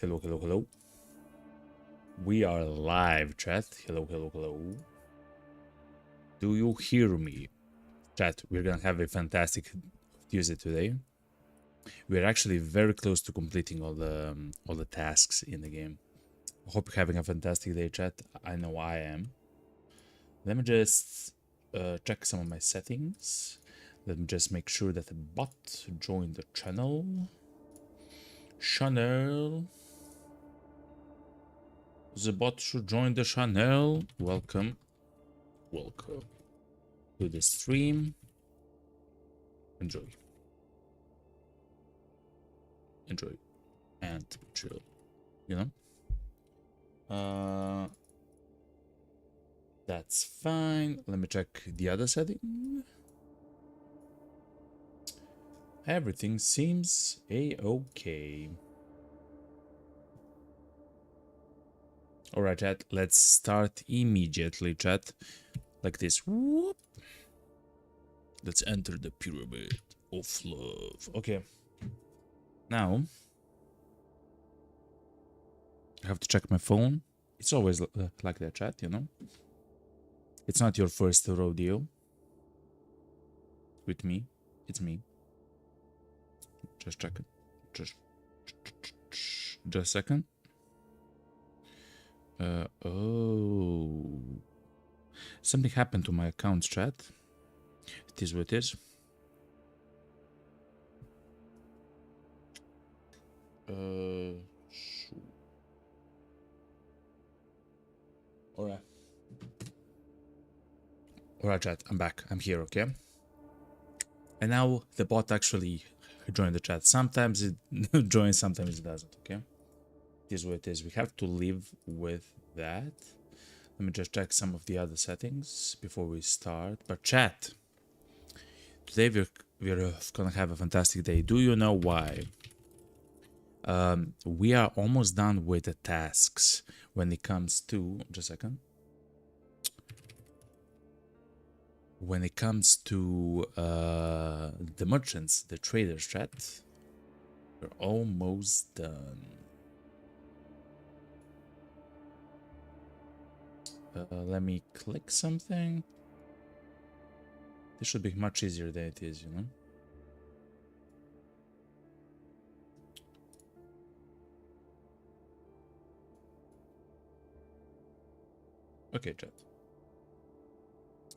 Hello, hello, hello. We are live, chat. Hello, hello, hello. Do you hear me? Chat, we're gonna have a fantastic Tuesday today. We're actually very close to completing all the tasks in the game. I hope you're having a fantastic day, chat. I know I am. Let me just check some of my settings. Let me just make sure that the bot joined the channel. The bot should join the channel. Welcome. Welcome to the stream. Enjoy. Enjoy. And chill. You know? That's fine. Let me check the other setting. Everything seems a-okay. Alright, chat. Let's start immediately, chat. Like this. Whoop. Let's enter the pyramid of love. Okay. Now, I have to check my phone. It's always like that, chat, you know? It's not your first rodeo. With me. It's me. Just check it. Just a second. Oh. Something happened to my account, chat. It is what it is. Alright. Alright, chat. I'm back. I'm here, okay? And now the bot actually joined the chat. Sometimes it joins, sometimes it doesn't, okay? It is what it is. We have to live with that. Let me just check some of the other settings before we start. But chat, today we're gonna have a fantastic day. Do you know why? We are almost done with the tasks when it comes to... Just a second. When it comes to the merchants, the traders, chat, we're almost done. Let me click something. This should be much easier than it is, you know? Okay, chat.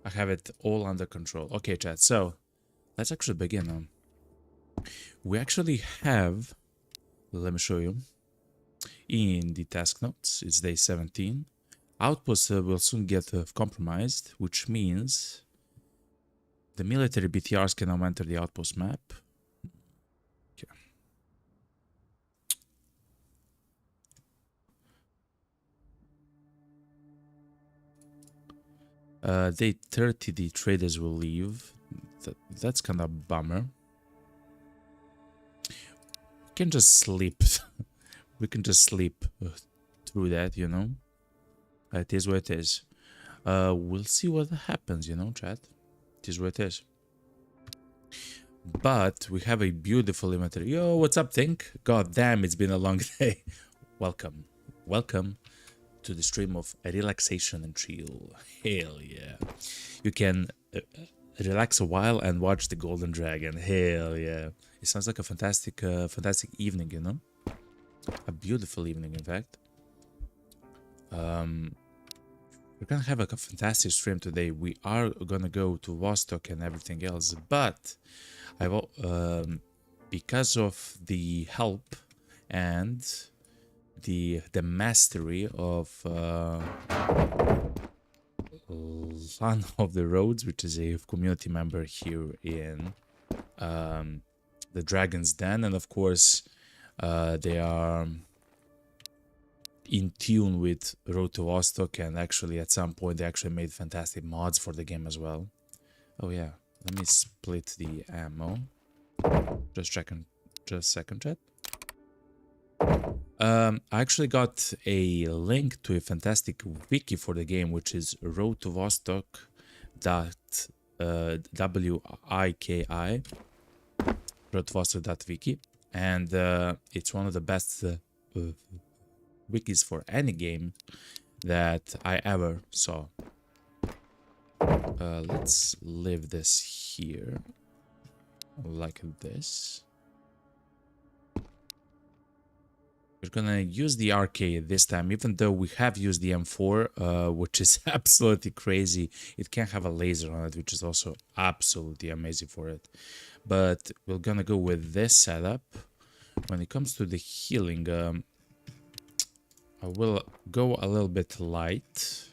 I have it all under control. Okay, chat. So, let's actually begin. We actually have... Let me show you. In the task notes, it's day 17. Outposts will soon get compromised, which means the military BTRs can now enter the outpost map. Okay. Day 30, the traders will leave. That's kind of a bummer. We can just sleep. We can just sleep through that, you know? It is what it is. We'll see what happens, you know, chat. It is what it is. But we have a beautiful inventory. Yo, what's up, Think? God damn, it's been a long day. Welcome. Welcome to the stream of relaxation and chill. Hell yeah. You can relax a while and watch the Golden Dragon. Hell yeah. It sounds like a fantastic fantastic evening, you know? A beautiful evening, in fact. We're gonna have a fantastic stream today. We are gonna go to Vostok and everything else, but because of the help and the mastery of Son of the Roads, which is a community member here in the Dragon's Den, and of course they are in tune with Road to Vostok, and actually at some point they actually made fantastic mods for the game as well. Oh yeah, let me split the ammo. Just a second, chat. I actually got a link to a fantastic wiki for the game, which is roadtovostok.wiki, roadtovostok.wiki, and it's one of the best wikis for any game that I ever saw. Let's leave this here like this. We're gonna use the arcade this time, even though we have used the M4, which is absolutely crazy. It can have a laser on it, which is also absolutely amazing for it. But we're gonna go with this setup. When it comes to the healing, I will go a little bit light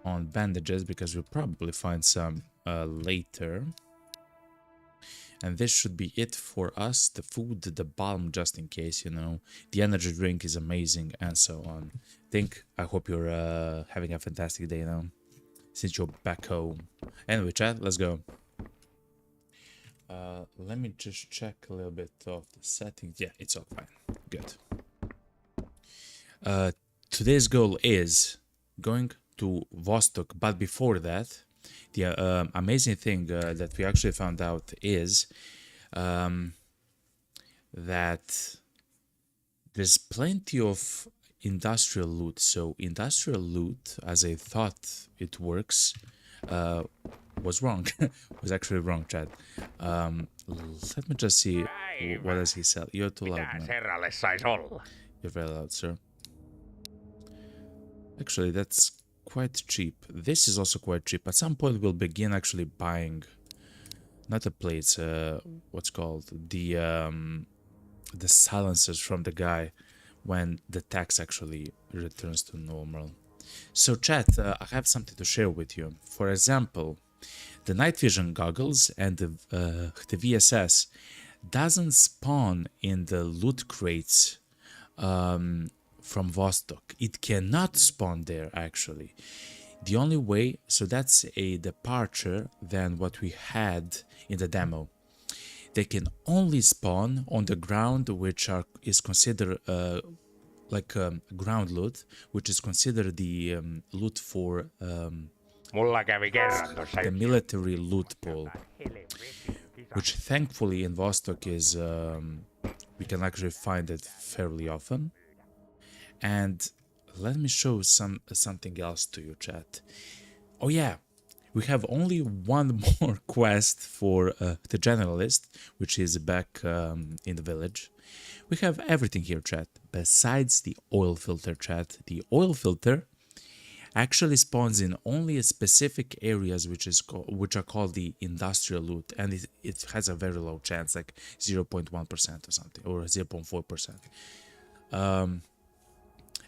on bandages because we'll probably find some later. And this should be it for us. The food, the balm, just in case, you know. The energy drink is amazing, and so on. I hope you're having a fantastic day now, since you're back home. Anyway, chat, let's go. Let me just check a little bit of the settings. Yeah, it's all fine. Good. Today's goal is going to Vostok, but before that, the amazing thing that we actually found out is that there's plenty of industrial loot. So industrial loot, as I thought it works, was wrong. Was actually wrong, Chad. Let me just see. What does he sell? You're too loud, man. You're very loud, sir. Actually, that's quite cheap. This is also quite cheap. At some point we'll begin actually buying not the plates, what's called the silencers from the guy when the tax actually returns to normal. So chat, I have something to share with you. For example, the night vision goggles and the VSS doesn't spawn in the loot crates from Vostok. It cannot spawn there, actually. The only way, so that's a departure than what we had in the demo. They can only spawn on the ground, which is considered like ground loot, which is considered the loot for the military loot pool, which thankfully in Vostok is we can actually find it fairly often. And let me show something else to you, chat. Oh yeah, we have only one more quest for the generalist, which is back in the village. We have everything here, chat, besides the oil filter, chat. The oil filter actually spawns in only specific areas, which are called the industrial loot, and it has a very low chance, like 0.1% or something, or 0.4%.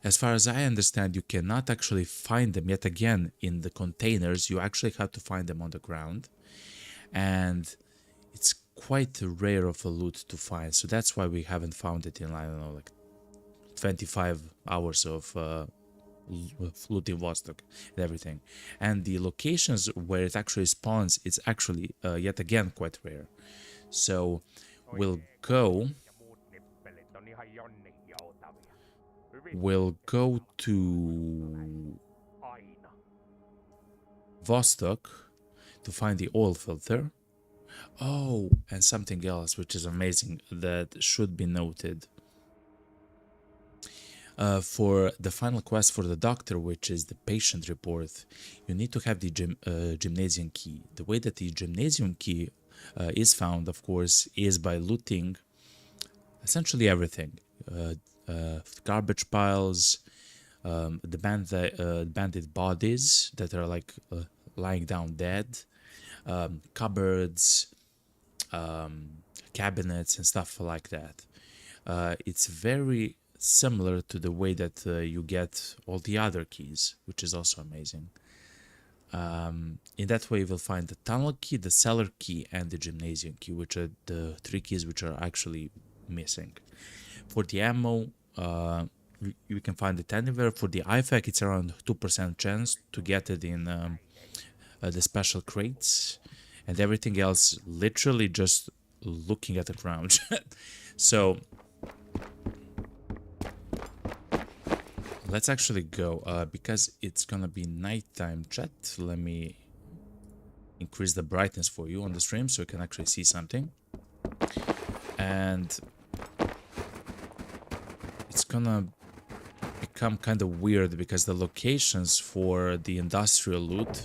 As far as I understand, you cannot actually find them yet again in the containers. You actually have to find them on the ground, and it's quite rare of a loot to find. So that's why we haven't found it in, I don't know, like 25 hours of looting Vostok and everything. And the locations where it actually spawns, it's actually yet again quite rare. So we'll go to Vostok to find the oil filter. Oh, and something else which is amazing that should be noted. For the final quest for the doctor, which is the patient report, you need to have the gymnasium key. The way that the gymnasium key is found, of course, is by looting essentially everything. Garbage piles, the bandit bodies that are like lying down dead, cupboards, cabinets and stuff like that. It's very similar to the way that you get all the other keys, which is also amazing. In that way you will find the tunnel key, the cellar key, and the gymnasium key, which are the three keys which are actually missing. For the ammo, you can find it anywhere. For the IFAC, it's around 2% chance to get it in the special crates, and everything else literally just looking at the ground. So let's actually go, because it's gonna be nighttime, chat. Let me increase the brightness for you on the stream so you can actually see something. And gonna become kind of weird because the locations for the industrial loot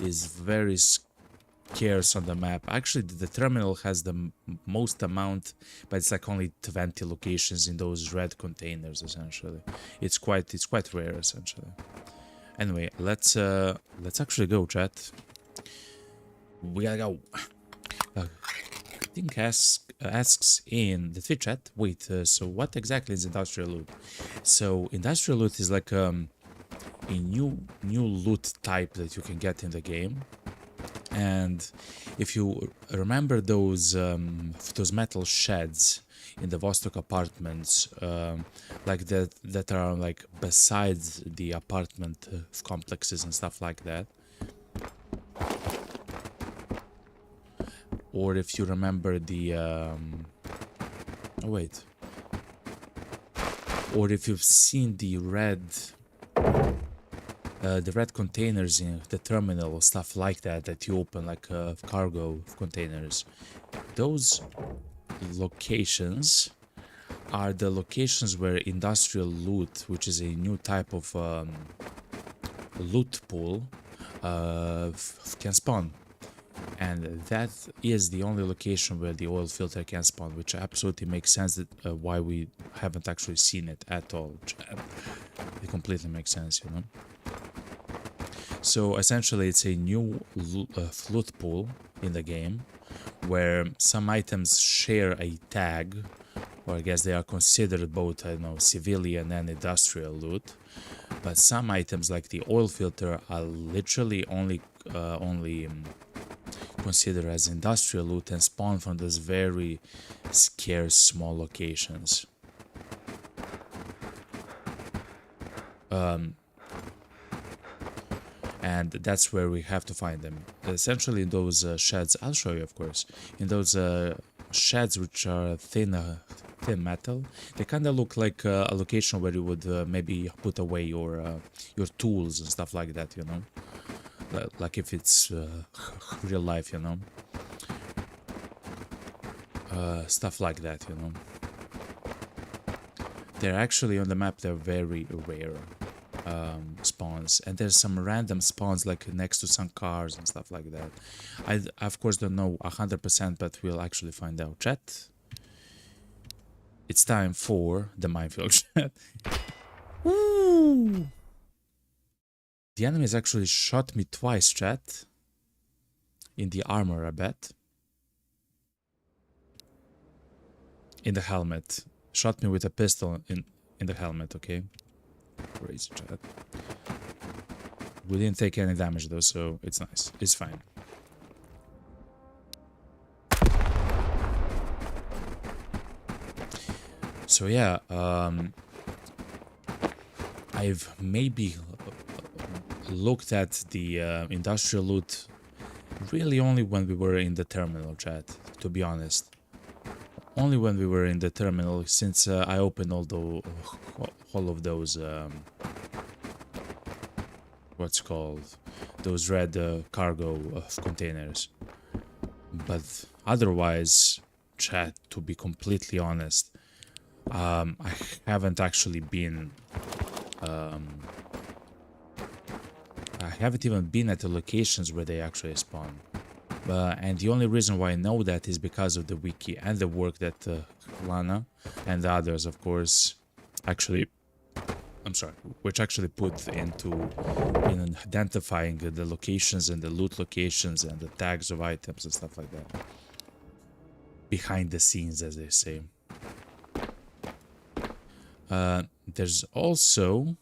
is very scarce on the map. Actually, the terminal has the most amount, but it's like only 20 locations in those red containers. Essentially, it's quite rare. Essentially. Anyway, let's actually go, chat. We gotta go. I think asks in the Twitch chat. Wait, so what exactly is industrial loot? So industrial loot is like a new loot type that you can get in the game. And if you remember those metal sheds in the Vostok apartments, like that are like besides the apartment complexes and stuff like that. Or if you remember the oh wait. Or if you've seen the red containers in the terminal or stuff like that you open like cargo containers. Those locations are the locations where industrial loot, which is a new type of loot pool, can spawn. And that is the only location where the oil filter can spawn, which absolutely makes sense that why we haven't actually seen it at all. It completely makes sense, you know. So essentially it's a new loot pool in the game where some items share a tag, or I guess they are considered both, I don't know, civilian and industrial loot. But some items like the oil filter are literally only considered as industrial loot and spawn from those very scarce small locations. And that's where we have to find them. Essentially in those sheds, I'll show you of course, in those sheds which are thin metal, they kind of look like a location where you would maybe put away your tools and stuff like that, you know. Like if it's real life, you know, stuff like that, you know. They're actually on the map, they're very rare spawns, and there's some random spawns like next to some cars and stuff like that. I of course don't know 100%, but we'll actually find out. Chat, it's time for the minefield. Chat. Woo! The enemies actually shot me twice, chat. In the armor, I bet. In the helmet. Shot me with a pistol in the helmet, okay? Crazy, chat. We didn't take any damage though, so it's nice. It's fine. So yeah, I've maybe looked at the industrial loot really only when we were in the terminal, chat, to be honest. Only when we were in the terminal, since I opened all of those what's called, those red cargo containers. But otherwise, chat, to be completely honest, I haven't actually been I haven't even been at the locations where they actually spawn. And the only reason why I know that is because of the wiki and the work that Lana and the others, of course, actually, which actually put into in identifying the locations and the loot locations and the tags of items and stuff like that. Behind the scenes, as they say. There's also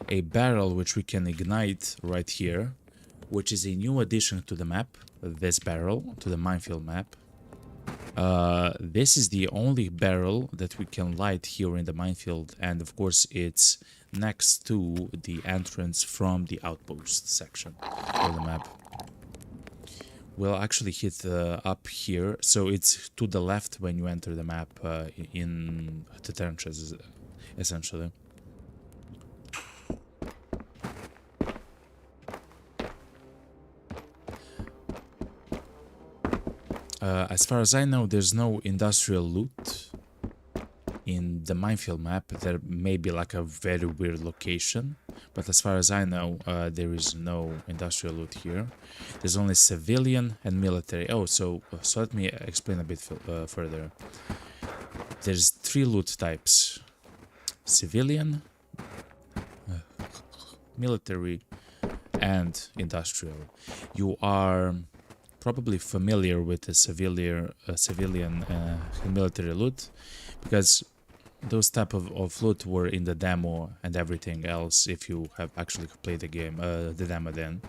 a barrel which we can ignite right here, which is a new addition to the map, this barrel, to the minefield map. This is the only barrel that we can light here in the minefield, and of course it's next to the entrance from the outpost section of the map. We'll actually hit up here, so it's to the left when you enter the map in the trenches, essentially. As far as I know, there's no industrial loot in the minefield map, there may be like a very weird location, but as far as I know, there is no industrial loot here. There's only civilian and military. Oh, so let me explain a bit further. There's 3 loot types: civilian, military, and industrial. You are probably familiar with the civilian and military loot, because those type of loot were in the demo and everything else, if you have actually played the game, the demo then.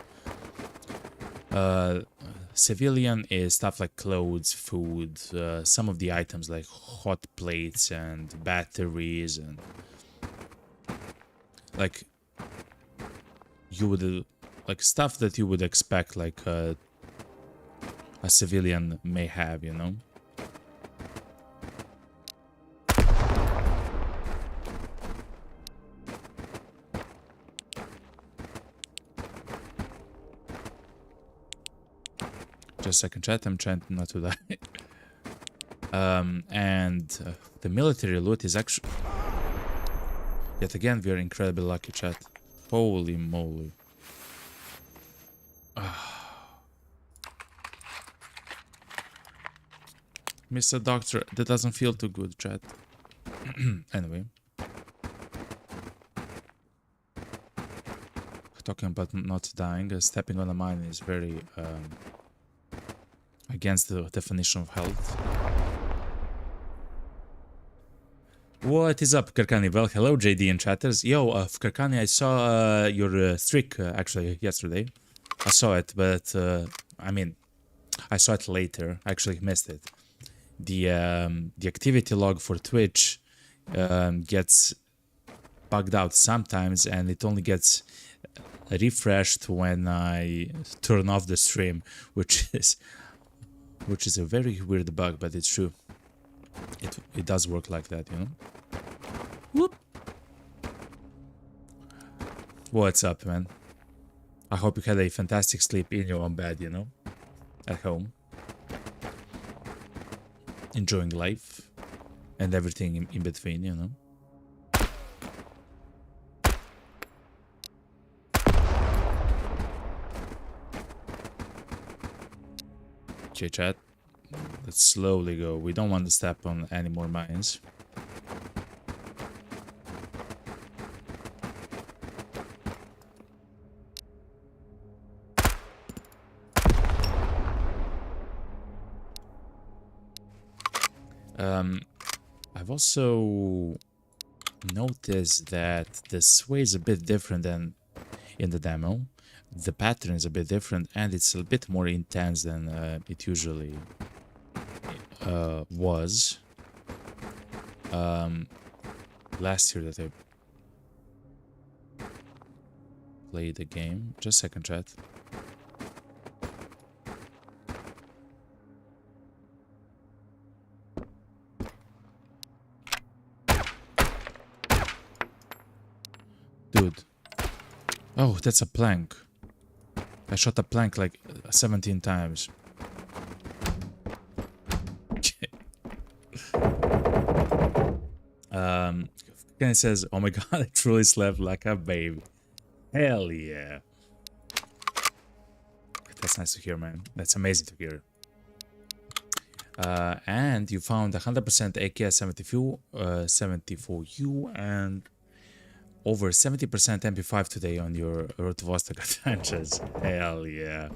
Civilian is stuff like clothes, food, some of the items like hot plates and batteries, and like you would like stuff that you would expect like a civilian may have, you know. Just a second, chat. I'm trying not to die. The military loot is actually... Yet again, we are incredibly lucky, chat. Holy moly. Mr. Doctor, that doesn't feel too good, chat. Anyway. Talking about not dying, stepping on a mine is very... against the definition of health. What is up, Karkani? Well, hello, JD and chatters. Yo, Karkani, I saw your streak actually yesterday. I saw it, but I mean, I saw it later. I actually missed it. The activity log for Twitch gets bugged out sometimes, and it only gets refreshed when I turn off the stream, which is a very weird bug, but it's true. It does work like that, you know. Whoop. What's up, man? I hope you had a fantastic sleep in your own bed, you know, at home, enjoying life and everything in between, you know. Okay, chat. Let's slowly go. We don't want to step on any more mines. I've also noticed that the sway is a bit different than in the demo. The pattern is a bit different, and it's a bit more intense than it usually was. Last year that I played the game. Just a second, chat. Dude. Oh, that's a plank. I shot a plank like 17 times. Kenny says, "Oh my god, I truly slept like a baby." Hell yeah. That's nice to hear, man. That's amazing to hear. And you found 100% AKS 74U and over 70% MP5 today on your Road to Vostok adventures. Hell yeah.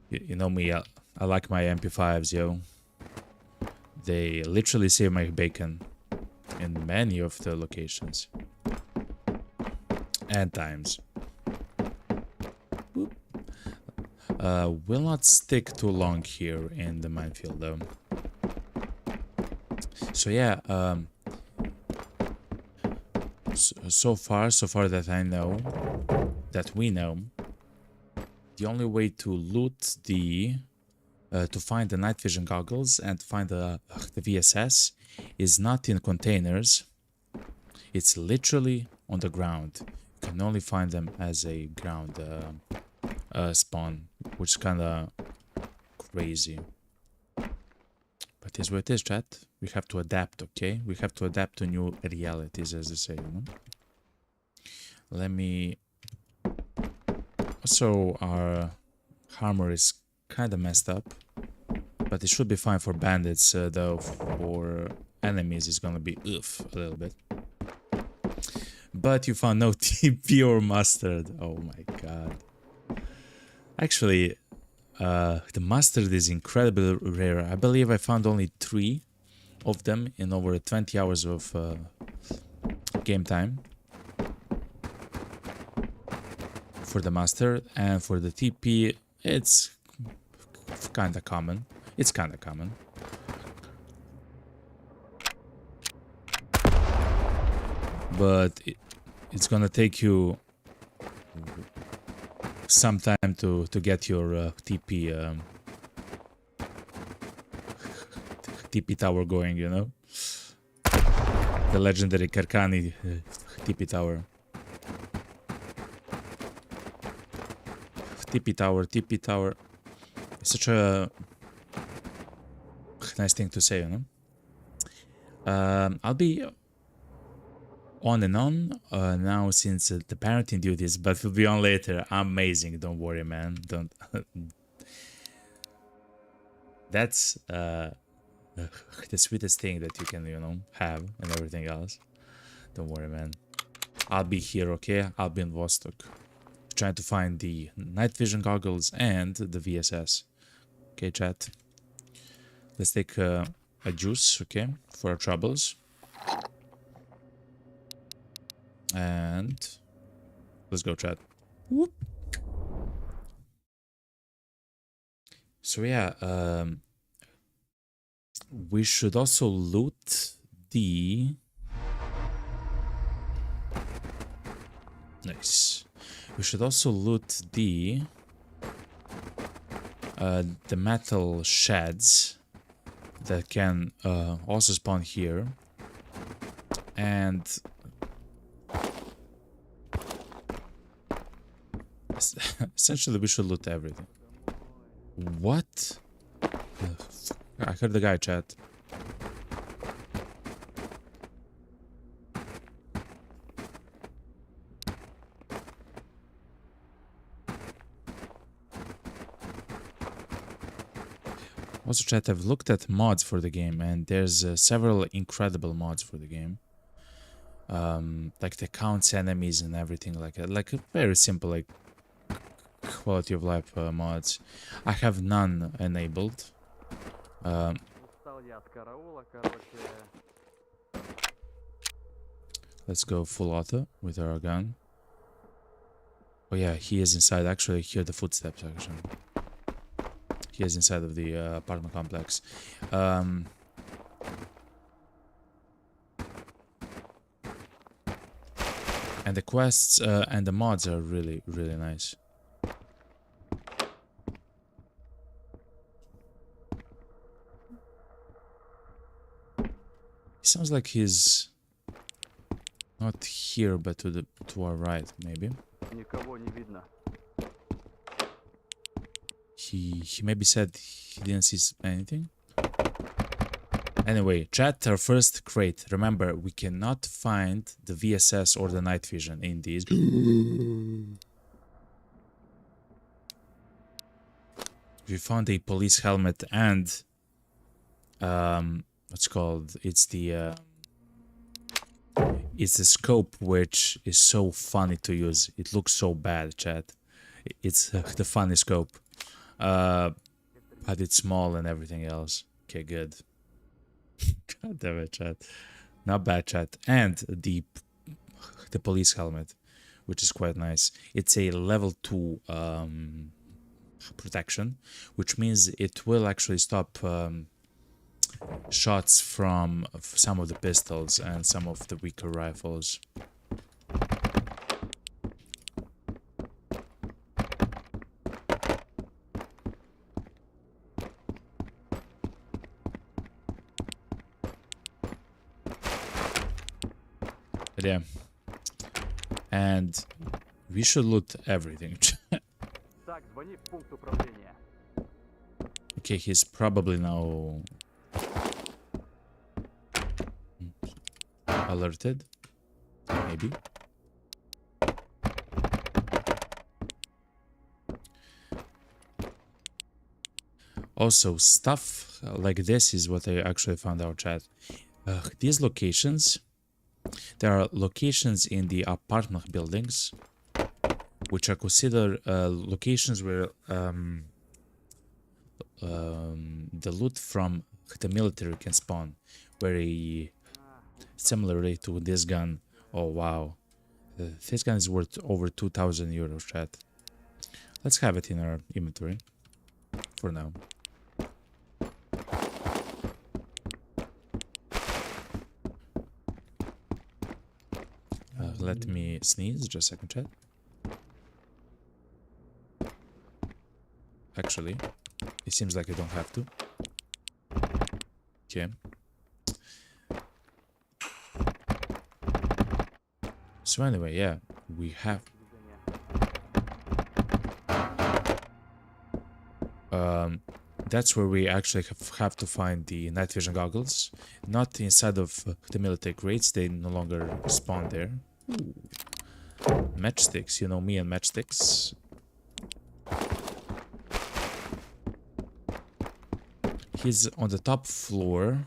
You know me, I like my MP5s, yo. They literally save my bacon in many of the locations and times. Will not stick too long here in the minefield though. So yeah, so far that I know, that we know, the only way to loot the to find the night vision goggles and find the VSS is not in containers. It's literally on the ground. You can only find them as a ground spawn, which is kind of crazy. But It is what it is, chat. We have to adapt, okay? We have to adapt to new realities, as they say, you know? Let me... Also, our armor is kind of messed up. But it should be fine for bandits, though for enemies it's gonna be oof a little bit. But you found no TP or mustard. Oh my god. Actually, the mustard is incredibly rare. I believe I found only 3 of them in over 20 hours of game time. For the mustard, and for the TP, it's kinda common. It's kinda common. But it's gonna take you some time to get your TP TP tower going, you know? The legendary Karkani TP tower. TP tower. It's such a nice thing to say, you know? I'll be on and on now since the parenting duties, but we'll be on later. Amazing, don't worry, man. Don't. That's the sweetest thing that you can, you know, have and everything else. Don't worry, man. I'll be here, okay? I'll be in Vostok, trying to find the night vision goggles and the VSS. Okay, chat. Let's take a juice, okay, for our troubles. And let's go, chat. Whoop. So yeah, we should also loot the... Nice. We should also loot the metal sheds that can also spawn here, and essentially we should loot everything. What? I heard the guy, chat. Also, chat, I've looked at mods for the game, and there's several incredible mods for the game. Like the counts enemies and everything like that. Like a very simple, like, quality of life mods. I have none enabled. Let's go full auto with our gun. Oh yeah, he is inside. Actually, I hear the footsteps, actually. He is inside of the apartment complex. And the quests and the mods are really, really nice. It sounds like he's not here, but to our right, maybe. He maybe said he didn't see anything. Anyway, chat, our first crate. Remember, we cannot find the VSS or the night vision in these. We found a police helmet and what's called? It's the scope, which is so funny to use. It looks so bad, chat. It's the funny scope. But it's small and everything else. Okay, good. God damn it, chat. Not bad, chat. And the police helmet, which is quite nice. It's a level 2 protection, which means it will actually stop shots from some of the pistols and some of the weaker rifles. But yeah, and we should loot everything. Okay, he's probably now alerted. Maybe. Also, stuff like this is what I actually found out, chat. These locations, there are locations in the apartment buildings, which are considered locations where the loot from the military can spawn. Very similarly to this gun. Oh wow, this gun is worth over 2,000 euros, chat. Let's have it in our inventory for now. Let me sneeze, just a second, chat. Actually, it seems like I don't have to. Okay. So anyway, yeah, we have... that's where we actually have to find the night vision goggles. Not inside of the military crates, they no longer spawn there. Ooh. Matchsticks, you know me and matchsticks. He's on the top floor.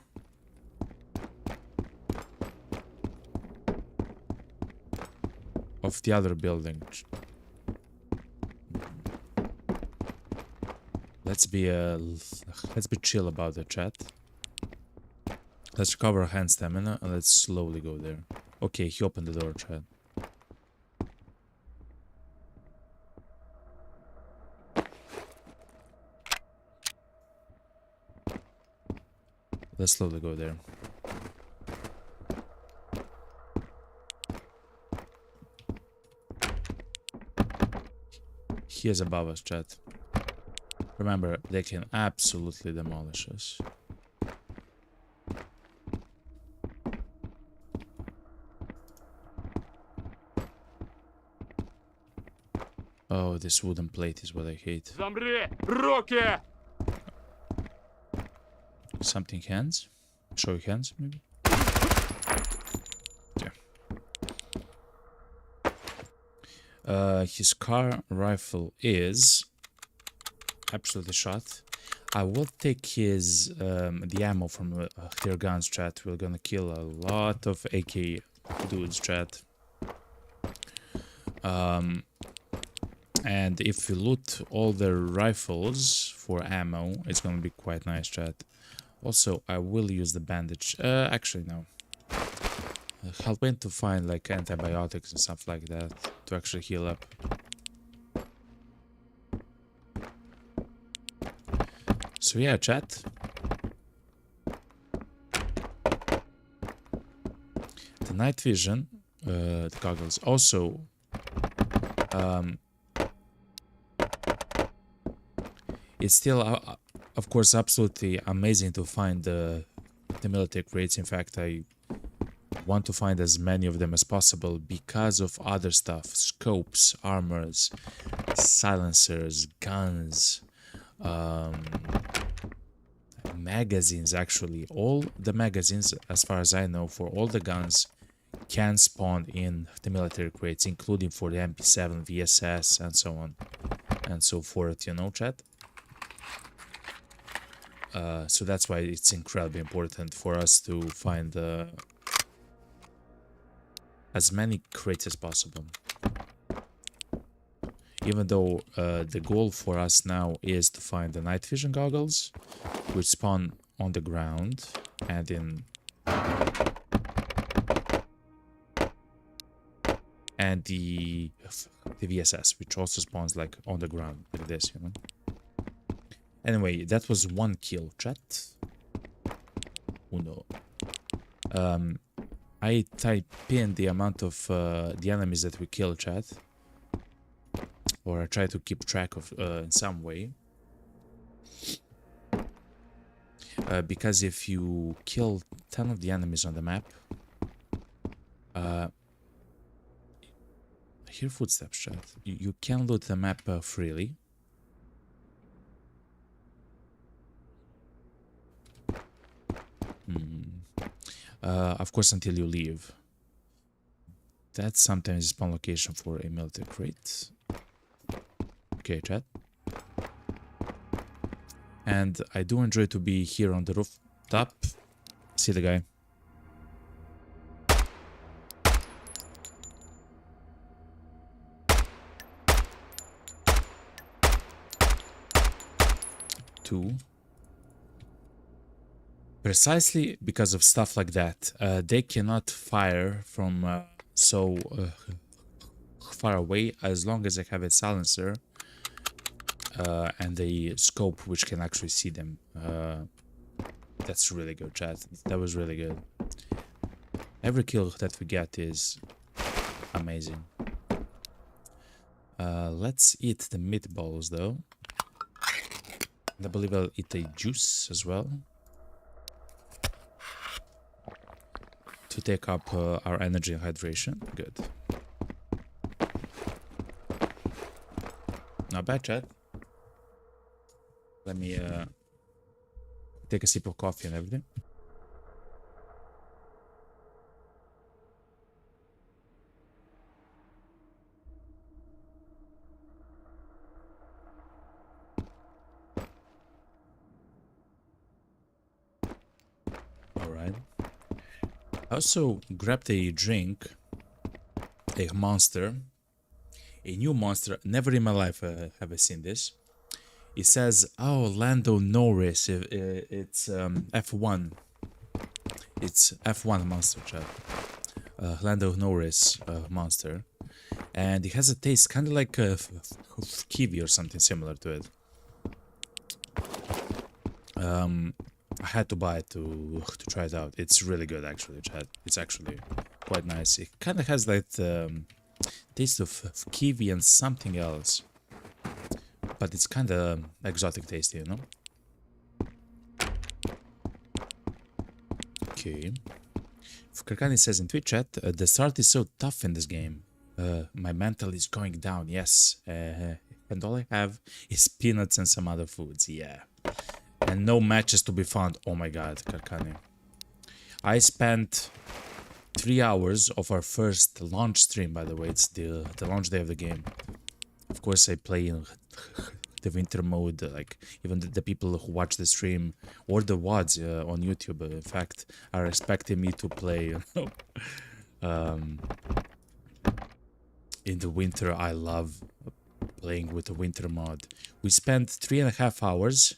Of the other building. Let's be chill about the chat. Let's recover our hand stamina and let's slowly go there. Okay, he opened the door, chat. Let's slowly go there. He is above us, chat. Remember, they can absolutely demolish us. Oh, this wooden plate is what I hate. Something hands? Show your hands, maybe? Yeah. His car rifle is absolutely shot. I will take his the ammo from their guns, chat. We're gonna kill a lot of AK dudes, chat. And if we loot all their rifles for ammo, it's gonna be quite nice, chat. Also, I will use the bandage. Actually, no. I'll wait to find like antibiotics and stuff like that to actually heal up. So yeah, chat. The night vision, the goggles. Also, it's still, of course, absolutely amazing to find the military crates. In fact, I want to find as many of them as possible because of other stuff: scopes, armors, silencers, guns. Magazines, actually. All the magazines, as far as I know, for all the guns can spawn in the military crates, including for the MP7, VSS, and so on and so forth, you know, chat? So that's why it's incredibly important for us to find as many crates as possible. Even though the goal for us now is to find the night vision goggles, which spawn on the ground and in... and the VSS, which also spawns like on the ground, like this, you know. Anyway, that was one kill, chat. Uno. I type in the amount of the enemies that we kill, chat. Or I try to keep track of in some way. Because if you kill 10 of the enemies on the map... I hear footsteps, chat. You can loot the map freely. Of course, until you leave. That's sometimes spawn location for a military crate. Okay, chat. And I do enjoy to be here on the rooftop. See the guy. Two. Precisely because of stuff like that, they cannot fire from so far away as long as they have a silencer and a scope which can actually see them. That's really good, chat. That was really good. Every kill that we get is amazing. Let's eat the meatballs though. I believe I'll eat a juice as well. To take up our energy and hydration. Good. Not bad, chat. Let me take a sip of coffee and everything. Alright. I also grabbed a drink, a monster, a new monster. Never in my life have I seen this. It says, oh, Lando Norris. It's F1. It's F1 monster, chat. Lando Norris monster. And it has a taste kind of like kiwi or something similar to it. I had to buy it to try it out. It's really good, actually, chat. It's actually quite nice. It kind of has that taste of kiwi and something else, but it's kind of exotic tasty, you know. Okay. Karkani says in Twitch chat, the start is so tough in this game. My mental is going down. Yes, and all I have is peanuts and some other foods. Yeah. And no matches to be found. Oh my god, Karkani. I spent 3 hours of our first launch stream, by the way. It's the launch day of the game. Of course, I play in the winter mode. Like, even the people who watch the stream or the WODs on YouTube, in fact, are expecting me to play, you know. In the winter, I love playing with the winter mod. We spent 3.5 hours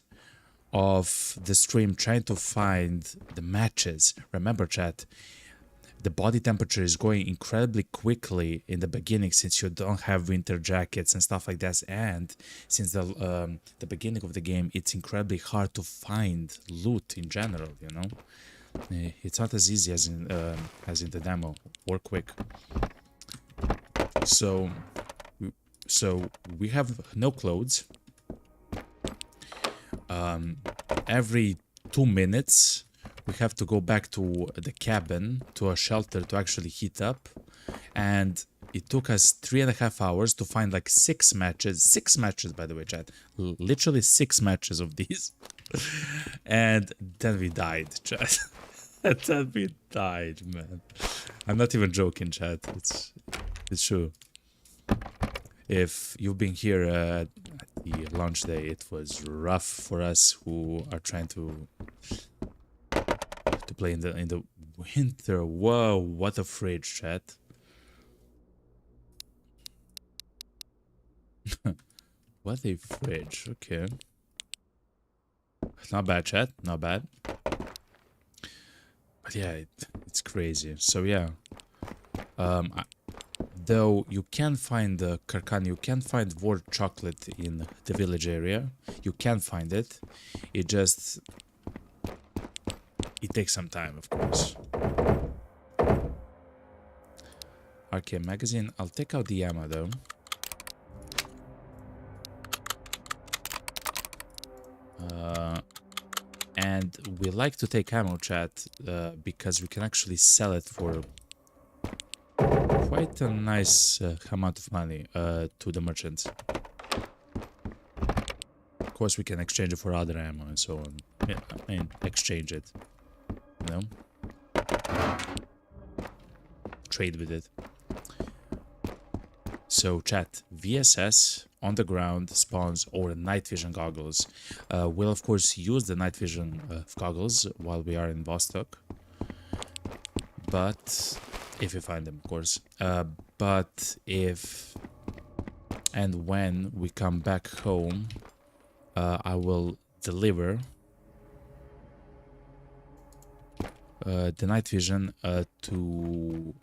of the stream trying to find the matches. Remember, chat, the body temperature is going incredibly quickly in the beginning since you don't have winter jackets and stuff like that, and since the beginning of the game, it's incredibly hard to find loot in general, you know. It's not as easy as in the demo or quick. So we have no clothes. Every 2 minutes we have to go back to the cabin, to a shelter, to actually heat up, and it took us 3.5 hours to find like 6 matches, by the way, chat. Literally 6 matches of these. And then we died, chat. And then we died, man. I'm not even joking, chat. It's true. If you've been here at the launch day, it was rough for us who are trying to play in the winter. Whoa, what a fridge, chat. What a fridge. Okay. Not bad, chat. Not bad. But yeah, it's crazy. So yeah. Though you can find Karkan, you can find war chocolate in the village area. You can find it. It takes some time, of course. Arcade magazine. I'll take out the ammo though. And we like to take ammo, chat, because we can actually sell it for quite a nice amount of money to the merchants. Of course, we can exchange it for other ammo and so on. Yeah, I mean, exchange it, you know? trade with it. So chat, VSS on the ground spawns or night vision goggles. We'll of course use the night vision goggles while we are in Vostok, but if we find them, of course. But if and when we come back home, I will deliver the night vision to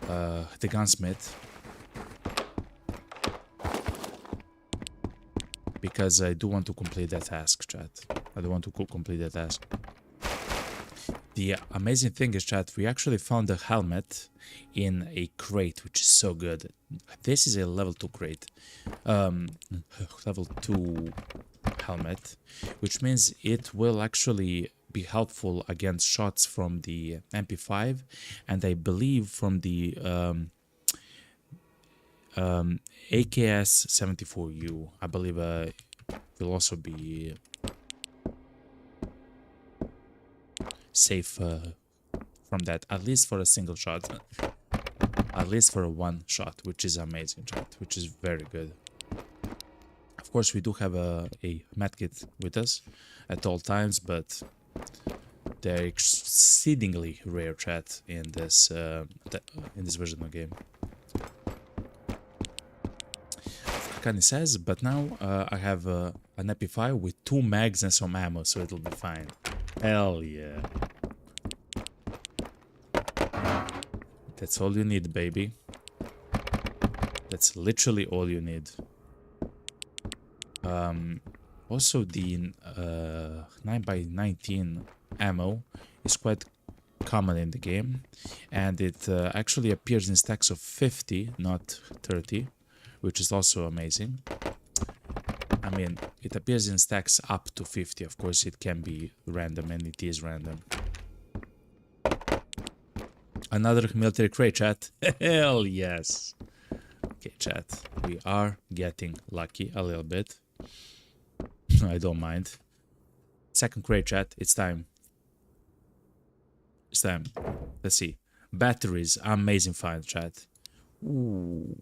the gunsmith, because I do want to complete that task, chat. I do want to complete that task. The amazing thing is, chat, we actually found the helmet in a crate, which is so good. This is a level 2 crate. Level 2 helmet, which means it will actually be helpful against shots from the MP5, and I believe from the AKS 74U. I believe will also be safe from that, at least for a single shot, at least for a one shot, which is amazing, chat, which is very good. Of course, we do have a medkit with us at all times, but they're exceedingly rare, chat, in this version of the game. Kani says, but now I have an MP5 with 2 mags and some ammo, so it'll be fine. Hell yeah. That's all you need, baby. That's literally all you need. Also, the 9x19 ammo is quite common in the game, and it actually appears in stacks of 50, not 30, which is also amazing. I mean, it appears in stacks up to 50. Of course, it can be random, and it is random. Another military crate, chat. Hell yes. Okay, chat. We are getting lucky a little bit. I don't mind. Second crate, chat. It's time. It's time. Let's see. Batteries. Amazing find, chat. Ooh.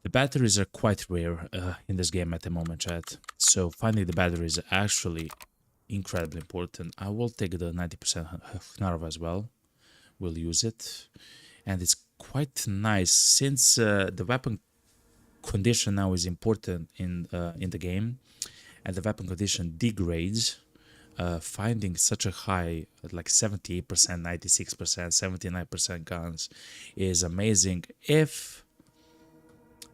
The batteries are quite rare in this game at the moment, chat. So finding the batteries is actually incredibly important. I will take the 90% Narva as well. We'll use it. And it's quite nice, since the weapon condition now is important in the game, and the weapon condition degrades. Finding such a high, like 78%, 96%, 79% guns is amazing if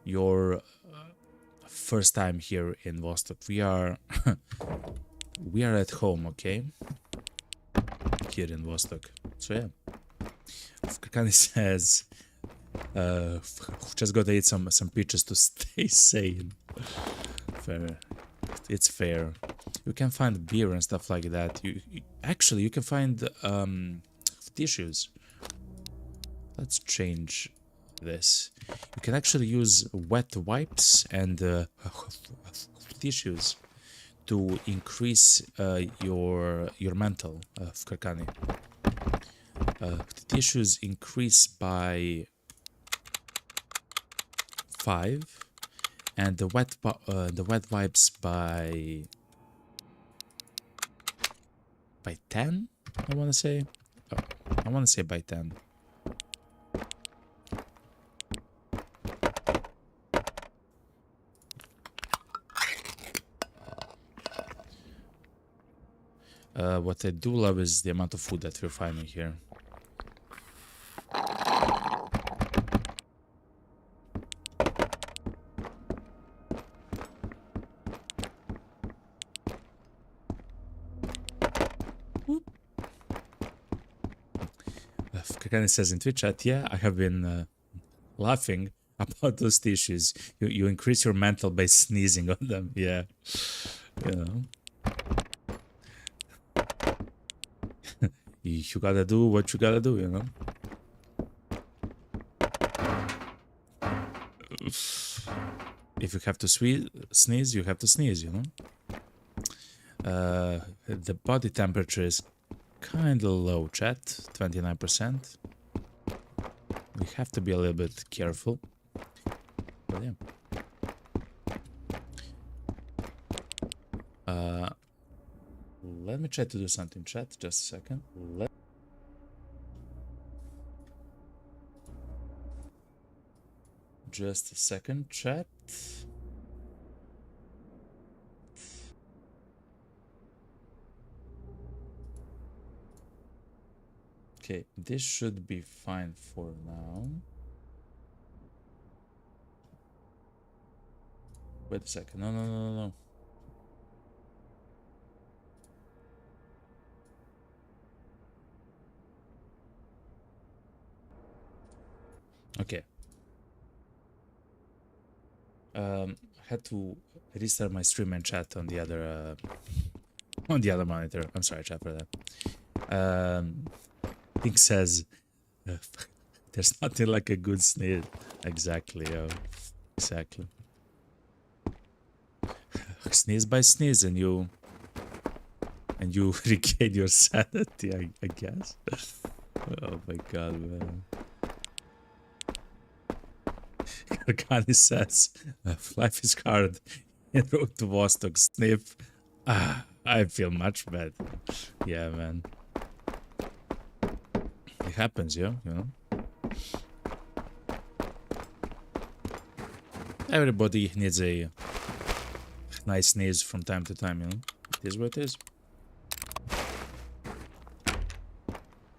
your first time here in Vostok. We are at home, okay? Here in Vostok. So yeah. Kani says, just gotta eat some peaches to stay sane. Fair. It's fair. You can find beer and stuff like that. Actually, you can find tissues. Let's change this. You can actually use wet wipes and tissues to increase your mental, Karkani. The tissues increase by 5, and the wet wipes by 10. I want to say. I want to say by 10. What I do love is the amount of food that we're finding here. Kakani says in Twitch chat, yeah, I have been laughing about those tissues. You increase your mental by sneezing on them. Yeah, you know. You gotta do what you gotta do, you know. If you have to sneeze, you have to sneeze, you know. The body temperature is kinda low, chat. 29%. We have to be a little bit careful. But yeah. Let me try to do something, chat. Just a second. Just a second, chat. Okay, this should be fine for now. Wait a second. No. Okay. I had to restart my stream and chat on the other monitor. I'm sorry, chat, for that. Pink says there's nothing like a good sneeze. Exactly, yo. Exactly. Sneeze by sneeze and you regain your sanity, I guess. Oh my god, man. Gargani says life is hard. En road to Vostok. Sniff. I feel much better. Yeah, man. It happens, yeah, you know. Everybody needs a nice sneeze from time to time, you know. It is what it is.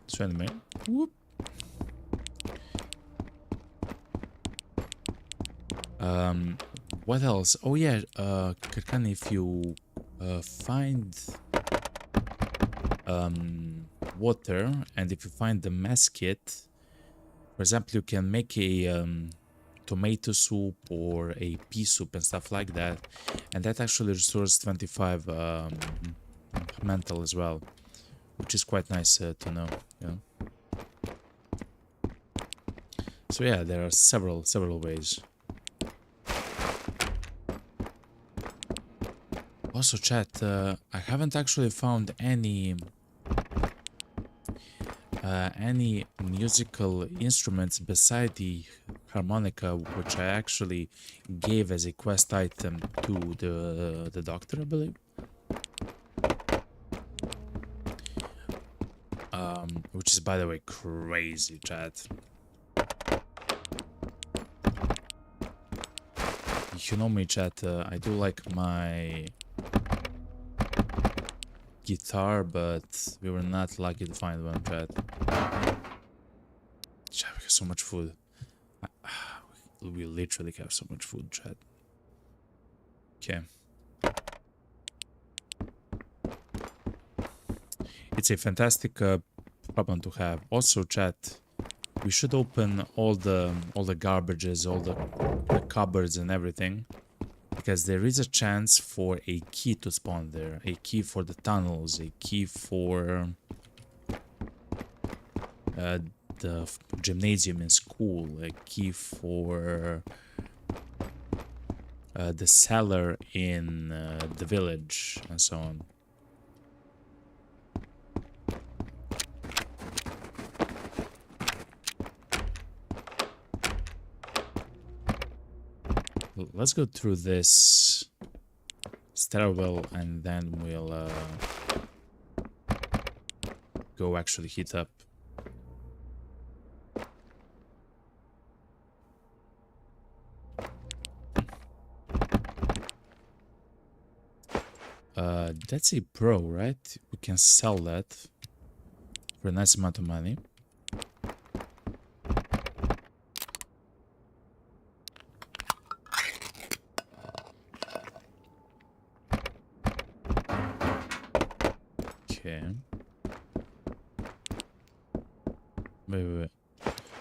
So anyway, whoop. What else? Oh yeah, Kirkan, if you find water, and if you find the mess kit, for example, you can make a tomato soup or a pea soup and stuff like that, and that actually restores 25 mental as well, which is quite nice to know, you know. So yeah, there are several ways. Also, chat, I haven't actually found any musical instruments beside the harmonica, which I actually gave as a quest item to the doctor, I believe. Which is, by the way, crazy, chat. You know me, chat, I do like my guitar, but we were not lucky to find one, chat. Chat, we have so much food. We literally have so much food, chat. Okay. It's a fantastic problem to have. Also, chat, we should open all the garbages, all the cupboards and everything, because there is a chance for a key to spawn there, a key for the tunnels, a key for the gymnasium in school, a key for the cellar in the village, and so on. Let's go through this stairwell and then we'll go actually heat up. That's a pro, right? We can sell that for a nice amount of money. Wait.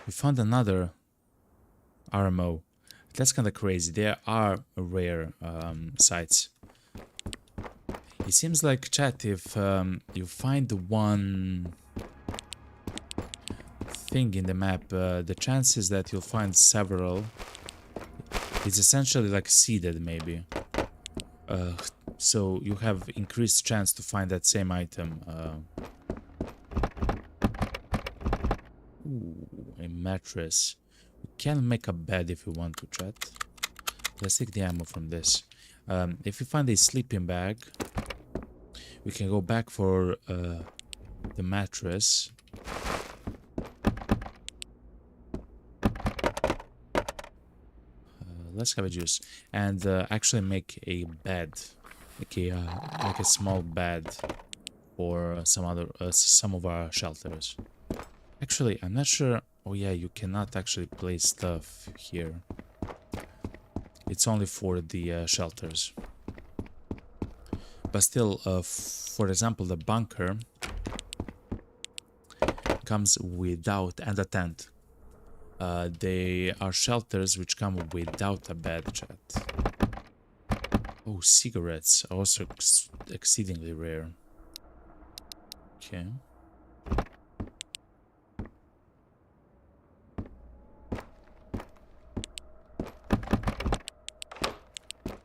We found another RMO. That's kind of crazy. There are rare sites. It seems like, chat, if you find one thing in the map, the chances that you'll find several is essentially like seeded, maybe. So you have increased chance to find that same item. a mattress. We can make a bed if we want to, chat. Let's take the ammo from this. If we find a sleeping bag, we can go back for the mattress. Let's have a juice and actually make a bed, like a small bed for some of our shelters. Actually, I'm not sure. Oh yeah, you cannot actually place stuff here. It's only for the shelters. But still, for example, the bunker comes without, and a tent. They are shelters which come without a bed, chat. Oh, cigarettes are also exceedingly rare. Okay.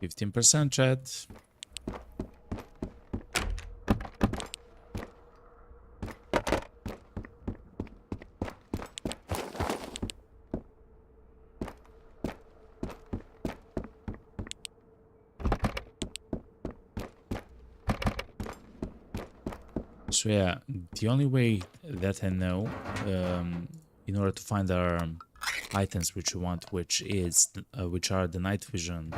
%, chat. So yeah, the only way that I know, in order to find our items which we want, which are the night vision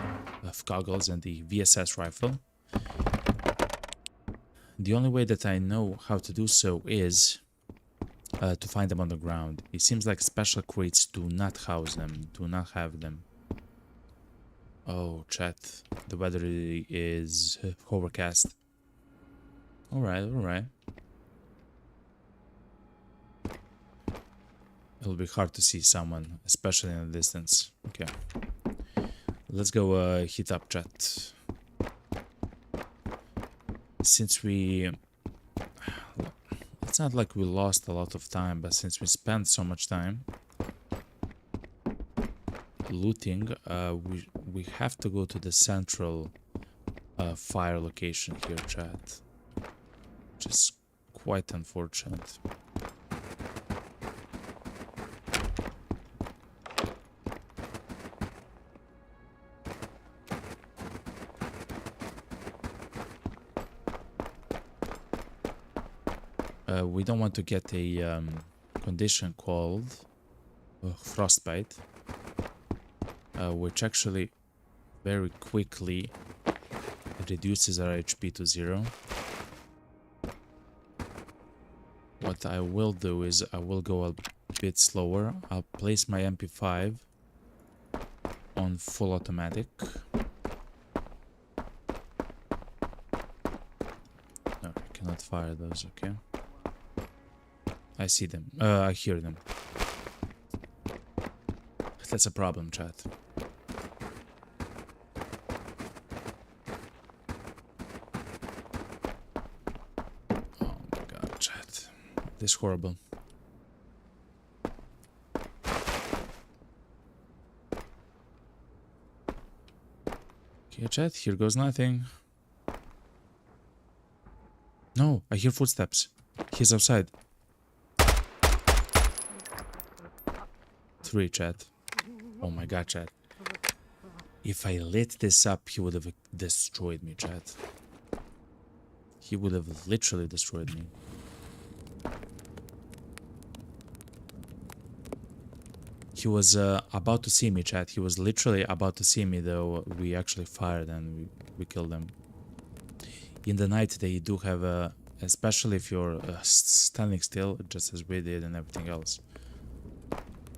goggles and the VSS rifle, the only way that I know how to do so is to find them on the ground. It seems like special crates do not house them, do not have them. Oh, chat, the weather is overcast. Alright, alright. It'll be hard to see someone, especially in the distance. Okay. Let's go hit up chat. Since we... It's not like we lost a lot of time, but since we spent so much time looting, we have to go to the central fire location here, chat. Which is quite unfortunate. We don't want to get a condition called frostbite, which actually very quickly reduces our HP to 0. What I will do is I will go a bit slower. I'll place my MP5 on full automatic. No, I cannot fire those, okay. I see them. I hear them. That's a problem, chat. Oh my god, chat. This is horrible. Okay, chat, here goes nothing. No, I hear footsteps. He's outside. 3, chat. Oh my god, chat. If I lit this up, he would have destroyed me, chat. He would have literally destroyed me. He was about to see me, chat. He was literally about to see me, though we actually fired and we killed them. In the night, they do have a... Especially if you're standing still, just as we did and everything else.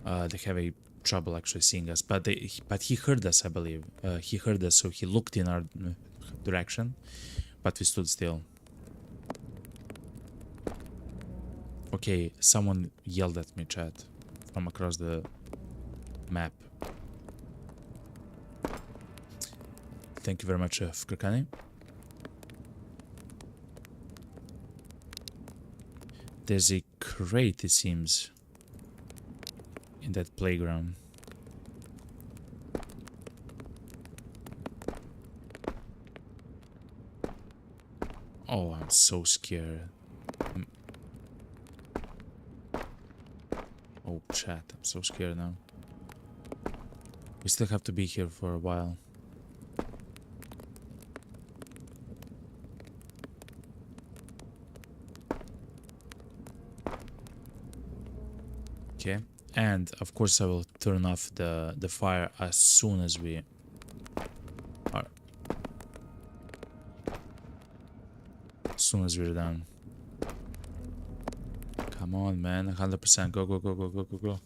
They have a trouble actually seeing us, but he heard us, I believe. He heard us, so he looked in our direction, but we stood still. Okay, someone yelled at me, chat, from across the map. Thank you very much, Fkrkani. There's a crate, it seems, in that playground. Oh, I'm so scared. Oh, chat. I'm so scared now. We still have to be here for a while. Okay, and of course I will turn off the fire as soon as we are, we're done. Come on, man, 100%. Go, go, go, go, go, go, go.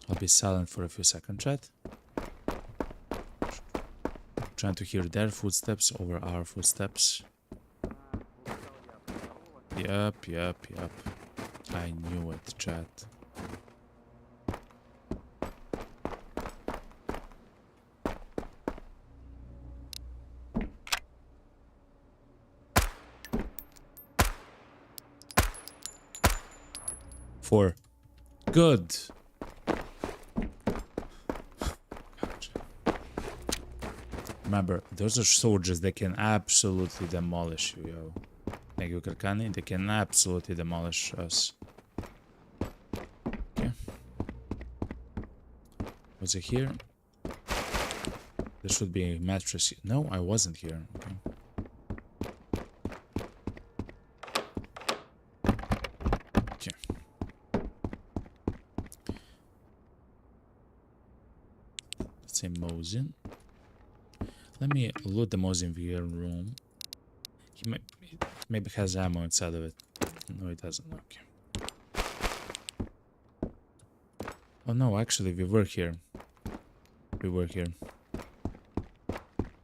I'll be silent for a few seconds, chat. Trying to hear their footsteps over our footsteps. Yup, yup, yup. I knew it, chat. Four. Good. Remember, those are soldiers that can absolutely demolish you, yo. Thank you, Karkani. They can absolutely demolish us. Okay. Was it here? There should be a mattress. No, I wasn't here. Okay. Okay. Let's say Mosin. Let me loot the Mosin room. He maybe has ammo inside of it. No, it doesn't. Okay. Oh no, actually, we were here. We were here.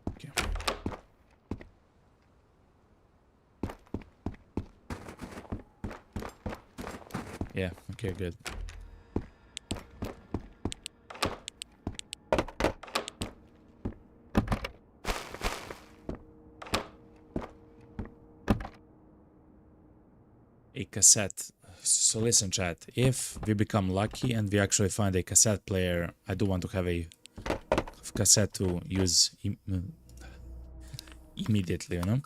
Okay. Yeah. Okay. Good. A cassette. So listen, chat, if we become lucky and we actually find a cassette player, I do want to have a cassette to use immediately, you know?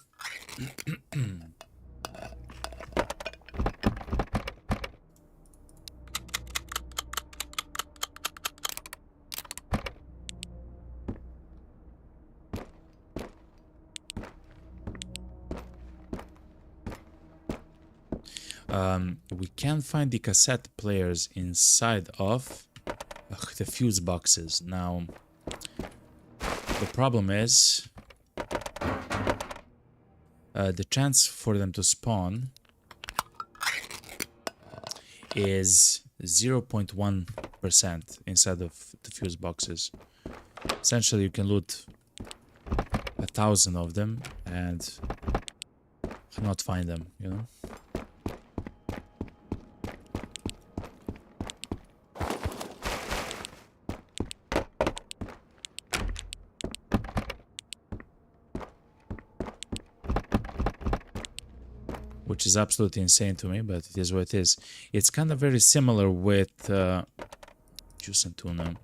We can find the cassette players inside of the fuse boxes. Now, the problem is the chance for them to spawn is 0.1% inside of the fuse boxes. Essentially, you can loot 1,000 of them and not find them, you know? Which is absolutely insane to me, but it is what it is. It's kind of very similar with juice and tuna.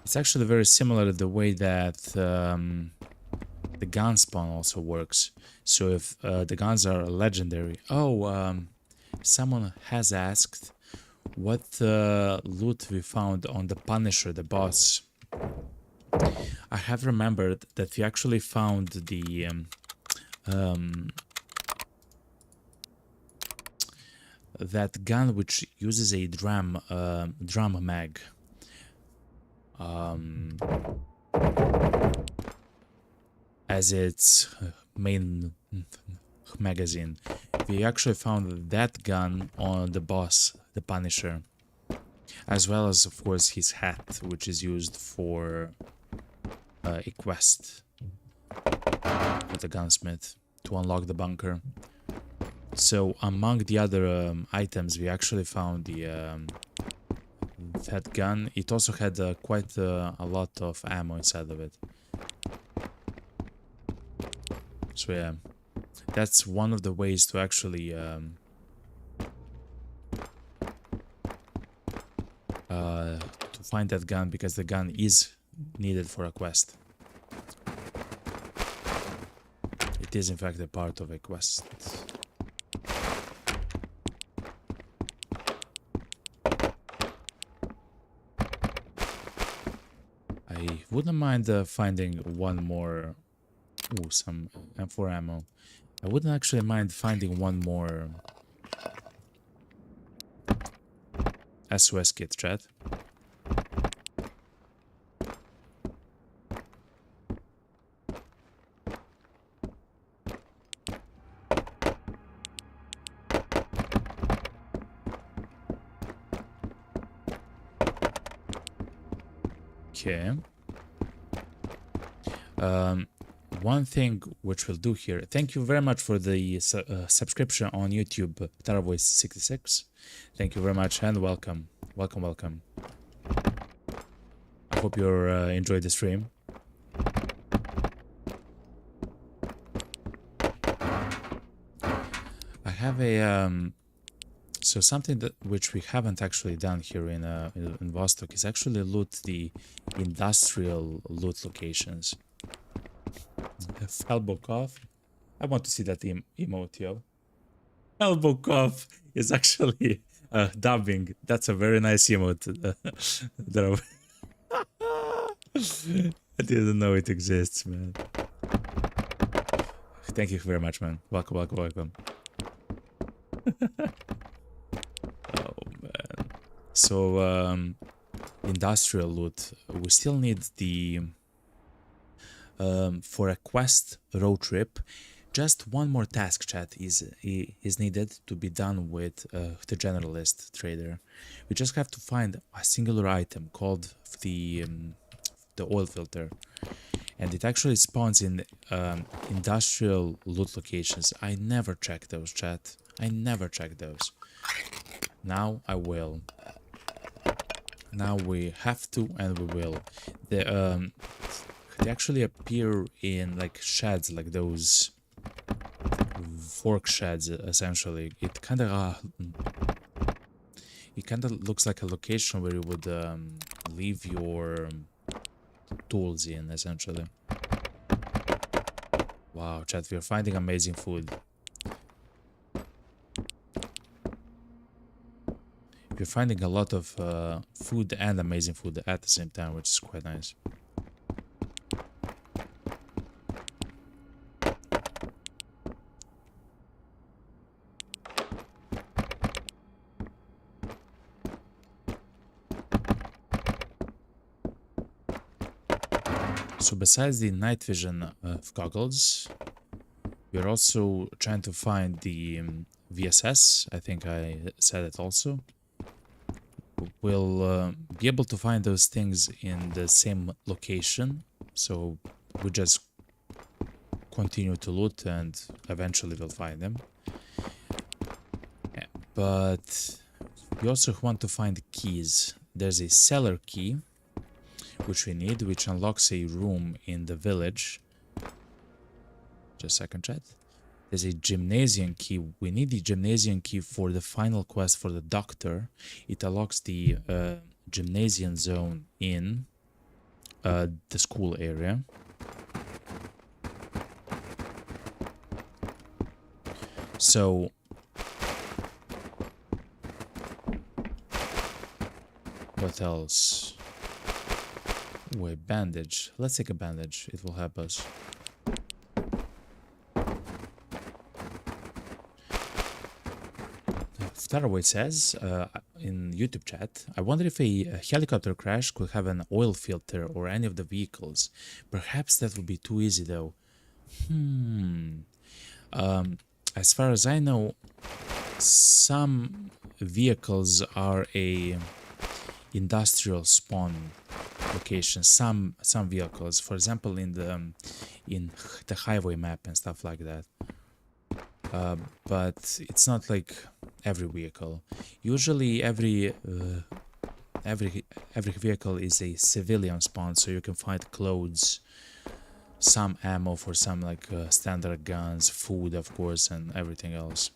It's actually very similar to the way that the gun spawn also works. So if the guns are legendary... Oh, someone has asked what loot we found on the Punisher, the boss. I have remembered that we actually found the... that gun which uses a drum mag as its main magazine. We actually found that gun on the boss, the Punisher, as well as of course his hat, which is used for a quest with the gunsmith to unlock the bunker. So among the other items, we actually found the that gun. It also had quite a lot of ammo inside of it. So yeah, that's one of the ways to actually find that gun because the gun is needed for a quest. It is in fact a part of a quest. I wouldn't mind finding one more. Ooh, some M4 ammo. I wouldn't actually mind finding one more SOS kit, chat. Okay. One thing which we'll do here. Thank you very much for the subscription on YouTube, Taravoice66. Thank you very much and welcome. Welcome, welcome. I hope you're enjoyed the stream. I have a so something that which we haven't actually done here in Vostok is actually loot the industrial loot locations. Elbow cough. I want to see that emote, yo. Elbow cough is actually dubbing. That's a very nice emote. I didn't know it exists, man. Thank you very much, man. Welcome, welcome, welcome. Oh, man. So, industrial loot. We still need the... for a quest road trip, just one more task, chat, is needed to be done with the generalist trader. We just have to find a singular item called the oil filter, and it actually spawns in industrial loot locations. I never check those, chat. I never check those. Now I will. Now we have to, and we will. They actually appear in like sheds, like those fork sheds. Essentially, it kind of looks like a location where you would leave your tools in. Essentially, wow, chat, we're finding amazing food. We're finding a lot of food and amazing food at the same time, which is quite nice. So besides the night vision goggles, we're also trying to find the VSS. I think I said it also. We'll be able to find those things in the same location. So we just continue to loot and eventually we'll find them. Yeah, but we also want to find keys. There's a cellar key which we need, which unlocks a room in the village. Just a second, chat. There's a gymnasium key. We need the gymnasium key for the final quest for the doctor. It unlocks the gymnasium zone in the school area. So what else? Wait, bandage. Let's take a bandage. It will help us. Staraway says in YouTube chat, I wonder if a helicopter crash could have an oil filter or any of the vehicles. Perhaps that would be too easy though. As far as I know, some vehicles are a industrial spawn location. Some vehicles, for example, in the highway map and stuff like that. But it's not like every vehicle. Usually every vehicle is a civilian spawn, so you can find clothes, some ammo for some like standard guns, food of course, and everything else.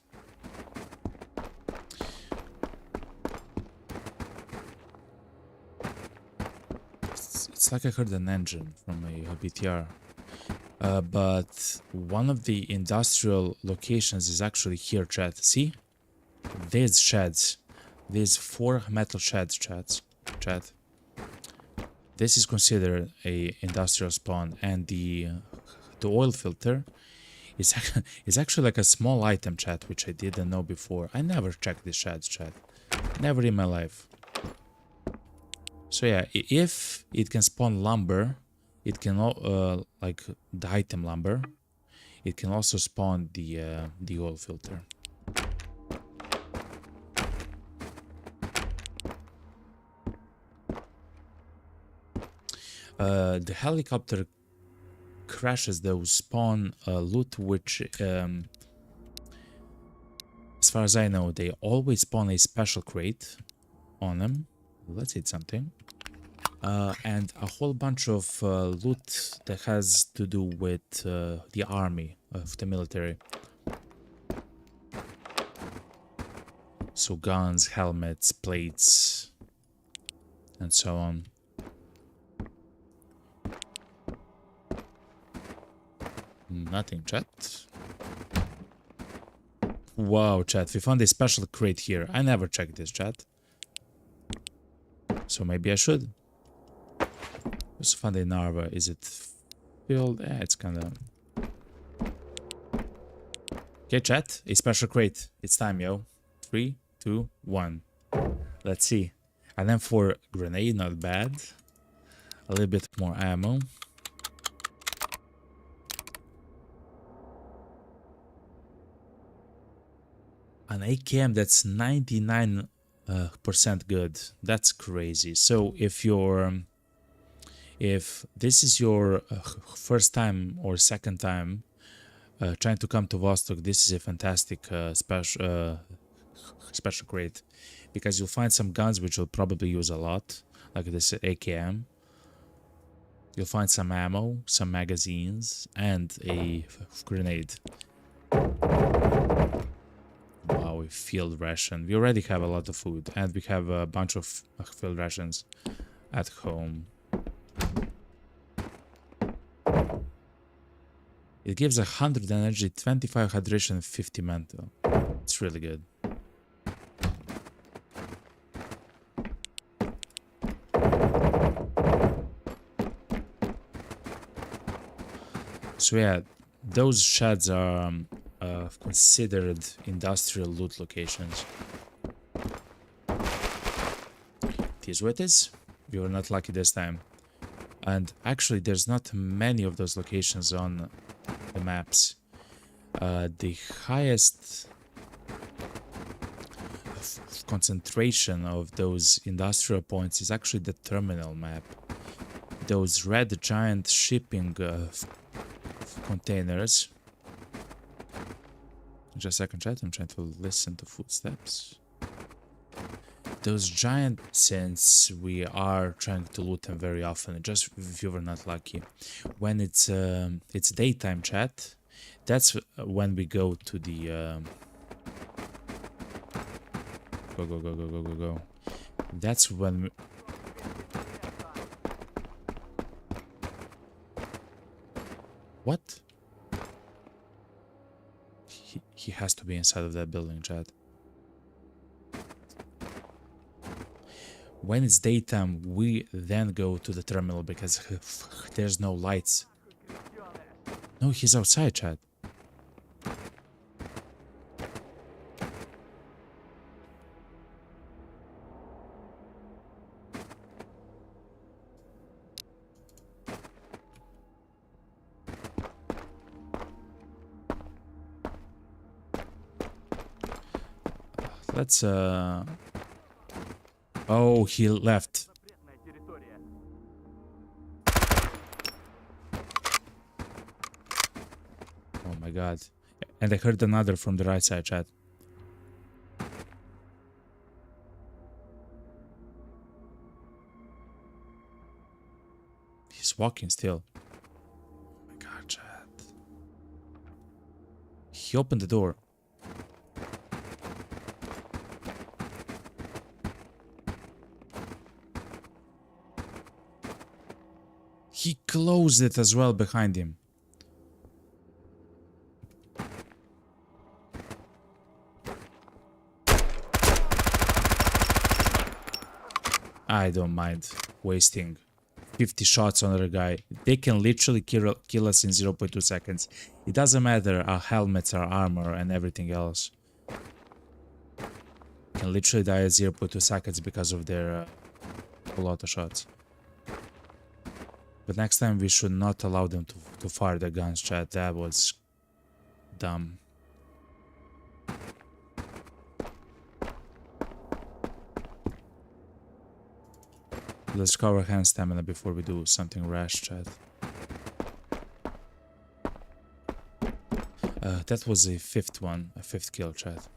It's like I heard an engine from a BTR. But one of the industrial locations is actually here, chat. See? These sheds. These 4 metal sheds, chat. This is considered a industrial spawn, and the oil filter is actually like a small item, chat, which I didn't know before. I never checked these sheds, chat. Never in my life. So yeah, if it can spawn lumber, it can like the item lumber. It can also spawn the oil filter. The helicopter crashes those spawn loot, which as far as I know, they always spawn a special crate on them. Let's eat something. And a whole bunch of loot that has to do with the army of the military. So guns, helmets, plates, and so on. Nothing, chat. Wow, chat, we found a special crate here. I never checked this, chat. So maybe I should. Just found a Narva. Is it filled? Yeah, it's kind of... Okay, chat, a special crate. It's time, yo. 3, 2, 1. Let's see. And then for grenade, not bad. A little bit more ammo. An AKM that's 99% good. That's crazy. So if this is your first time or second time trying to come to Vostok, this is a fantastic special crate, because you'll find some guns which you'll probably use a lot, like this AKM. You'll find some ammo, some magazines, and a grenade. Wow, a field ration. We already have a lot of food, and we have a bunch of field rations at home. It gives 100 energy, 25 hydration, 50 mental. It's really good. So yeah, those sheds are considered industrial loot locations. It is what it is. We were not lucky this time. And actually, there's not many of those locations on the maps. The highest concentration of those industrial points is actually the terminal map. Those red giant shipping containers. Just a second, chat. I'm trying to listen to footsteps. Those giant, since we are trying to loot them very often, just if you were not lucky, when it's daytime, chat, that's when we go to the go. That's when what? He has to be inside of that building, chat. When it's daytime, we then go to the terminal because there's no lights. No, he's outside, chat. Let's oh, he left. Oh my god. And I heard another from the right side, chat. He's walking still. Oh my god, chat. He opened the door. He closed it as well behind him. I don't mind wasting 50 shots on a guy. They can literally kill us in 0.2 seconds. It doesn't matter our helmets, our armor, and everything else. Can literally die at 0.2 seconds because of their auto shots. But next time we should not allow them to fire the guns, chat. That was dumb. Let's cover hand stamina before we do something rash, chat. That was a fifth one, a fifth kill, chat.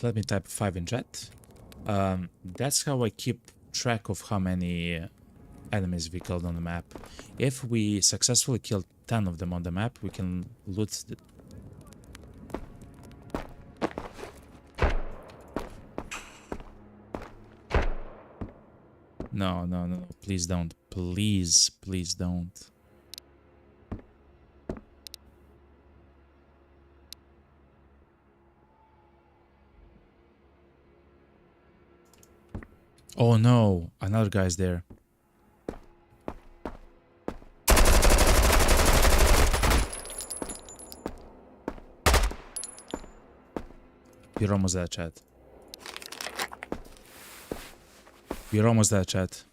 Let me type 5 in chat. That's how I keep track of how many enemies we killed on the map. If we successfully killed 10 of them on the map, we can loot the... No, no, no, please don't. Please, please don't. Oh no, another guy's there. We're almost there, chat. We're almost there, chat.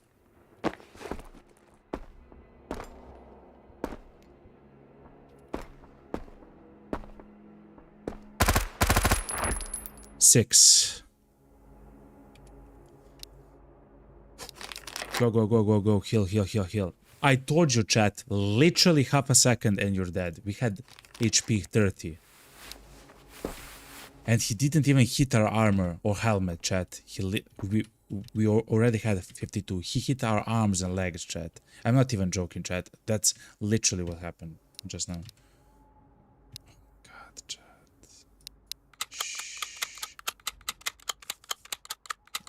Six. Go, go, go, go, go. Heal, heal, heal, heal. I told you, chat. Literally half a second and you're dead. We had HP 30. And he didn't even hit our armor or helmet, chat. We already had 52. He hit our arms and legs, chat. I'm not even joking, chat. That's literally what happened just now. God, chat.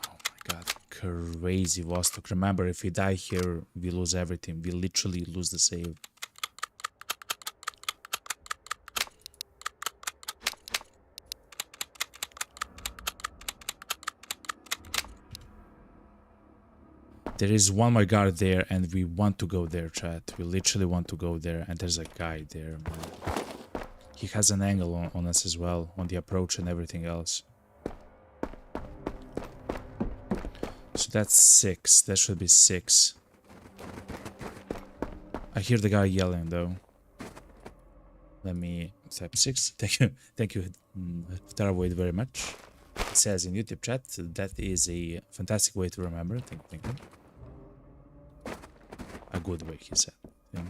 Oh my god. Crazy Vostok. Remember, if we die here, we lose everything. We literally lose the save. There is one more guard there and we want to go there, chat. We literally want to go there and there's a guy there, man. He has an angle on us as well, on the approach and everything else. So that's 6. That should be 6. I hear the guy yelling though. Let me type 6. Thank you, Tarwade, very much. It says in YouTube chat, that is a fantastic way to remember. Thank you. A good way, he said. Yeah.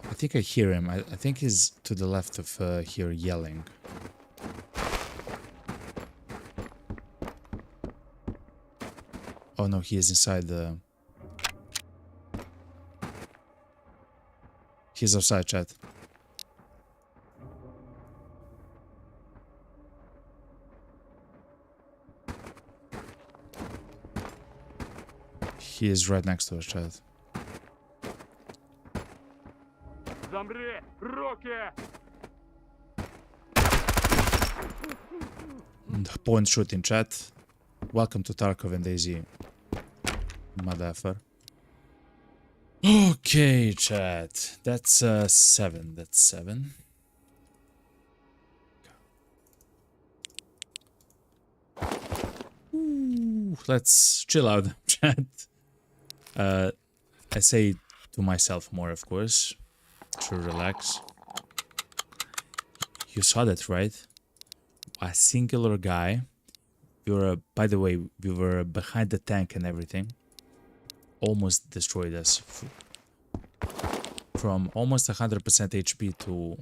I think I hear him. I think he's to the left of here yelling. Oh no, he is inside the... He's outside, chat. He is right next to us, chat. Point shooting, chat. Welcome to Tarkov and Daisy, motherfucker. Okay, chat. That's 7. That's 7. Ooh, let's chill out, chat. I say to myself more, of course, to relax. You saw that, right? A singular guy. We were, by the way, we were behind the tank and everything. Almost destroyed us. From almost 100% HP to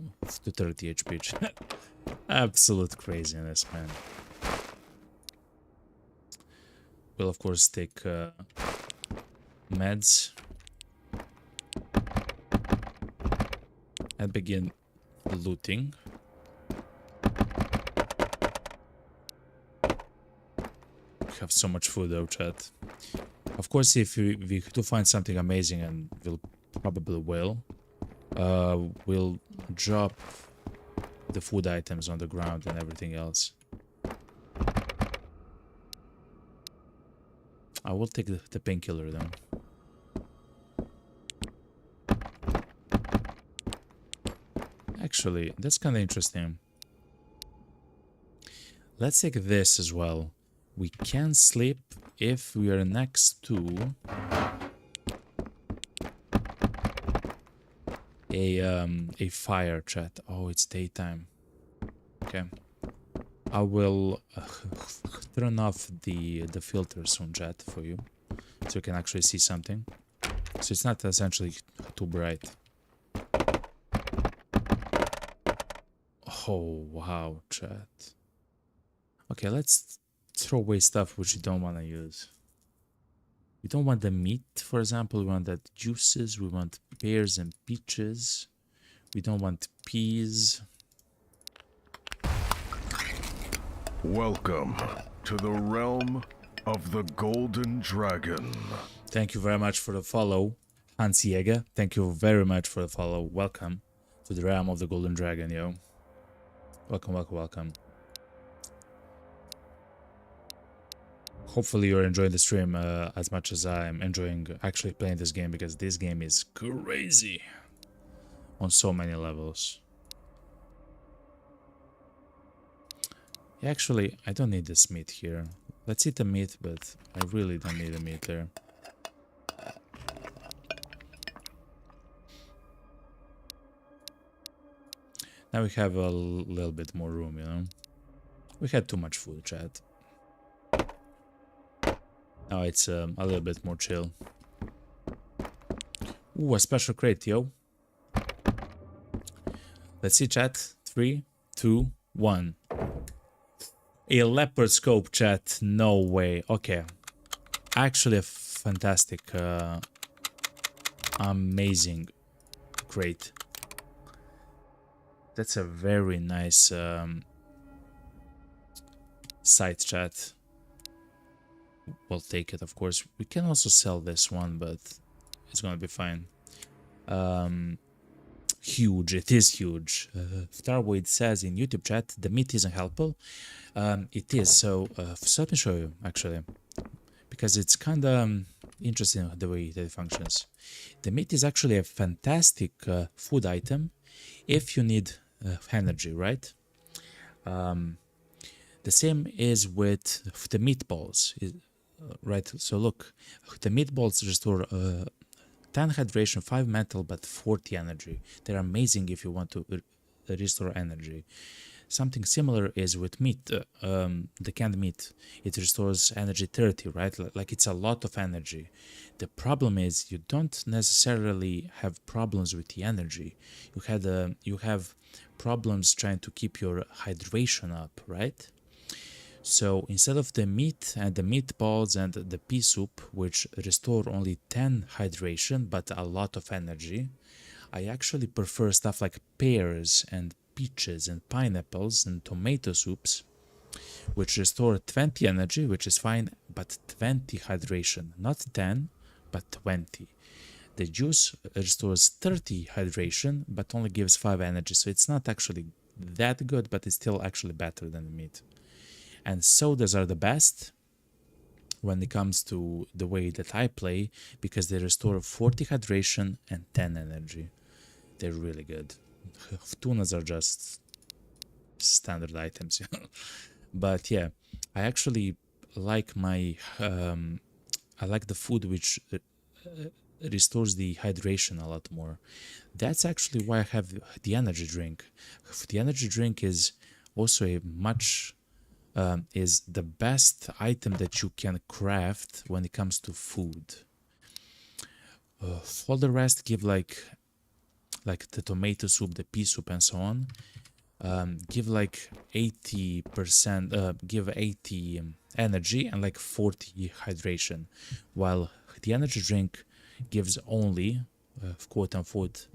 30 HP. Absolute craziness, man. We'll, of course, take meds and begin looting. have so much food though, chat. Of course, if we do find something amazing, and we'll probably we'll drop the food items on the ground and everything else. I will take the painkiller then. Actually, that's kind of interesting. Let's take this as well. We can sleep if we are next to a fire, chat. Oh, it's daytime. Okay. I will turn off the filter soon, chat, for you, so you can actually see something. So it's not essentially too bright. Oh, wow, chat. Okay, let's throw away stuff which you don't want to use. We don't want the meat, for example. We want that juices. We want pears and peaches. We don't want peas. Welcome to the realm of the Golden Dragon. Thank you very much for the follow, Hans Jäger. Thank you very much for the follow. Welcome to the realm of the Golden Dragon, yo. Welcome, welcome, welcome. Hopefully you're enjoying the stream as much as I'm enjoying actually playing this game, because this game is crazy on so many levels. Actually, I don't need this meat here. Let's eat the meat, but I really don't need the meat there. Now we have a little bit more room, you know? We had too much food, chat. Now it's a little bit more chill. Ooh, a special crate, yo. Let's see, chat. 3, 2, 1. A leopard scope, chat. No way. Okay. Actually a fantastic, amazing crate. That's a very nice site, chat. We'll take it, of course. We can also sell this one, but it's gonna be fine. Huge. It is huge. Starwood says in YouTube chat, the meat isn't helpful. It is. So let me show you, actually, because it's kind of interesting the way that it functions. The meat is actually a fantastic food item if you need energy, right? The same is with the meatballs, right? So look, the meatballs restore 10 hydration, 5 mental, but 40 energy. They're amazing if you want to restore energy. Something similar is with meat, the canned meat. It restores energy 30, right? Like it's a lot of energy. The problem is you don't necessarily have problems with the energy. You have problems trying to keep your hydration up, right? So instead of the meat and the meatballs and the pea soup, which restore only 10 hydration but a lot of energy, I actually prefer stuff like pears and peaches and pineapples and tomato soups, which restore 20 energy, which is fine, but 20 hydration, not 10, but 20. The juice restores 30 hydration, but only gives 5 energy, so it's not actually that good, but it's still actually better than the meat. And sodas are the best when it comes to the way that I play, because they restore 40 hydration and 10 energy. They're really good. Tunas are just standard items, you know. But yeah, I actually like my I like the food which restores the hydration a lot more. That's actually why I have the energy drink. The energy drink is also a much is the best item that you can craft when it comes to food. For the rest, give like the tomato soup, the pea soup, and so on. Give like 80%, give 80 energy and like 40 hydration, while the energy drink gives only quote unquote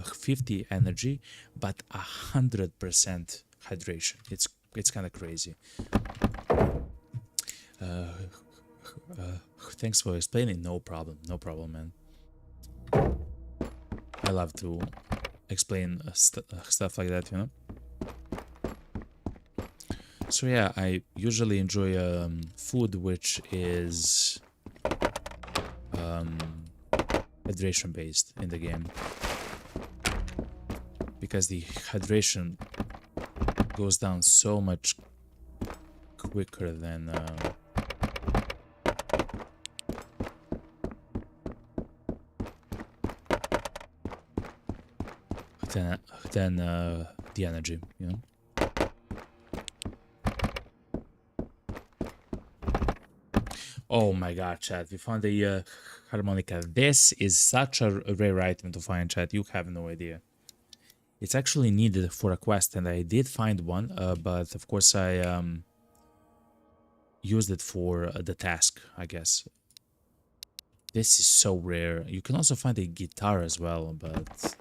50 energy but 100% hydration. It's kind of crazy. Thanks for explaining. No problem, man. I love to explain stuff like that, you know. So yeah, I usually enjoy food which is hydration based in the game, because the hydration goes down so much quicker than the energy, you know. Oh my god, chat, we found the harmonica. This is such a rare item to find, chat. You have no idea. It's actually needed for a quest, and I did find one, but of course I used it for the task, I guess. This is so rare. You can also find a guitar as well, but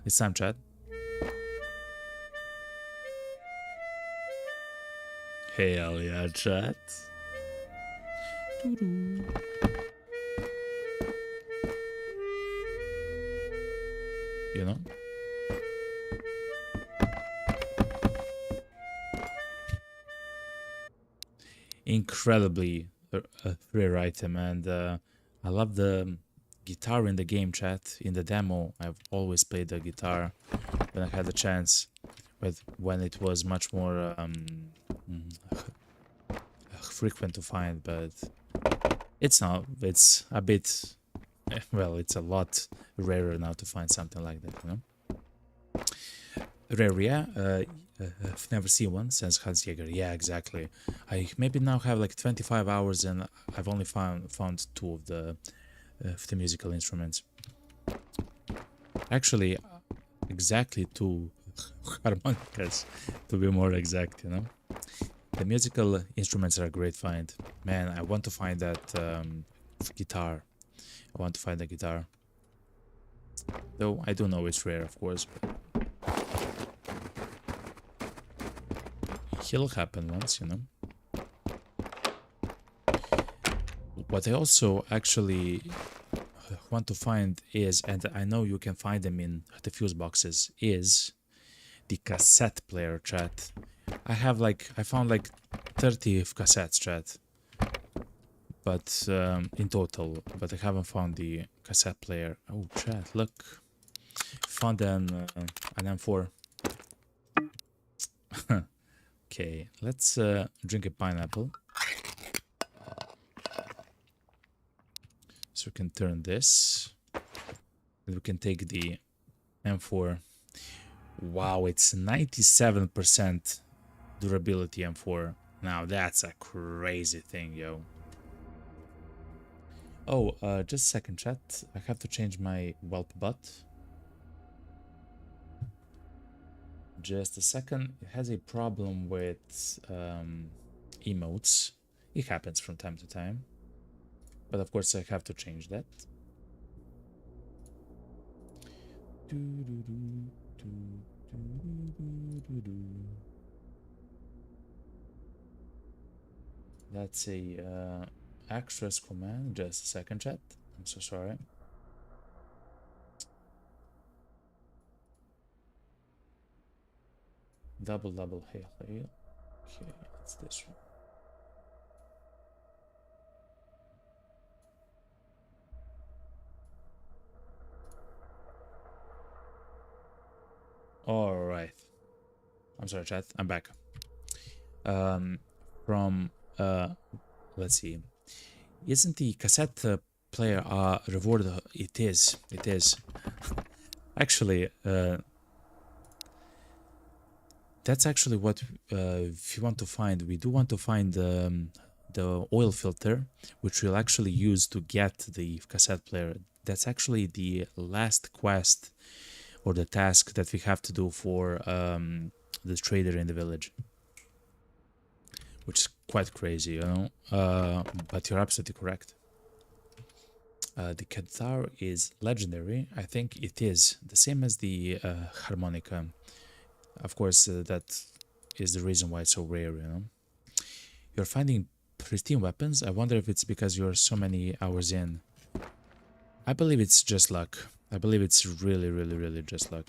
it's time, chat. Hell yeah, chat. Doo-doo. You know? Incredibly rare item, and I love the guitar in the game, chat. In the demo, I've always played the guitar when I had the chance, but when it was much more frequent to find, but it's not. It's a bit, well, it's a lot rarer now to find something like that, you know? Rare, yeah. I've never seen one since Hans Jaeger. Yeah, exactly. I maybe now have like 25 hours, and I've only found two of the musical instruments. Actually, exactly two harmonicas, to be more exact, you know. The musical instruments are a great find. Man, I want to find that guitar. I want to find the guitar. Though I do know it's rare, of course. But it'll happen once, you know. What I also actually want to find is, and I know you can find them in the fuse boxes, is the cassette player, chat. I found like 30 cassettes, chat, but in total, but I haven't found the cassette player. Oh, chat, look, found an M4. Okay, let's drink a pineapple. So we can turn this, and we can take the M4. Wow, it's 97% durability M4. Now that's a crazy thing, yo. Oh, just a second, chat. I have to change my whelp butt. Just a second. It has a problem with emotes. It happens from time to time. But of course I have to change that. That's a access command. Just a second, chat. I'm so sorry. Double hail. Okay, it's this one. All right. I'm sorry, chat. I'm back. From let's see. Isn't the cassette player reward? It is. It is. Actually, that's actually what if you want to find. We do want to find the oil filter, which we'll actually use to get the cassette player. That's actually the last quest or the task that we have to do for the trader in the village, which is quite crazy, you know. But you're absolutely correct. The guitar is legendary. I think it is the same as the harmonica. Of course, that is the reason why it's so rare, you know. You're finding pristine weapons? I wonder if it's because you're so many hours in. I believe it's just luck. I believe it's really, really, really just luck.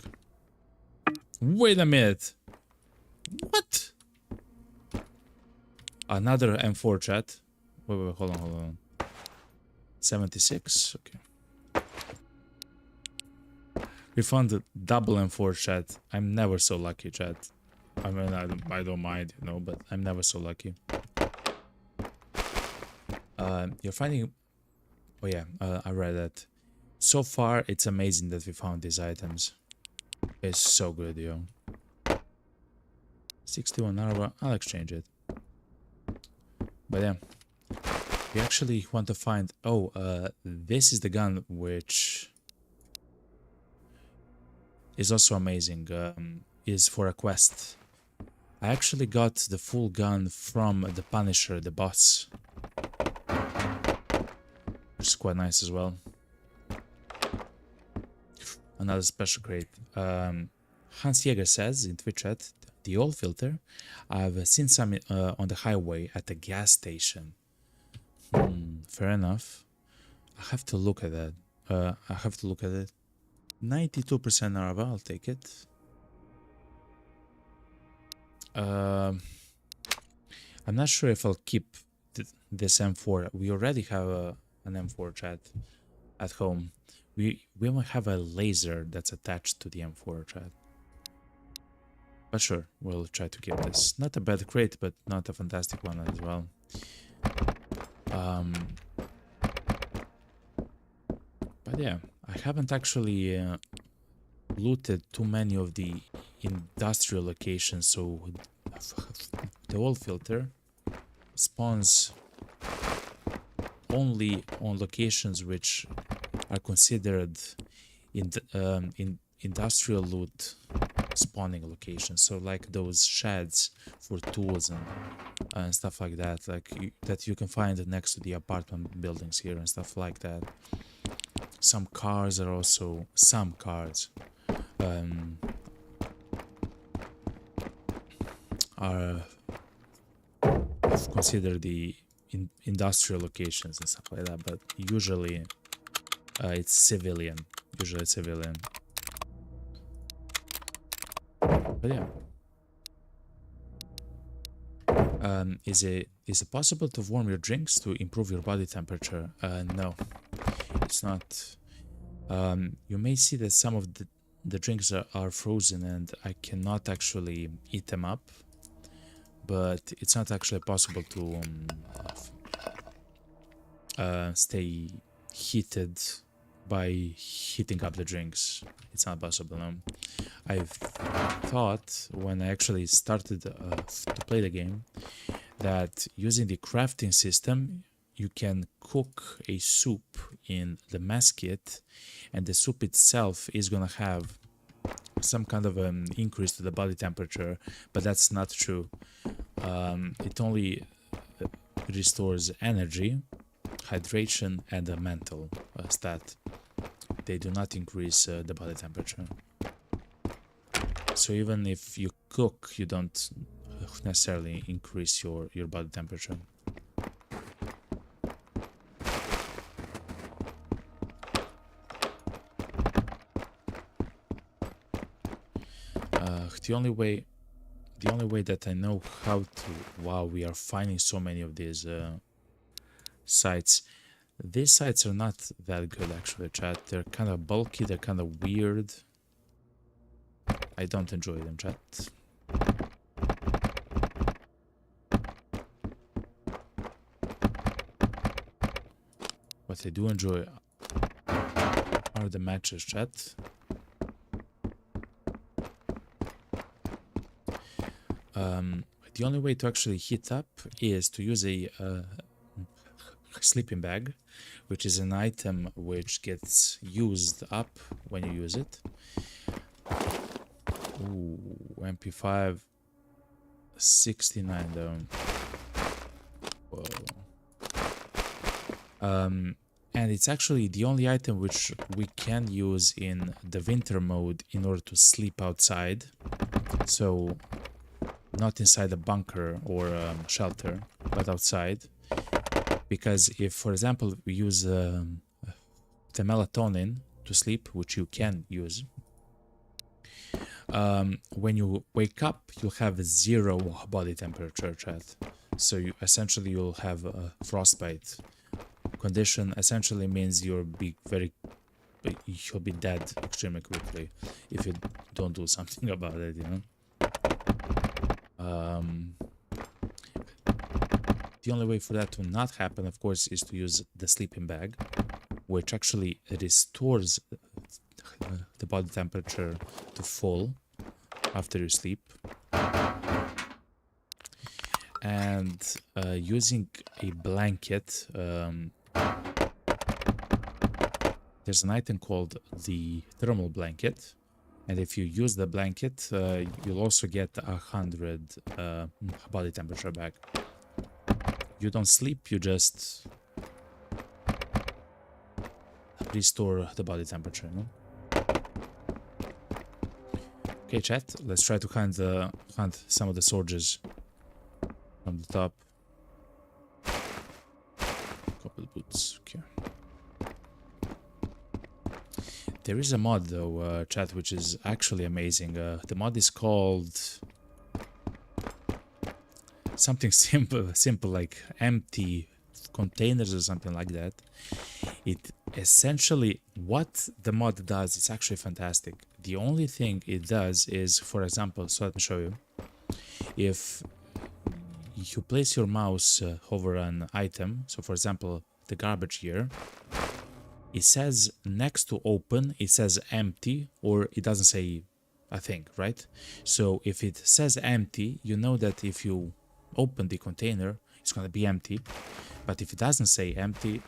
Wait a minute! What? Another M4 chat. Wait, hold on. 76? Okay. We found a double M4 chat. I'm never so lucky, chat. I mean, I don't mind, you know, but I'm never so lucky. You're finding... Oh yeah, I read that. So far, it's amazing that we found these items. It's so good, yo. 61 hour, I'll exchange it. But yeah, we actually want to find... Oh, this is the gun which is also amazing. Is for a quest. I actually got the full gun from the Punisher, the boss. Which is quite nice as well. Another special crate. Hans Jäger says in Twitch chat, the oil filter, I've seen some on the highway at a gas station. Fair enough. I have to look at that. I have to look at it. 92% Arava, I'll take it. I'm not sure if I'll keep this M4. We already have an M4 chat at home. We might have a laser that's attached to the M4 chat. But sure, we'll try to keep this. Not a bad crate, but not a fantastic one as well. But yeah, I haven't actually looted too many of the industrial locations, so the oil filter spawns only on locations which are considered in industrial loot spawning locations, so like those sheds for tools and stuff like that, like that you can find next to the apartment buildings here and stuff like that. Some cars are also are considered the industrial locations and stuff like that, but usually it's civilian. But yeah, is it possible to warm your drinks to improve your body temperature? No, it's not. You may see that some of the drinks are frozen and I cannot actually eat them up, but it's not actually possible to stay heated by heating up the drinks. It's not possible, no. I've thought when I actually started to play the game that using the crafting system you can cook a soup in the mess kit and the soup itself is gonna have some kind of an increase to the body temperature, but that's not true. It only restores energy, hydration, and a mental stat. They do not increase the body temperature. So even if you cook, you don't necessarily increase your body temperature. The only way that I know how to... Wow, we are finding so many of these sites. These sites are not that good actually, chat. They're kind of bulky, they're kind of weird. I don't enjoy them, chat. What I do enjoy are the matches, chat. The only way to actually heat up is to use a sleeping bag, which is an item which gets used up when you use it. Ooh, MP5 69 though. Whoa. And it's actually the only item which we can use in the winter mode in order to sleep outside. So not inside a bunker or shelter, but outside. Because if, for example, we use the melatonin to sleep, which you can use, when you wake up, you'll have 0 body temperature, chat. So you essentially you'll have a frostbite condition. Essentially means you'll be dead extremely quickly if you don't do something about it, you know. The only way for that to not happen, of course, is to use the sleeping bag, which actually restores the body temperature to full after you sleep. And using a blanket, there's an item called the thermal blanket, and if you use the blanket, you'll also get 100 body temperature back. You don't sleep, you just restore the body temperature, you know? Okay, chat, let's try to hunt some of the soldiers from the top. Couple boots, okay. There is a mod though, chat, which is actually amazing. The mod is called something simple like empty containers or something like that. It essentially, what the mod does, it's actually fantastic. The only thing it does is, for example, so let me show you. If you place your mouse over an item, so for example, the garbage here, it says next to open, it says empty, or it doesn't say a thing, right? So if it says empty, you know that if you open the container, it's going to be empty. But if it doesn't say empty,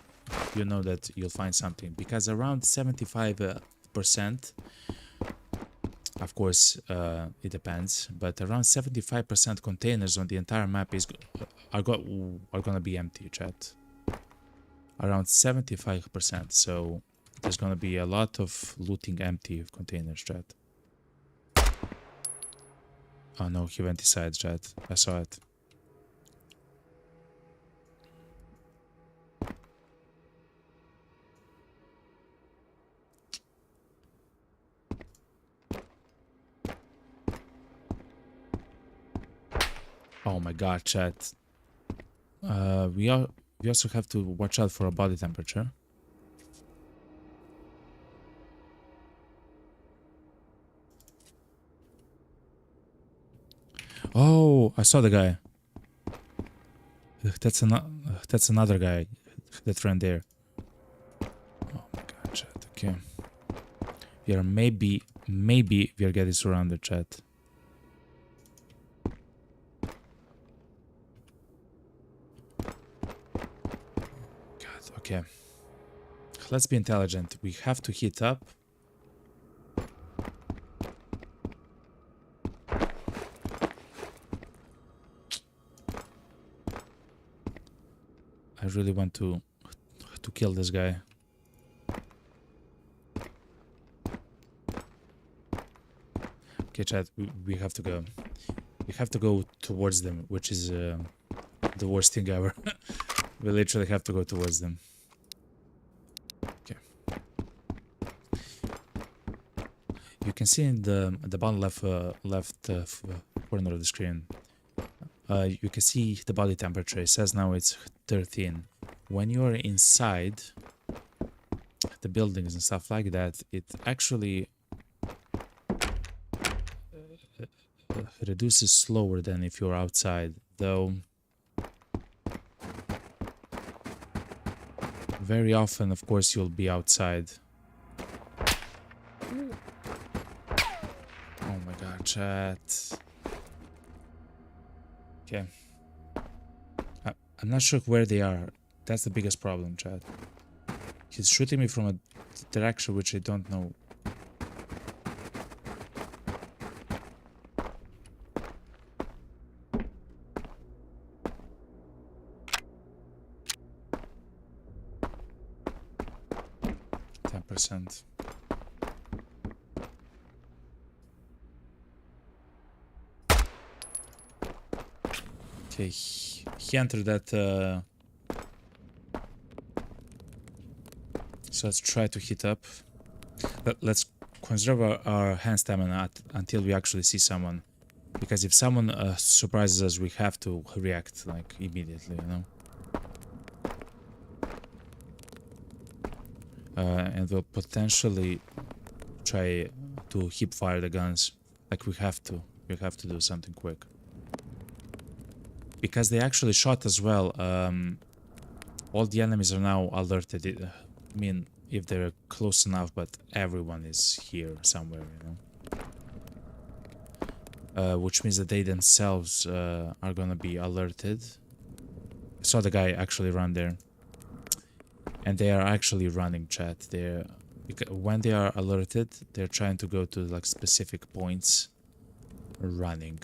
you know that you'll find something, because around 75%, of course, it depends, but around 75% containers on the entire map are gonna be empty, chat. Around 75%, so there's gonna be a lot of looting empty containers, chat. Oh no, he went inside, chat. I saw it. Oh my god, chat. We also have to watch out for a body temperature. Oh, I saw the guy. That's another guy that ran there. Oh my god, chat. Okay. We are maybe we are getting surrounded, chat. Okay, let's be intelligent. We have to heat up. I really want to kill this guy. Okay, chat, we have to go. We have to go towards them, which is the worst thing ever. We literally have to go towards them. You can see in the bottom left corner of the screen, you can see the body temperature. It says now it's 13. When you're inside the buildings and stuff like that, it actually reduces slower than if you're outside, though very often, of course, you'll be outside. Oh my god, chat. Okay. I'm not sure where they are. That's the biggest problem, chat. He's shooting me from a direction which I don't know. %. Okay, he entered that. So let's try to hit up. Let's conserve our hand stamina until we actually see someone. Because if someone surprises us, we have to react like immediately, you know. And we'll potentially try to hip fire the guns. Like we have to do something quick. Because they actually shot as well. All the enemies are now alerted. I mean, if they're close enough, but everyone is here somewhere, you know. Which means that they themselves are gonna be alerted. I saw the guy actually run there. And they are actually running, chat. When they are alerted, they're trying to go to like specific points running.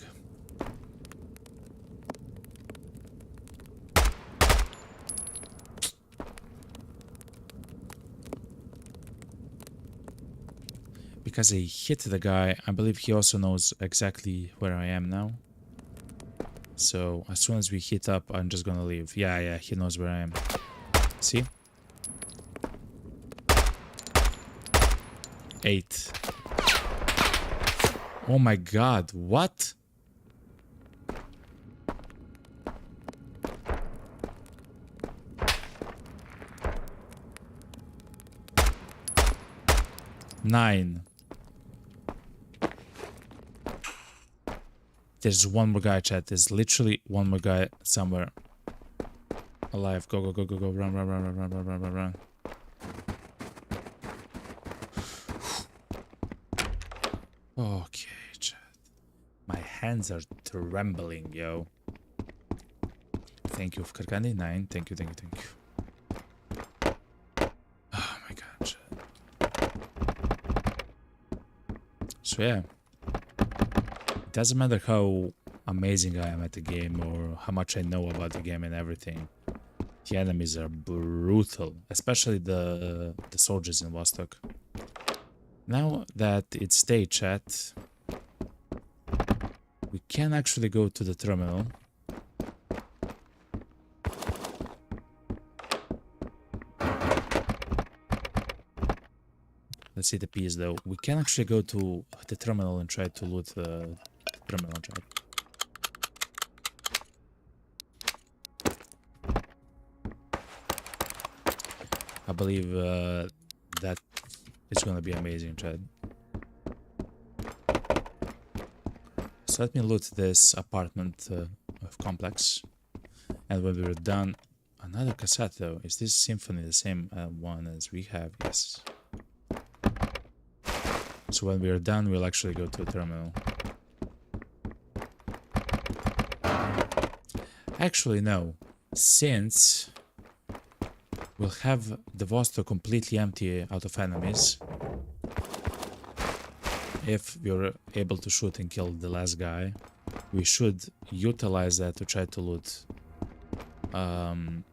Because I hit the guy, I believe he also knows exactly where I am now. So as soon as we hit up, I'm just gonna leave. Yeah, he knows where I am. See? 8. Oh my god, what? Nine. There's one more guy, chat. There's literally one more guy somewhere alive. Go, go, go, go, go. Run, run, run, run, run, run, run, run, run. Okay, chat. My hands are trembling, yo. Thank you, Karkani. 9. Thank you, thank you, thank you. Oh my god, chat. So yeah. It doesn't matter how amazing I am at the game or how much I know about the game and everything. The enemies are brutal, especially the soldiers in Vostok. Now that it's day, chat, we can actually go to the terminal. Let's see the piece though. We can actually go to the terminal and try to loot the terminal, chat. I believe that is gonna be amazing, chat. So let me loot this apartment complex. And when we're done, another cassette though. Is this symphony the same one as we have? Yes. So when we're done, we'll actually go to a terminal. Actually, no. Since we'll have the Vostok completely empty out of enemies, if we're able to shoot and kill the last guy, we should utilize that to try to loot the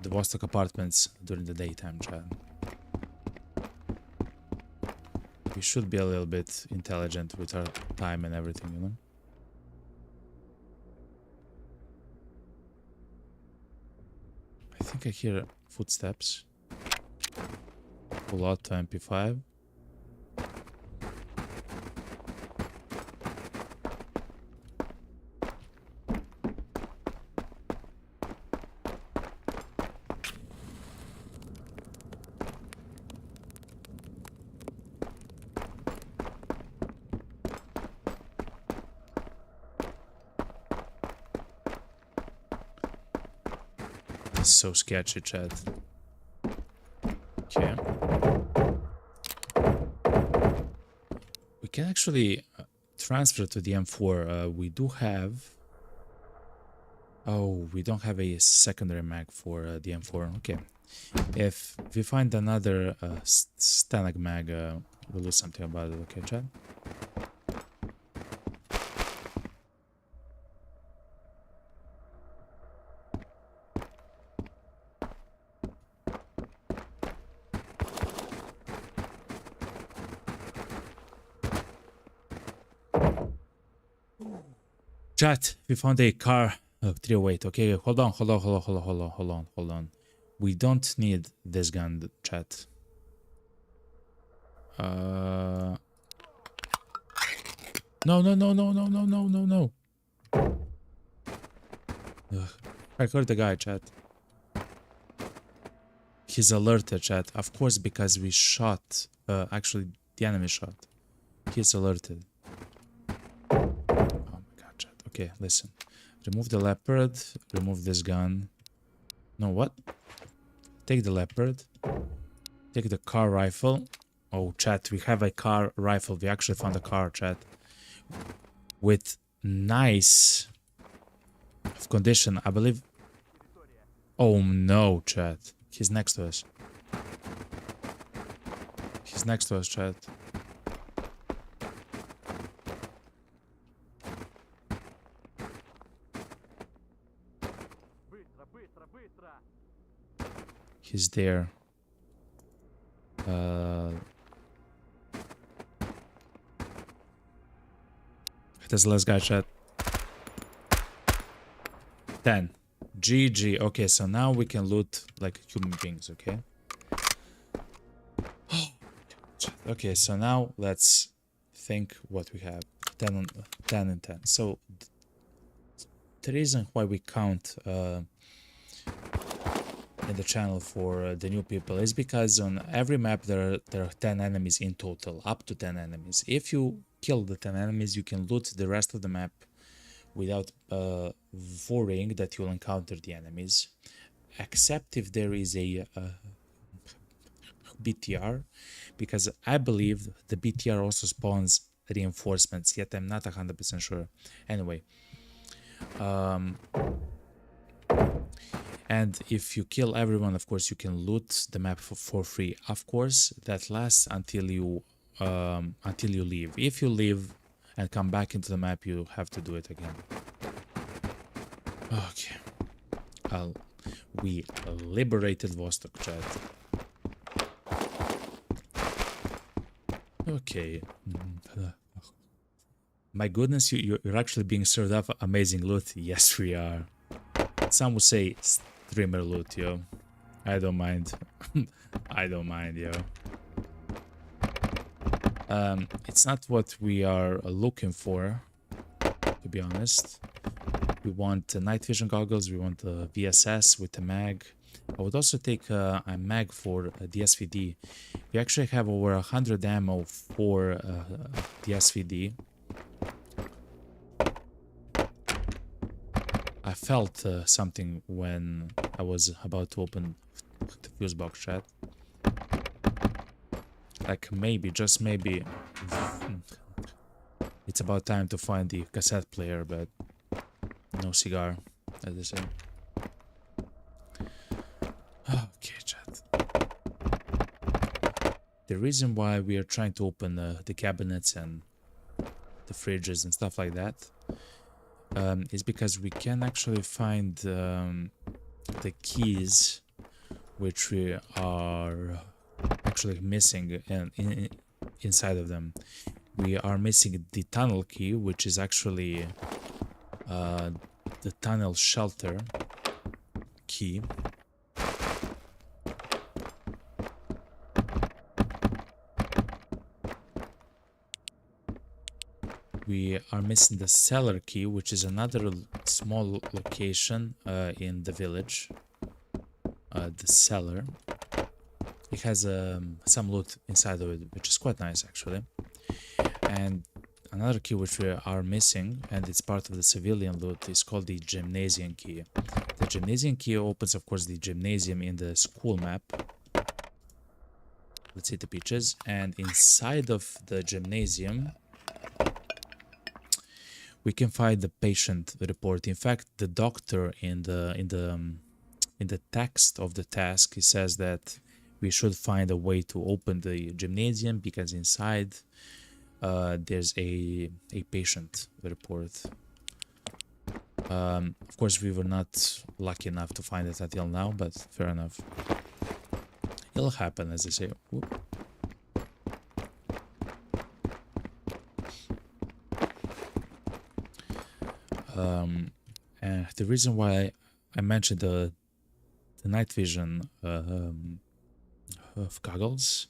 Vostok apartments during the daytime, chat. We should be a little bit intelligent with our time and everything, you know? I think I hear footsteps. Pull out to MP5. So sketchy, chat. Okay. We can actually transfer to the M4. We do have... Oh, we don't have a secondary mag for the M4. Okay. If we find another Stanag mag, we'll do something about it. Okay, chat? Chat, we found a car Oh, 308. Okay, hold on. We don't need this gun, chat. No. Ugh. I heard the guy, chat. He's alerted, chat. Of course, because we shot. Actually, the enemy shot. He's alerted. Oh my god, chat. Okay, listen. Remove the leopard. Remove this gun. No, what? Take the leopard. Take the car rifle. Oh, chat, we have a car rifle. We actually found a car, chat. With nice condition, I believe. Oh no, chat. He's next to us. He's next to us, chat. He's there. There's the last guy, chat. 10. GG. Okay, so now we can loot like human beings, okay? Okay, so now let's think what we have. 10 and 10. So the reason why we count in the channel for the new people is because on every map there are 10 enemies in total, up to 10 enemies. If you kill the 10 enemies, you can loot the rest of the map without worrying that you'll encounter the enemies, except if there is a BTR, because I believe the BTR also spawns reinforcements, yet I'm not 100% sure. Anyway, and if you kill everyone, of course, you can loot the map for free. Of course, that lasts until you leave. If you leave and come back into the map, you have to do it again. Okay. We liberated Vostok, chat. Okay. My goodness, you're actually being served up amazing loot. Yes, we are. Some would say streamer loot, yo. I don't mind. I don't mind, yo. It's not what we are looking for, to be honest. We want night vision goggles, we want a VSS with a mag. I would also take a mag for the SVD. We actually have over 100 ammo for the SVD. I felt something when I was about to open the fuse box, chat. Like maybe, just maybe, it's about time to find the cassette player, but no cigar, as they say. Okay, chat. The reason why we are trying to open the cabinets and the fridges and stuff like that is because we can actually find the keys which we are actually missing inside of them. We are missing the tunnel key, which is actually the tunnel shelter key. We are missing the cellar key, which is another small location in the village. The cellar. It has some loot inside of it, which is quite nice actually. And another key which we are missing, and it's part of the civilian loot, is called the gymnasium key. The gymnasium key opens, of course, the gymnasium in the school map. Let's see the pictures. And inside of the gymnasium, we can find the patient report. In fact, the doctor in the text of the task, he says that we should find a way to open the gymnasium because inside there's a patient report. Of course, we were not lucky enough to find it until now, but fair enough. It'll happen, as they say. Whoop. The reason why I mentioned the night vision of goggles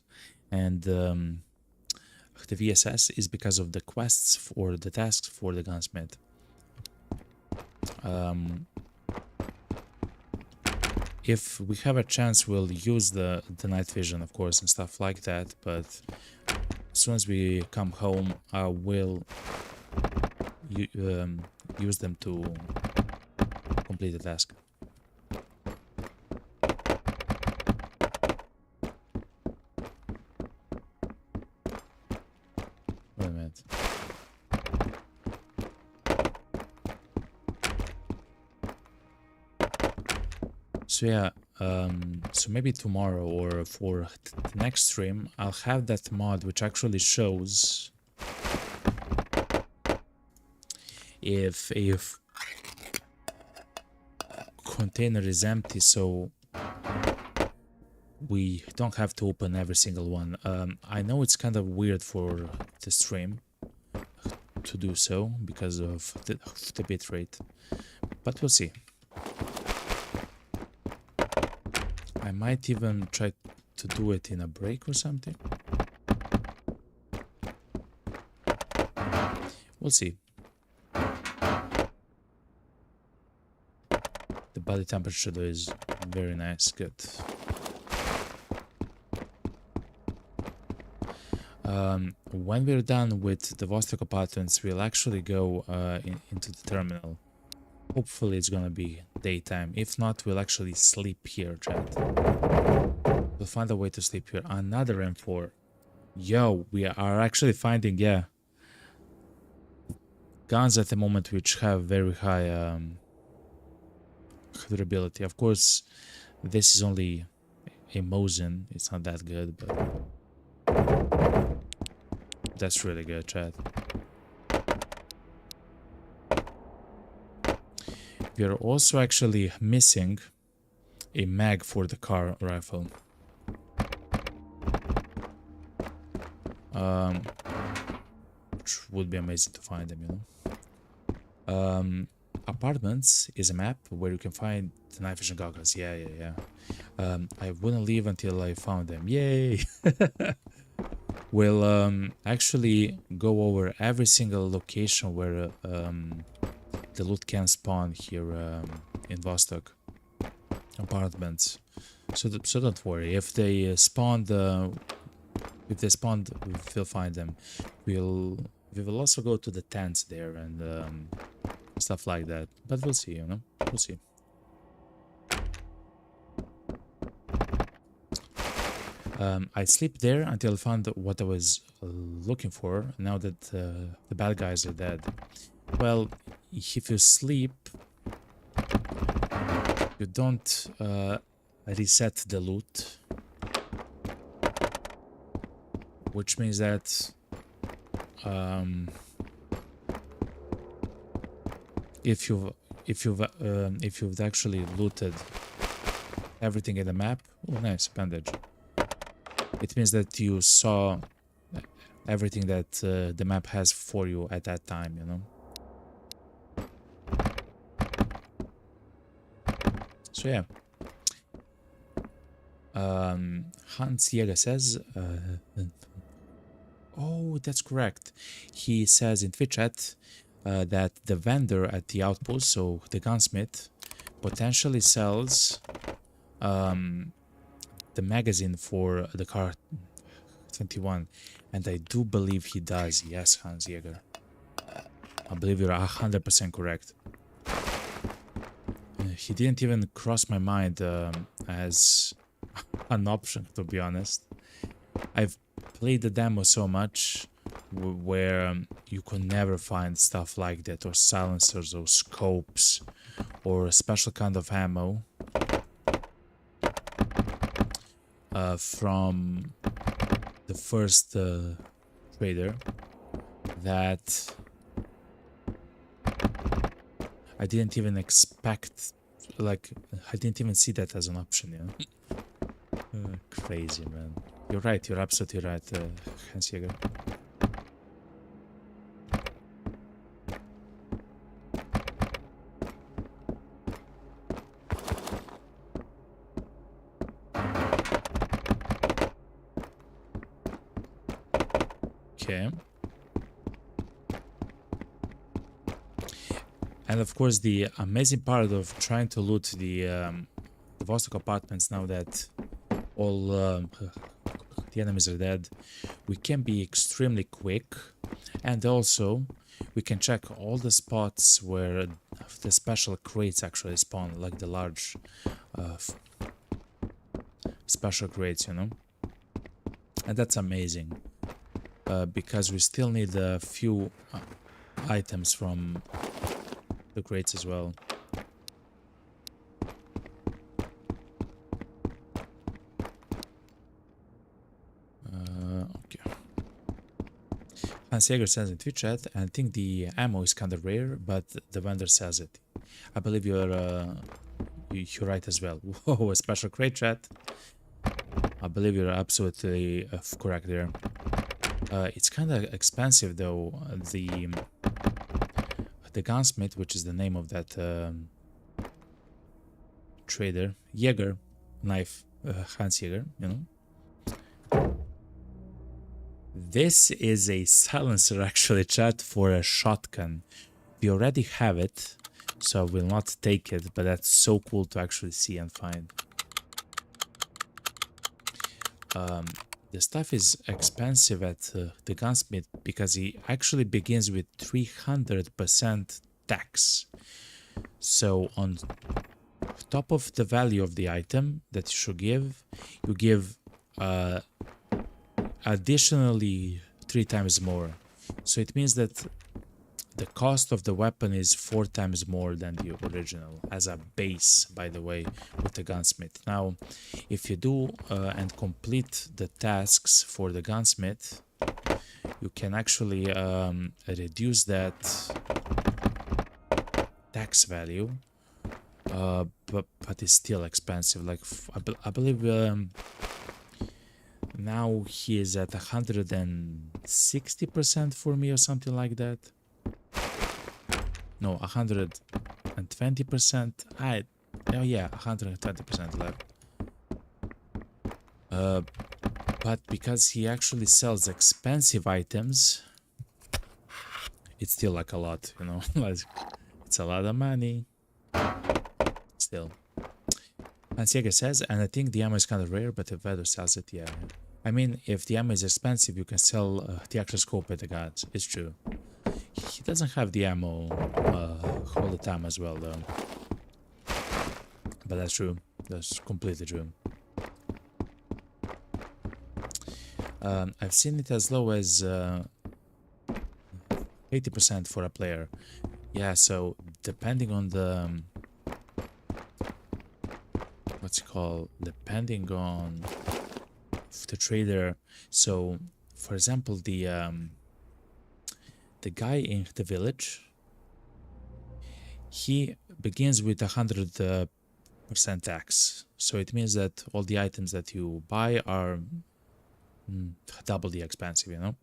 and the VSS is because of the quests for the tasks for the gunsmith. If we have a chance, we'll use the night vision, of course, and stuff like that, but as soon as we come home, I will use them to complete the task. Wait a minute. So yeah, so maybe tomorrow or for the next stream, I'll have that mod which actually shows if container is empty, so we don't have to open every single one. I know it's kind of weird for the stream to do so because of the bitrate, but we'll see. I might even try to do it in a break or something. We'll see. The body temperature though is very nice, good. When we're done with the Vostok apartments, we'll actually go into the terminal. Hopefully it's gonna be daytime. If not, we'll actually sleep here, chat. We'll find a way to sleep here. Another M4. Yo, we are actually finding, yeah, guns at the moment which have very high durability. Of course, this is only a Mosin. It's not that good, but that's really good, chat. We are also actually missing a mag for the car rifle. Which would be amazing to find them, you know. Apartments is a map where you can find the night vision goggles. Yeah. I wouldn't leave until I found them. Yay! We'll actually go over every single location where the loot can spawn here in Vostok apartments. So don't worry. If they spawned, we'll find them. We will also go to the tents there and stuff like that. But we'll see, you know. We'll see. I sleep there until I found what I was looking for. Now that the bad guys are dead. Well, if you sleep, you don't reset the loot, which means that if you've actually looted everything in the map, oh nice bandage. It means that you saw everything that the map has for you at that time, you know. So yeah. Hans Jäger says, oh, that's correct. He says in Twitch chat that the vendor at the outpost, so the gunsmith, potentially sells the magazine for the car 21, and I do believe he does. Yes, Hans Jäger. I believe you're 100% correct. He didn't even cross my mind as an option, to be honest. I've played the demo so much where you could never find stuff like that, or silencers, or scopes, or a special kind of ammo from the first trader that I didn't even expect. Like, I didn't even see that as an option, you know? Crazy, man. You're right, you're absolutely right, Hans Jäger. Okay. And of course, the amazing part of trying to loot the Vostok apartments now that all the enemies are dead, we can be extremely quick, and also we can check all the spots where the special crates actually spawn, like the large special crates, you know. And that's amazing, because we still need a few items from the crates as well. Okay. Hans Jaeger says in Twitch chat, I think the ammo is kind of rare, but the vendor says it. I believe you're right as well. Whoa, a special crate chat. I believe you're absolutely correct there. It's kind of expensive though. The gunsmith, which is the name of that trader, Jaeger knife, Hans Jaeger, you know. This is a silencer actually, chat, for a shotgun. We already have it, so I will not take it, but that's so cool to actually see and find. The stuff is expensive at the gunsmith because he actually begins with 300% tax. So on top of the value of the item that you should give, you give additionally 3 times more. So it means that the cost of the weapon is 4 times more than the original as a base, by the way, with the gunsmith. Now, if you do and complete the tasks for the gunsmith, you can actually reduce that tax value, but it's still expensive. Like I believe now he is at 160% for me or something like that. No, 120%. Oh yeah, 120% left. But because he actually sells expensive items, it's still like a lot, you know. Like, it's a lot of money. Still. And Sega says, and I think the ammo is kind of rare, but if Vedor sells it, yeah. I mean, if the ammo is expensive, you can sell the actual scope at the guns. It's true. He doesn't have the ammo all the time as well, though. But that's true. That's completely true. I've seen it as low as 80% for a player. Yeah, so depending on the... what's it called? Depending on the trader. So, for example, the guy in the village, he begins with 100% tax. So it means that all the items that you buy are double the expensive, you know.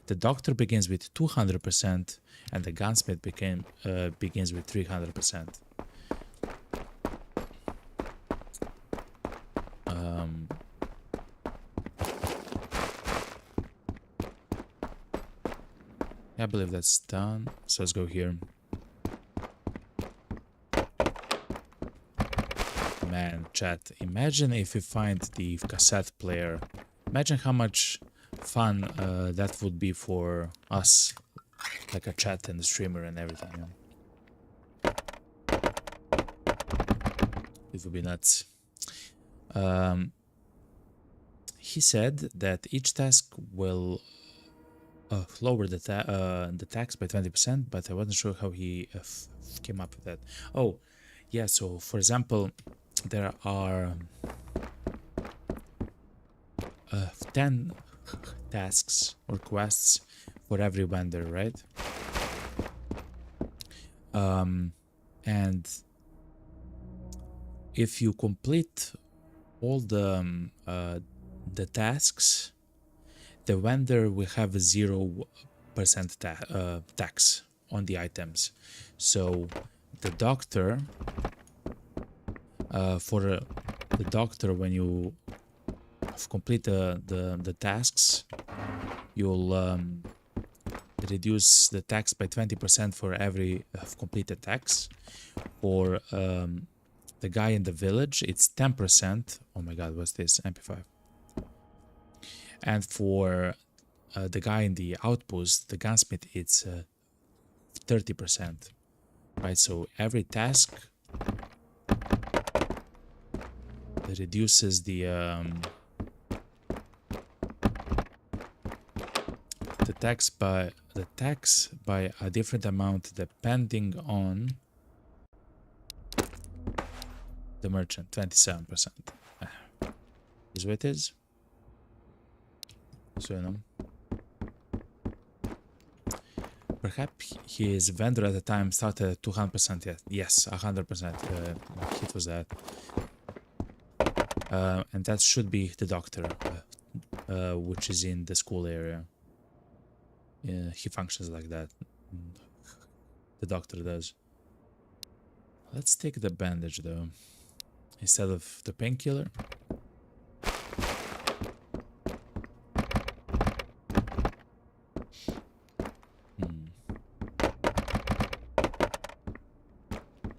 The doctor begins with 200%, and the gunsmith begins with 300%. I believe that's done. So let's go here. Man, chat, imagine if we find the cassette player. Imagine how much fun that would be for us, like a chat and the streamer and everything. You know? It would be nuts. He said that each task will lower the tax by 20%, but I wasn't sure how he came up with that. Oh, yeah, so for example, there are 10 tasks or quests for every vendor, right? And if you complete all the tasks, the vendor will have a 0% tax on the items. So the doctor, for the doctor, when you complete the tasks, you'll reduce the tax by 20% for every completed tax. For the guy in the village, it's 10%. Oh my god, what's this? MP5. And for the guy in the outpost, the gunsmith, it's 30%. Right, so every task reduces the tax by a different amount depending on the merchant. 27%. Is what it is. So you know. Perhaps his vendor at the time started at 200%. Yes, 100%. It was that. And that should be the doctor, which is in the school area. He functions like that. The doctor does. Let's take the bandage though, instead of the painkiller.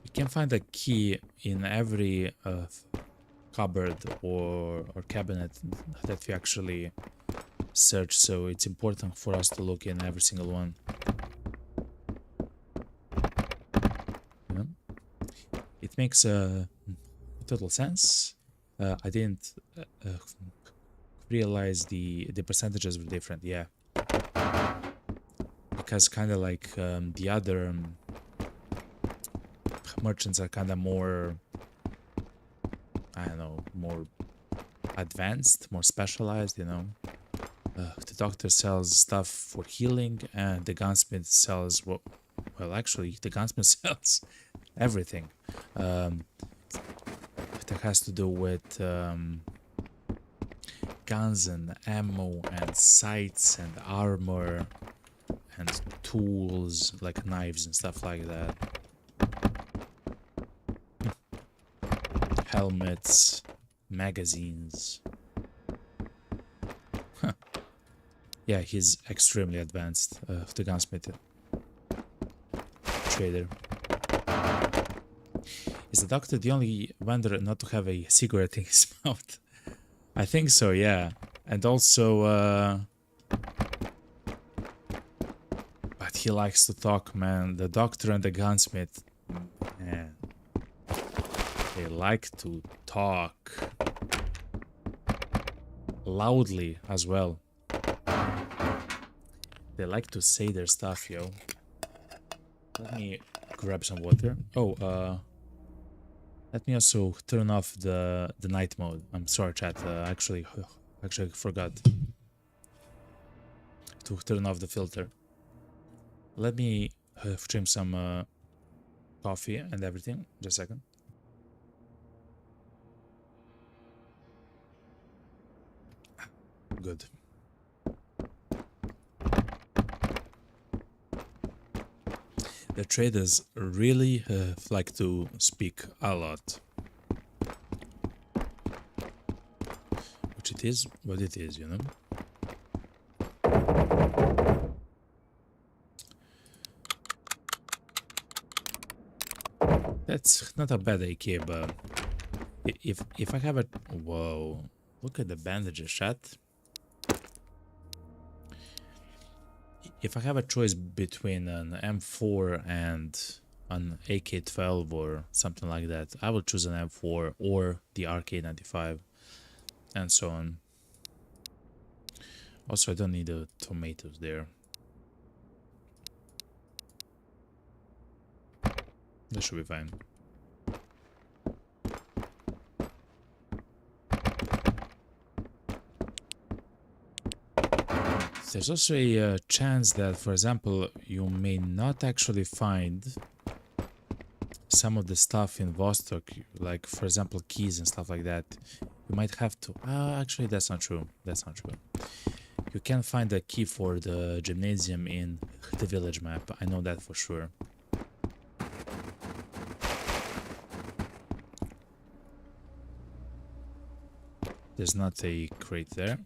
You can find a key in every cupboard or cabinet that we actually search, so it's important for us to look in every single one. Yeah. It makes total sense. I didn't realize the percentages were different. Yeah, because kind of like the other merchants are kind of more, I don't know, more advanced, more specialized, you know. The doctor sells stuff for healing, and the gunsmith sells, well actually, the gunsmith sells everything that has to do with guns and ammo and sights and armor and tools like knives and stuff like that. Helmets, magazines. Huh. Yeah, he's extremely advanced, the gunsmith trader. Is the doctor the only vendor not to have a cigarette in his mouth? I think so, yeah. And also, but he likes to talk, man. The doctor and the gunsmith, man. They like to talk loudly as well. They like to say their stuff, yo. Let me grab some water. Oh, let me also turn off the night mode. I'm sorry, chat. Actually, I forgot to turn off the filter. Let me stream some coffee and everything. Just a second. Good. The traders really like to speak a lot. Which it is what it is, you know? That's not a bad AK, but if I have a... Whoa, look at the bandages, chat. If I have a choice between an M4 and an AK-12 or something like that, I will choose an M4 or the RK-95 and so on. Also, I don't need the tomatoes there. That should be fine. There's also a chance that, for example, you may not actually find some of the stuff in Vostok, like, for example, keys and stuff like that. You might have to... actually, that's not true. That's not true. You can find a key for the gymnasium in the village map. I know that for sure. There's not a crate there.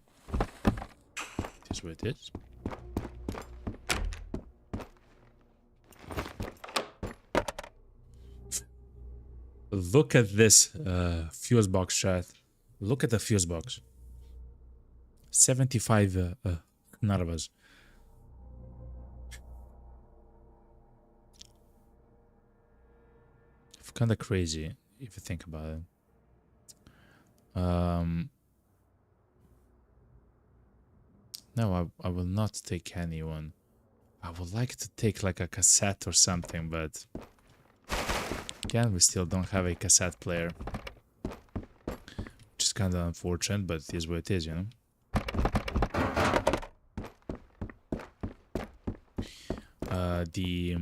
There's is what it is. Look at this fuse box, chat. Look at the fuse box. 75 narvas. Kind of crazy if you think about it. No, I will not take anyone. I would like to take like a cassette or something, but again, we still don't have a cassette player, which is kind of unfortunate, but it is what it is, you know. The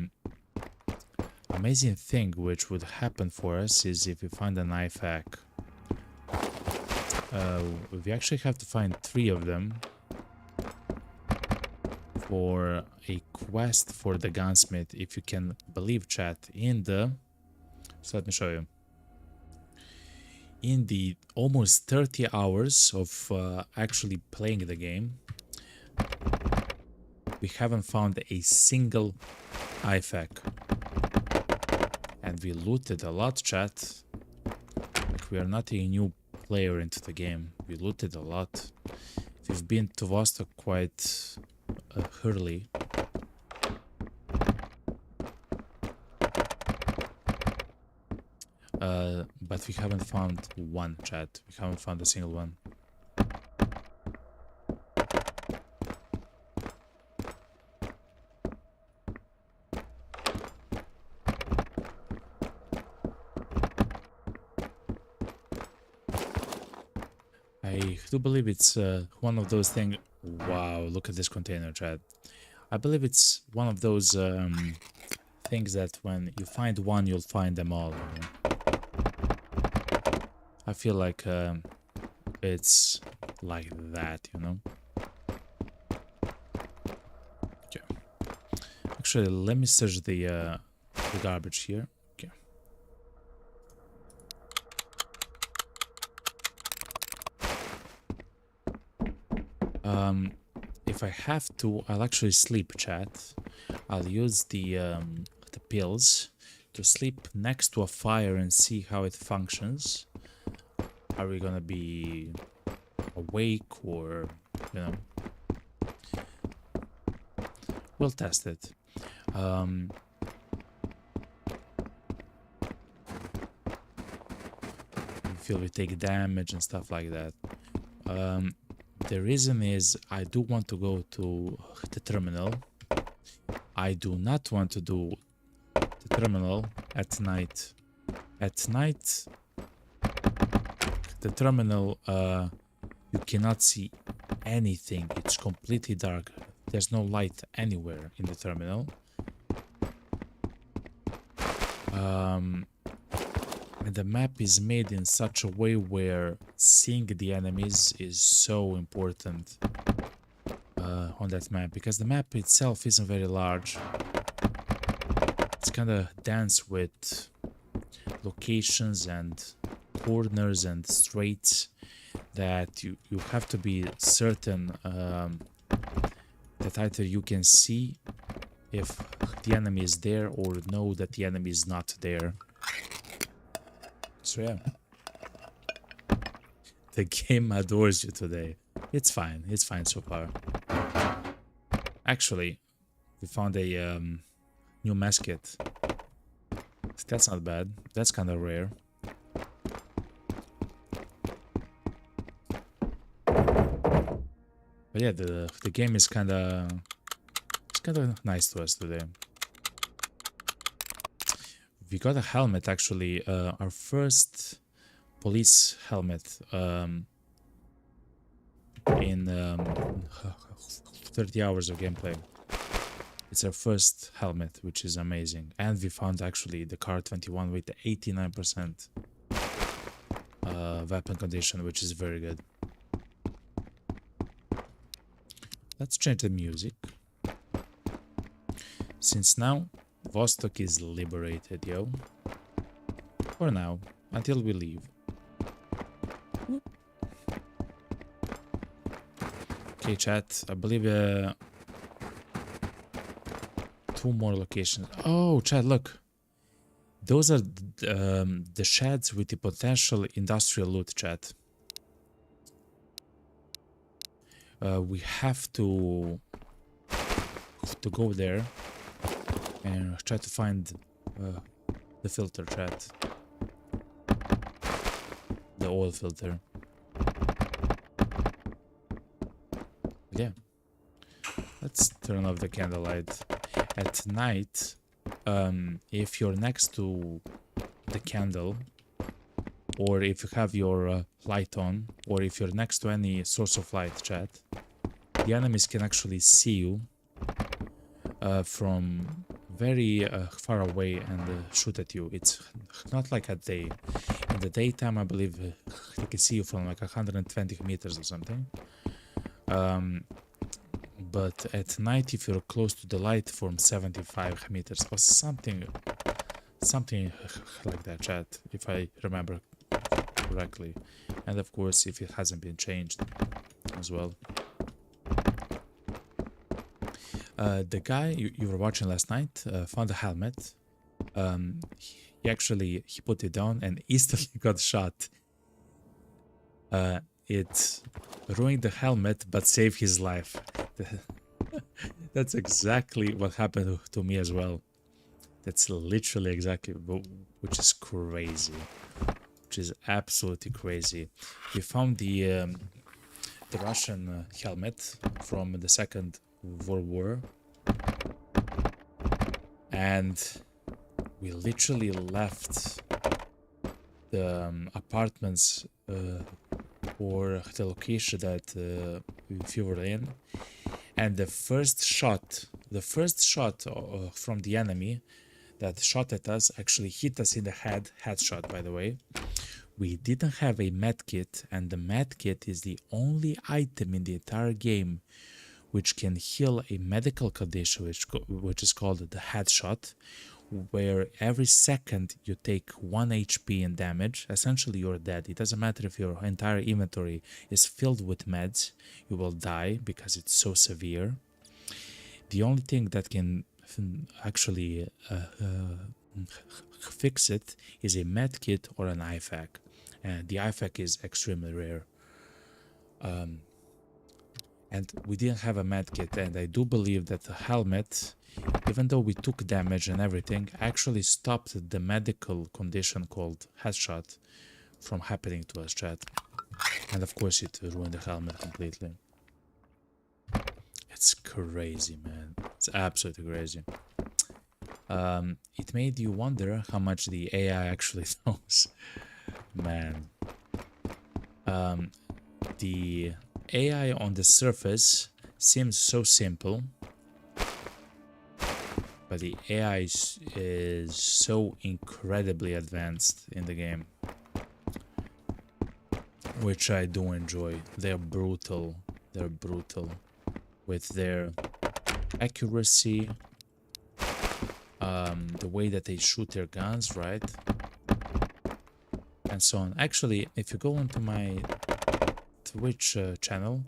amazing thing which would happen for us is if we find an IFAC. We actually have to find 3 of them for a quest for the gunsmith, if you can believe, chat. In the, so let me show you. In the almost 30 hours of actually playing the game, we haven't found a single IFAC. And we looted a lot, chat. Like, we are not a new player into the game. We looted a lot. We've been to Vostok quite early. But we haven't found one, chat. We haven't found a single one. I do believe it's one of those things. Wow, look at this container, chat. I believe it's one of those things that when you find one, you'll find them all. You know? I feel like it's like that, you know. Okay. Actually, let me search the garbage here. Okay. If I have to, I'll actually sleep, chat. I'll use the pills to sleep next to a fire and see how it functions. Are we gonna be awake, or, you know? We'll test it. We feel we take damage and stuff like that. The reason is I do want to go to the terminal. I do not want to do the terminal at night. At night, the terminal, you cannot see anything. It's completely dark. There's no light anywhere in the terminal. And the map is made in such a way where seeing the enemies is so important on that map, because the map itself isn't very large. It's kind of dense with locations and corners and straits that you have to be certain that either you can see if the enemy is there or know that the enemy is not there. So yeah, the game adores you today. It's fine so far. Actually, we found a new musket. That's not bad. That's kind of rare. But yeah, the game is kind of nice to us today. We got a helmet, actually, our first police helmet in 30 hours of gameplay. It's our first helmet, which is amazing. And we found actually the Car 21 with the 89% weapon condition, which is very good. Let's change the music. Since now, Vostok is liberated, yo. For now, until we leave. Okay, Okay, chat. I believe 2 more locations. Oh, chat, look. Those are the sheds with the potential industrial loot, chat. We have to go there and try to find the filter, chat. The oil filter. Yeah. Let's turn off the candlelight. At night, if you're next to the candle, or if you have your light on, or if you're next to any source of light, chat, the enemies can actually see you from very far away and shoot at you. It's not like at day. In the daytime, I believe they can see you from like 120 meters or something. But at night, if you're close to the light, from 75 meters or something like that, chat, if I remember correctly. And of course, if it hasn't been changed as well. The guy you were watching last night found a helmet. He put it down and instantly got shot. It ruined the helmet but saved his life. That's exactly what happened to me as well. That's literally exactly, which is crazy. Which is absolutely crazy. We found the Russian helmet from the Second World War, and we literally left the apartments or the location that we were in, and the first shot from the enemy that shot at us actually hit us in the headshot, by the way. We didn't have a medkit, and the medkit is the only item in the entire game which can heal a medical condition, which is called the headshot, where every second you take 1 HP in damage. Essentially, you're dead. It doesn't matter if your entire inventory is filled with meds, you will die because it's so severe. The only thing that can actually fix it is a medkit or an IFAK, and the IFAK is extremely rare. And we didn't have a medkit, and I do believe that the helmet, even though we took damage and everything, actually stopped the medical condition called headshot from happening to us, chat. And of course it ruined the helmet completely. It's crazy, man. It's absolutely crazy. It made you wonder how much the AI actually knows. Man. The AI on the surface seems so simple, but the AI is so incredibly advanced in the game, which I do enjoy. They're brutal. They're brutal with their accuracy, the way that they shoot their guns, right? And so on. Actually, if you go into my Twitch channel,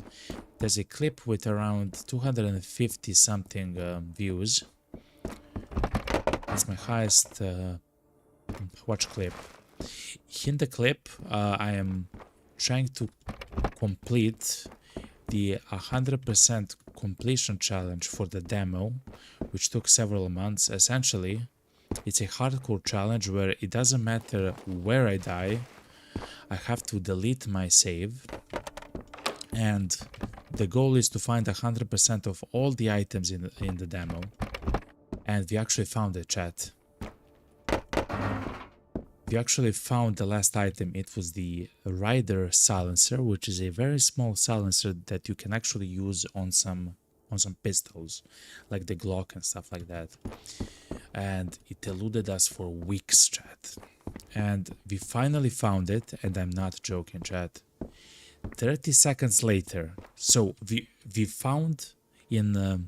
there's a clip with around 250 something views. It's my highest watch clip. In the clip, I am trying to complete the 100% completion challenge for the demo, which took several months. Essentially, it's a hardcore challenge where it doesn't matter where I die, I have to delete my save, and the goal is to find 100% of all the items in the demo. And we actually found it, chat. We actually found the last item. It was the Rider silencer, which is a very small silencer that you can actually use on some pistols, like the Glock and stuff like that. And it eluded us for weeks, chat. And we finally found it, and I'm not joking, chat. 30 seconds later, so we found in the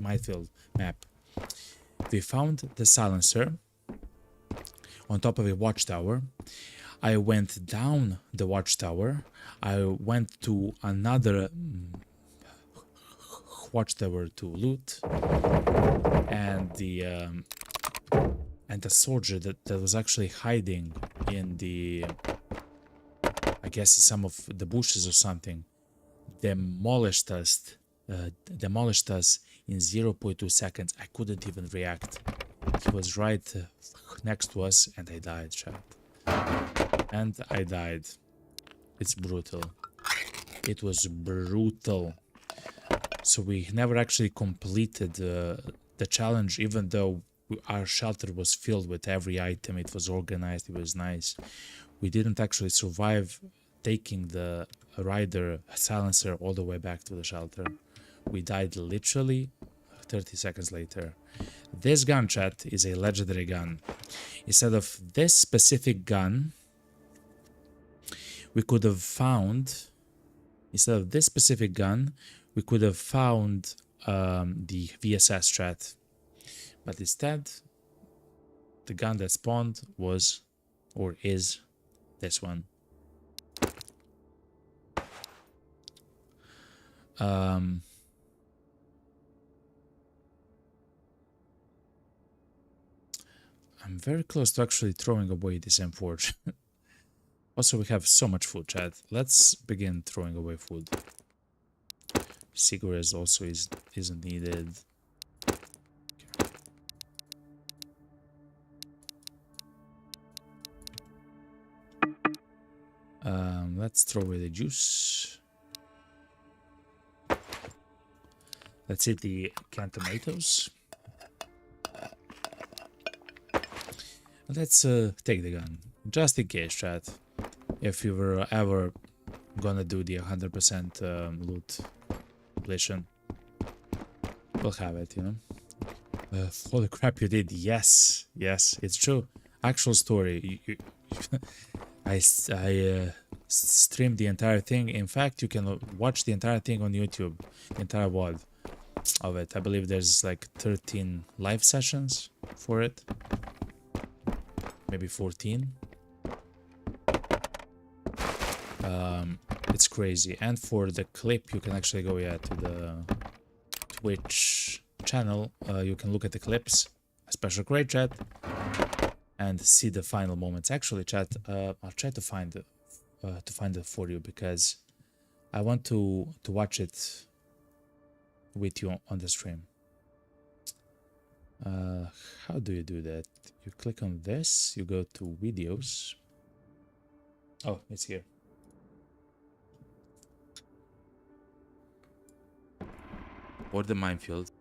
Minefield map, we found the silencer on top of a watchtower. I went down the watchtower. I went to another watchtower to loot, and the soldier that was actually hiding in the, I guess, in some of the bushes or something, demolished us in 0.2 seconds. I couldn't even react. He was right next to us, and I died, chat. And I died. It's brutal. It was brutal. So we never actually completed the challenge, even though our shelter was filled with every item. It was organized. It was nice. We didn't actually survive taking the rider silencer all the way back to the shelter. We died literally 30 seconds later. This gun, chat, is a legendary gun. Instead of this specific gun, we could have found, instead of this specific gun, we could have found the VSS, chat. But instead, the gun that spawned was, or is, this one. I'm very close to actually throwing away this M4. Also, we have so much food, chat. Let's begin throwing away food. Cigarettes also isn't needed. Let's throw away the juice. Let's eat the canned tomatoes. Let's take the gun, just in case, chat. If you were ever gonna do the 100% loot completion, we'll have it, you know. Holy crap, you did! Yes, yes, it's true. Actual story. I streamed the entire thing. In fact, you can watch the entire thing on YouTube, the entire WOD of it. I believe there's like 13 live sessions for it, maybe 14. It's crazy. And for the clip, you can actually go to the Twitch channel. You can look at the clips, a special crate, chat, and see the final moments. Actually, chat, I'll try to find it for you, because I want to watch it with you on the stream. How do you do that? You click on this, you go to videos. Oh, it's here. Or the minefield.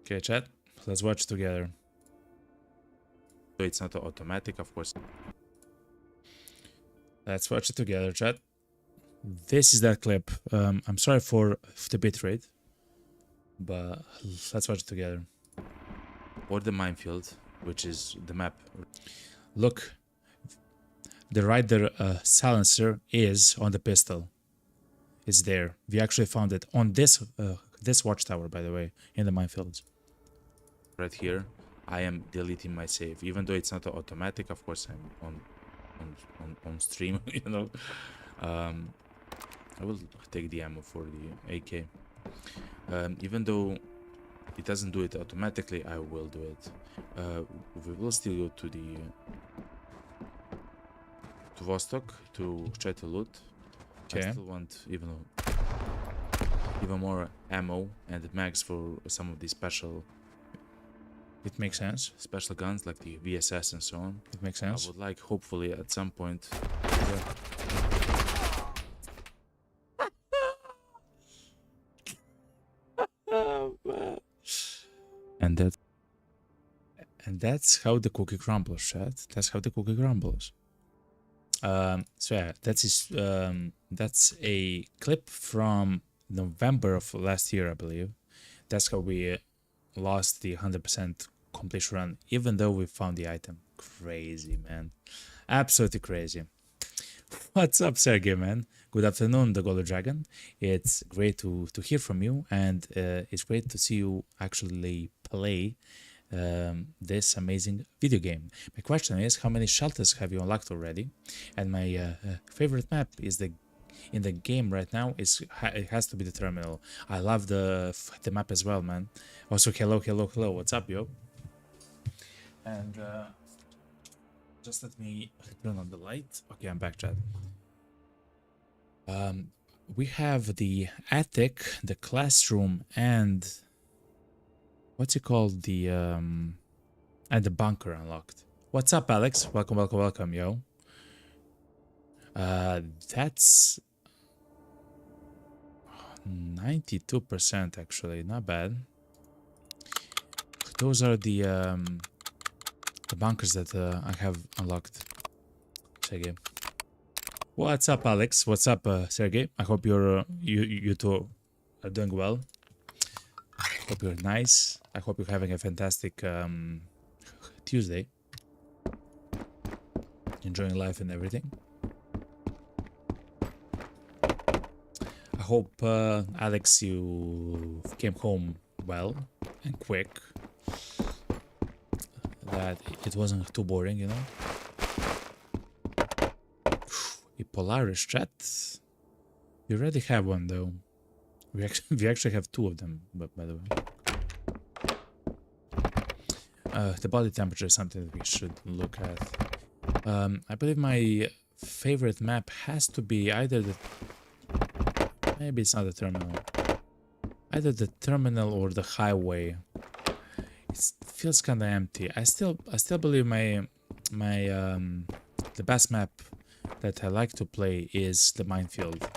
Okay, chat, let's watch together. So it's not automatic, of course. Let's watch it together, chat. This is that clip. I'm sorry for the bitrate, but let's watch it together. Or the minefield, which is the map. Look, the rider silencer is on the pistol. It's there. We actually found it on this this watchtower, by the way, in the minefields. Right here, I am deleting my save, even though it's not automatic. Of course, I'm on stream, you know. I will take the ammo for the AK. Even though it doesn't do it automatically, I will do it. We will still go to Vostok to try to loot. Okay. I still want even more ammo and mags for some of these special. It makes sense. Special guns like the VSS and so on. It makes sense. I would like, hopefully, at some point. And that's how the cookie crumbles, chat. That's how the cookie crumbles. So yeah, that's a clip from November of last year, I believe. That's how we lost the 100% completion run, even though we found the item. Crazy, man. Absolutely crazy. What's up, Sergey, man? Good afternoon, the Golden Dragon. It's great to hear from you, and it's great to see you actually play this amazing video game. My question is, how many shelters have you unlocked already? And my favorite map is in the game right now it has to be the terminal. I love the map as well, man. Also, hello, what's up, yo? And just let me turn on the light. Okay, I'm back, Chad. We have the attic, the classroom, and what's it called? The and the bunker unlocked. What's up, Alex? Welcome, yo. That's 92% actually, not bad. Those are the bunkers that I have unlocked. Sergey. What's up, Alex? What's up, Sergey? I hope you two are doing well. Hope you're nice. I hope you're having a fantastic Tuesday. Enjoying life and everything. I hope, Alex, you came home well and quick. That it wasn't too boring, you know. A Polaris chat. You already have one though. We actually have two of them, but by the way. The body temperature is something that we should look at. I believe my favorite map has to be either the... Maybe it's not the terminal. Either the terminal or the highway. It feels kind of empty. I still believe the best map that I like to play is the minefield.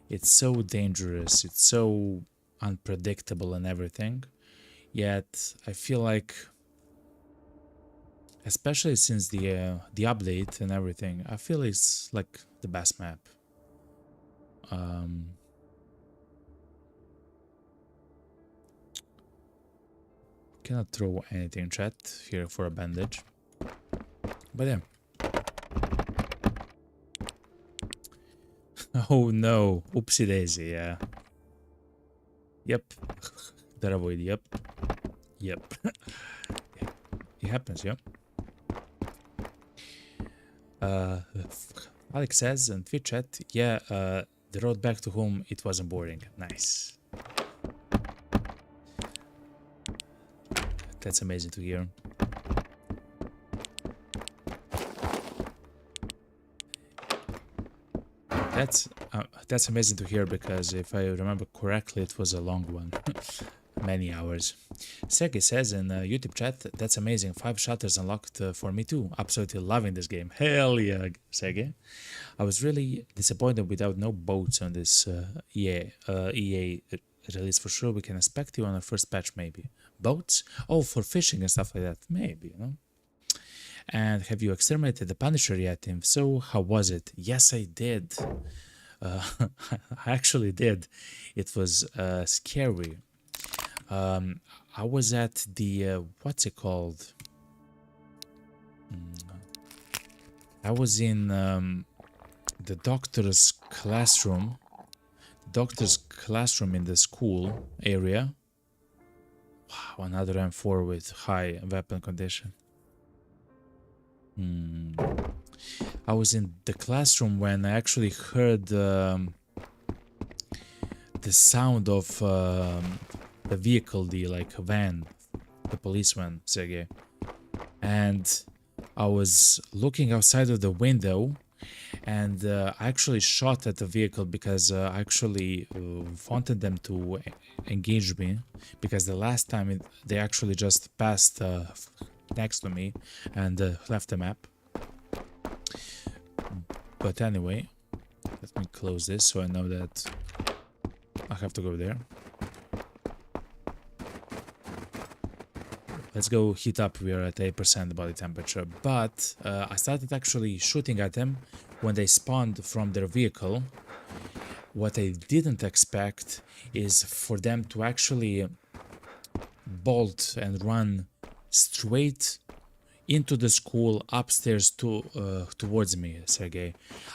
It's so dangerous. It's so unpredictable and everything. Yet I feel like, especially since the update and everything, I feel it's like the best map. Cannot throw anything, chat, here for a bandage. But yeah. Oh no, oopsie daisy, yeah. Yep. That avoid, yep. Yep. It happens, yeah. Alex says in Twitch chat, yeah, the road back to home, it wasn't boring. Nice. That's amazing to hear. That's amazing to hear because if I remember correctly, it was a long one, many hours. Sergey says in YouTube chat, that's amazing. 5 shutters unlocked for me too. Absolutely loving this game. Hell yeah, Sergey. I was really disappointed without no boats on this EA release. For sure, we can expect you on the first patch maybe. Boats? Oh, for fishing and stuff like that. Maybe, you know. And have you exterminated the Punisher yet? If so, how was it? Yes, I did. I actually did. It was scary. I was at the what's it called? I was in the doctor's classroom. Doctor's classroom in the school area. Wow, another M4 with high weapon condition. I was in the classroom when I actually heard the sound of the vehicle, the like van, the police van, Sergey. And I was looking outside of the window, and I actually shot at the vehicle because I actually wanted them to engage me, because the last time they actually just passed next to me and left the map. But anyway, let me close this so I know that I have to go there. Let's go heat up. We are at 8% body temperature, but I started actually shooting at them when they spawned from their vehicle. What I didn't expect is for them to actually bolt and run straight into the school upstairs towards me, Sergey.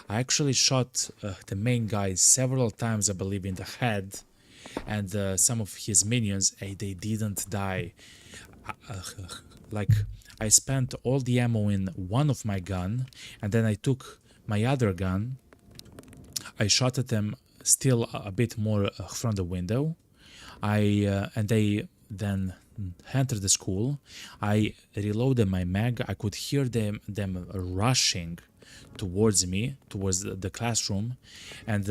I actually shot the main guy several times, I believe, in the head, and some of his minions, they didn't die. like I spent all the ammo in one of my gun, and then I took my other gun. I shot at them still a bit more from the window. And they then entered the school. I reloaded my mag. I could hear them rushing towards me, towards the classroom, and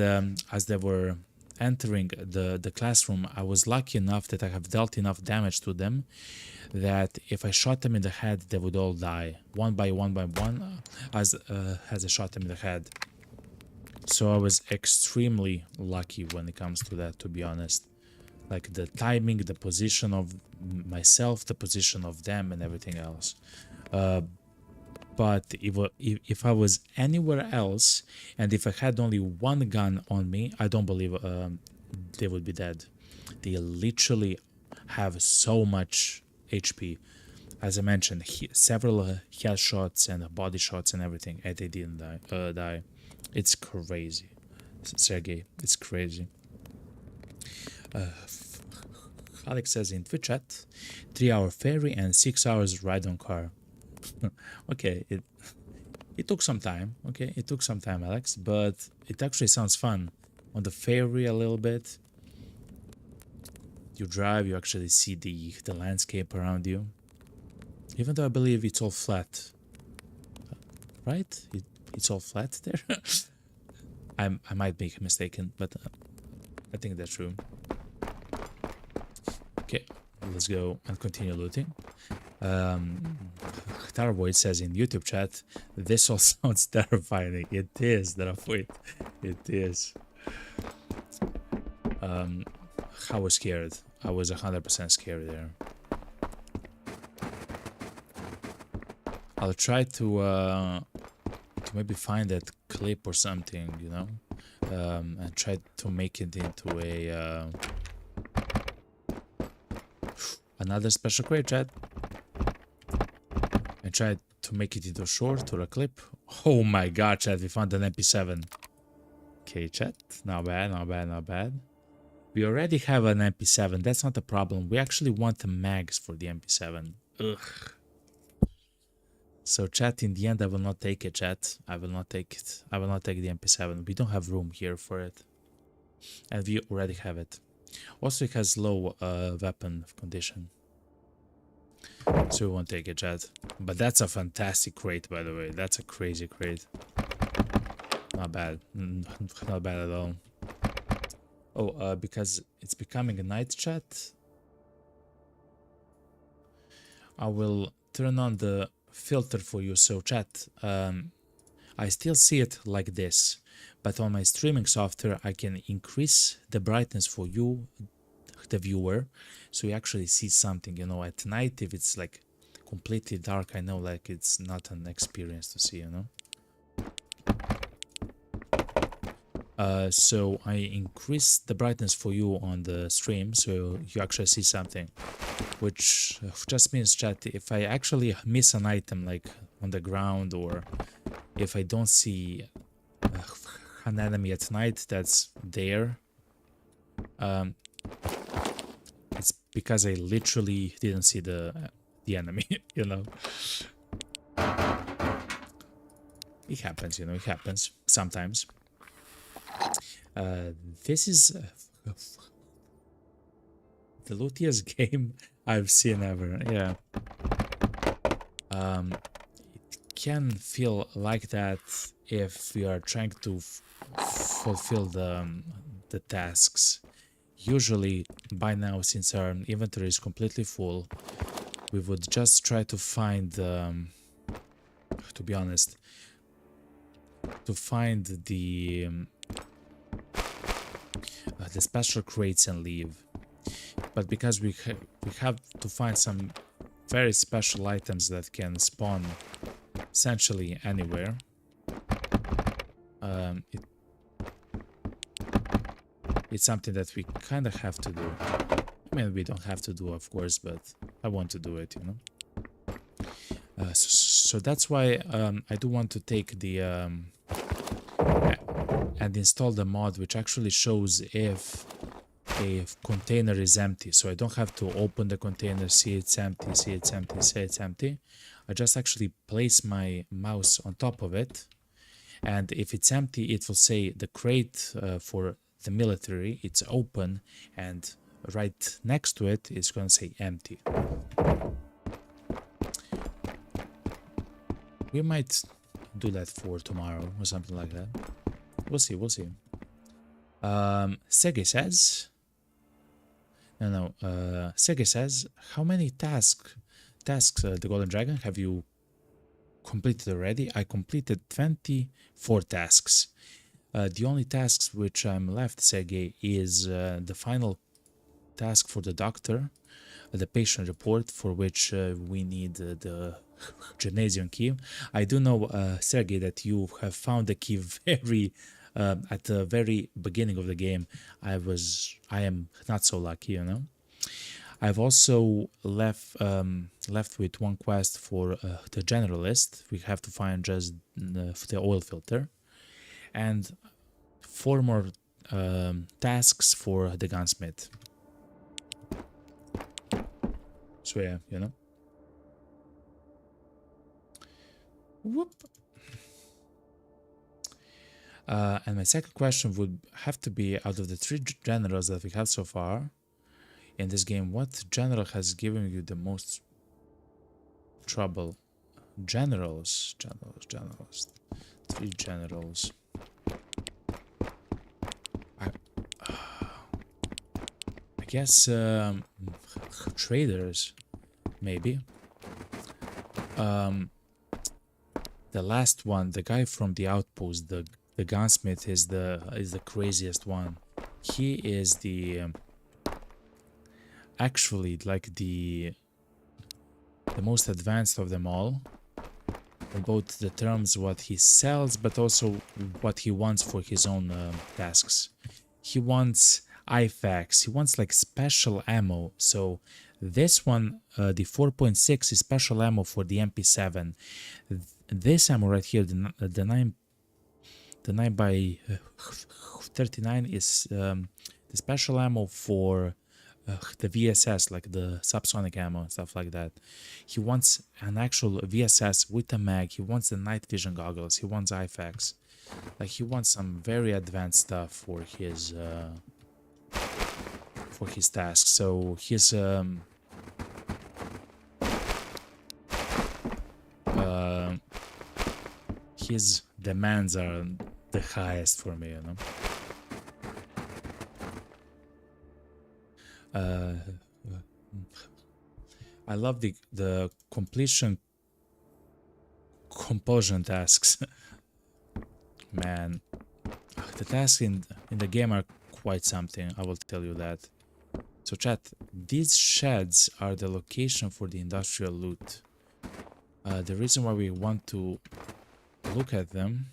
as they were entering the classroom, I was lucky enough that I have dealt enough damage to them that if I shot them in the head, they would all die one by one as I shot them in the head. So I was extremely lucky when it comes to that, to be honest. Like the timing, the position of myself, the position of them, and everything else. But if I was anywhere else, and if I had only one gun on me, I don't believe they would be dead. They literally have so much HP. As I mentioned, several headshots and body shots and everything, and they didn't die. It's crazy, Sergey. It's crazy. Alex says in Twitch chat, 3-hour ferry and 6 hours ride on car. Okay, it took some time. Okay, it took some time, Alex, but it actually sounds fun. On the ferry a little bit. You drive, you actually see the landscape around you. Even though I believe it's all flat. Right? It's all flat there. I might be mistaken, but I think that's true. Okay, let's go and continue looting. Starboy says in YouTube chat, this all sounds terrifying. It is, Darafoit. It is. I was scared. I was 100% scared there. I'll try to maybe find that clip or something, you know, and try to make it into a another special crate, chat. And try to make it into a short or a clip. Oh my god, chat, we found an MP7. Okay, chat, not bad, not bad, not bad. We already have an MP7, that's not a problem. We actually want the mags for the MP7. Ugh. So chat, in the end I will not take it, chat. I will not take it. I will not take the MP7. We don't have room here for it. And we already have it. Also, it has low weapon condition. So we won't take it, chat. But that's a fantastic crate, by the way. That's a crazy crate. Not bad. Not bad at all. Oh, because it's becoming a night, chat, I will turn on the filter for you. So chat, I still see it like this, but on my streaming software I can increase the brightness for you, the viewer, so you actually see something, you know. At night, if it's like completely dark, I know like it's not an experience to see, you know. So I increase the brightness for you on the stream, so you actually see something, which just means, chat, if I actually miss an item like on the ground, or if I don't see an enemy at night that's there, it's because I literally didn't see the enemy, you know. It happens, you know, it happens sometimes. This is the lootiest game I've seen ever. Yeah. It can feel like that if we are trying to fulfill the tasks. Usually, by now, since our inventory is completely full, we would just try to find, to be honest, to find the special crates and leave. But because we have to find some very special items that can spawn essentially anywhere, it's something that we kind of have to do. I mean, we don't have to do, of course, but I want to do it, you know. So that's why I do want to take the and install the mod which actually shows if a container is empty, so I don't have to open the container, see it's empty, see it's empty, say it's empty. I just actually place my mouse on top of it, and if it's empty, it will say the crate for the military, it's open, and right next to it, it's going to say empty. We might do that for tomorrow or something like that. We'll see, we'll see. Sege says... Sege says, how many tasks the Golden Dragon have you completed already? I completed 24 tasks. The only tasks which I'm left, Sege, is the final task for the doctor, the patient report, for which we need the gymnasium key. I do know, Sergey, that you have found the key very at the very beginning of the game. I am not so lucky, you know. I've also left with one quest for the generalist. We have to find just the oil filter, and 4 more tasks for the gunsmith. So yeah, you know. Whoop. And my second question would have to be, out of the 3 generals that we have so far in this game, what general has given you the most trouble? Generals. 3 generals. I guess traders, maybe. The last one, the guy from the outpost, the gunsmith, is the craziest one. He is the actually like the most advanced of them all, in both the terms what he sells, but also what he wants for his own tasks. He wants IFAKs, he wants like special ammo. So this one, the 4.6 is special ammo for the MP7. This ammo right here, the 9 by 39 is the special ammo for the VSS, like the subsonic ammo and stuff like that. He wants an actual VSS with a mag. He wants the night vision goggles. He wants IFAKs. Like, he wants some very advanced stuff for his tasks. So his demands are the highest for me, you know. I love the completion compulsion tasks. Man, the tasks in the game are quite something, I will tell you that. So chat, these sheds are the location for the industrial loot. The reason why we want to look at them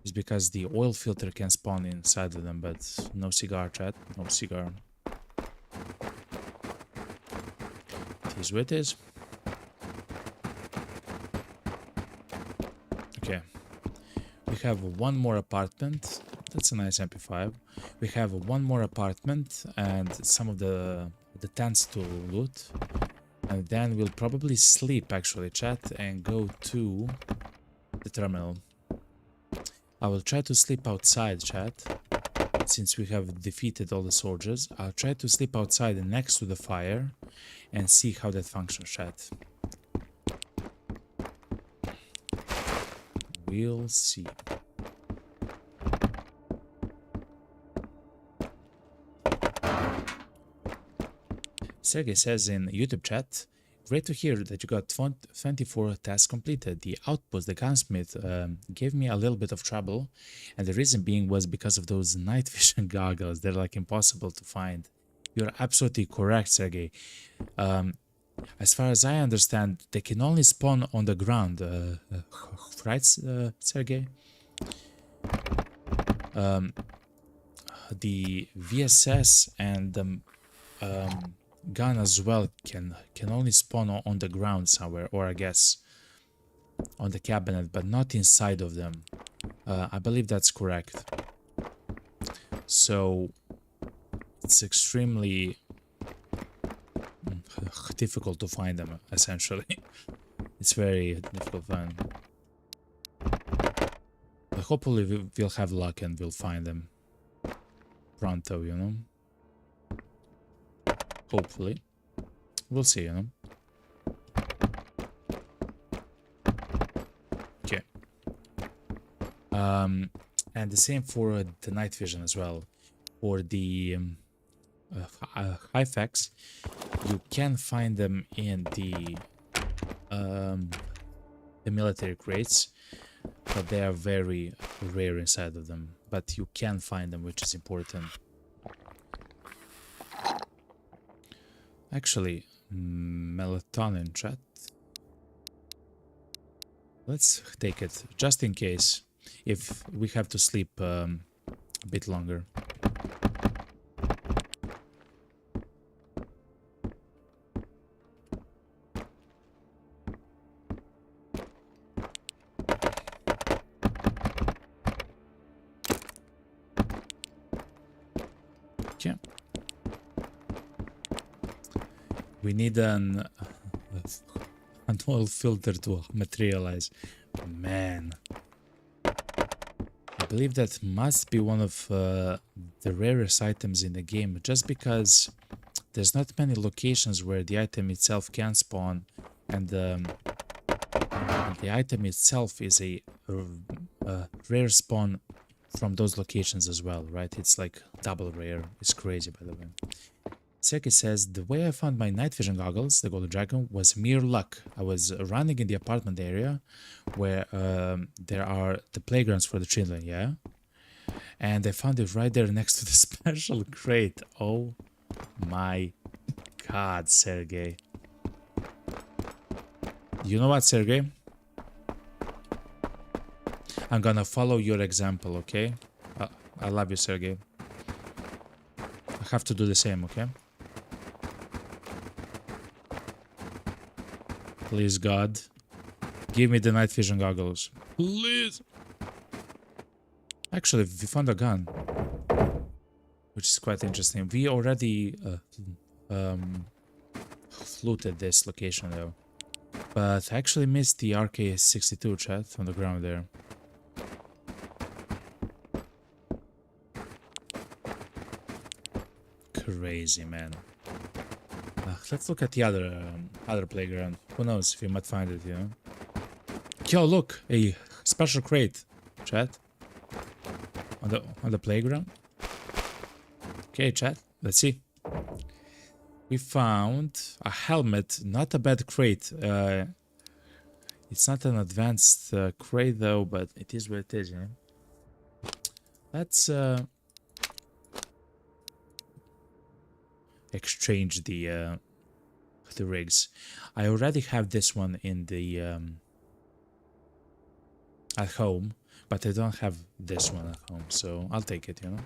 is because the oil filter can spawn inside of them, but no cigar, chat, no cigar. It is what it is. Okay. We have one more apartment. That's a nice MP5. We have one more apartment and some of the tents to loot. And then we'll probably sleep, actually, chat, and go to the terminal. I will try to sleep outside, chat, since we have defeated all the soldiers. I'll try to sleep outside next to the fire and see how that functions, chat. We'll see. Sergey says in YouTube chat, great to hear that you got 24 tasks completed. The outpost, the gunsmith, gave me a little bit of trouble, and the reason being was because of those night vision goggles. They're like impossible to find. You're absolutely correct, Sergey. As far as I understand, they can only spawn on the ground, right, Sergey? The VSS and the gun as well can only spawn on the ground somewhere, or I guess on the cabinet, but not inside of them. I believe that's correct. So it's extremely difficult to find them, essentially. It's very difficult to find. But hopefully we'll have luck and we'll find them pronto, you know? Hopefully. We'll see, you know? Okay. And the same for the night vision as well. For the high-fax, you can find them in the military crates, but they are very rare inside of them. But you can find them, which is important. Actually, melatonin chat. Let's take it, just in case, if we have to sleep a bit longer. Okay. We need an oil filter to materialize. Man. I believe that must be one of the rarest items in the game, just because there's not many locations where the item itself can spawn, and the item itself is a rare spawn from those locations as well, right? It's like double rare. It's crazy, by the way. Sergey says, the way I found my night vision goggles, the Golden Dragon, was mere luck. I was running in the apartment area where there are the playgrounds for the children, yeah? And I found it right there next to the special crate. Oh my god, Sergey. You know what, Sergey? I'm gonna follow your example, okay? I love you, Sergey. I have to do the same, okay? Please, God, give me the night vision goggles. Please. Actually, we found a gun, which is quite interesting. We already looted this location, though. But I actually missed the RK-62 chat on the ground there. Crazy, man. Let's look at the other playground. Who knows if we might find it, you know? Yo, look, a special crate, chat. On the playground. Okay, chat. Let's see. We found a helmet, not a bad crate. It's not an advanced crate though, but it is what it is, you know? Let's exchange the rigs. I already have this one in the at home, but I don't have this one at home, so I'll take it, you know.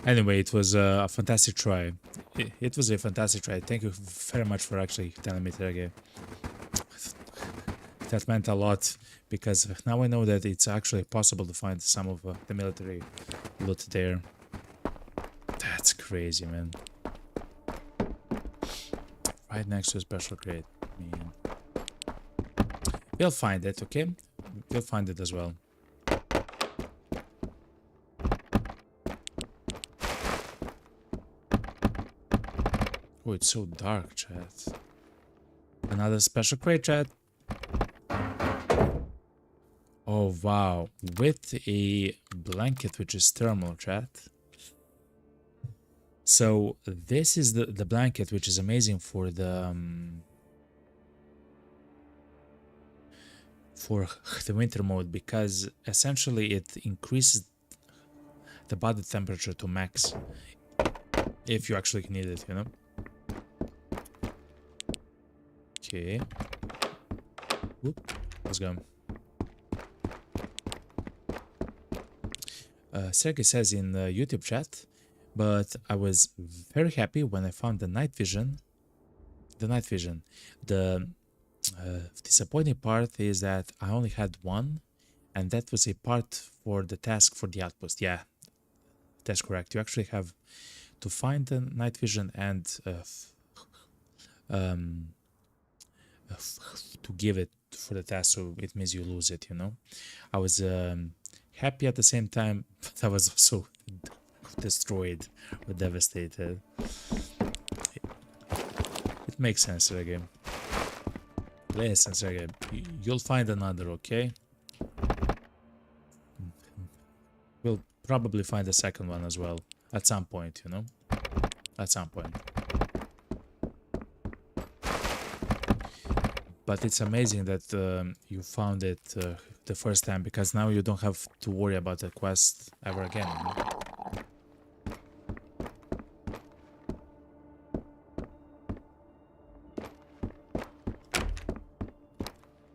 Anyway, it was a fantastic try. It was a fantastic try. Thank you very much for actually telling me, Sergey. That meant a lot, because now I know that it's actually possible to find some of the military loot there. That's crazy, man. Right next to a special crate. Man. We'll find it, okay? We'll find it as well. Oh, it's so dark, chat. Another special crate, chat. Oh, wow. With a blanket, which is thermal, chat. So, this is the blanket, which is amazing for the... for the winter mode, because essentially it increases the body temperature to max. If you actually need it, you know? Okay. Whoop. Let's go. Sergey says in the YouTube chat, but I was very happy when I found the night vision the night vision. The disappointing part is that I only had one, and that was a part for the task for the outpost. Yeah, that's correct. You actually have to find the night vision and to give it for the task, so it means you lose it, you know. I was happy at the same time, but I was also destroyed or devastated. It makes sense, Reggae. Listen, Reggae, you'll find another, okay? We'll probably find a second one as well at some point, you know. At some point. But it's amazing that you found it the first time, because now you don't have to worry about the quest ever again, you know?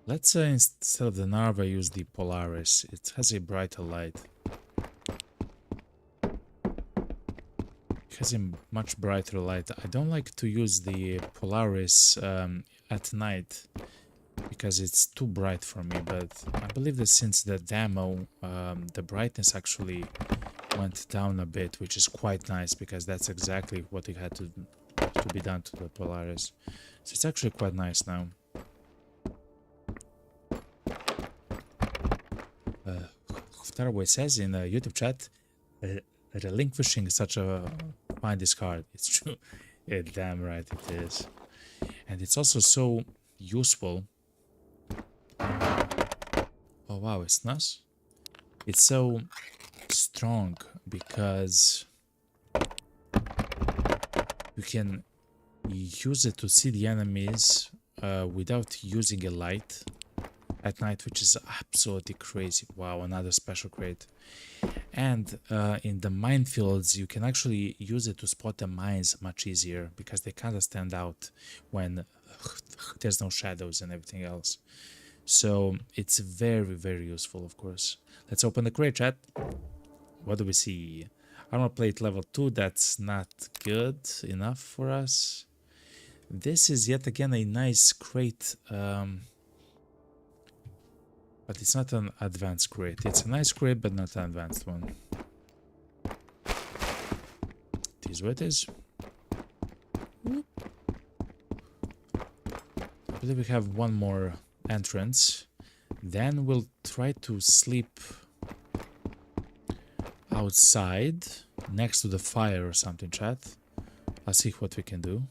Let's instead of the Narva use the Polaris. It has a brighter light. It has a much brighter light. I don't like to use the Polaris at night because it's too bright for me, but I believe that since the demo, the brightness actually went down a bit, which is quite nice, because that's exactly what it had to be done to the Polaris. So it's actually quite nice now. Starboy says in the YouTube chat, relinquishing such a fine discard. It's true. Yeah, damn right it is. And it's also so useful. Oh wow, it's nice. It's so strong because you can use it to see the enemies without using a light at night, which is absolutely crazy. Wow, another special crate. And in the minefields, you can actually use it to spot the mines much easier, because they kind of stand out when there's no shadows and everything else. So it's very, very useful, of course. Let's open the crate, chat. What do we see? Armor plate level 2, that's not good enough for us. This is yet again a nice crate, but it's not an advanced crate. It's a nice crate, but not an advanced one. It is what it is. I believe we have one more entrance. Then we'll try to sleep outside next to the fire or something, chat. I'll see what we can do.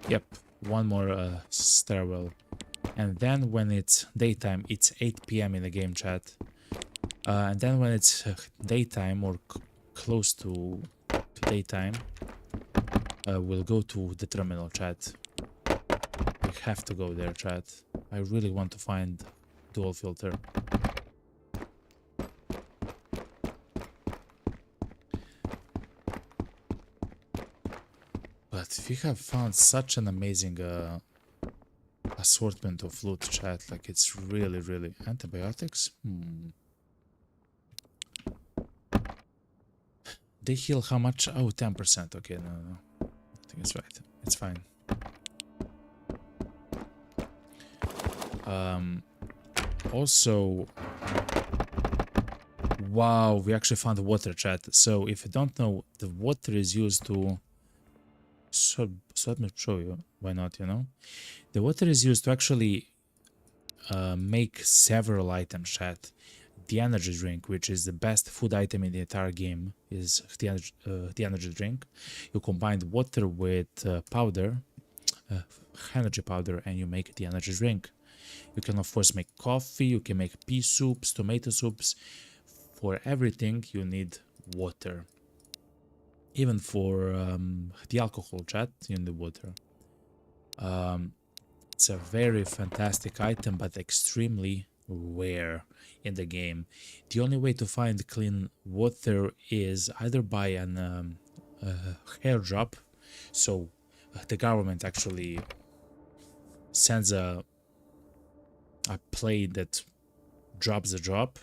Yep, one more stairwell. And then when it's daytime, it's 8 PM in the game, chat. And then when it's daytime or close to daytime, we'll go to the terminal, chat. We have to go there, chat. I really want to find dual filter. But we have found such an amazing assortment of loot, chat. Like, it's really, really... Antibiotics? They heal how much? Oh, 10%. Okay, no. I think it's right. It's fine. Also... Wow, we actually found the water, chat. So, if you don't know, the water is used to... So let me show you. Why not, you know? The water is used to actually make several items, chat. The energy drink, which is the best food item in the entire game, is the energy drink. You combine water with powder, energy powder, and you make the energy drink. You can, of course, make coffee. You can make pea soups, tomato soups. For everything, you need water. Even for the alcohol, chat, in the water. It's a very fantastic item, but extremely rare in the game. The only way to find clean water is either by an airdrop. So the government actually sends a plane that drops a drop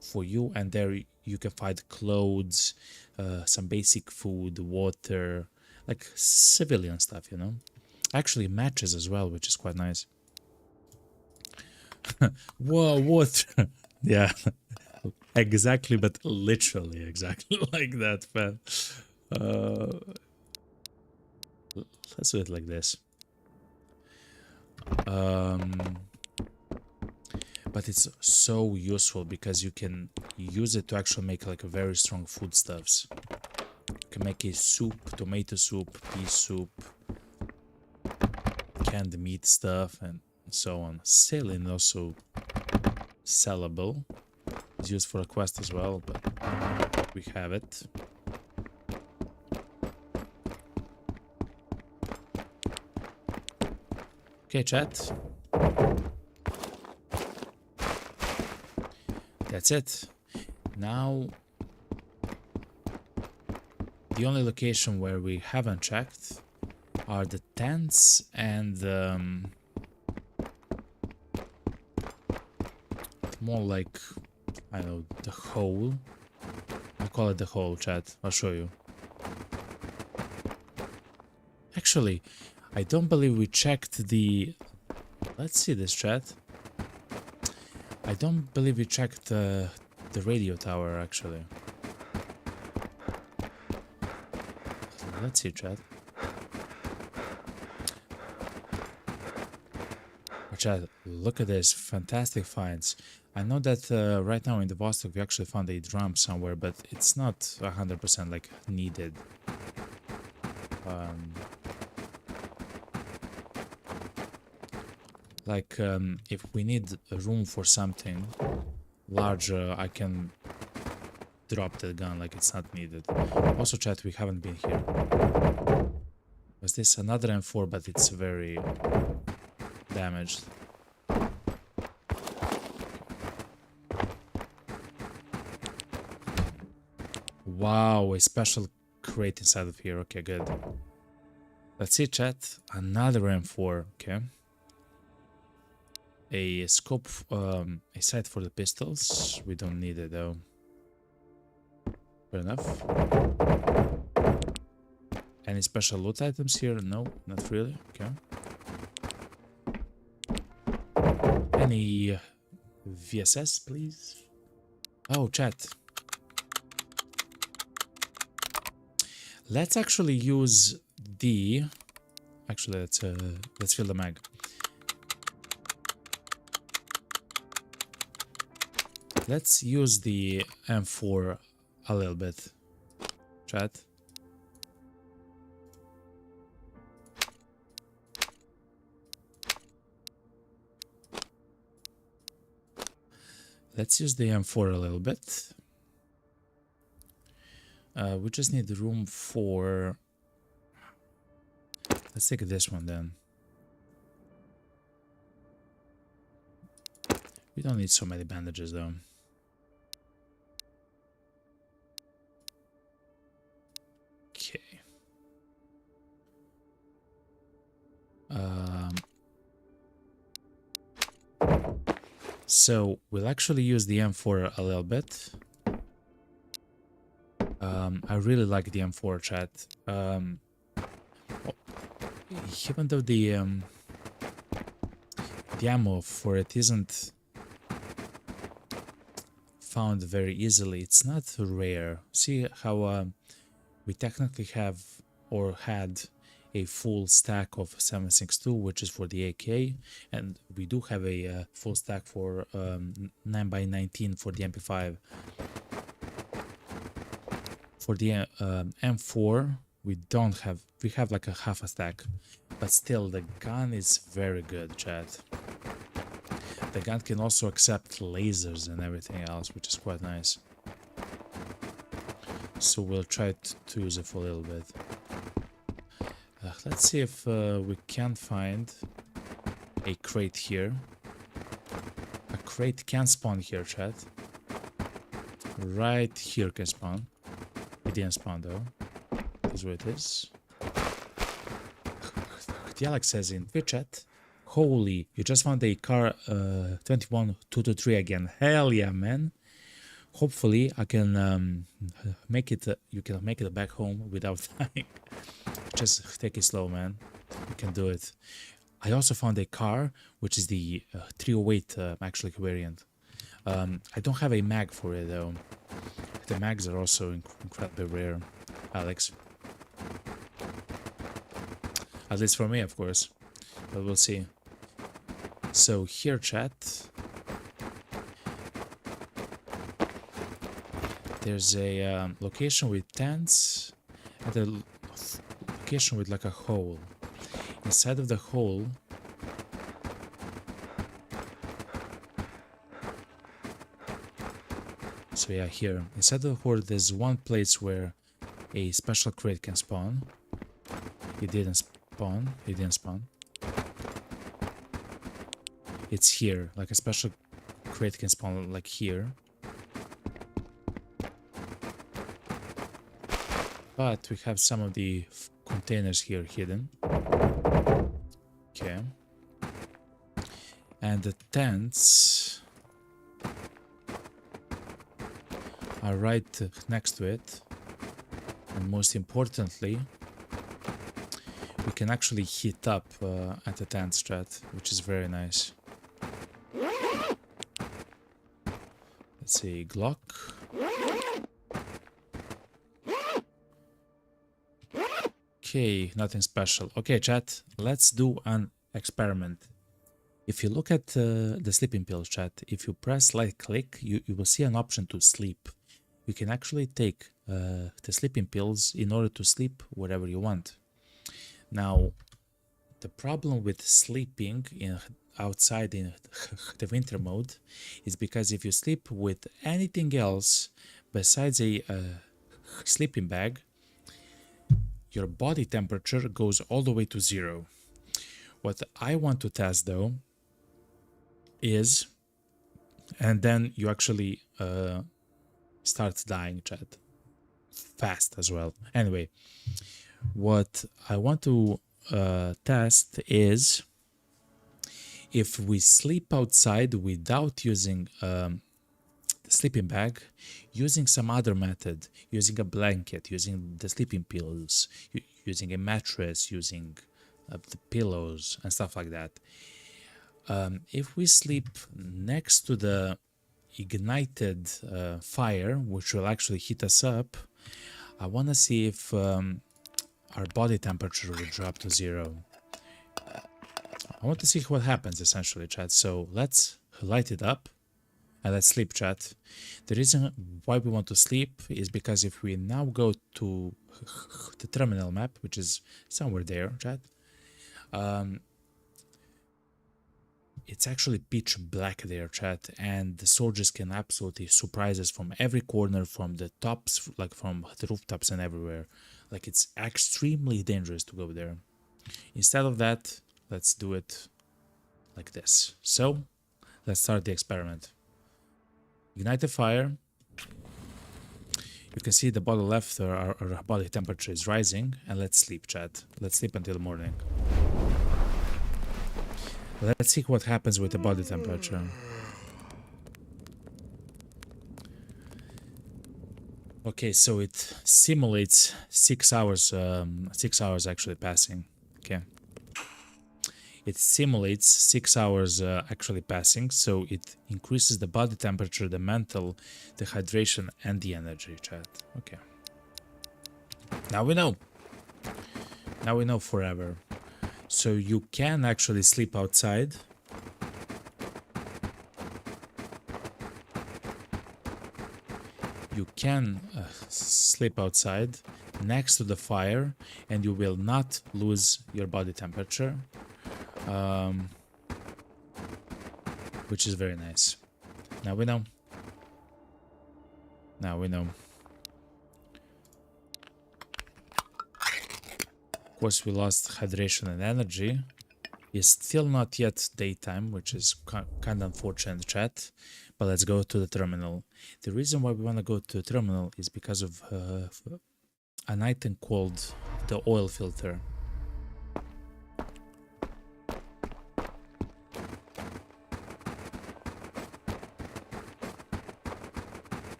for you, and there you can find clothes, some basic food, water, like civilian stuff, you know. Actually, matches as well, which is quite nice. Whoa, water! Yeah, exactly, but literally exactly like that, man. Let's do it like this. But it's so useful because you can use it to actually make like a very strong foodstuffs. You can make a soup, tomato soup, pea soup, canned meat stuff, and so on. Saline also sellable. It's used for a quest as well, but we have it. Okay, chat. That's it. Now, the only location where we haven't checked are the tents and more like, I don't know, the hole. I call it the hole, chat. I'll show you. Actually, I don't believe we checked the... Let's see this, chat. I don't believe we checked the radio tower, actually. Let's see, chat. Chat, look at this. Fantastic finds. I know that right now in the Vostok we actually found a drum somewhere, but it's not 100% like needed. If we need a room for something larger, I can drop the gun, like it's not needed. Also, chat, we haven't been here. Was this another M4, but it's very damaged. Wow, a special crate inside of here. Okay, good. Let's see, chat. Another M4. Okay. A scope, a sight for the pistols. We don't need it though. Fair enough. Any special loot items here? No, not really. Okay. Any VSS, please? Oh, chat. Let's actually use the... Actually, let's fill the mag. Let's use the M4 a little bit, chat. Let's use the M4 a little bit. We just need room for... Let's take this one then. We don't need so many bandages though. Okay. So we'll actually use the M4 a little bit. I really like the M4, chat. Even though the ammo for it isn't found very easily, it's not rare. See how we technically have or had a full stack of 7.62, which is for the AK, and we do have a full stack for 9x19 for the MP5. For the M4, we have like a half a stack, but still the gun is very good, chat. The gun can also accept lasers and everything else, which is quite nice. So we'll try to use it for a little bit. Let's see if we can find a crate here. A crate can spawn here, chat. Right here can spawn. It didn't spawn though. That's where it is. The Alex says in Twitch chat, holy, you just found a car 21223 again. Hell yeah, man. Hopefully, I can make it. You can make it back home without dying. Just take it slow, man. You can do it. I also found a car, which is the 308 actually variant. I don't have a mag for it though. The mags are also incredibly rare, Alex. At least for me, of course. But we'll see. So here, chat. There's a location with tents and a location with like a hole. Inside of the hole, so yeah, here inside of the hole, there's one place where a special crate can spawn. It didn't spawn. It didn't spawn. It's here, like a special crate can spawn, like here. But we have some of the containers here hidden. Okay. And the tents are right next to it. And most importantly, we can actually heat up at the tent strat, which is very nice. Let's see, Glock. Okay, nothing special. Okay, chat, let's do an experiment. If you look at the sleeping pills, chat, if you press right click, you will see an option to sleep. You can actually take the sleeping pills in order to sleep wherever you want. Now, the problem with sleeping outside in the winter mode is because if you sleep with anything else besides a sleeping bag, your body temperature goes all the way to 0. What I want to test though is, and then you actually start dying, chat, fast as well. Anyway, what I want to test is if we sleep outside without using the sleeping bag, using some other method, using a blanket, using the sleeping pills, using a mattress, using the pillows and stuff like that. If we sleep next to the ignited fire, which will actually heat us up, I want to see if our body temperature will drop to 0. I want to see what happens essentially, chat. So let's light it up. And let's sleep, chat. The reason why we want to sleep is because if we now go to the terminal map, which is somewhere there, chat, it's actually pitch black there, chat, and the soldiers can absolutely surprise us from every corner, from the tops, like from the rooftops and everywhere. Like, it's extremely dangerous to go there. Instead of that, let's do it like this. So, let's start the experiment. Ignite the fire. You can see the bottom left, our body temperature is rising, and let's sleep, chat. Let's sleep until morning. Let's see what happens with the body temperature. Okay, so it simulates 6 hours, 6 hours actually passing. Okay. It simulates 6 hours actually passing, so it increases the body temperature, the mental, the hydration, and the energy, chat. Okay. Now we know. Now we know forever. So you can actually sleep outside. You can sleep outside next to the fire, and you will not lose your body temperature. Which is very nice. Now we know. Now we know. Of course, we lost hydration and energy. It's still not yet daytime, which is kind of unfortunate, chat. But let's go to the terminal. The reason why we want to go to the terminal is because of an item called the oil filter.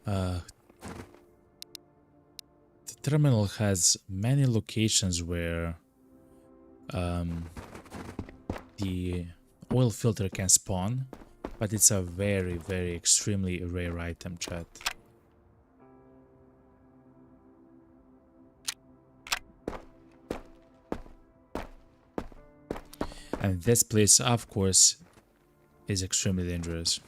The terminal has many locations where the oil filter can spawn, but it's a very, very extremely rare item, chat. And this place, of course, is extremely dangerous.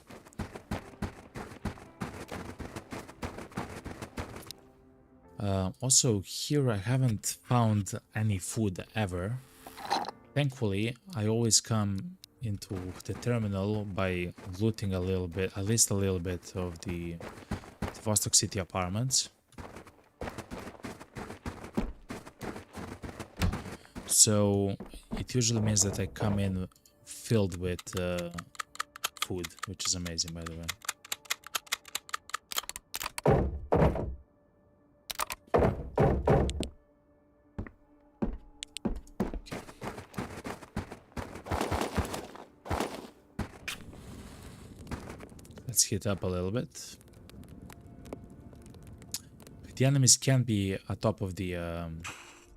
Also, here I haven't found any food ever. Thankfully, I always come into the terminal by looting a little bit, at least a little bit of the Vostok City apartments. So it usually means that I come in filled with food, which is amazing, by the way. Let's heat up a little bit. The enemies can be atop of the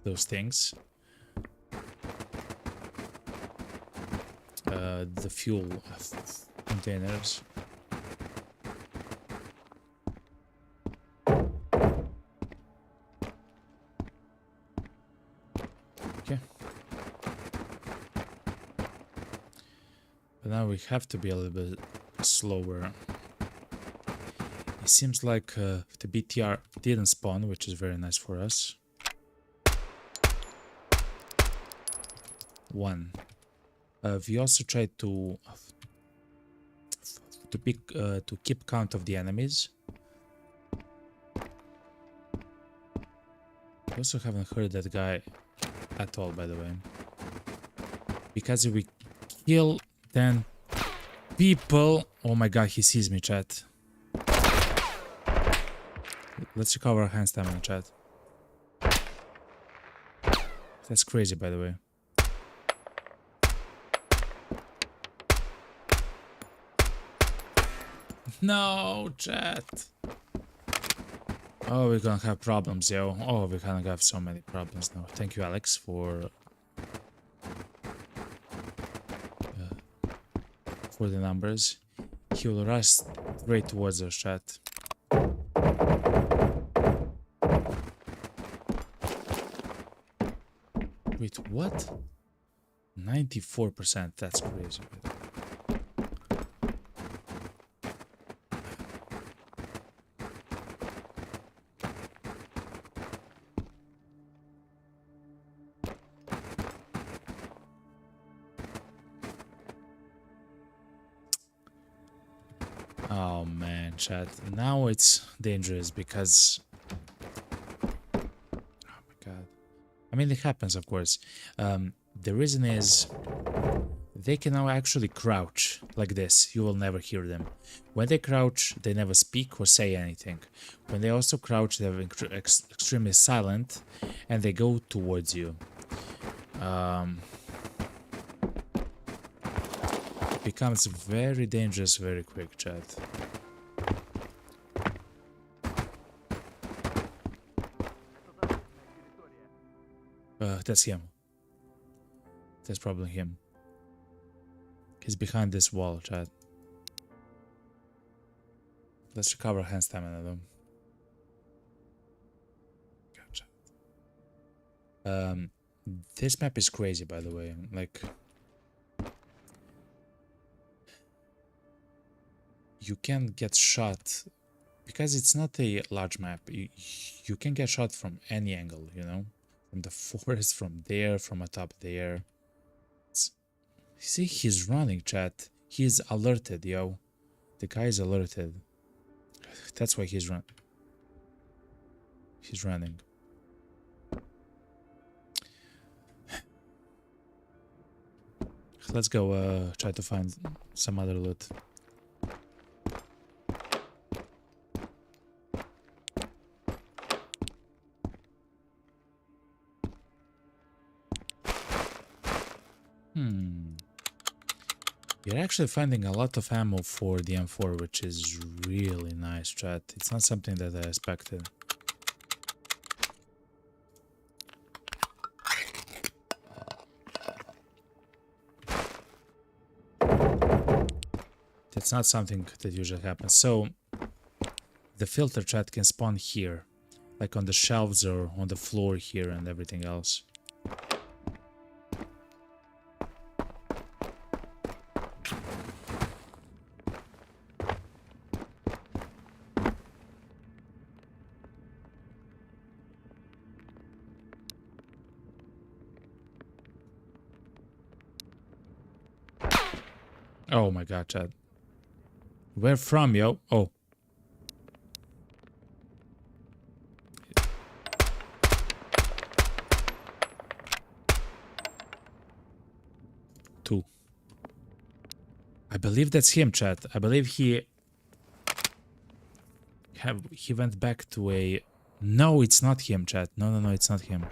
those things. The fuel containers. Okay. But now we have to be a little bit slower. It seems like the BTR didn't spawn, which is very nice for us. One. We also tried to keep count of the enemies. I also haven't heard that guy at all, by the way. Because if we kill 10 people... Oh my god, he sees me, chat. Let's recover our hand stamina, chat. That's crazy, by the way. No, chat. Oh, we're gonna have problems, yo. Oh, we're gonna have so many problems now. Thank you, Alex, for the numbers. He will rush straight towards us, chat. Wait, what? 94%. That's crazy. Oh man, chat. Now it's dangerous because... Oh my god. I mean, it happens, of course. The reason is they can now actually crouch like this. You will never hear them. When they crouch, they never speak or say anything. When they also crouch, they're extremely silent and they go towards you. It becomes very dangerous very quick, chat. That's him. That's probably him. He's behind this wall, chat. Let's recover hand stamina though. Gotcha. This map is crazy, by the way. Like, you can get shot because it's not a large map. You can get shot from any angle, you know, from the forest, from there, from atop there. See, he's running, chat. He's alerted, yo. The guy is alerted. That's why he's running. Let's go try to find some other loot. You're actually finding a lot of ammo for the M4, which is really nice, chat. It's not something that I expected. That's not something that usually happens. So, the filter, chat, can spawn here. Like on the shelves or on the floor here and everything else. Oh my god, chat. Where from, yo? Oh. Two. I believe that's him, chat. I believe he went back to a... No, it's not him, chat. No, it's not him.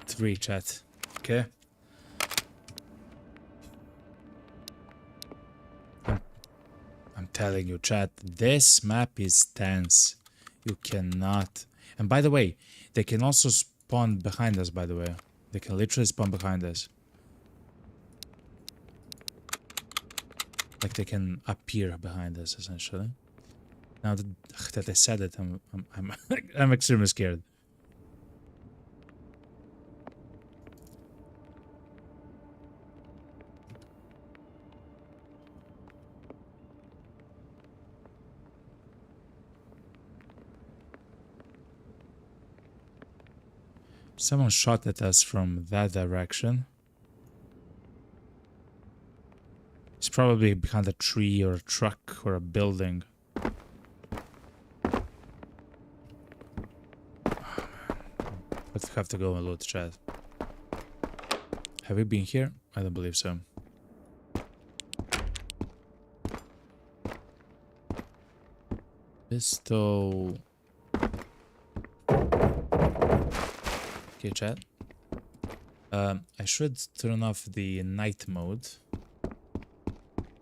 Three, chat. Okay. I'm telling you, chat, this map is tense. You cannot... And by the way, they can also spawn behind us, by the way. They can literally spawn behind us. Like they can appear behind us, essentially. Now that I said it, I'm extremely scared. Someone shot at us from that direction. It's probably behind a tree or a truck or a building. But we have to go and loot, chat. Have we been here? I don't believe so. Pistol. Okay, chat. I should turn off the night mode.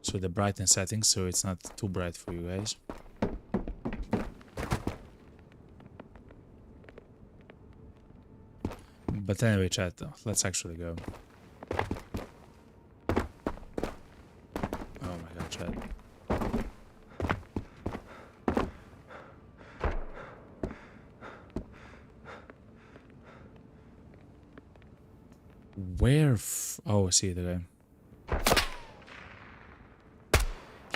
So the brightness settings, so it's not too bright for you guys. But anyway, chat, let's actually go. Oh my god, chat. Where oh, I see the guy.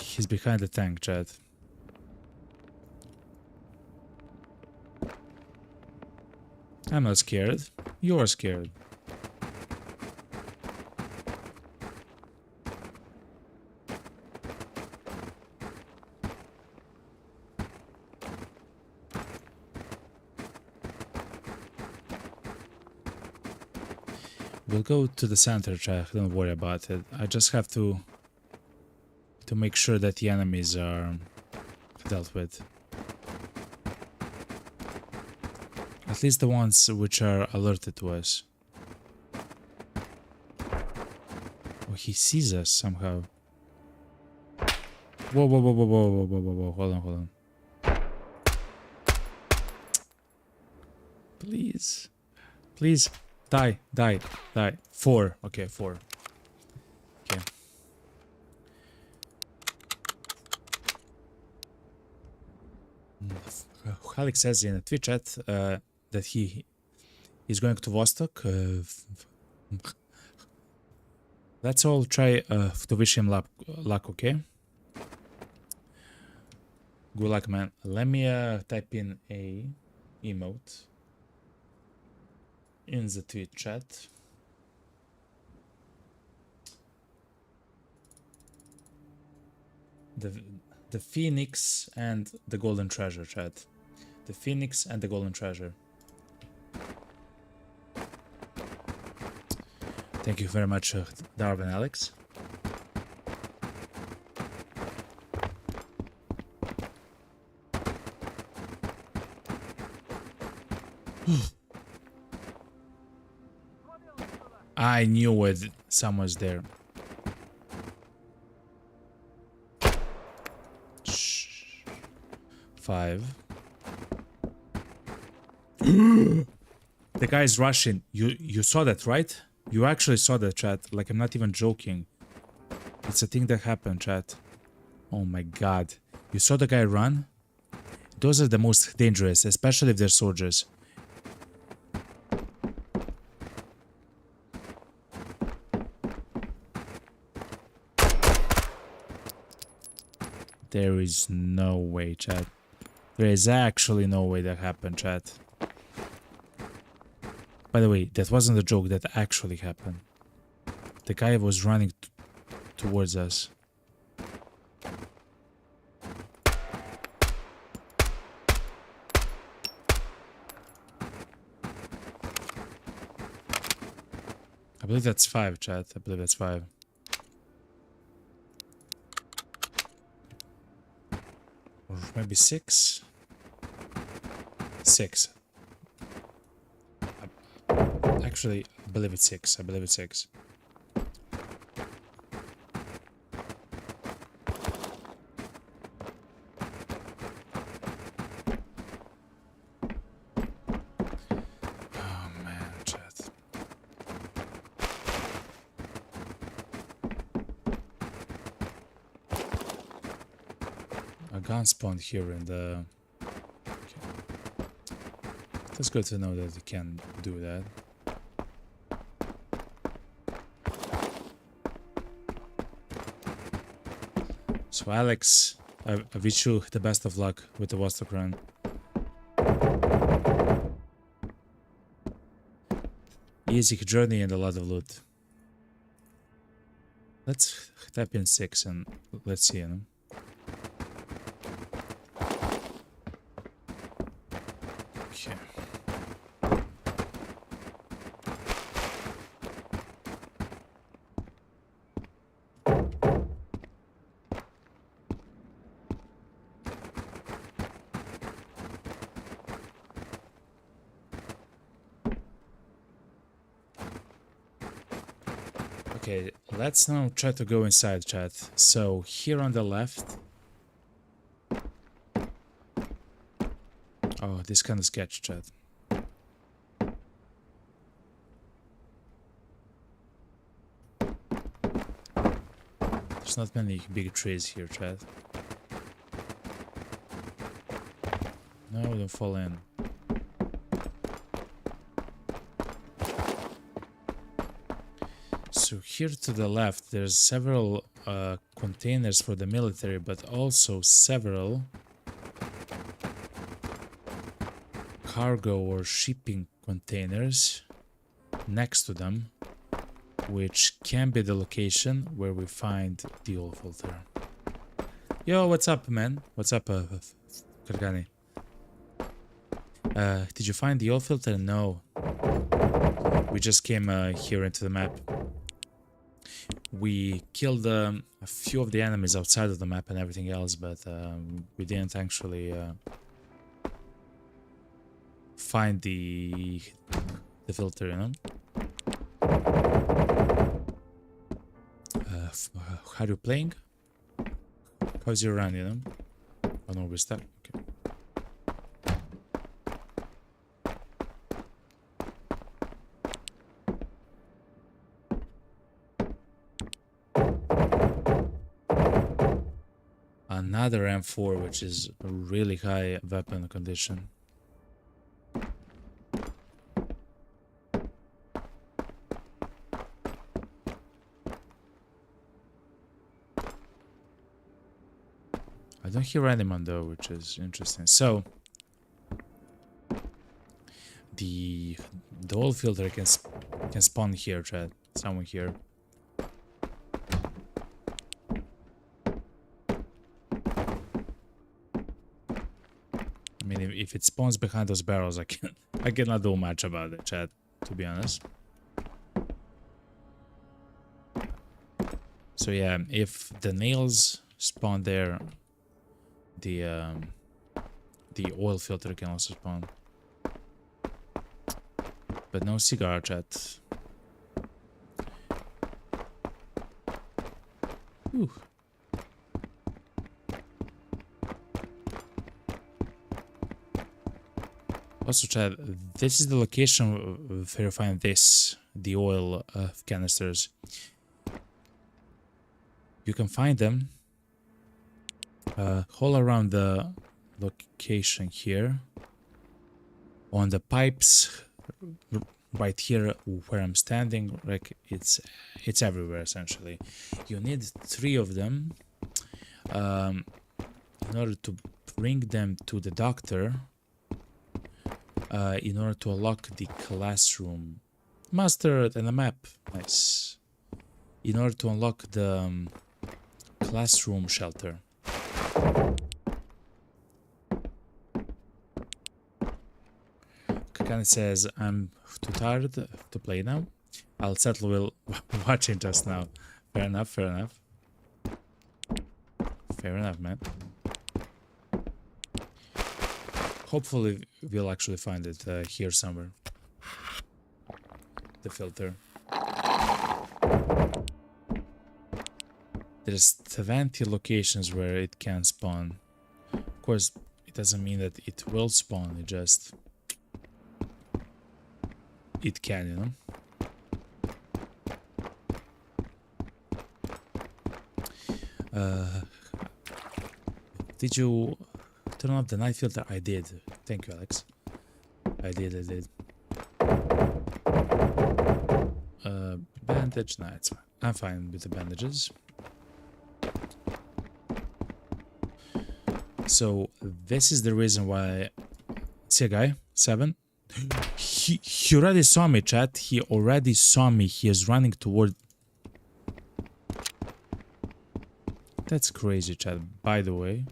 He's behind the tank, chat. I'm not scared. You're scared. We'll go to the center, chat. Don't worry about it. I just have to make sure that the enemies are dealt with. At least the ones which are alerted to us. Oh, he sees us somehow. Whoa, whoa, whoa, whoa, whoa, whoa, whoa, whoa, whoa. Hold on, hold on. Please. Please. Die, die, die. 4. Okay, 4. Okay. Alex says in the Twitch chat that he's going to Vostok. Let's all try to wish him luck, okay? Good luck, man. Let me type in a emote in the Twitch chat. The Phoenix and the Golden Treasure, chat. The Phoenix and the Golden Treasure. Thank you very much, Darwin Alex. I knew it. Someone's there. Shh. 5. The guy's rushing. You saw that, right? You actually saw that, chat. Like, I'm not even joking. It's a thing that happened, chat. Oh my god. You saw the guy run? Those are the most dangerous, especially if they're soldiers. There is no way, chat. There is actually no way that happened, chat. By the way, that wasn't a joke, that actually happened. The guy was running towards us. I believe that's 5, chat. I believe that's 5. Or maybe 6? 6. Actually, I believe it's 6. I believe it's 6. Oh man, chat. A gun spawned here in the... Okay. That's good to know that you can do that. So Alex, I wish you the best of luck with the Vostok run. Easy journey and a lot of loot. Let's type in 6 and let's see, you know. Okay. Okay, let's now try to go inside, chat. So here on the left. Oh, this kind of sketch, chat. There's not many big trees here, chat. No, don't fall in. So here to the left, there's several containers for the military, but also several cargo or shipping containers next to them, which can be the location where we find the oil filter. Yo, what's up, man? What's up, Kargani? Did you find the oil filter? No. We just came here into the map. We killed a few of the enemies outside of the map and everything else, but we didn't actually find the filter, you know. How are you playing? How's your run, you know? Oh no, we're stuck. Okay. Another M4, which is a really high weapon condition. I don't hear anyone though, which is interesting. So the oil filter can spawn here, chat. Someone here. I mean, if it spawns behind those barrels, I cannot do much about it, chat, to be honest. So yeah, if the nails spawn there, the oil filter can also spawn. But no cigar, chat. Whew. Also, chat, this is the location where you find this, the oil canisters. You can find them all around the location here. On the pipes right here where I'm standing, like it's everywhere essentially. You need 3 of them in order to bring them to the doctor, in order to unlock the classroom. Mustard and a map. Nice. In order to unlock the classroom shelter. Kakane says, I'm too tired to play now. I'll settle with watching just now. Fair enough, fair enough. Fair enough, man. Hopefully we'll actually find it here somewhere. The filter. There's 20 locations where it can spawn. Of course, it doesn't mean that it will spawn, it just... it can, you know? Did you turn off the night filter? I did. Thank you, Alex. I did. Bandage? No, it's fine. I'm fine with the bandages. So, this is the reason why... See a guy? 7? He already saw me, chat. He already saw me. He is running toward... That's crazy, chat. By the way.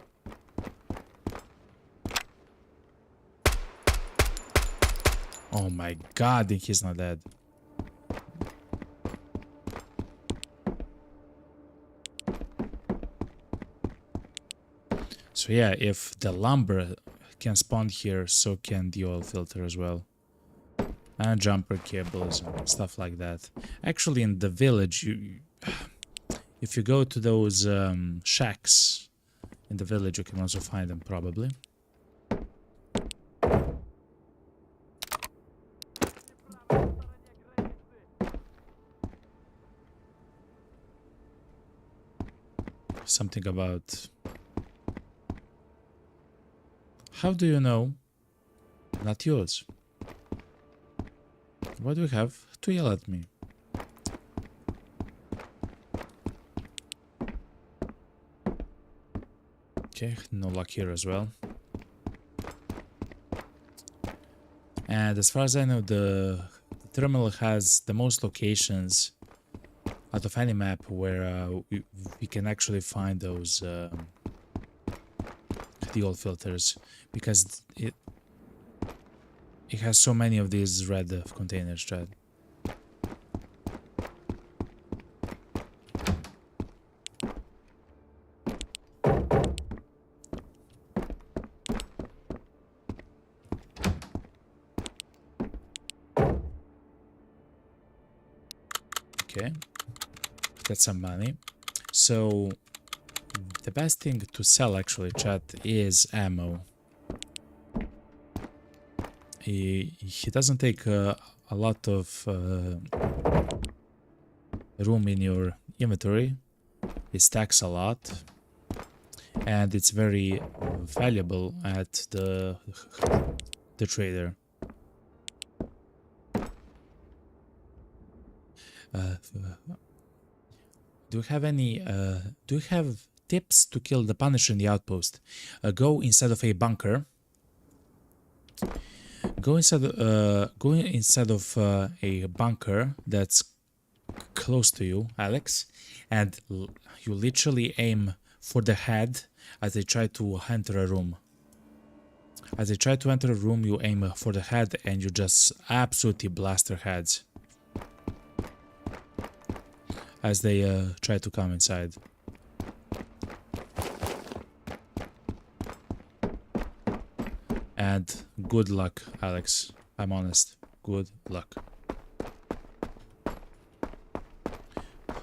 Oh my god, he's not dead. So yeah, if the lumber can spawn here, so can the oil filter as well. And jumper cables and stuff like that. Actually, in the village, if you go to those shacks in the village, you can also find them probably. Something about... How do you know? Not yours. What do you have to yell at me? Okay, no luck here as well. And as far as I know, the terminal has the most locations out of any map where we can actually find those the oil filters, because it has so many of these red containers, Chad. Okay, got some money. So the best thing to sell actually, chat, is ammo. He doesn't take a lot of room in your inventory. It stacks a lot, and it's very valuable at the trader. Do you have any? Do you have tips to kill the Punisher in the outpost? Go inside of a bunker. Go inside of a bunker that's close to you, Alex, and you literally aim for the head as they try to enter a room. As they try to enter a room, you aim for the head and you just absolutely blast their heads. as they try to come inside. And good luck, Alex. I'm honest. Good luck.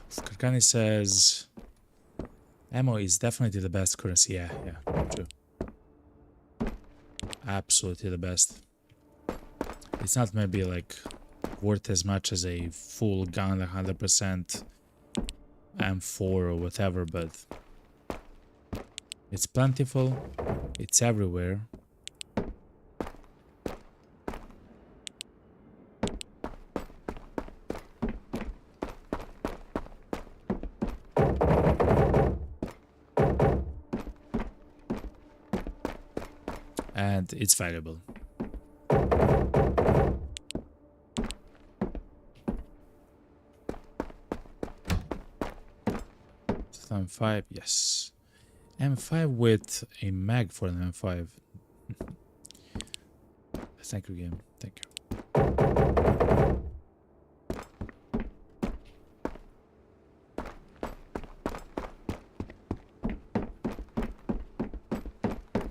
Karkani says ammo is definitely the best currency. Yeah, true. Absolutely the best. It's not maybe like worth as much as a full gun, 100% M4 or whatever, but it's plentiful, it's everywhere. And it's valuable. M5, yes. M5 with a mag for an M5. Thank you, game. Thank you.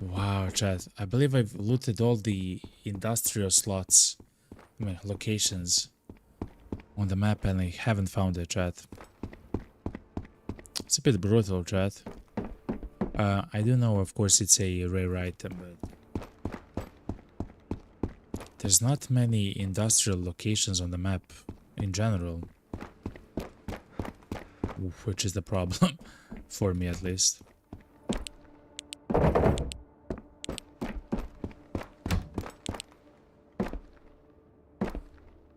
Wow, chat. I believe I've looted all the industrial slots, locations on the map, and I haven't found it, chat. It's a bit brutal, chat. I do know, of course, it's a rare item, but there's not many industrial locations on the map in general, which is the problem for me, at least.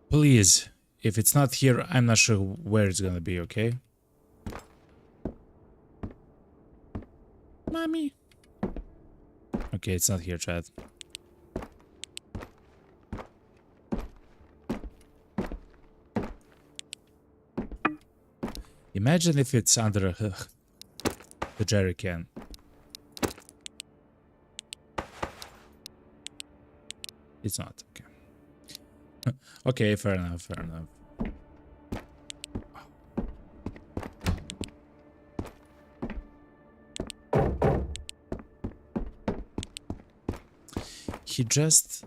Please, if it's not here, I'm not sure where it's gonna be, okay? Mommy. Okay, it's not here, chat. Imagine if it's under the jerry can. It's not, okay. Okay, fair enough, fair enough. He just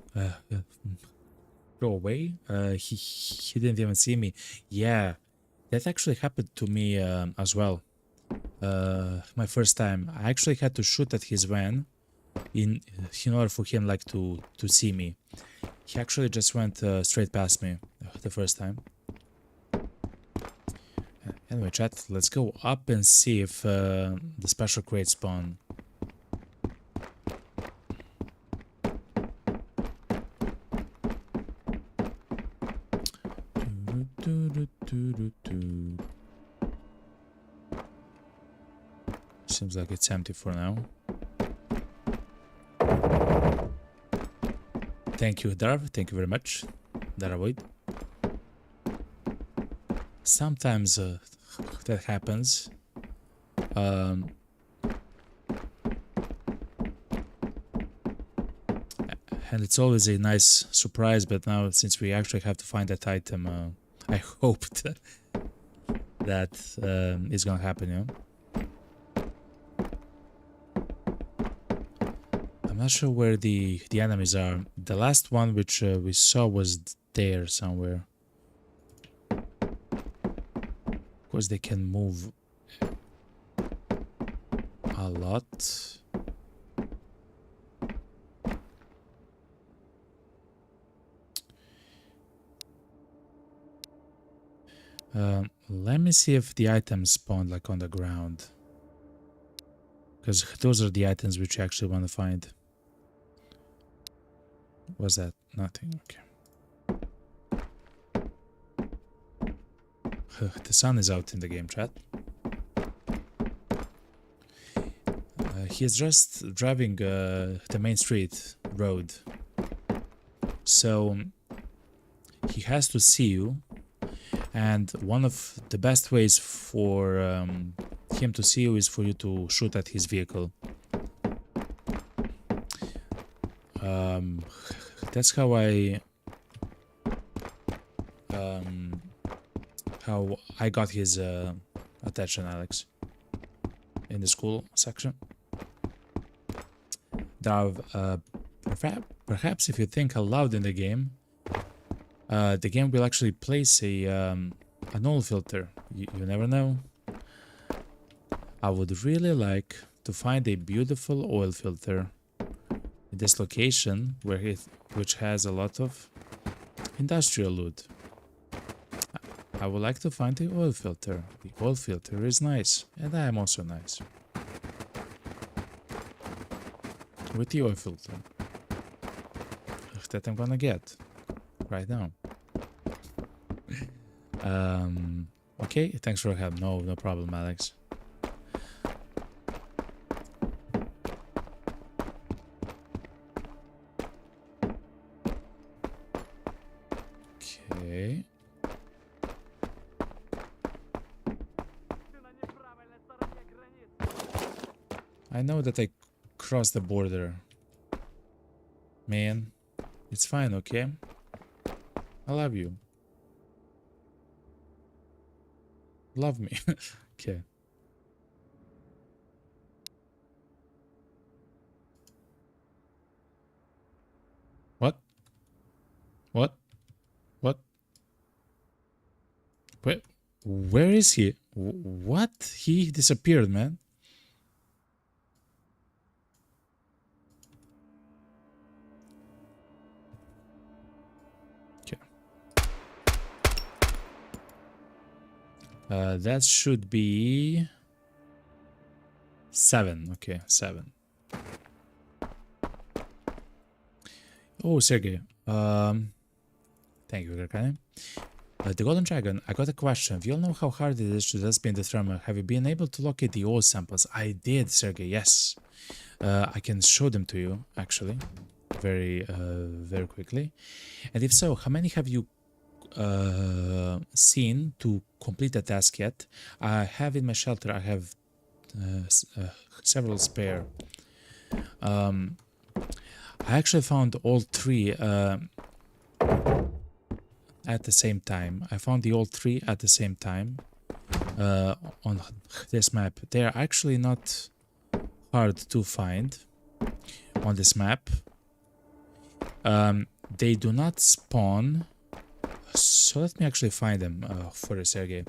go away. He didn't even see me. Yeah, that actually happened to me as well. My first time, I actually had to shoot at his van in order for him like to see me. He actually just went straight past me the first time. Anyway, chat, let's go up and see if the special crates spawn. Seems like it's empty for now. Thank you, Darv. Thank you very much, Daravoid. Sometimes that happens. And it's always a nice surprise, but now since we actually have to find that item, I hope that is gonna happen, you know? I'm not sure where the enemies are. The last one which we saw was there somewhere. Of course, they can move a lot. Let me see if the items spawn like on the ground, because those are the items which I actually want to find. Was that nothing? Okay. The sun is out in the game, chat. He's just driving the main street road, so he has to see you. And one of the best ways for him to see you is for you to shoot at his vehicle. That's how how I got his attention, Alex, in the school section. Now, perhaps if you think aloud in the game will actually place an oil filter. You never know. I would really like to find a beautiful oil filter in this location which has a lot of industrial loot. I would like to find the oil filter. The oil filter is nice, and I am also nice. With the oil filter that I'm gonna get right now. Okay, thanks for your help. No problem, Alex. Okay. I know that I crossed the border. Man, it's fine, okay? I love you. Love me. Okay. What? What? What? Where is he? What? He disappeared, man. Okay. That should be 7. Okay, 7. Oh, Sergey. Thank you, Garkane. The Golden Dragon, I got a question. We all know how hard it is to dustbin the thermal. Have you been able to locate the oil samples? I did, Sergey, yes. I can show them to you, actually, very quickly. And if so, how many have you seen to complete the task yet? I have in my shelter, I have several spare. I actually found all 3 at the same time. I found the all 3 at the same time on this map. They are actually not hard to find on this map. They do not spawn. So let me actually find them for you, Sergey.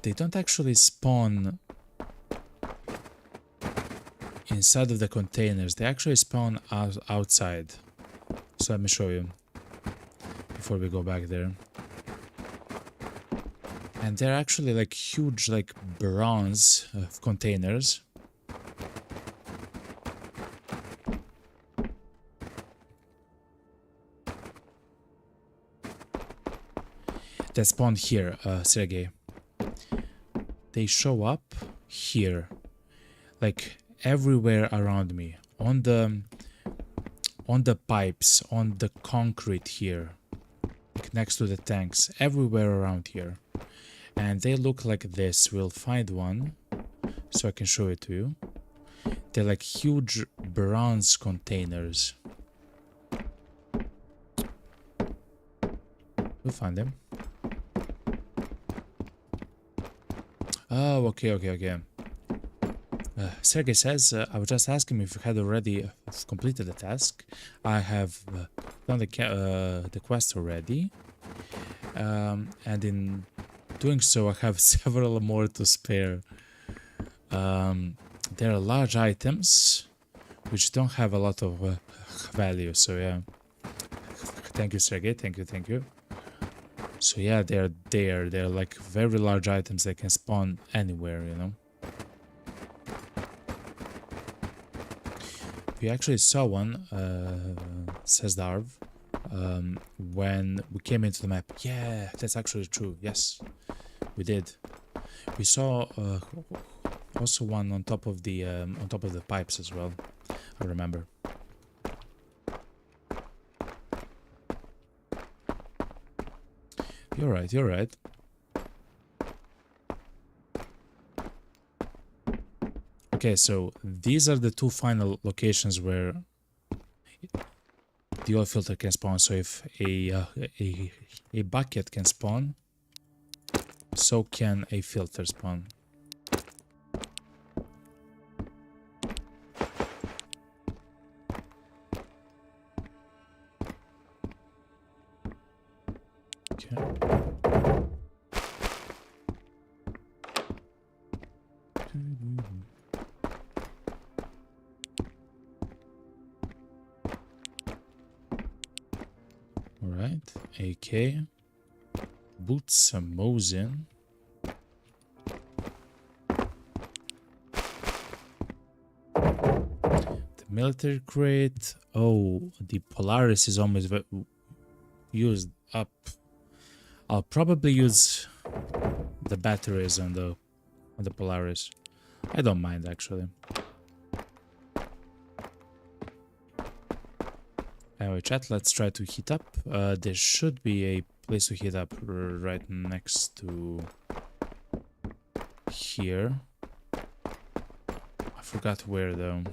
They don't actually spawn inside of the containers. They actually spawn outside. So let me show you before we go back there. And they're actually like huge, like bronze containers. That spawn here, Sergey. They show up here, like everywhere around me, on the pipes, on the concrete here, like next to the tanks, everywhere around here. And they look like this. We'll find one so I can show it to you. They're like huge bronze containers. We'll find them. Oh, okay. Sergey says, I was just asking if you had already completed the task. I have done the quest already. And in doing so, I have several more to spare. There are large items which don't have a lot of value, so yeah. Thank you, Sergey. Thank you. So yeah, they're there. They're like very large items that can spawn anywhere, you know. We actually saw one, says Darv, when we came into the map. Yeah, that's actually true. Yes, we did. We saw also one on top of the pipes as well. I remember. You're right. Okay, so these are the 2 final locations where dual filter can spawn. So if a bucket can spawn, so can a filter spawn. Okay. All right, AK, boots, a Mosin. The military crate. Oh, the Polaris is almost used up. I'll probably use the batteries on the Polaris. I don't mind actually. Anyway, chat, let's try to heat up. There should be a place to heat up right next to here. I forgot where though.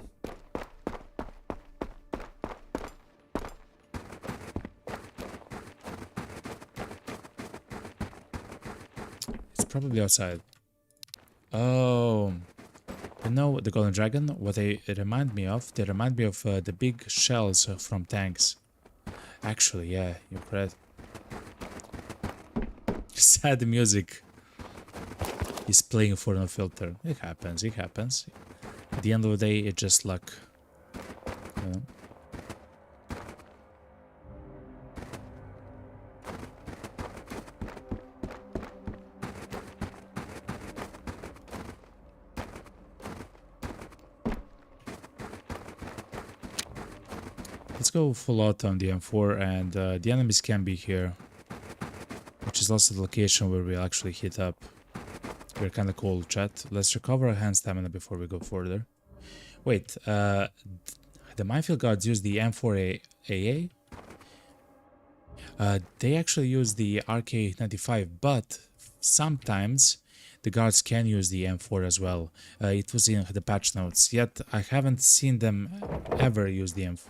It's probably outside. Oh, you know the Golden Dragon? What they remind me of? They remind me of the big shells from tanks. Actually, yeah, you're correct. Sad music is playing for no filter. It happens, it happens. At the end of the day, it's just luck. You know? Let's go full out on the M4, and the enemies can be here, which is also the location where we'll actually hit up. We're kind of cold, chat. Let's recover our hand stamina before we go further. Wait, the minefield guards use the M4 AA. They actually use the RK95, but sometimes the guards can use the M4 as well. It was in the patch notes, yet I haven't seen them ever use the M4.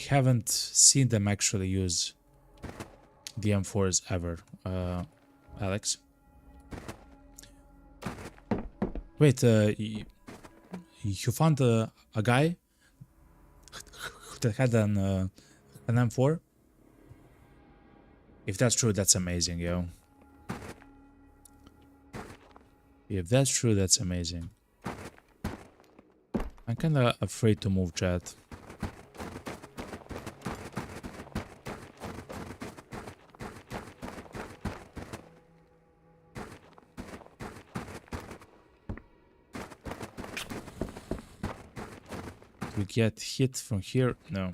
Haven't seen them actually use the M4s ever. Alex, wait, you found a guy that had an M4? If that's true, that's amazing, yo. If that's true, that's amazing. I'm kinda afraid to move, chat. We get hit from here? No.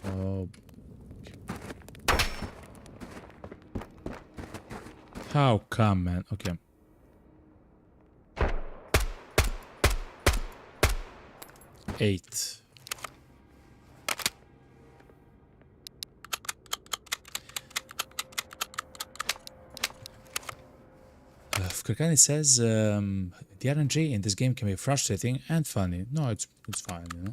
Oh. How come, man? Okay. Eight. Kirkani says the RNG in this game can be frustrating and funny. No, it's fine, you know.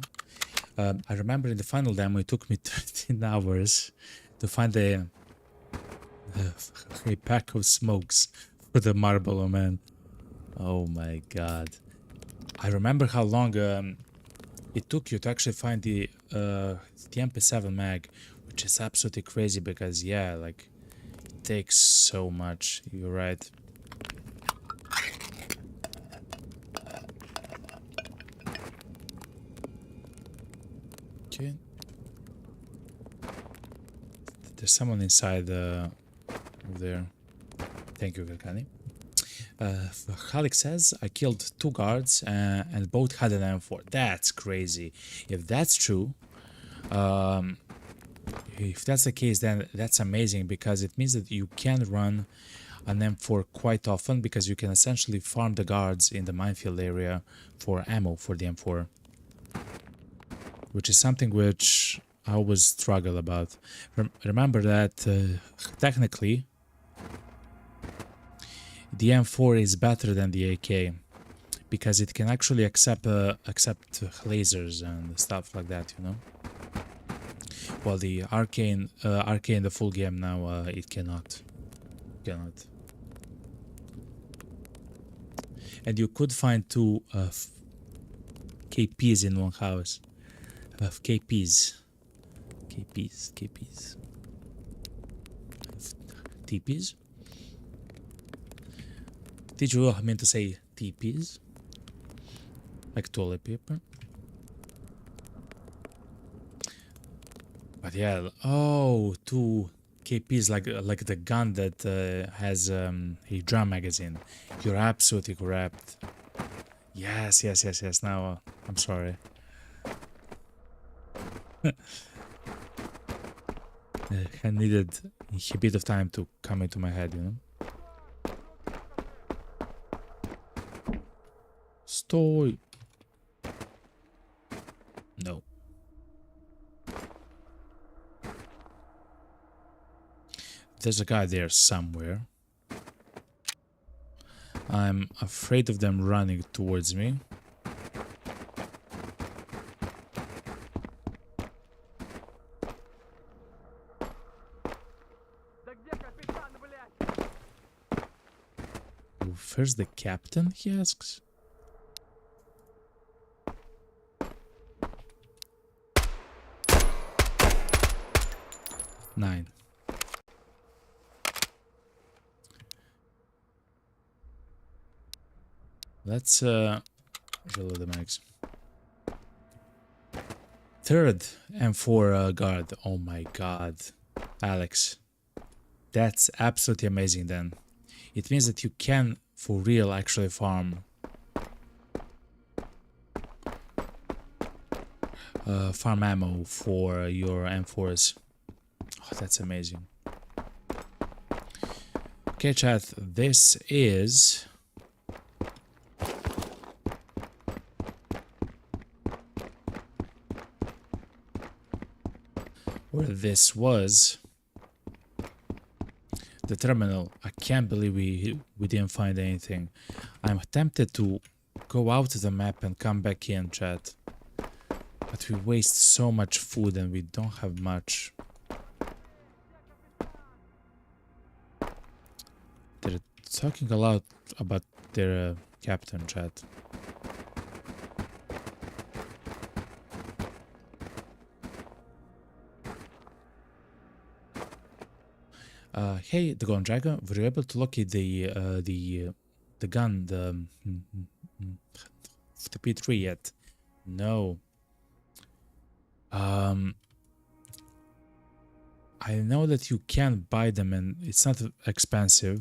I remember in the final demo it took me 13 hours to find a pack of smokes for the marble, oh man. Oh my god. I remember how long it took you to actually find the MP7 mag, which is absolutely crazy because yeah, like it takes so much. You're right. Okay. There's someone inside over there. Thank you, Galkani. Halik says, I killed 2 guards and both had an M4. That's crazy. If that's true, if that's the case, then that's amazing because it means that you can run an M4 quite often because you can essentially farm the guards in the minefield area for ammo for the M4. Which is something which I always struggle about. Remember that technically The M4 is better than the AK because it can actually accept lasers and stuff like that, you know. While the arcane in the full game now, it cannot. And you could find two KPs in one house. KPs. TPs? Did you mean to say TPs? Like toilet paper? But yeah, oh, two KPs like the gun that has a drum magazine. You're absolutely correct. Yes. Now I'm sorry. I needed a bit of time to come into my head, you know. Stoy. No. There's a guy there somewhere. I'm afraid of them running towards me. Where's the captain, he asks? Nine. Let's reload the mags. Third M4 guard. Oh my god. Alex. That's absolutely amazing then. It means that you can, for real, actually farm ammo for your M4s. Oh, that's amazing. Okay, chat, this is... where this was... the terminal. I can't believe we didn't find anything. I'm tempted to go out of the map and come back in, chat. But we waste so much food and we don't have much. They're talking a lot about their captain, chat. Hey, the Golden Dragon, were you able to locate the gun, the P3 yet? No. I know that you can buy them and it's not expensive.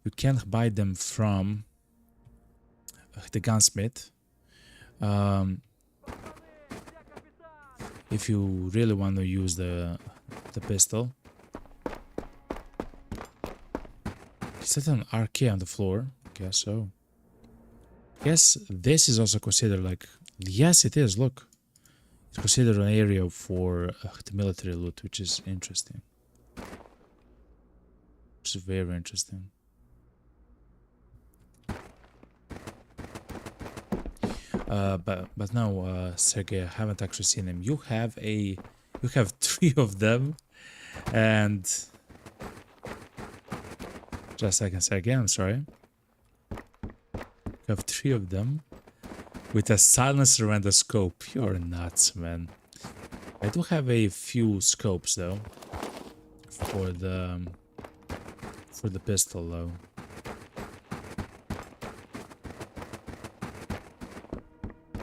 You can buy them from the gunsmith. If you really want to use the pistol. Is that an RK on the floor? Guess so. Yes, this is also considered like... yes, it is, look. It's considered an area for the military loot, which is interesting. Which is very interesting. But no, Sergey, I haven't actually seen him. You have 3 of them, and... just a second, Sergey, I'm sorry. You have 3 of them with a silencer and a scope. You're nuts, man. I do have a few scopes though for the pistol though.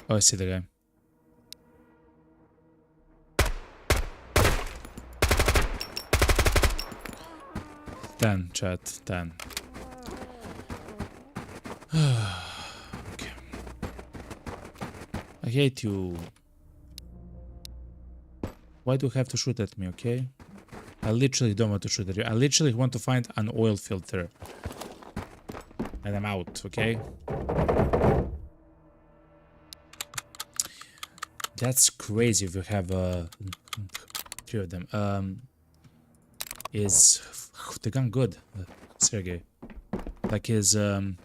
Oh, I see the guy. Ten, chat, 10. Okay. I hate you. Why do you have to shoot at me, okay? I literally don't want to shoot at you. I literally want to find an oil filter. And I'm out, okay? That's crazy if you have 3 of them. Is the gun good, Sergey? Like his do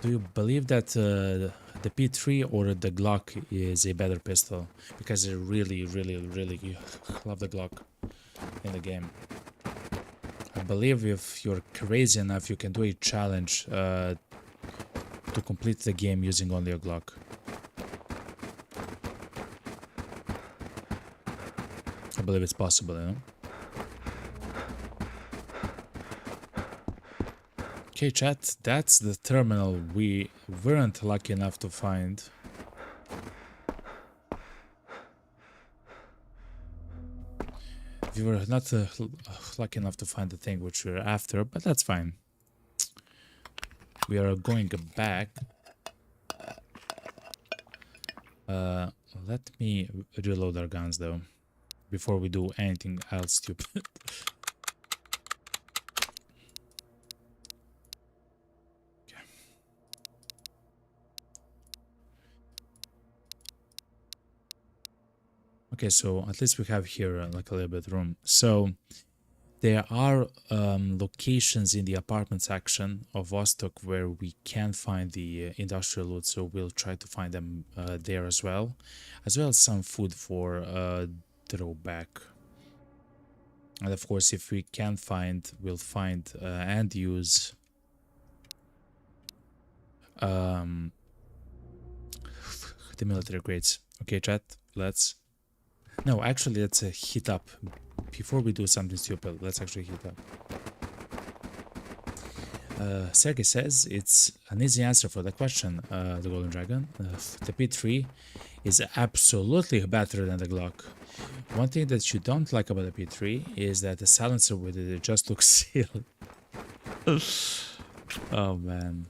you believe that the P3 or the Glock is a better pistol? Because I really love the Glock in the game. I believe if you're crazy enough, you can do a challenge to complete the game using only a Glock. I believe it's possible, you know? Okay, chat, that's the terminal we weren't lucky enough to find. We were not lucky enough to find the thing which we were after, but that's fine. We are going back. Let me reload our guns though, before we do anything else stupid. Okay, so at least we have here like a little bit of room. So there are locations in the apartment section of Vostok where we can find the industrial loot, so we'll try to find them there as well as some food for throwback. And of course, if we can find, we'll find and use the military grades. Okay, chat, let's... No, actually, let's heat up. Before we do something stupid, let's actually heat up. Sergey says it's an easy answer for the question, the Golden Dragon. The P3 is absolutely better than the Glock. One thing that you don't like about the P3 is that the silencer with it just looks silly. Oh man.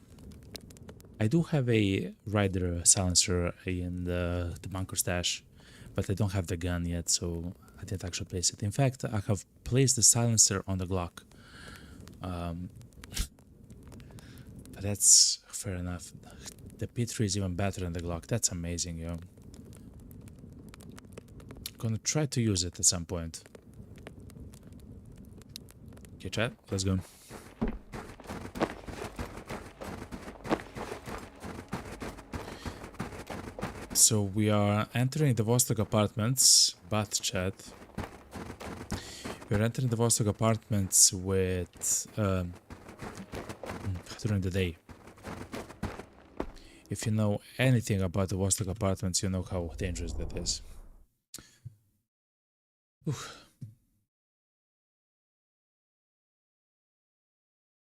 I do have a Rider silencer in the bunker stash, but I don't have the gun yet, so I didn't actually place it. In fact, I have placed the silencer on the Glock. But that's fair enough. The P3 is even better than the Glock. That's amazing, yo. Gonna try to use it at some point. Okay, chat, let's go. So we are entering the Vostok apartments, but chat. We're entering the Vostok apartments with during the day. If you know anything about the Vostok apartments, you know how dangerous that is. Oof.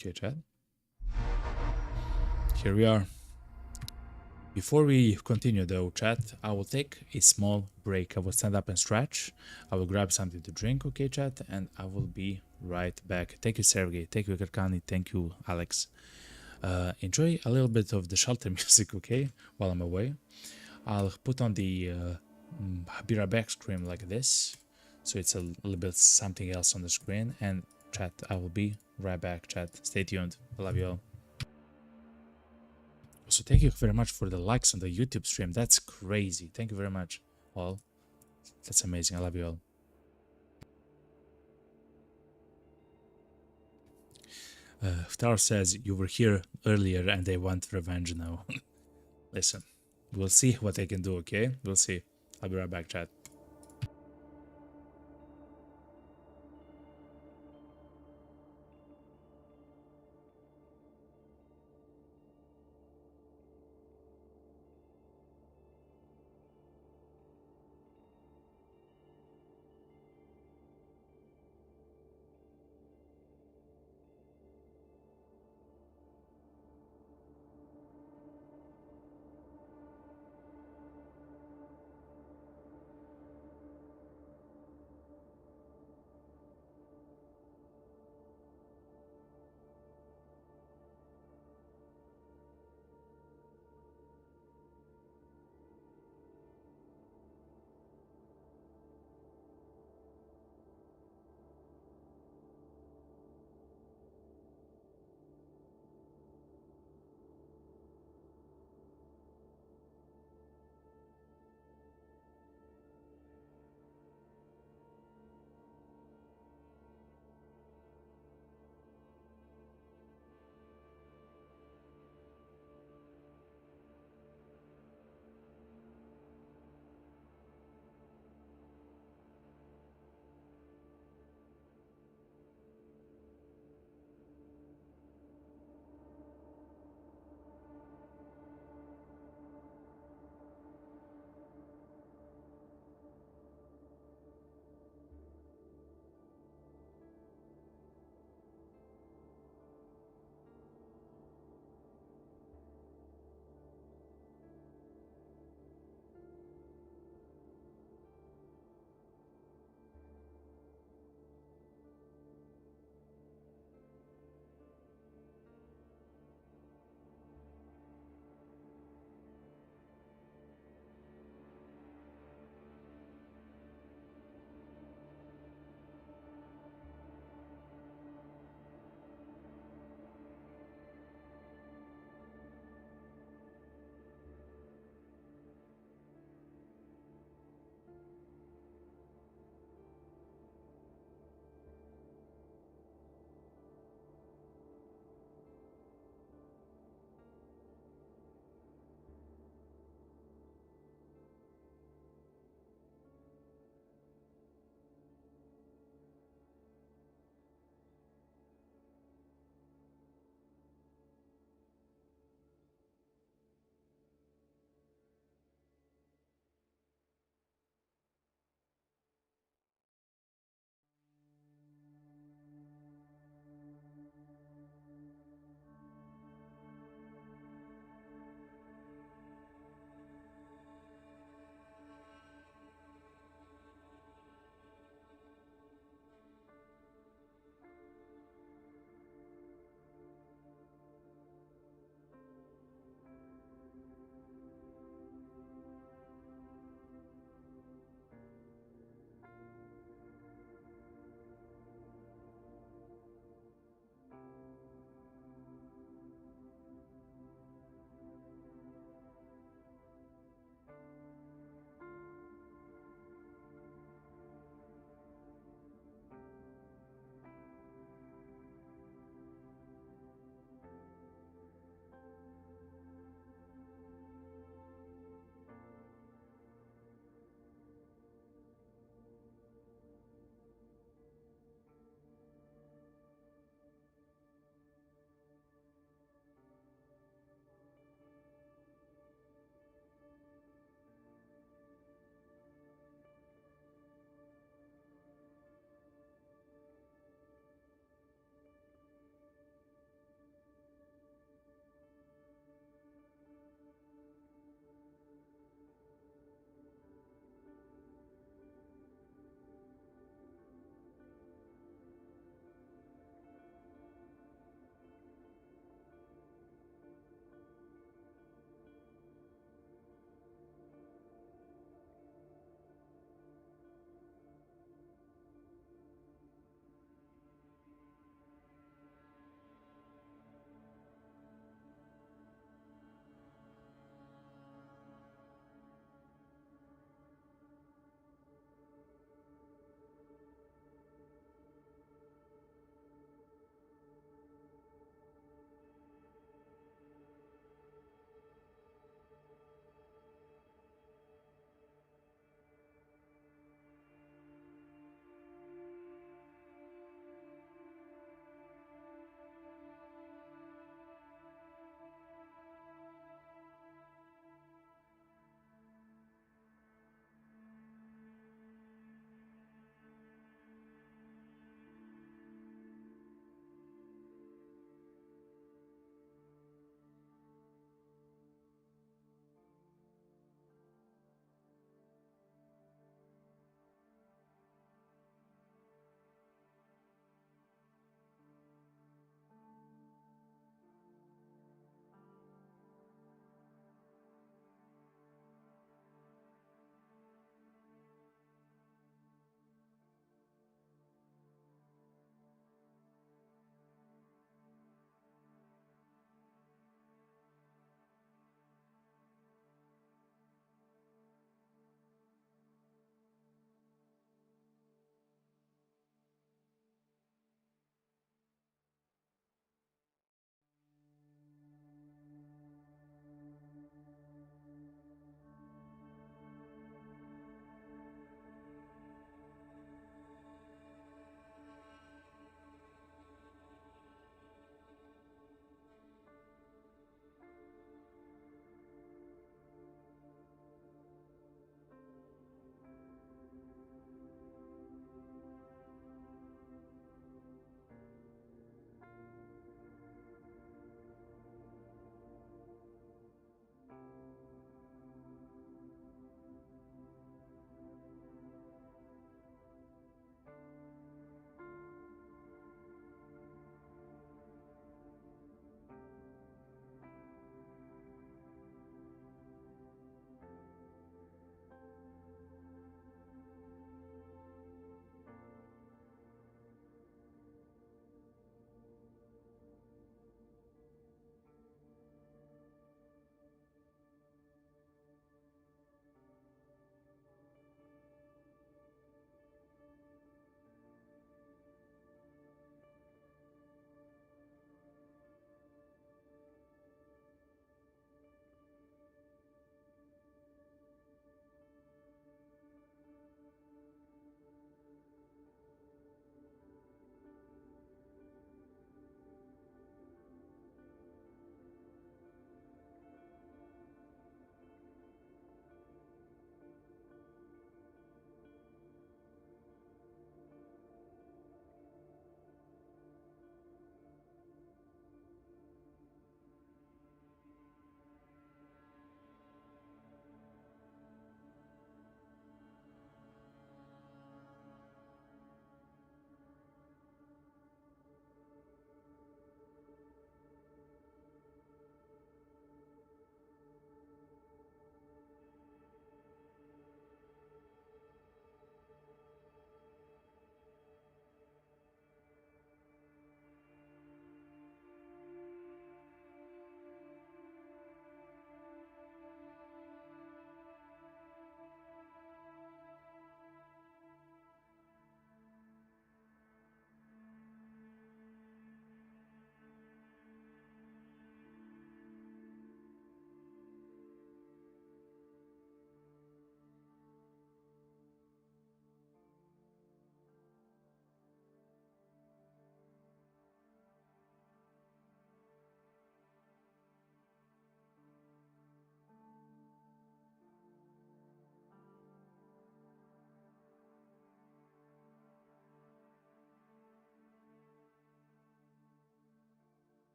Okay, chat. Here we are. Before we continue though, chat, I will take a small break. I will stand up and stretch. I will grab something to drink, okay, chat, and I will be right back. Thank you, Sergey. Thank you, Karkani. Thank you, Alex. Enjoy a little bit of the shelter music, okay, while I'm away. I'll put on the be right back screen like this, so it's a little bit something else on the screen. And chat, I will be right back, chat. Stay tuned. I love you all. So thank you very much for the likes on the YouTube stream. That's crazy. Thank you very much, all. That's amazing. I love you all. Tar says you were here earlier and they want revenge now. Listen, we'll see what I can do, okay? We'll see. I'll be right back, chat.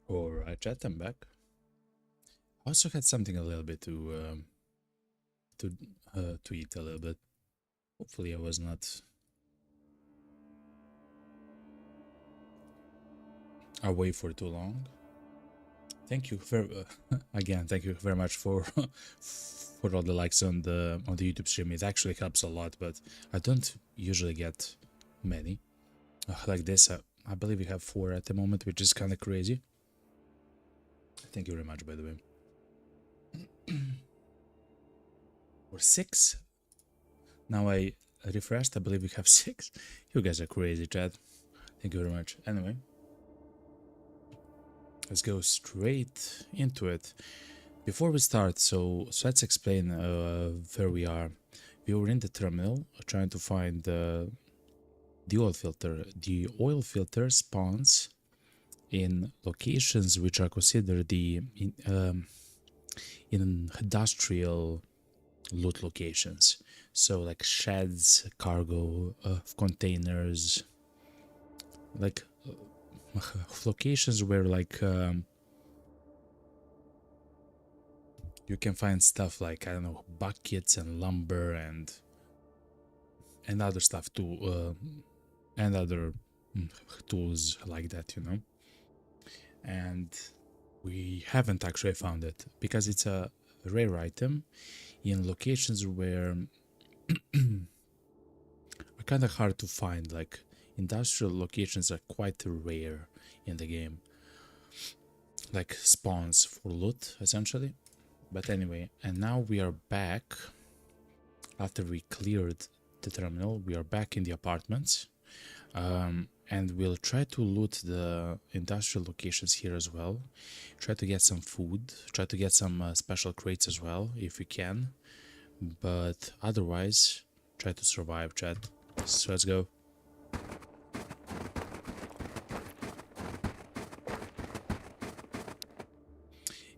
Alright, chat, I'm back. I also had something a little bit to eat a little bit. Hopefully I was not away for too long. Thank you very again. Thank you very much for for all the likes on the YouTube stream. It actually helps a lot, but I don't usually get many like this. I believe we have 4 at the moment, which is kind of crazy. Thank you very much, by the way. Or 6. Now I refreshed. I believe we have 6. You guys are crazy, Chad. Thank you very much. Anyway, let's go straight into it. Before we start, so let's explain where we are. We were in the terminal trying to find the oil filter. The oil filter spawns in locations which are considered the in industrial loot locations. So like sheds, cargo, containers, like locations where like you can find stuff like, I don't know, buckets and lumber and other stuff too, and other tools like that, you know. And we haven't actually found it because it's a rare item in locations where are kind of hard to find. Like industrial locations are quite rare in the game, like spawns for loot essentially. But anyway, and now we are back after we cleared the terminal. We are back in the apartments, and we'll try to loot the industrial locations here as well. Try to get some food, try to get some special crates as well if we can, but otherwise try to survive, chat. So let's go.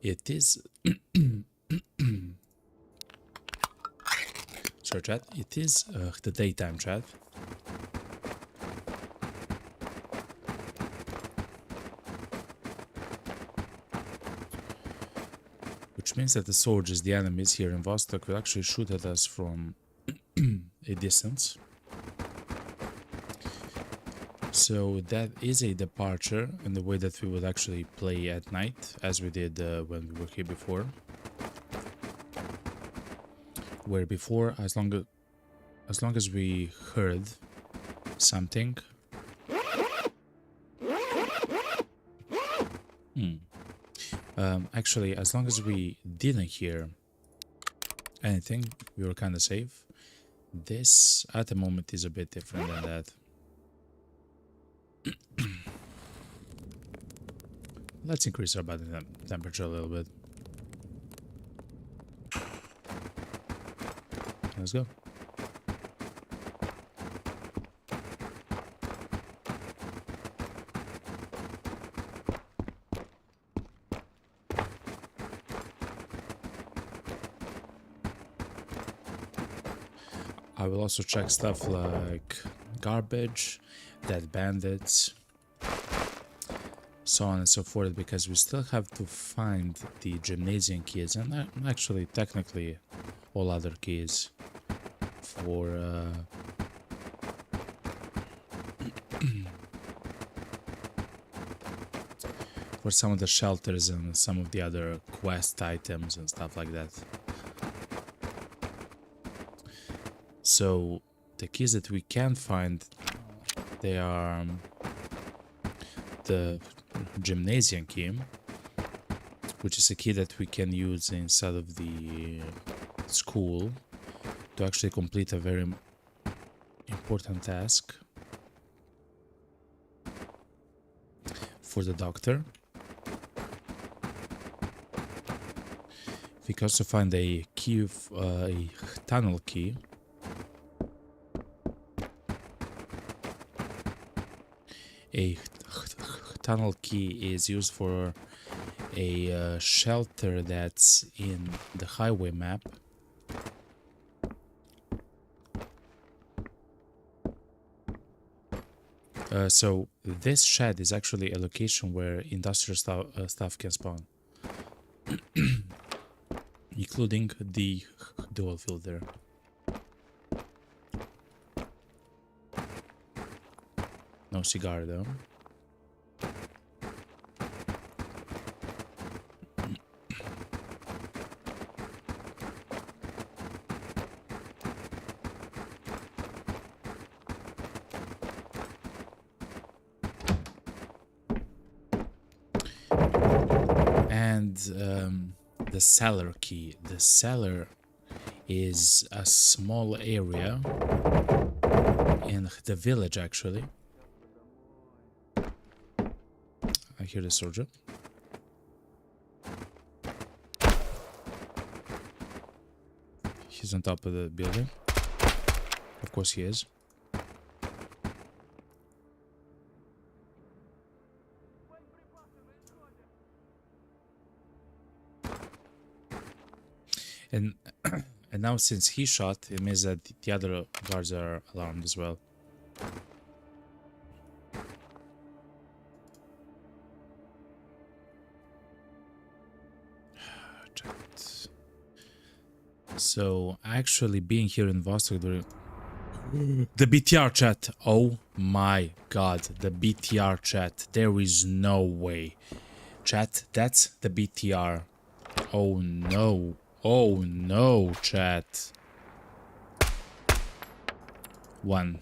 It is sorry, chat. It is the daytime, chat. Which means that the soldiers, the enemies here in Vostok, will actually shoot at us from a distance. So that is a departure in the way that we would actually play at night, as we did when we were here before. Where before, as long as we heard something, actually, as long as we didn't hear anything, we were kind of safe. This at the moment is a bit different than that. Let's increase our body temperature a little bit. Let's go. I will also check stuff like garbage, dead bandits, so on and so forth, because we still have to find the gymnasium keys and actually technically all other keys for for some of the shelters and some of the other quest items and stuff like that. So the keys that we can find, they are the gymnasium key, which is a key that we can use inside of the school to actually complete a very important task for the doctor. We can also find a key, a tunnel key. A tunnel key is used for a shelter that's in the highway map. So this shed is actually a location where industrial stuff can spawn, including the dual field there. No cigar though. And the cellar key. The cellar is a small area in the village, actually. I hear the soldier. He's on top of the building. Of course he is. And and now since he shot, it means that the other guards are alarmed as well. So actually being here in Vostok during the BTR chat. Oh my god, the BTR chat. There is no way. Chat, that's the BTR. Oh no. Oh no, chat. One.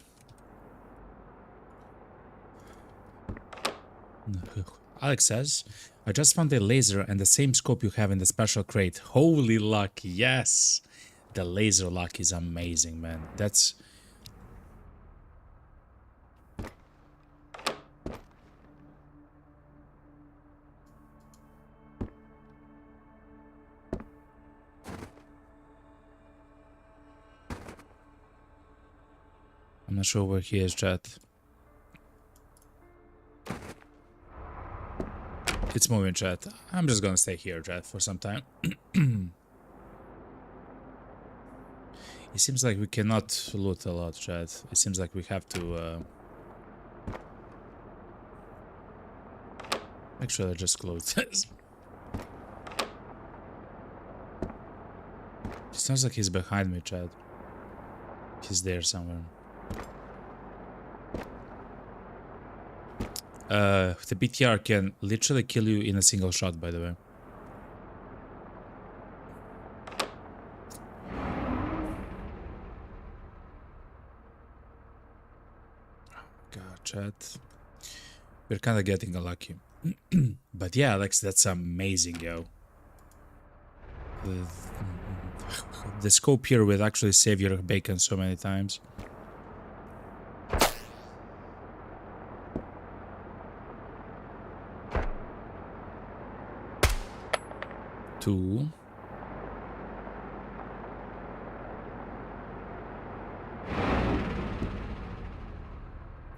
Alex says, I just found a laser and the same scope you have in the special crate. Holy luck, yes. The laser luck is amazing, man. That's... I'm not sure where he is, chat. It's moving, chat. I'm just gonna stay here, chat, for some time. It seems like we cannot loot a lot, chat. It seems like we have to... Actually, I just closed this. It sounds like he's behind me, chat. He's there somewhere. The BTR can literally kill you in a single shot, by the way. God, chat. We're kind of getting unlucky. But yeah, Alex, that's amazing, yo. The scope here will actually save your bacon so many times. Two.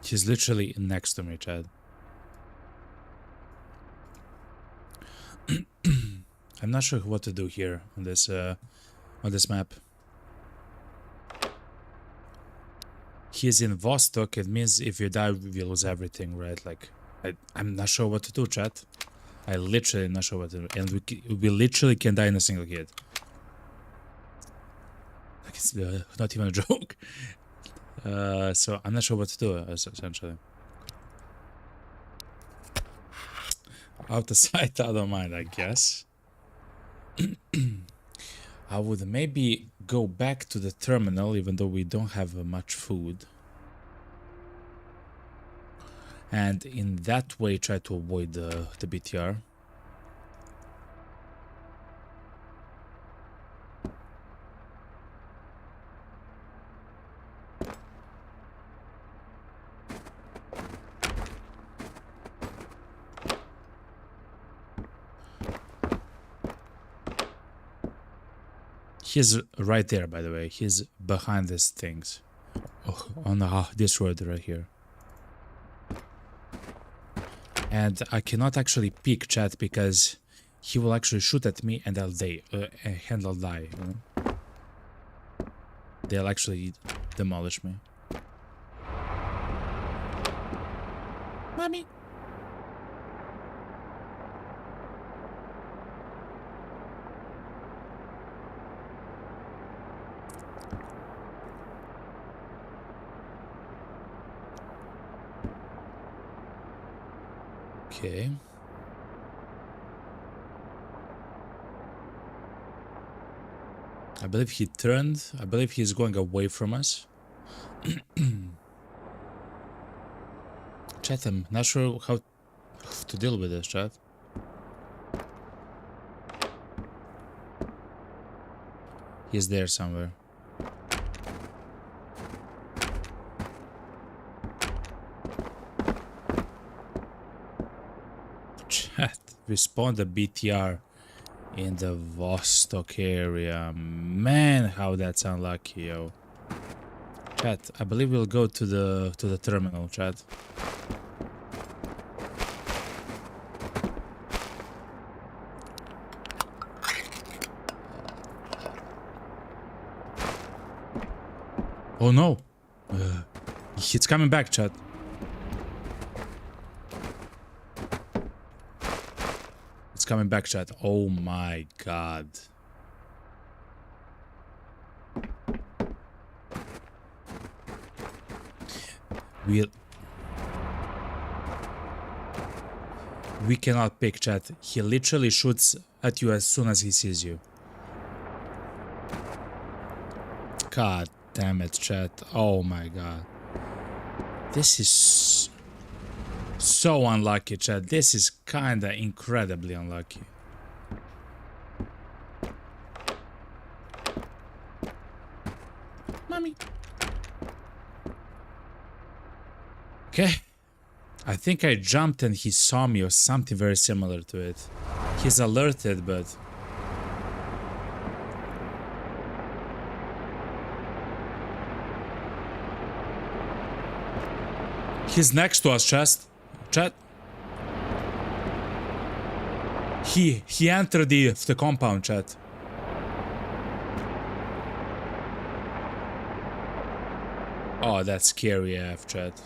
He's literally next to me, Chad. I'm not sure what to do here on this map. He's in Vostok. It means if you die, we lose everything, right? Like, I'm not sure what to do, chat. I literally not sure what to do, and we literally can die in a single hit. Like it's not even a joke. So I'm not sure what to do, essentially. Out of sight, out of mind, I guess. I would maybe go back to the terminal, even though we don't have much food. And in that way try to avoid the BTR. He's right there, by the way. He's behind these things. Oh, on this road right here. And I cannot actually peek, chat, because he will actually shoot at me and I'll die. And I'll die. You know? They'll actually demolish me. Mommy. Okay. I believe he turned. I believe he's going away from us. Chat, I'm not sure how to deal with this, chat. He's there somewhere. Chat, we spawned a BTR in the Vostok area. Man, how that's unlucky, yo. Chat, I believe we'll go to the terminal, chat. Oh no! It's coming back, chat. It's coming back, chat. Oh my god. We cannot pick, chat. He literally shoots at you as soon as he sees you. God damn it, chat. Oh my god. This is so unlucky, chat. This is kinda incredibly unlucky. Mommy. Okay. I think I jumped and he saw me or something very similar to it. He's alerted, but... He's next to us, chat. He entered the compound, chat. Oh, that's scary AF, chat.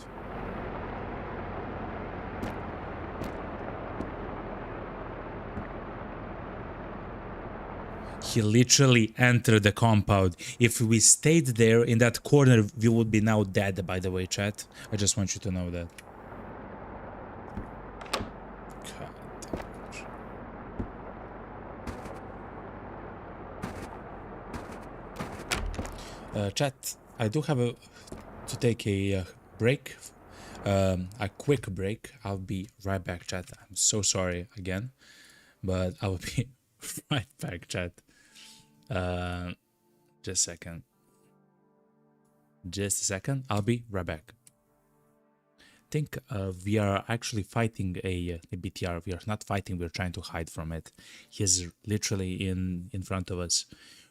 He literally entered the compound. If we stayed there in that corner, we would be now dead, by the way, chat. I just want you to know that. Chat, I do have to take a break. A quick break. I'll be right back, chat. I'm so sorry again, but I will be right back, chat. Just a second. Just a second. I'll be right back. I think we are actually fighting a BTR. We are not fighting. We're trying to hide from it. He's literally in front of us.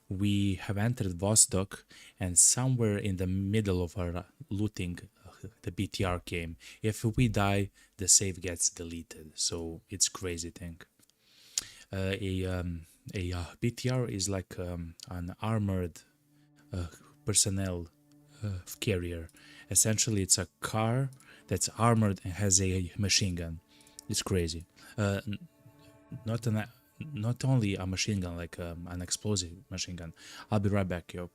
We have entered Vostok, and somewhere in the middle of our looting, the BTR came. If we die, the save gets deleted. So it's crazy thing. A BTR is like an armored personnel carrier. Essentially, it's a car that's armored and has a machine gun. It's crazy. Not only a machine gun, like an explosive machine gun. I'll be right back, yo.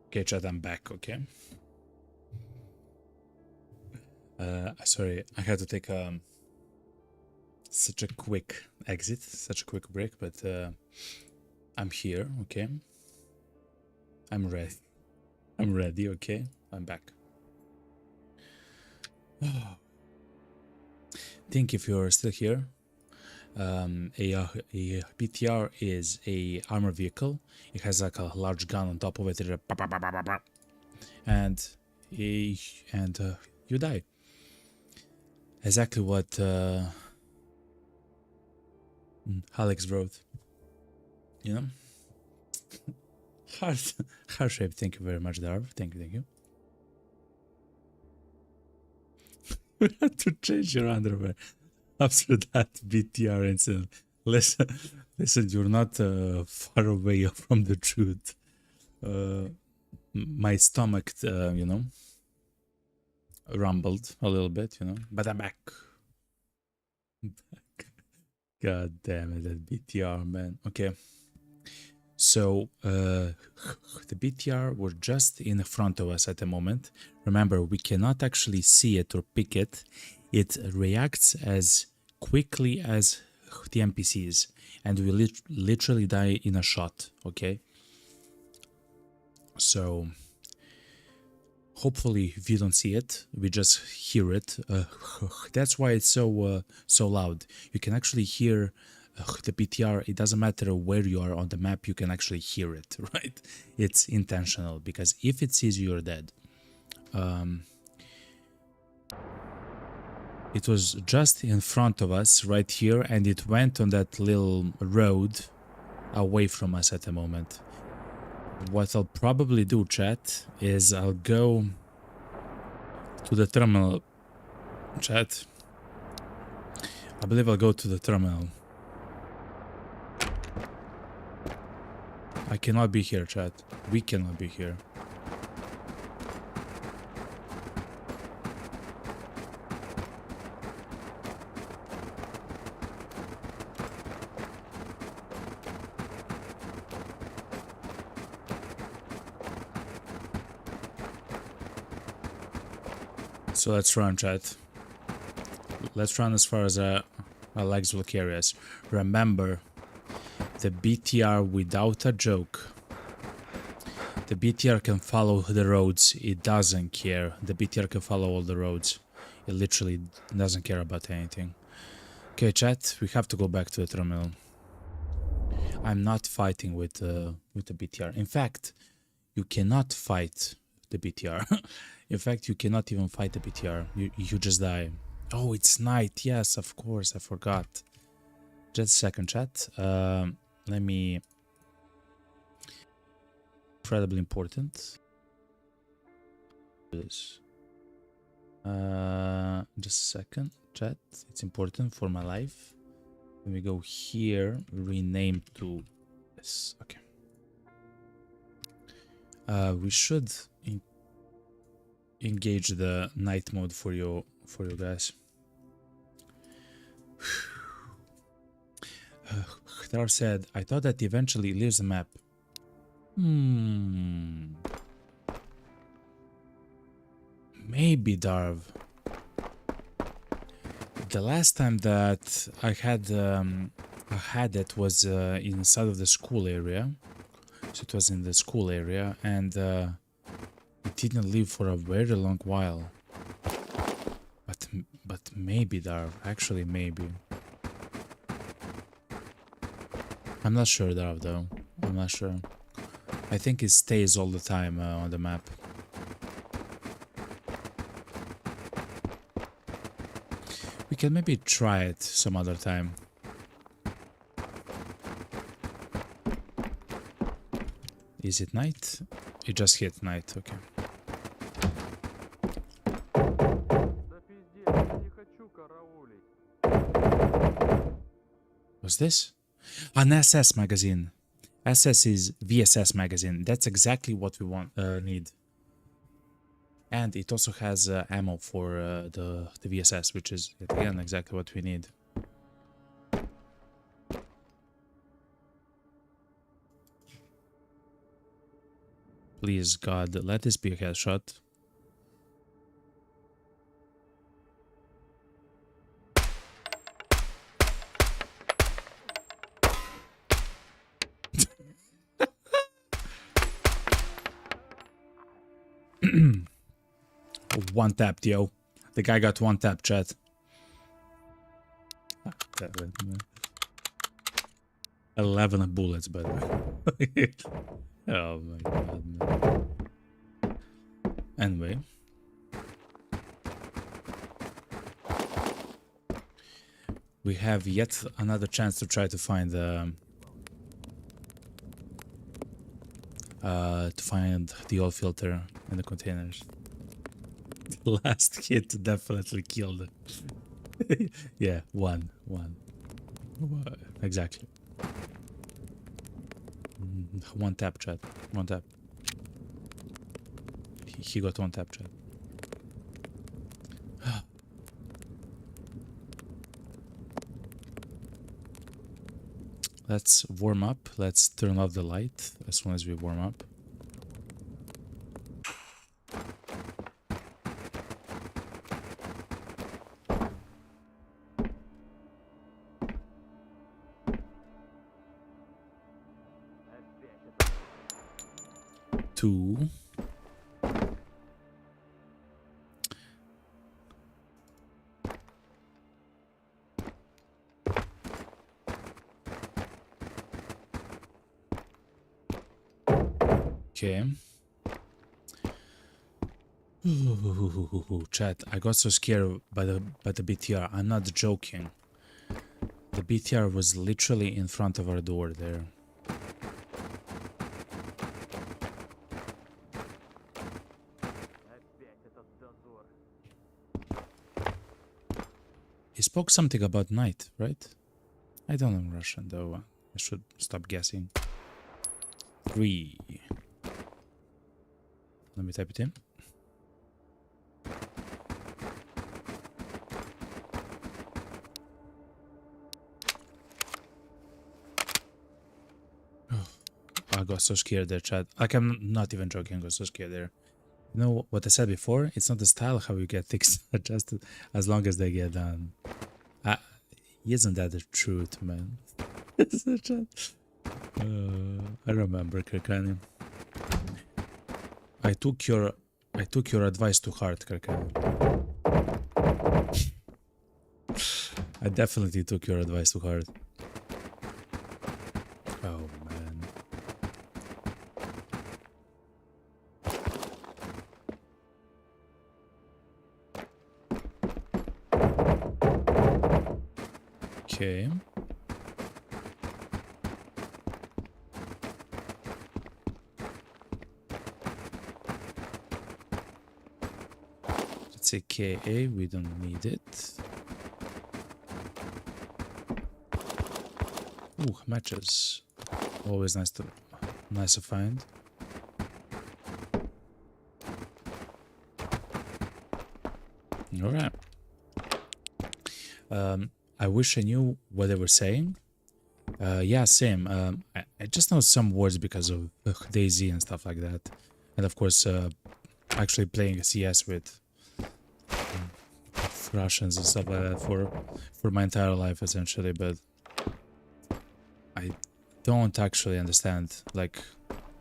Okay, chat, I'm back, okay? Sorry, I had to take such a quick exit, such a quick break, but I'm here, okay? I'm ready. I'm ready, okay? I'm back. Think if you're still here, a BTR is a armor vehicle. It has like a large gun on top of it, and you die. Exactly what Alex wrote. You know, heart shape. Thank you very much, Darv. Thank you. We have to change your underwear after that BTR incident. Listen, you're not far away from the truth. My stomach, rumbled a little bit, but I'm back. God damn it, that BTR, man. Okay. So, the BTR were just in front of us at the moment. Remember, we cannot actually see it or pick it. It reacts as quickly as the NPCs, and we literally die in a shot, okay? So, hopefully, if you don't see it, we just hear it. That's why it's so loud. You can actually hear the BTR. It doesn't matter where you are on the map, you can actually hear it, right? It's intentional, because if it sees you, you're dead. It was just in front of us right here, and it went on that little road away from us at the moment. What I'll probably do, chat, is I'll go to the terminal. Chat, I believe I'll go to the terminal. I cannot be here, chat. We cannot be here. So let's run, chat. Let's run as far as our legs will carry us. Remember, the BTR, without a joke, the BTR can follow the roads. It doesn't care. The BTR can follow all the roads. It literally doesn't care about anything. Okay, chat, we have to go back to the terminal. I'm not fighting with the BTR. In fact, you cannot fight the BTR. In fact, you cannot even fight the BTR. You just die. Oh, it's night. Yes, of course. I forgot. Just a second, chat. Let me... Incredibly important. This. Just a second, chat. It's important for my life. Let me go here. Rename to this. Okay. We should engage the night mode for you guys. Dar said, I thought that eventually leaves the map. Maybe, Darv. The last time that I had it was inside of the school area. So it was in the school area, and it didn't live for a very long while. But maybe, Darv. Actually, maybe. I'm not sure, Darv, though. I'm not sure. I think it stays all the time on the map. We can maybe try it some other time. Is it night? It just hit night, okay. What's this? An SS magazine. SS is VSS magazine. That's exactly what we need. And it also has ammo for the VSS, which is, again, exactly what we need. Please, God, let this be a headshot. One tap, yo. The guy got one tap, chat. 11 bullets, by the way. Oh my god, man. Anyway. We have yet another chance to try to find the oil filter in the containers. The last hit definitely killed it. Yeah, one. Exactly. One tap, chat. One tap. He got one tap, chat. Let's warm up. Let's turn off the light as soon as we warm up. Two. Okay. Ooh, chat, I got so scared by the BTR. I'm not joking. The BTR was literally in front of our door there. He spoke something about night, right? I don't know Russian though. I should stop guessing. 3. Let me type it in. I got so scared there, chat. Like, I'm not even joking, I got so scared there. You know what I said before? It's not the style how you get things adjusted as long as they get done. Isn't that the truth, man? I remember, Kirkani. I took your advice to heart, Kirkani. I definitely took your advice to heart. Oh man. Okay. Let's say KA, we don't need it. Ooh, matches. Always nice to find. All right. I wish I knew what they were saying. Yeah, same. I just know some words because of DayZ and stuff like that, and of course, actually playing CS with Russians and stuff like that for my entire life essentially, but I don't actually understand like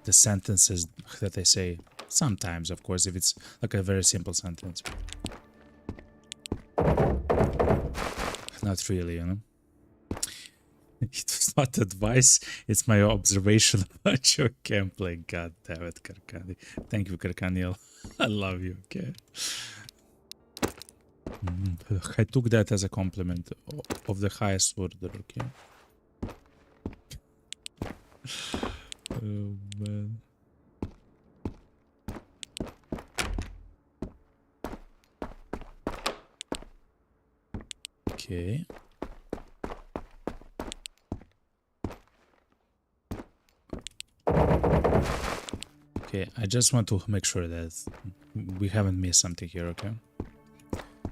the sentences that they say. Sometimes, of course, if it's like a very simple sentence. Not really, you know. It was not advice, it's my observation about your gameplay. God damn it, Karkani. Thank you, Karkaniel. I love you, okay? I took that as a compliment of the highest order, okay? Oh, man. Okay. Okay, I just want to make sure that we haven't missed something here, okay?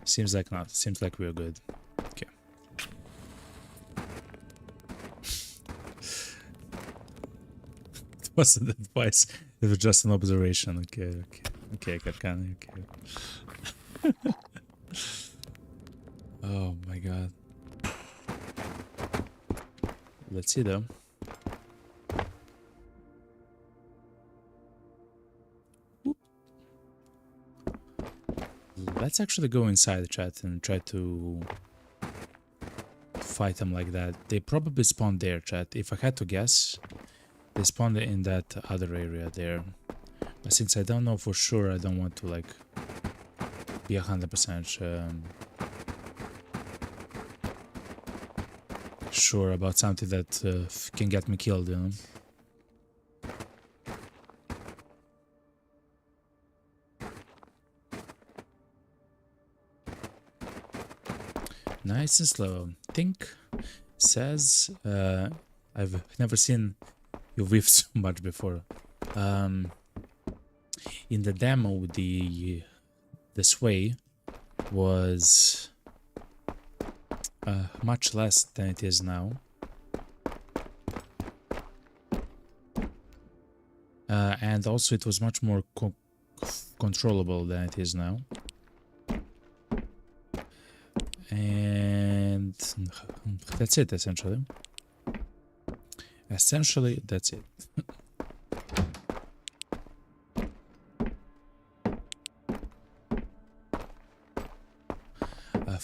Seems like not. Seems like we're good. Okay. It wasn't advice. It was just an observation. Okay, Kakani, okay. Oh my god. Let's see though. Whoop. Let's actually go inside the chat and try to fight them like that. They probably spawned there, chat. If I had to guess, they spawned in that other area there. But since I don't know for sure, I don't want to like be 100% sure about something that can get me killed, you know. Nice and slow. Think says I've never seen you whiff so much before. In the demo, the sway was much less than it is now. And also it was much more controllable than it is now. And that's it, essentially. Essentially, that's it.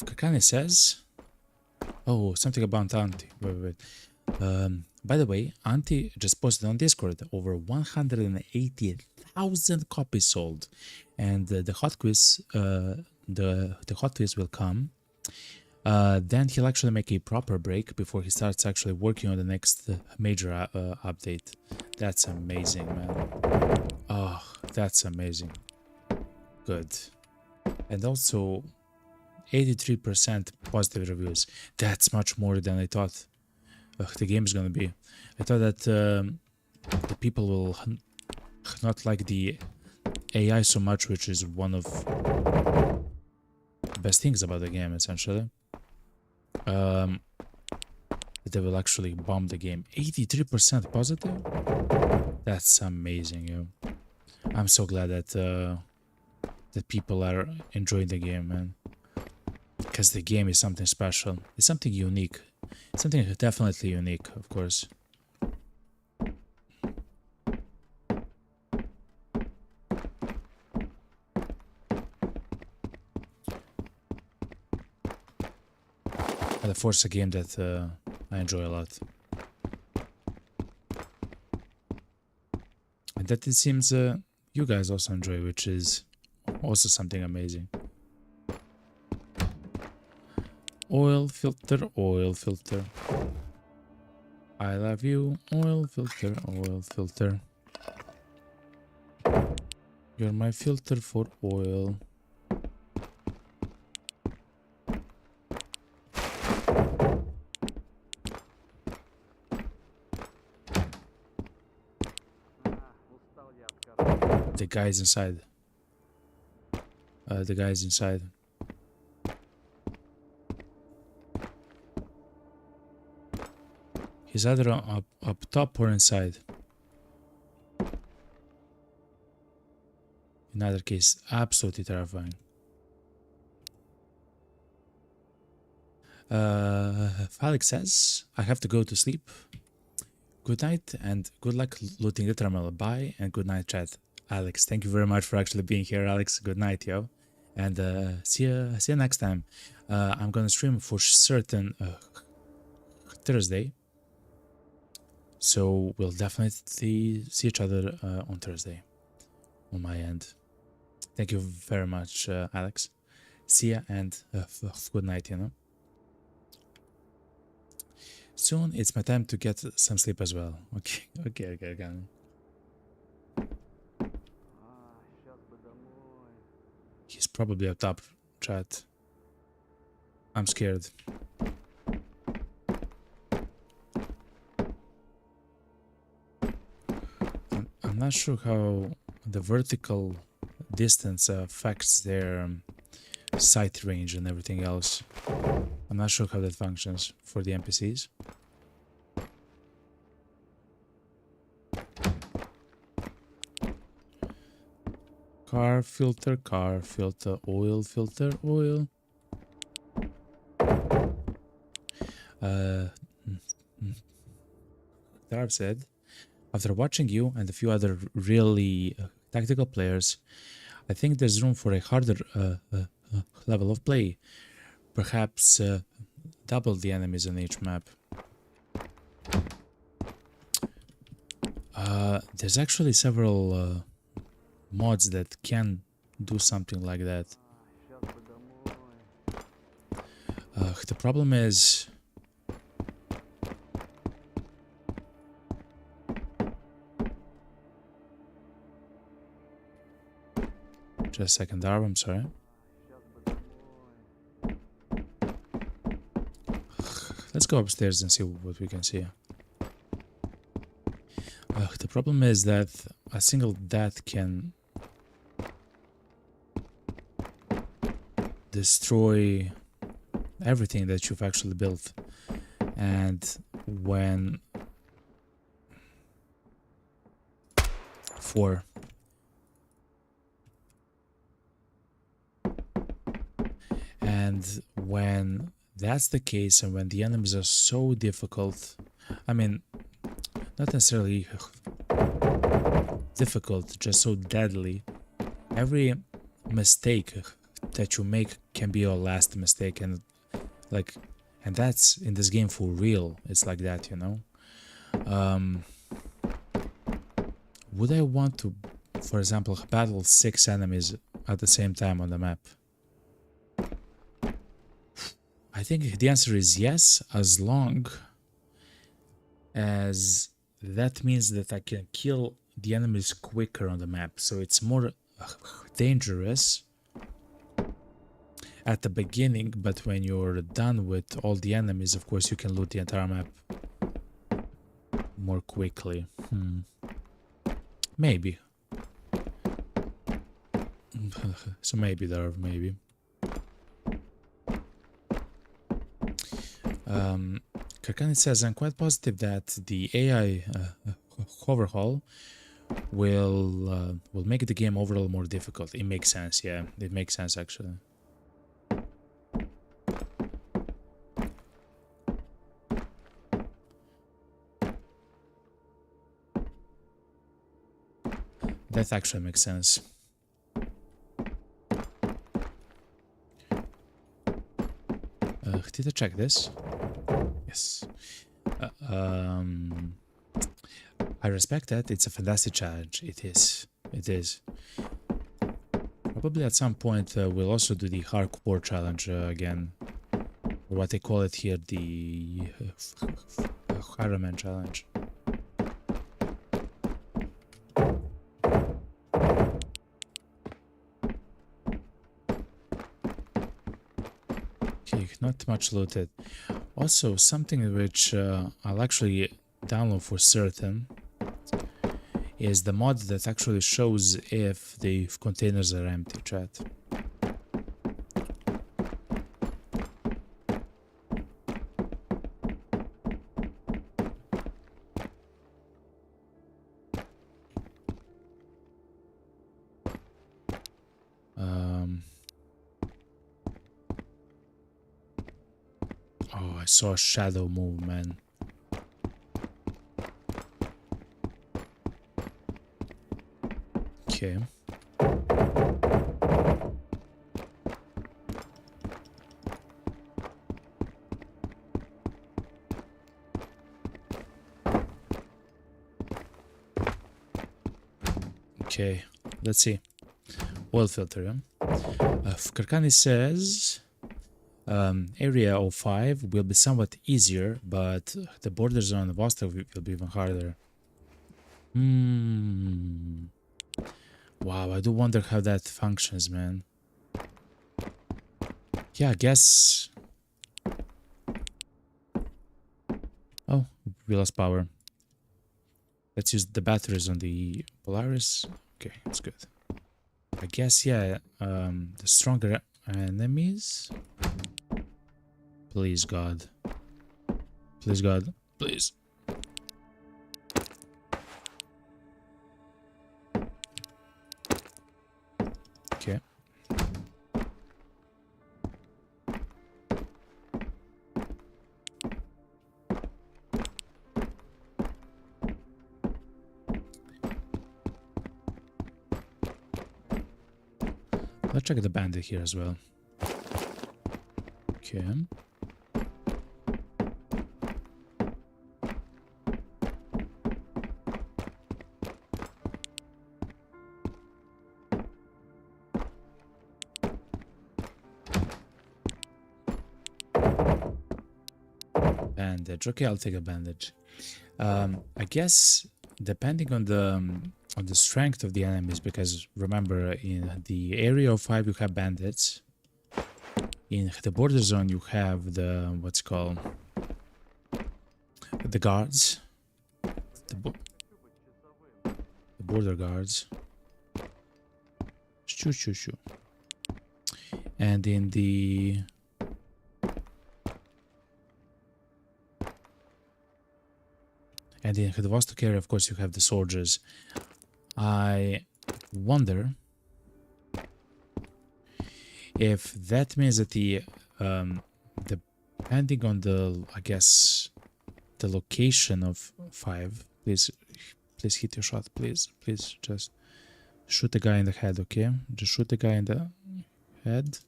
Kakani says... Oh, something about Auntie. Wait. By the way, Auntie just posted on Discord over 180,000 copies sold. And the hot quiz, the hot quiz will come. Then he'll actually make a proper break before he starts actually working on the next major update. That's amazing, man. Oh, that's amazing. Good. And also 83% positive reviews. That's much more than I thought the game is gonna be. I thought that the people will not like the AI so much, which is one of the best things about the game, essentially. They will actually bomb the game. 83% positive? That's amazing, yo. I'm so glad that that people are enjoying the game, man. Because the game is something special. It's something unique. It's something definitely unique, of course. And of course, a game that I enjoy a lot. And that it seems you guys also enjoy, which is also something amazing. Oil filter, oil filter. I love you, oil filter, oil filter. You're my filter for oil. The guy's inside. The guy's inside. He's either up top or inside. In either case, absolutely terrifying. Alex says, I have to go to sleep. Good night and good luck looting the terminal. Bye and good night, chat. Alex, thank you very much for actually being here, Alex. Good night, yo. And see you next time. I'm gonna stream for certain Thursday. So we'll definitely see each other on Thursday on my end. Thank you very much, Alex. See ya and good night, you know. Soon it's my time to get some sleep as well. Okay. He's probably up top, chat. I'm scared. I'm not sure how the vertical distance affects their sight range and everything else. I'm not sure how that functions for the NPCs. car filter, oil filter, oil. Darv said, after watching you and a few other really tactical players, I think there's room for a harder level of play. Perhaps double the enemies on each map. There's actually several mods that can do something like that. The problem is... Just a second, Darv, I'm sorry. Let's go upstairs and see what we can see. The problem is that a single death can destroy everything that you've actually built. And when... And when that's the case, and when the enemies are so difficult, I mean, not necessarily difficult, just so deadly, every mistake that you make can be your last mistake, and like, and that's in this game for real. It's like that, you know. Would I want to, for example, battle 6 enemies at the same time on the map? I think the answer is yes, as long as that means that I can kill the enemies quicker on the map. So it's more dangerous at the beginning, but when you're done with all the enemies, of course, you can loot the entire map more quickly. Maybe. So maybe there, maybe. Karkani says, I'm quite positive that the AI overhaul will make the game overall more difficult. It makes sense, yeah. It makes sense, actually. That actually makes sense. Did I check this? Yes. I respect that. It's a fantastic challenge. It is. It is. Probably at some point we'll also do the hardcore challenge again. Or what they call it here, the Ironman challenge. Okay, not much looted. Also, something which I'll actually download for certain is the mod that actually shows if the containers are empty, chat. Oh, I saw a shadow move, man. Okay. Okay, let's see. Oil filter, yeah? Karkani says area 05 will be somewhat easier, but the borders on Vostok will be even harder. Wow, I do wonder how that functions, man. Yeah, I guess... Oh, we lost power. Let's use the batteries on the Polaris. Okay, that's good. I guess, yeah, the stronger enemies... Please, God. Please, God. Please. Let's check the bandit here as well. Okay. Bandage. Okay, I'll take a bandage. I guess depending on the strength of the enemies, because remember in the area of 5 you have bandits. In the border zone you have the what's called the guards, the border guards. Shoo shoo shoo. And in the Vostok area, of course, you have the soldiers. I wonder if that means that depending on the, I guess, the location of 5. Please hit your shot, please. Please just shoot the guy in the head, okay? Just shoot the guy in the head.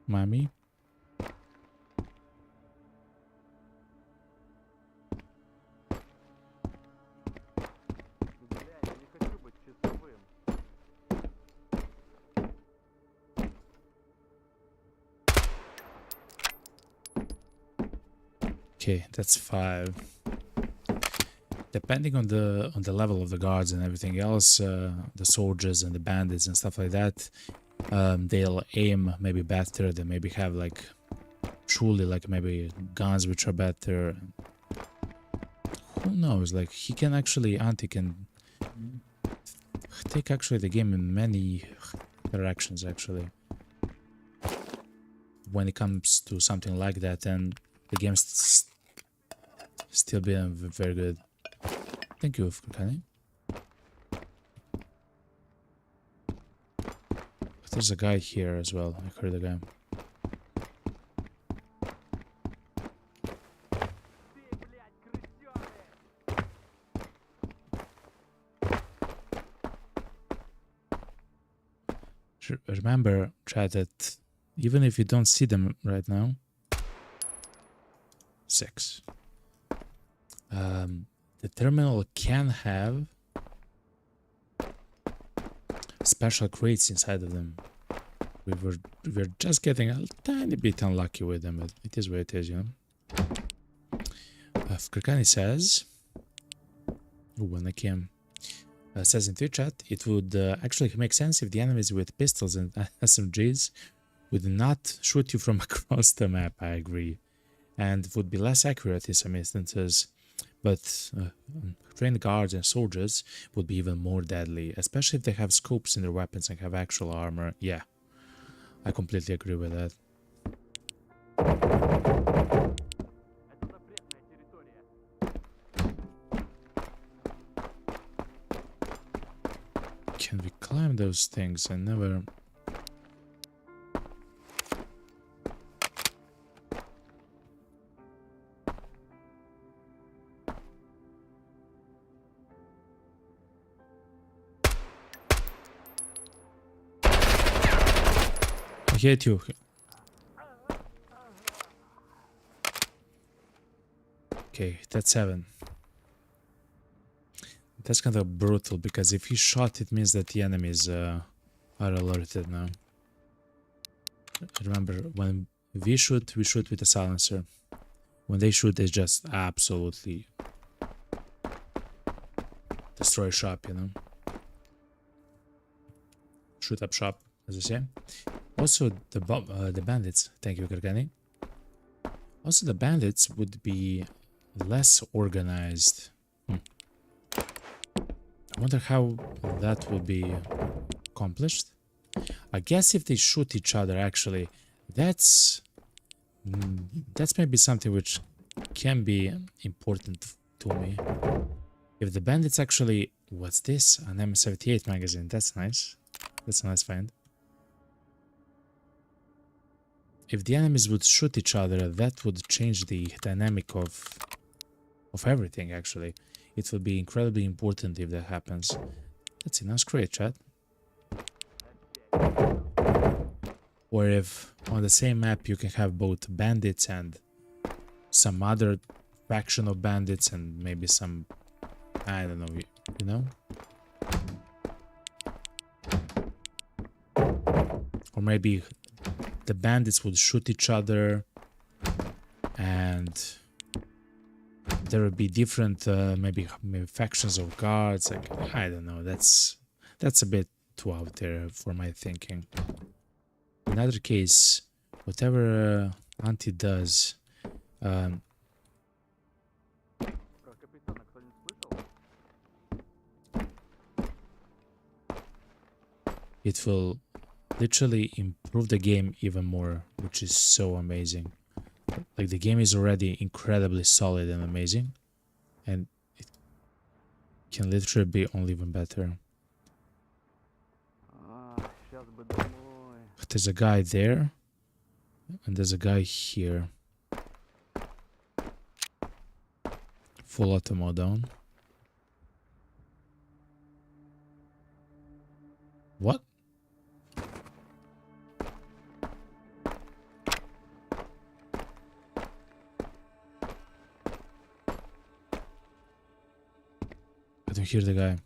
Mommy. Okay, that's 5. Depending on the level of the guards and everything else, the soldiers and the bandits and stuff like that, they'll aim maybe better. They maybe have like truly like maybe guns which are better. Who knows? Like he can actually can take actually the game in many directions actually. When it comes to something like that, and the game's still being very good. Thank you, Kenny. There's a guy here as well. I heard a guy. Remember, chat, that even if you don't see them right now, 6. The terminal can have special crates inside of them. We're just getting a tiny bit unlucky with them, but it is what it is, you know. Kirkani says, when I came, says in Twitch chat, it would actually make sense if the enemies with pistols and SMGs would not shoot you from across the map. I agree. And would be less accurate in some instances, but trained guards and soldiers would be even more deadly, especially if they have scopes in their weapons and have actual armor. Yeah, I completely agree with that. Can we climb those things? I never... I hate you. Okay, that's 7. That's kind of brutal, because if he shot, it means that the enemies are alerted now. Remember, when we shoot with a silencer. When they shoot, they just absolutely destroy shop, you know? Shoot up shop, as I say. Also, the bandits, thank you, Gargani. Also, the bandits would be less organized. I wonder how that would be accomplished. I guess if they shoot each other, actually, that's maybe something which can be important to me. If the bandits actually... What's this? An M78 magazine. That's nice. That's a nice find. If the enemies would shoot each other, that would change the dynamic of everything, actually. It would be incredibly important if that happens. That's a nice crate, chat. Or if on the same map you can have both bandits and some other faction of bandits and maybe some, I don't know, you know? Or maybe the bandits would shoot each other and there would be different maybe factions of guards. Like, I don't know, that's a bit too out there for my thinking. In other case, whatever Auntie does, it will literally improve the game even more, which is so amazing. Like, the game is already incredibly solid and amazing, and it can literally be only even better. There's a guy there, and there's a guy here. Full auto mode down. What? I don't hear the guy.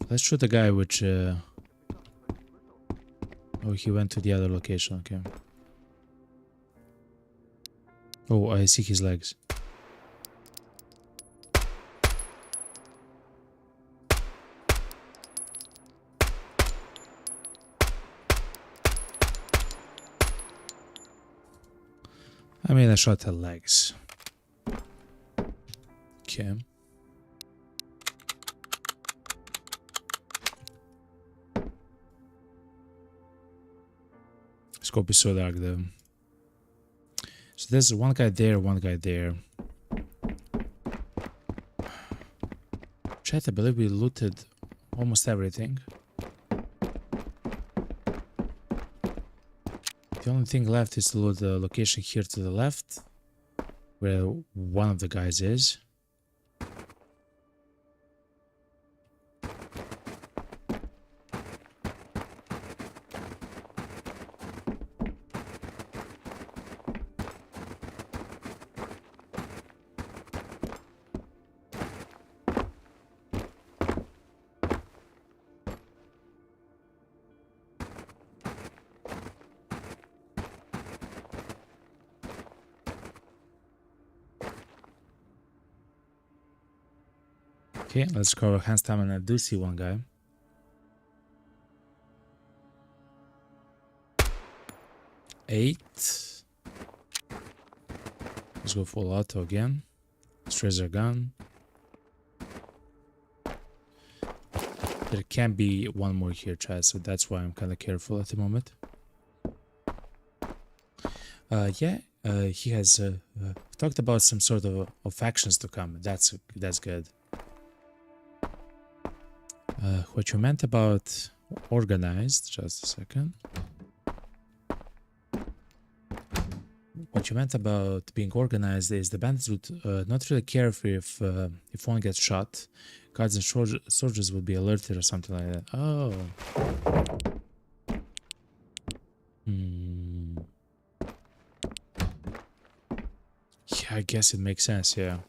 Let's shoot the guy which... Oh, he went to the other location, okay. Oh, I see his legs. I mean, I shot the legs. Okay. Scope is so dark though. So there's one guy there, one guy there. Chat, I believe we looted almost everything. The only thing left is to loot the location here to the left, where one of the guys is. Okay, let's cover hands time, and I do see one guy. Eight. Let's go full auto again. Let's raise our gun. There can be one more here, chat, so that's why I'm kind of careful at the moment. Yeah, he has talked about some sort of factions to come. That's good. What you meant about organized, just a second. What you meant about being organized is the bandits would not really care if one gets shot. Guards and soldiers would be alerted or something like that. Oh. Yeah, I guess it makes sense, yeah.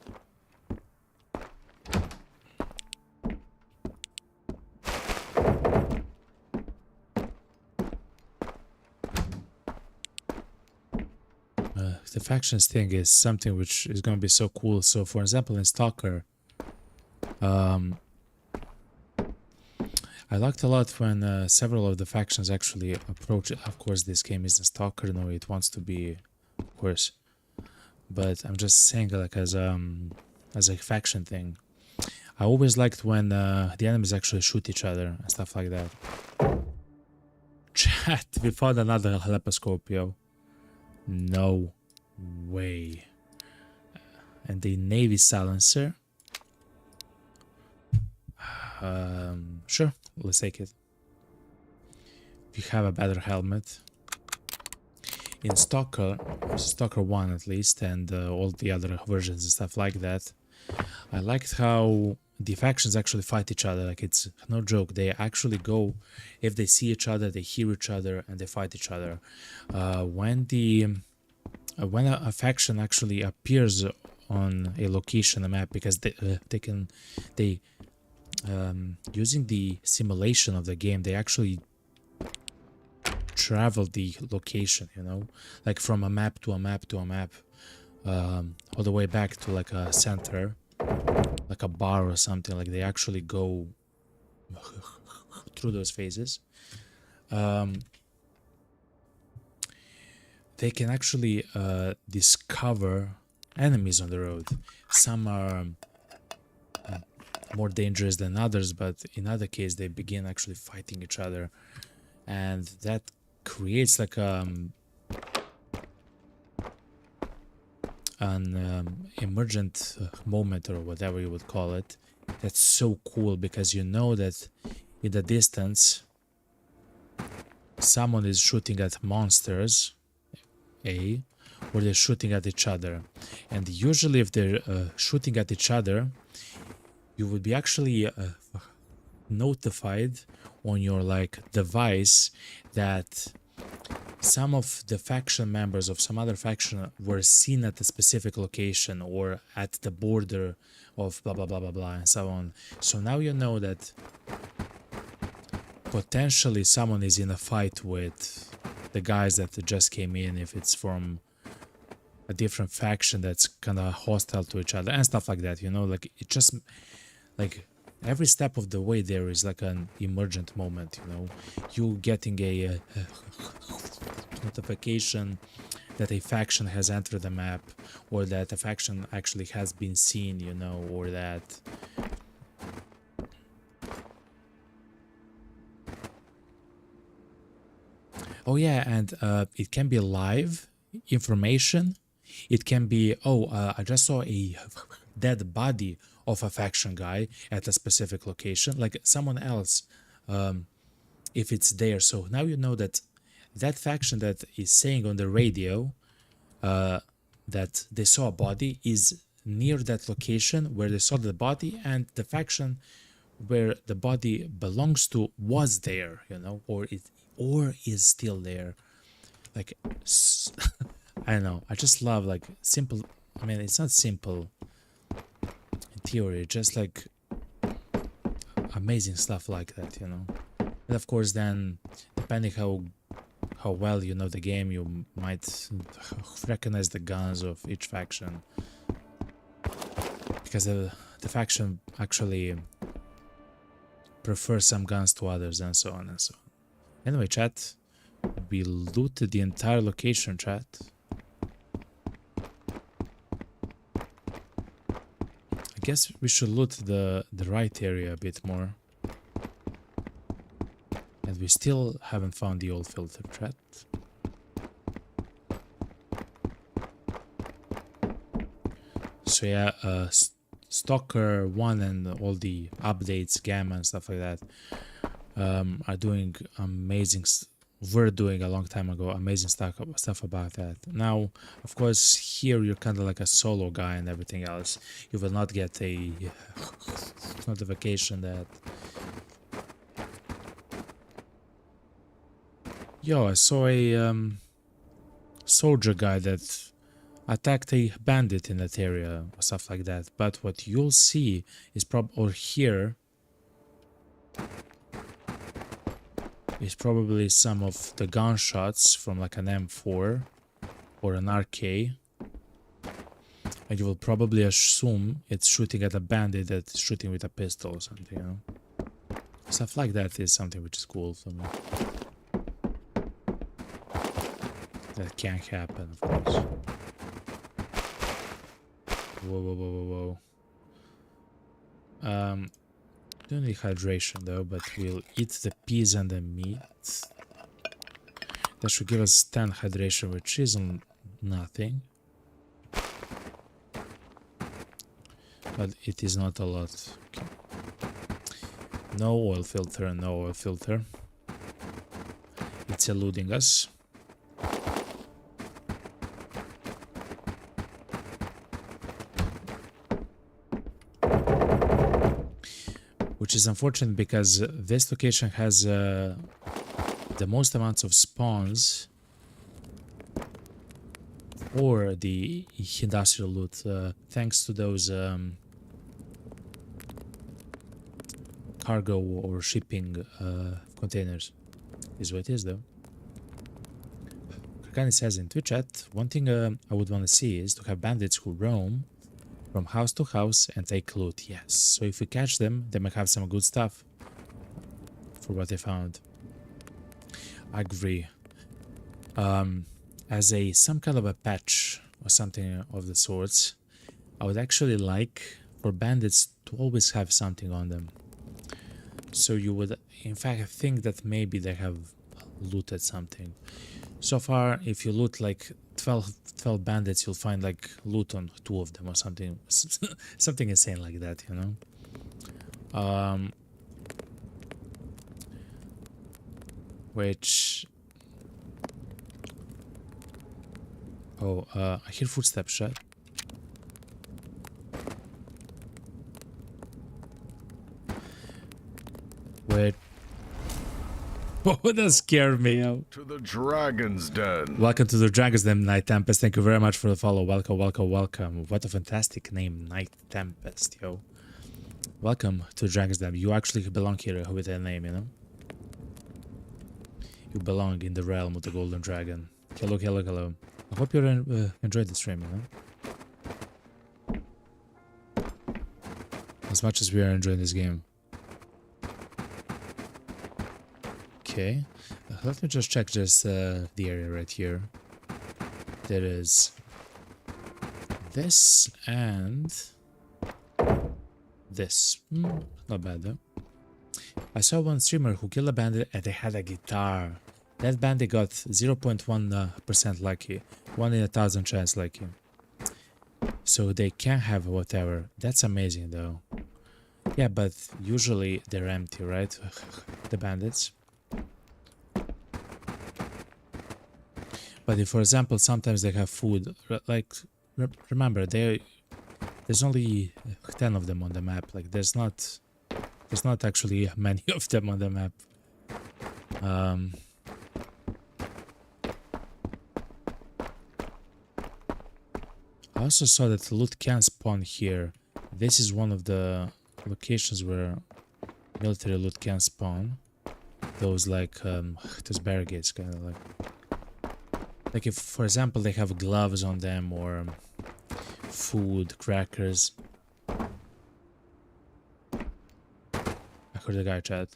The factions thing is something which is going to be so cool. So, for example, in Stalker, I liked a lot when several of the factions actually approach it. Of course, this game isn't Stalker, no, it wants to be, of course. But I'm just saying, like, as a faction thing. I always liked when the enemies actually shoot each other and stuff like that. Chat, we found another Halepascope, yo. No way. And the Navy silencer. Sure, let's take it. We have a better helmet. In Stalker 1 at least, and all the other versions and stuff like that, I liked how the factions actually fight each other. Like, it's no joke. They actually go, if they see each other, they hear each other, and they fight each other. When a faction actually appears on a location, a map, because they using the simulation of the game, they actually travel the location, you know, like from a map to a map to a map, all the way back to like a center, like a bar or something. Like, they actually go through those phases. They can actually discover enemies on the road. Some are more dangerous than others, but in other case they begin actually fighting each other, and that creates like an emergent moment, or whatever you would call it. That's so cool, because you know that in the distance someone is shooting at monsters, or they're shooting at each other. And usually if they're shooting at each other, you would be actually notified on your like device that some of the faction members of some other faction were seen at a specific location or at the border of blah blah blah blah blah and so on. So now you know that potentially someone is in a fight with the guys that just came in, if it's from a different faction that's kind of hostile to each other and stuff like that, you know. Like, it just, like, every step of the way there is like an emergent moment, you know. You getting a notification that a faction has entered the map, or that a faction actually has been seen, you know, or that oh yeah, and it can be live information. It can be, I just saw a dead body of a faction guy at a specific location, like someone else, if it's there. So now you know that that faction that is saying on the radio that they saw a body is near that location where they saw the body, and the faction where the body belongs to was there, you know, or is still there. Like, I don't know, I just love like simple, I mean, it's not simple in theory, just like amazing stuff like that, you know. And of course then, depending how well you know the game, you might recognize the guns of each faction, because the faction actually prefers some guns to others, and so on and so on. Anyway, chat, we looted the entire location, chat. I guess we should loot the right area a bit more. And we still haven't found the old filter, chat. So yeah, Stalker 1 and all the updates, Gamma and stuff like that, are doing amazing, were doing a long time ago, amazing stuff about that. Now, of course, here you're kind of like a solo guy and everything else. You will not get a notification that, yo, I saw a soldier guy that attacked a bandit in that area or stuff like that. But what you'll see is or hear is probably some of the gunshots from like an M4 or an RK, and you will probably assume it's shooting at a bandit that's shooting with a pistol or something, you know. Stuff like that is something which is cool for me. That can happen, of course. Whoa, whoa, whoa, whoa, whoa. Don't need hydration though, but we'll eat the peas and the meat. That should give us 10 hydration, which isn't nothing. But it is not a lot. Okay. No oil filter, no oil filter. It's eluding us. which is unfortunate because this location has the most amounts of spawns or the industrial loot, thanks to those cargo or shipping containers. Is what it is though. Kakani says in Twitch chat, one thing I would want to see is to have bandits who roam from house to house and take loot. Yes, so if we catch them, they might have some good stuff for what they found. I agree. As some kind of a patch or something of the sorts, I would actually like for bandits to always have something on them. So you would, in fact, think that maybe they have looted something. So far, if you loot like 12 bandits, you'll find like loot on 2 of them or something, something insane like that, you know. Which... Oh, I hear footsteps, shut. Wait. Oh, that scared me. To the Dragon's Den. Welcome to the Dragon's Den, Night Tempest. Thank you very much for the follow. Welcome, welcome, welcome. What a fantastic name, Night Tempest, yo. Welcome to the Dragon's Den. You actually belong here with that name, you know? You belong in the realm of the Golden Dragon. Hello, hello, hello. I hope you enjoyed the stream, you know? As much as we are enjoying this game. Okay, let me just check just the area right here. There is this and this. Not bad though. I saw one streamer who killed a bandit and they had a guitar. That bandit got 0.1% lucky, 1 in 1,000 chance lucky. So they can have whatever. That's amazing though. Yeah, but usually they're empty, right? The bandits. But if, for example, sometimes they have food, like, remember, there's only 10 of them on the map. Like, there's not actually many of them on the map. I also saw that loot can spawn here. This is one of the locations where military loot can spawn. Those, like, those barricades, kind of like... Like if, for example, they have gloves on them or food, crackers. I heard a guy chat.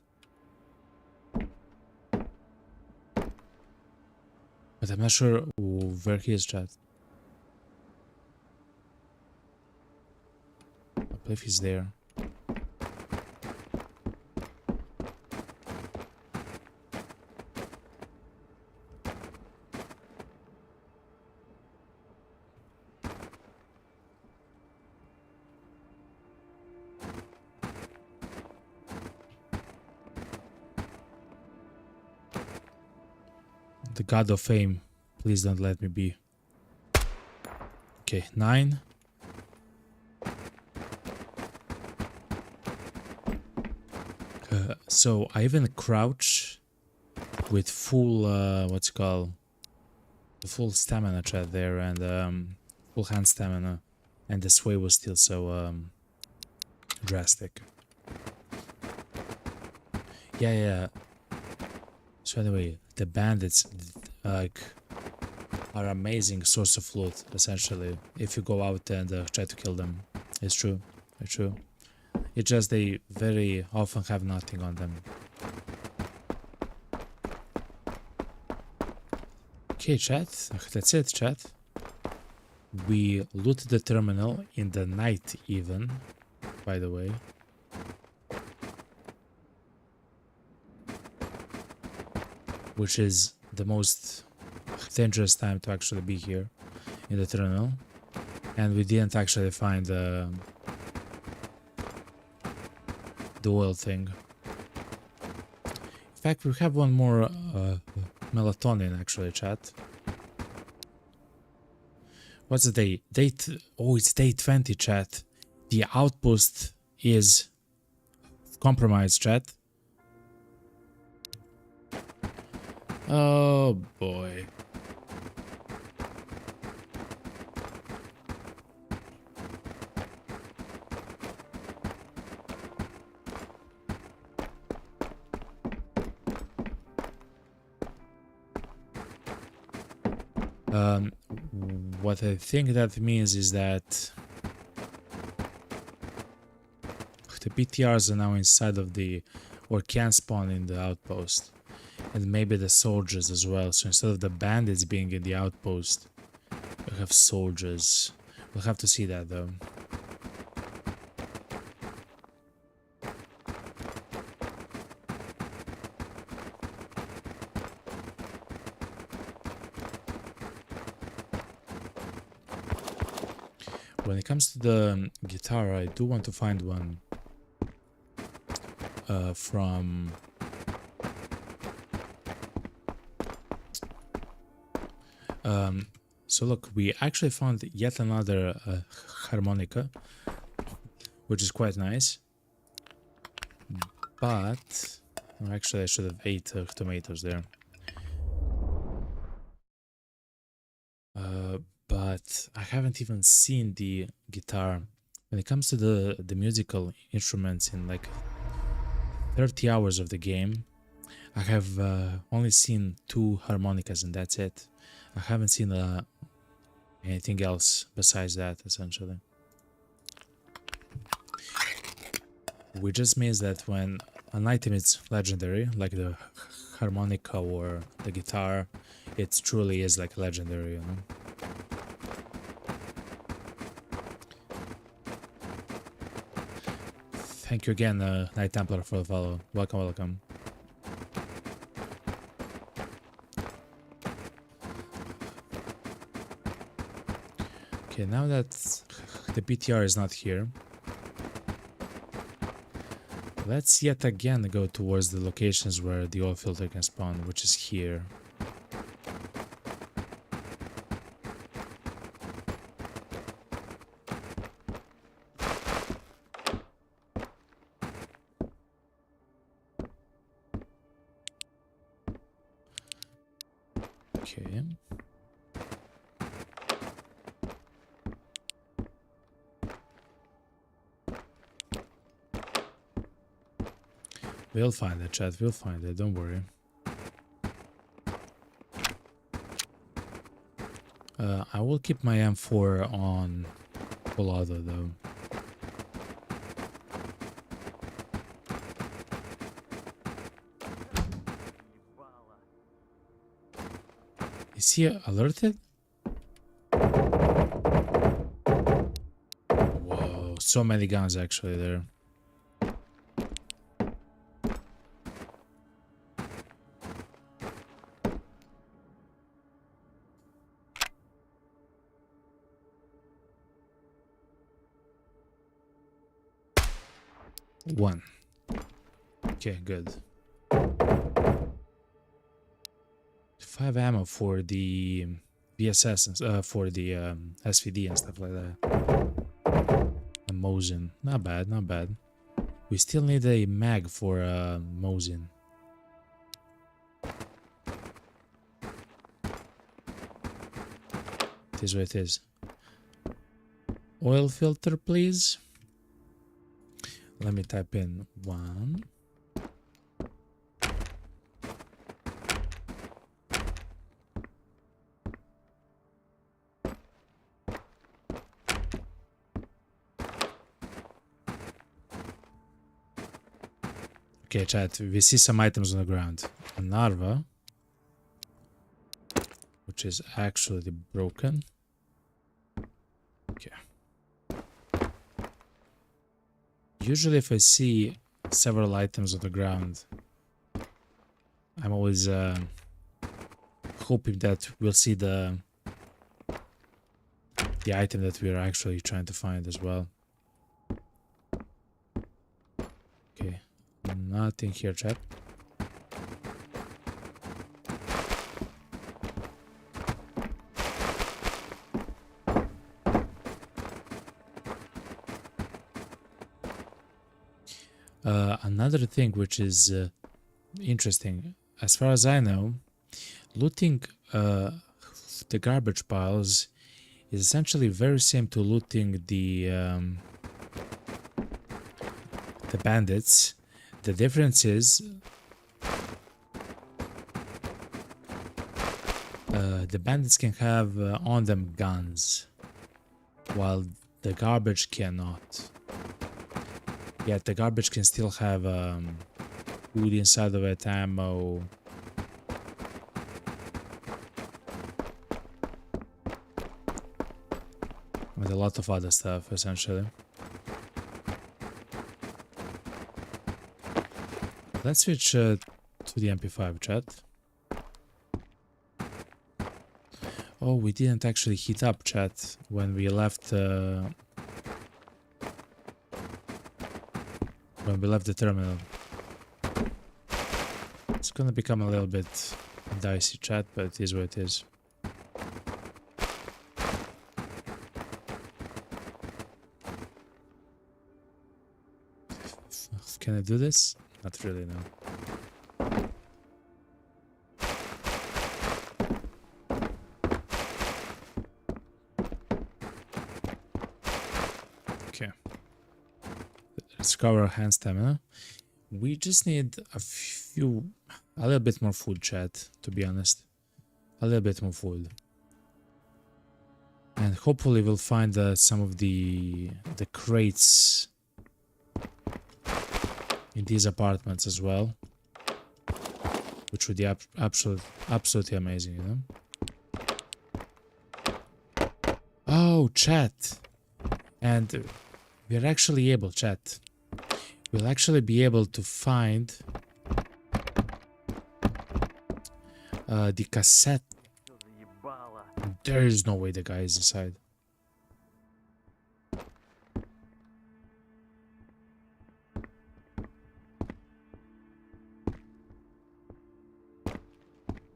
But I'm not sure where he is, chat. I believe he's there. The god of fame, please don't let me be. Okay, 9. So I even crouch with full, what's it called? The full stamina chat there and full hand stamina, and the sway was still so drastic. Yeah. So anyway, the bandits like are amazing source of loot essentially if you go out and try to kill them. It's true. It's true. It's just they very often have nothing on them. Okay, chat. That's it, chat. We looted the terminal in the night even, by the way. Which is the most dangerous time to actually be here in the terminal. And we didn't actually find the oil thing. In fact, we have one more melatonin actually, chat. What's the date? Oh, it's day 20, chat. The outpost is... Of compromise, chat. Oh boy. What I think that means is that the PTRs are now inside of the, or can spawn in the outpost, and maybe the soldiers as well. So instead of the bandits being in the outpost, we have soldiers. We'll have to see that though. When it comes to the guitar, I do want to find one from so look, we actually found yet another harmonica, which is quite nice, but actually I should have ate tomatoes there. But I haven't even seen the guitar. When it comes to the musical instruments in like 30 hours of the game, I have only seen 2 harmonicas and that's it. I haven't seen anything else besides that, essentially. Which just means that when an item is legendary, like the harmonica or the guitar, it truly is like legendary, you know? Thank you again, Knight Templar, for the follow. Welcome, welcome. Okay, now that the PTR is not here, let's yet again go towards the locations where the oil filter can spawn, which is here. Okay. We'll find it, chat. We'll find it. Don't worry. I will keep my M4 on full auto though. Is he alerted? Whoa, so many guns actually there. One. Okay, good. 5 ammo for the VSS and for the SVD and stuff like that. A Mosin. Not bad, not bad. We still need a mag for Mosin. It is what it is. Oil filter, please. Let me type in 1. Okay, chat, we see some items on the ground. A Narva, which is actually broken. Okay. Usually if I see several items on the ground, I'm always hoping that we'll see the item that we're actually trying to find as well. Okay, nothing here, chat. Another thing which is interesting, as far as I know, looting the garbage piles is essentially very same to looting the bandits. The difference is the bandits can have on them guns, while the garbage cannot. Yet the garbage can still have food inside of it, ammo. And a lot of other stuff, essentially. Let's switch to the MP5 chat. Oh, we didn't actually heat up chat when we left the terminal. It's gonna become a little bit dicey chat, but it is what it is. Can I do this? Not really, no. Okay. Let's cover our hand stamina. We just need a little bit more food, chat, to be honest. A little bit more food. And hopefully we'll find some of the crates in these apartments as well, which would be absolutely amazing, you know. Oh, chat, and we're actually able, chat. We'll actually be able to find the cassette. There is no way the guy is inside.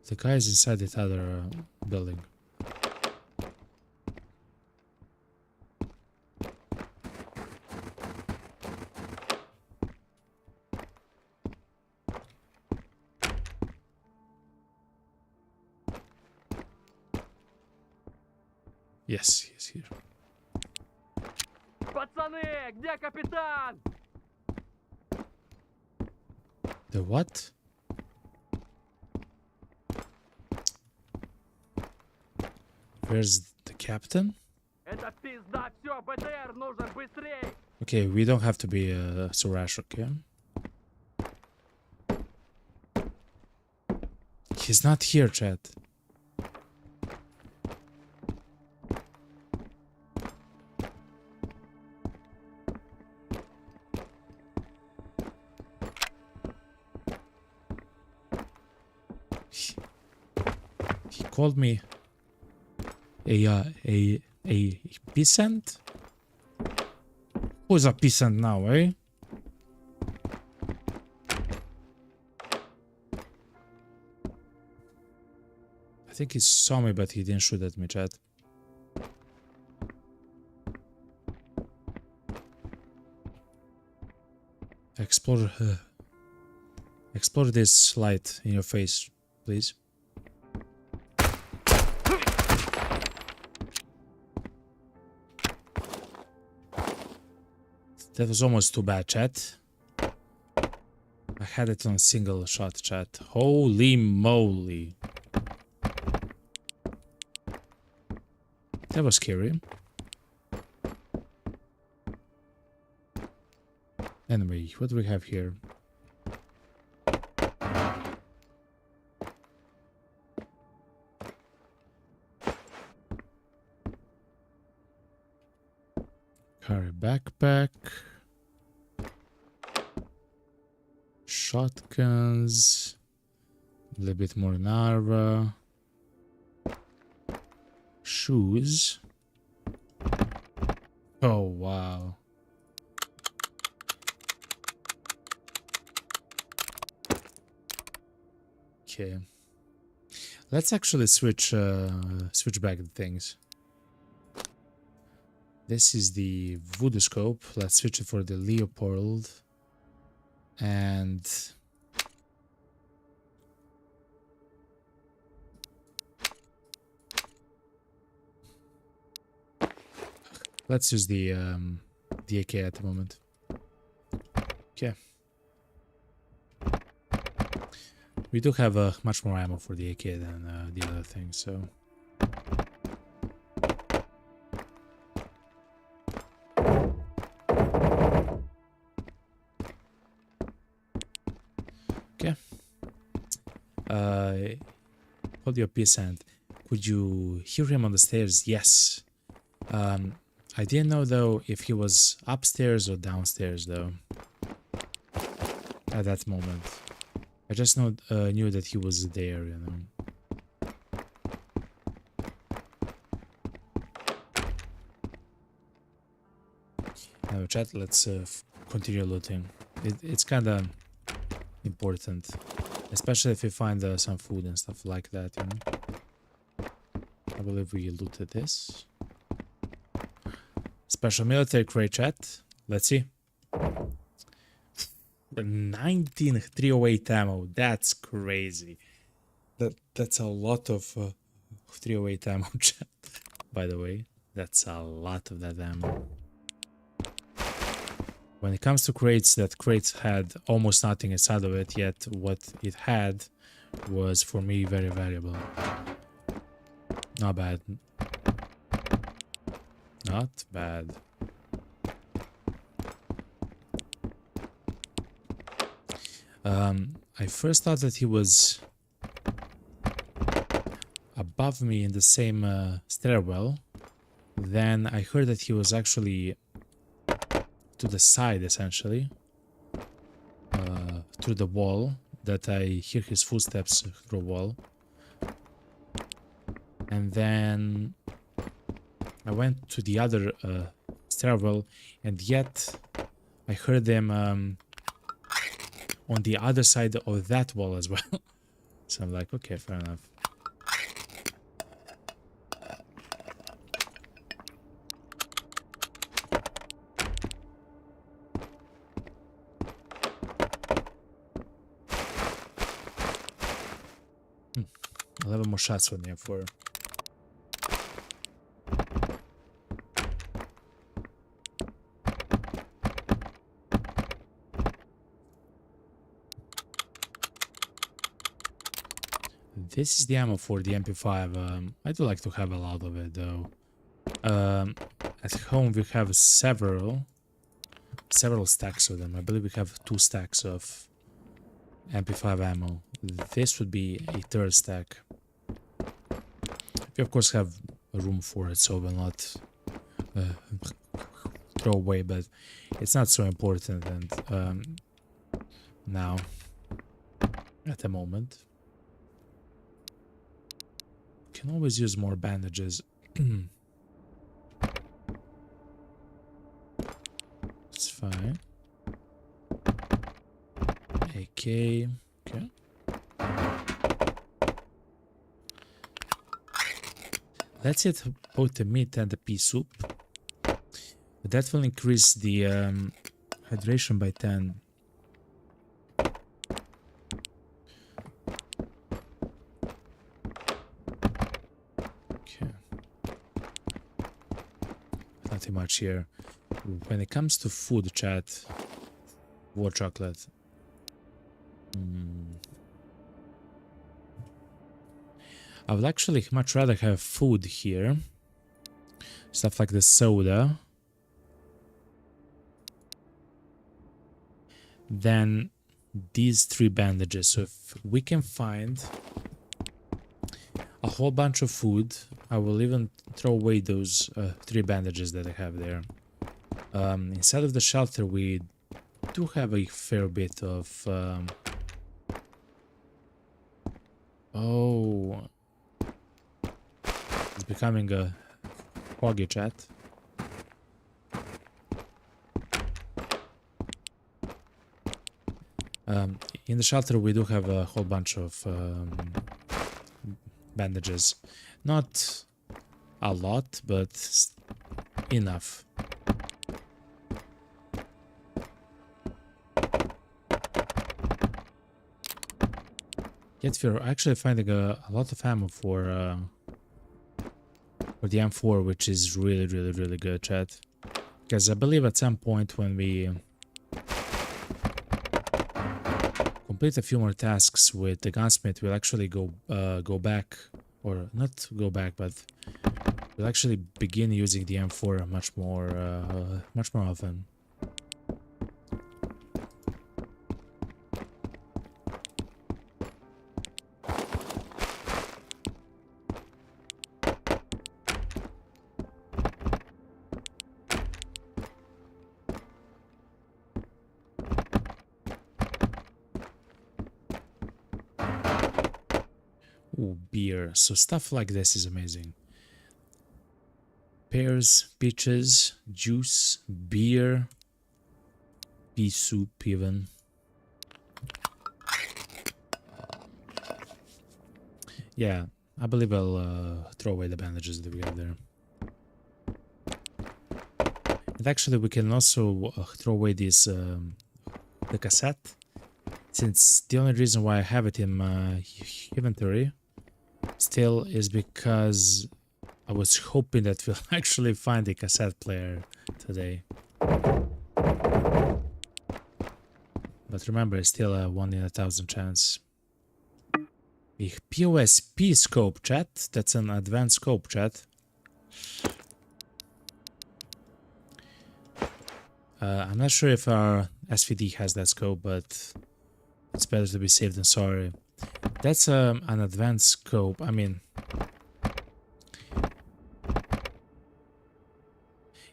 The guy is inside that other building. Yes, he's here. Пацаны, где капитан? The what? Where's the captain? Это пизда, все, БТР нужен быстрей. Okay, we don't have to be so rash, okay? He's not here, chat. He called me a peasant? Who's a peasant now, eh? I think he saw me, but he didn't shoot at me, chat. Explore this light in your face, please. That was almost too bad, chat. I had it on a single shot, chat. Holy moly. That was scary. Anyway, what do we have here? Carry backpack. Shotguns. A little bit more Narva. Shoes. Oh, wow. Okay. Let's actually switch back the things. This is the voodoo scope. Let's switch it for the Leopold. And let's use the AK at the moment. Okay. We do have much more ammo for the AK than the other thing, so. Okay. Hold your peace, and could you hear him on the stairs? Yes. I didn't know though if he was upstairs or downstairs though. At that moment, I just knew that he was there, you know. Now, chat. Let's continue looting. It's kind of important, especially if you find some food and stuff like that, you know. I believe we looted this. Special military crate, chat. Let's see. 19 308 ammo. That's crazy. That's a lot of 308 ammo, chat. By the way, that's a lot of that ammo. When it comes to crates, that crate had almost nothing inside of it, yet what it had was for me very valuable. Not bad. Not bad. I first thought that he was above me in the same stairwell. Then I heard that he was actually to the side, essentially, through the wall. That I hear his footsteps through a wall. And then I went to the other stairwell, and yet I heard them on the other side of that wall as well. So I'm like, okay, fair enough. I'll have more shots from there for. This is the ammo for the MP5. I do like to have a lot of it though. At home we have several stacks of them. I believe we have 2 stacks of MP5 ammo. This would be a 3rd stack. We of course have room for it, so we'll not throw away, but it's not so important and now at the moment. Can always use more bandages. It's fine. AK. Okay. Let's hit both the meat and the pea soup. That will increase the hydration by 10. Okay. Nothing much here. When it comes to food, chat, war chocolate. I would actually much rather have food here. Stuff like the soda. Than these 3 bandages. So if we can find a whole bunch of food, I will even throw away those 3 bandages that I have there. Inside of the shelter we do have a fair bit of oh, it's becoming a foggy, chat. In the shelter we do have a whole bunch of bandages. Not a lot, but enough. Yet we're actually finding a lot of ammo for the M4, which is really good, chat. Because I believe at some point when we complete a few more tasks with the gunsmith, we'll actually go back, or not go back, but we'll actually begin using the M4 much more often. Ooh, beer. So stuff like this is amazing. Pears, peaches, juice, beer, pea soup even. Yeah, I believe I'll throw away the bandages that we have there. And actually we can also throw away this the cassette, since the only reason why I have it in my inventory still is because I was hoping that we'll actually find a cassette player today. But remember, it's still a 1 in 1,000 chance. A POSP scope, chat. That's an advanced scope, chat. I'm not sure if our SVD has that scope, but it's better to be safe than sorry. That's an advanced scope. I mean,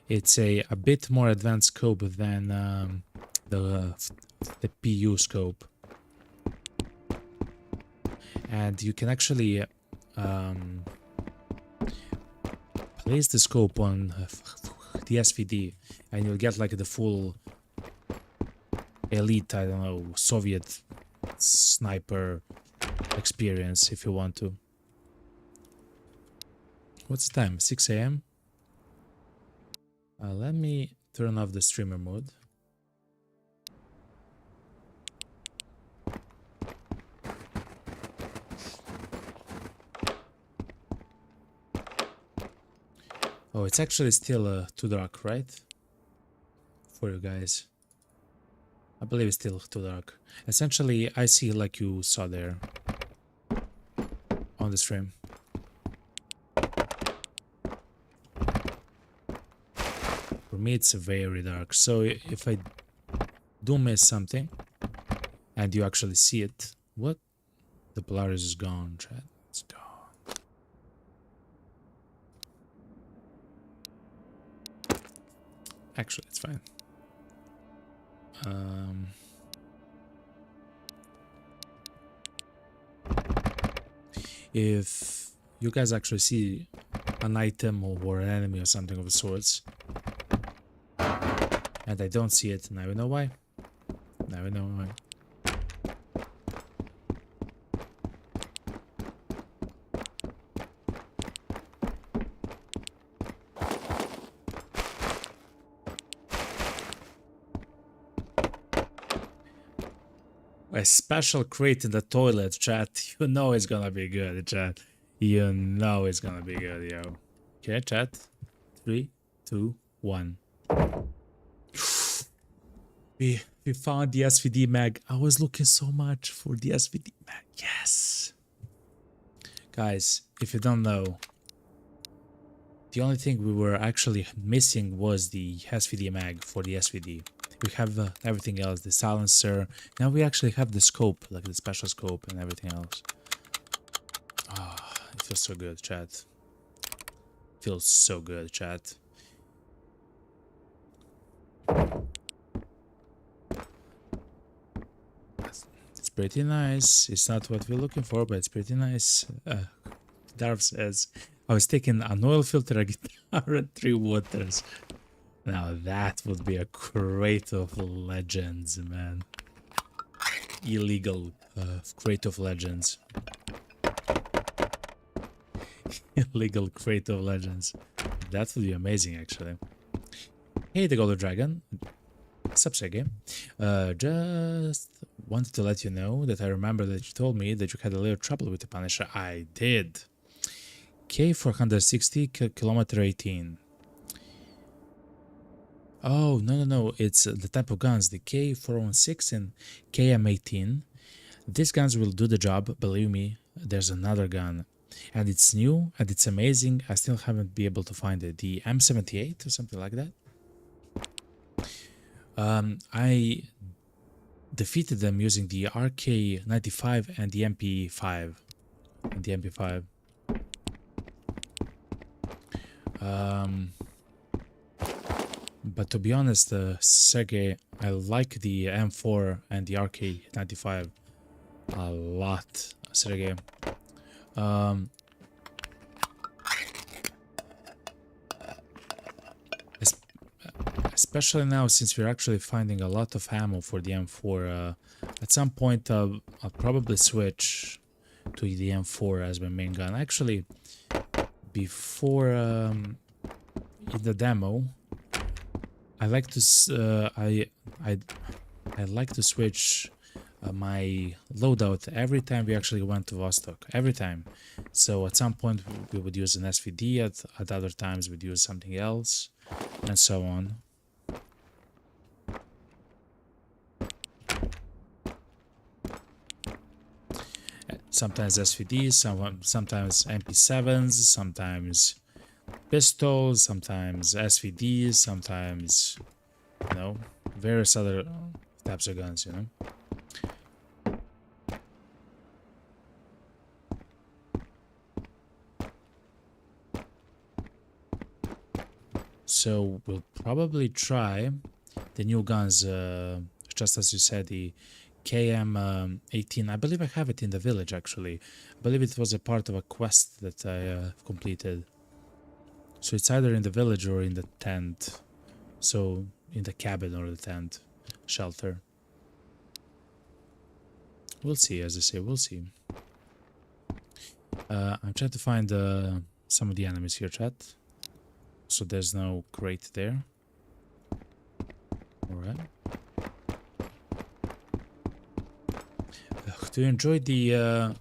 it's a bit more advanced scope than the PU scope. And you can actually place the scope on the SVD and you'll get like the full elite, I don't know, Soviet sniper experience if you want to. What's the time? 6 AM? Let me turn off the streamer mode. Oh, it's actually still too dark, right? For you guys. I believe it's still too dark. Essentially, I see like you saw there on the stream. For me, it's very dark. So if I do miss something and you actually see it, what? The Polaris is gone, chat. It's gone. Actually, it's fine. If you guys actually see an item or an enemy or something of the sorts, and I don't see it, now you know why. Now you know why. A special crate in the toilet, chat. You know it's gonna be good, chat. You know it's gonna be good, yo. Okay, chat. 3, 2, 1. We found the SVD mag. I was looking so much for the SVD mag. Yes. Guys, if you don't know, the only thing we were actually missing was the SVD mag for the SVD. We have everything else, the silencer. Now we actually have the scope, like the special scope and everything else. Ah, oh, it feels so good, chat. Feels so good, chat. It's pretty nice. It's not what we're looking for, but it's pretty nice. Darv says, I was taking an oil filter, a guitar, and 3 waters. Now that would be a crate of legends, man. Illegal crate of legends. Illegal crate of legends. That would be amazing, actually. Hey, the Golden Dragon. Subsec game. Just wanted to let you know that I remember that you told me that you had a little trouble with the Punisher. I did. K460 kilometer 18. Oh, no. It's the type of guns, the K416 and KM18. These guns will do the job, believe me. There's another gun. And it's new and it's amazing. I still haven't been able to find it. The M78 or something like that. I defeated them using the RK95 and the MP5. But to be honest, Sergey, I like the M4 and the RK95 a lot, Sergey. Especially now, since we're actually finding a lot of ammo for the M4. At some point, I'll probably switch to the M4 as my main gun. Actually, before in the demo, I like to I like to switch my loadout every time we actually went to Vostok. Every time. So at some point we would use an SVD. At other times we'd use something else, and so on. Sometimes SVDs, sometimes MP7s, sometimes pistols, sometimes SVDs, sometimes, you know, various other types of guns, you know. So we'll probably try the new guns, just as you said, the KM18. I believe I have it in the village, actually. I believe it was a part of a quest that I completed. So it's either in the village or in the tent. So in the cabin or the tent shelter. We'll see, as I say, we'll see. I'm trying to find some of the enemies here, chat. So there's no crate there. Alright. Do you enjoy the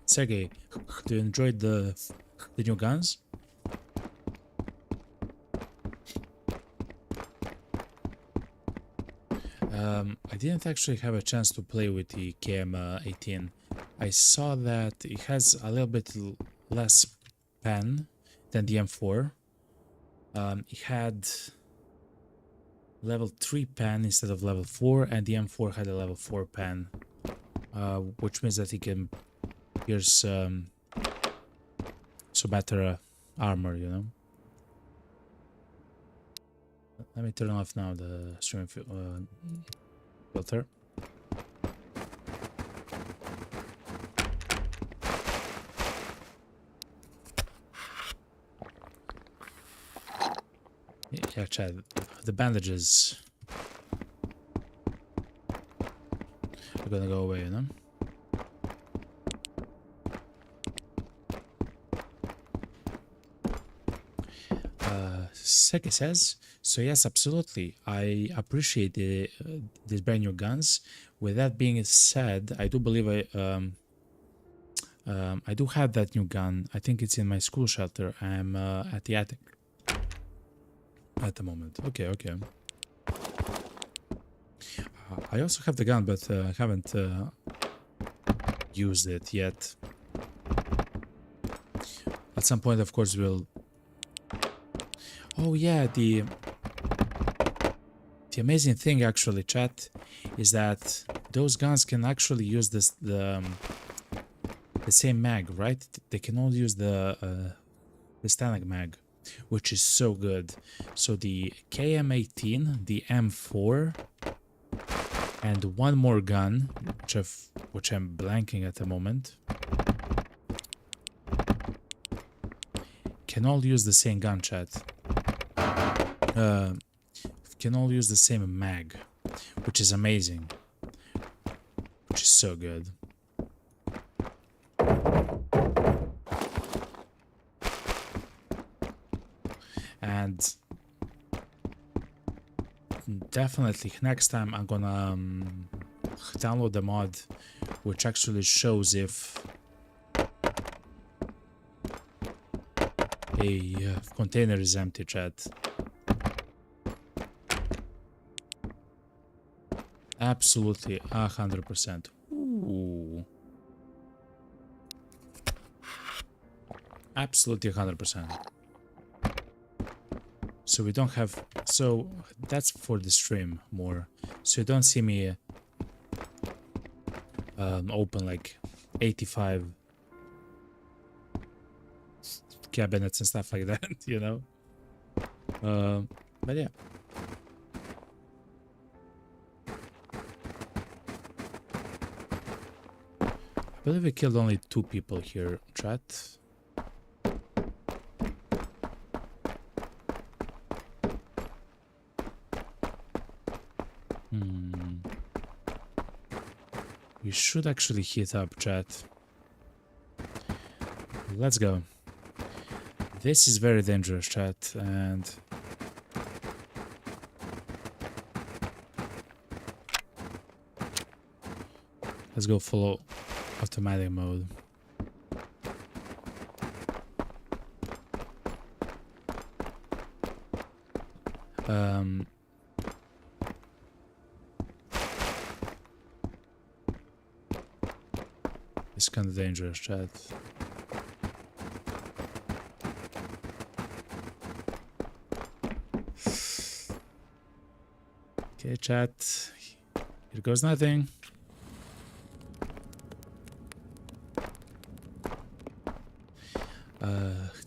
Sergey? Do you enjoy the new guns? I didn't actually have a chance to play with the KM18. I saw that it has a little bit less pen than the M4. It had level 3 pen instead of level 4, and the M4 had a level 4 pen, which means that it can pierce so better armor, you know. Let me turn off now the stream filter. Yeah, Chad, the bandages are gonna go away, you know? Seki says, so yes, absolutely. I appreciate these brand new guns. With that being said, I do believe I do have that new gun. I think it's in my school shelter. I'm at the attic at the moment. Okay. I also have the gun, but I haven't used it yet. At some point, of course, we'll... Oh yeah, the amazing thing, actually, chat, is that those guns can actually use the same mag, right? They can all use the standard mag, which is so good. So the KM18, the M4, and one more gun, which I'm blanking at the moment, can all use the same gun, chat. Can all use the same mag, which is amazing, which is so good. And definitely next time I'm gonna download the mod which actually shows if a container is empty, chat. Absolutely 100%. Ooh. Absolutely 100%. So we don't have, so that's for the stream more. So you don't see me open like 85 cabinets and stuff like that, you know. But yeah. I believe we killed only 2 people here, chat. We should actually hit up, chat. Let's go. This is very dangerous, chat, and let's go full automatic mode. It's kind of dangerous, chat. Okay, chat. Here goes nothing.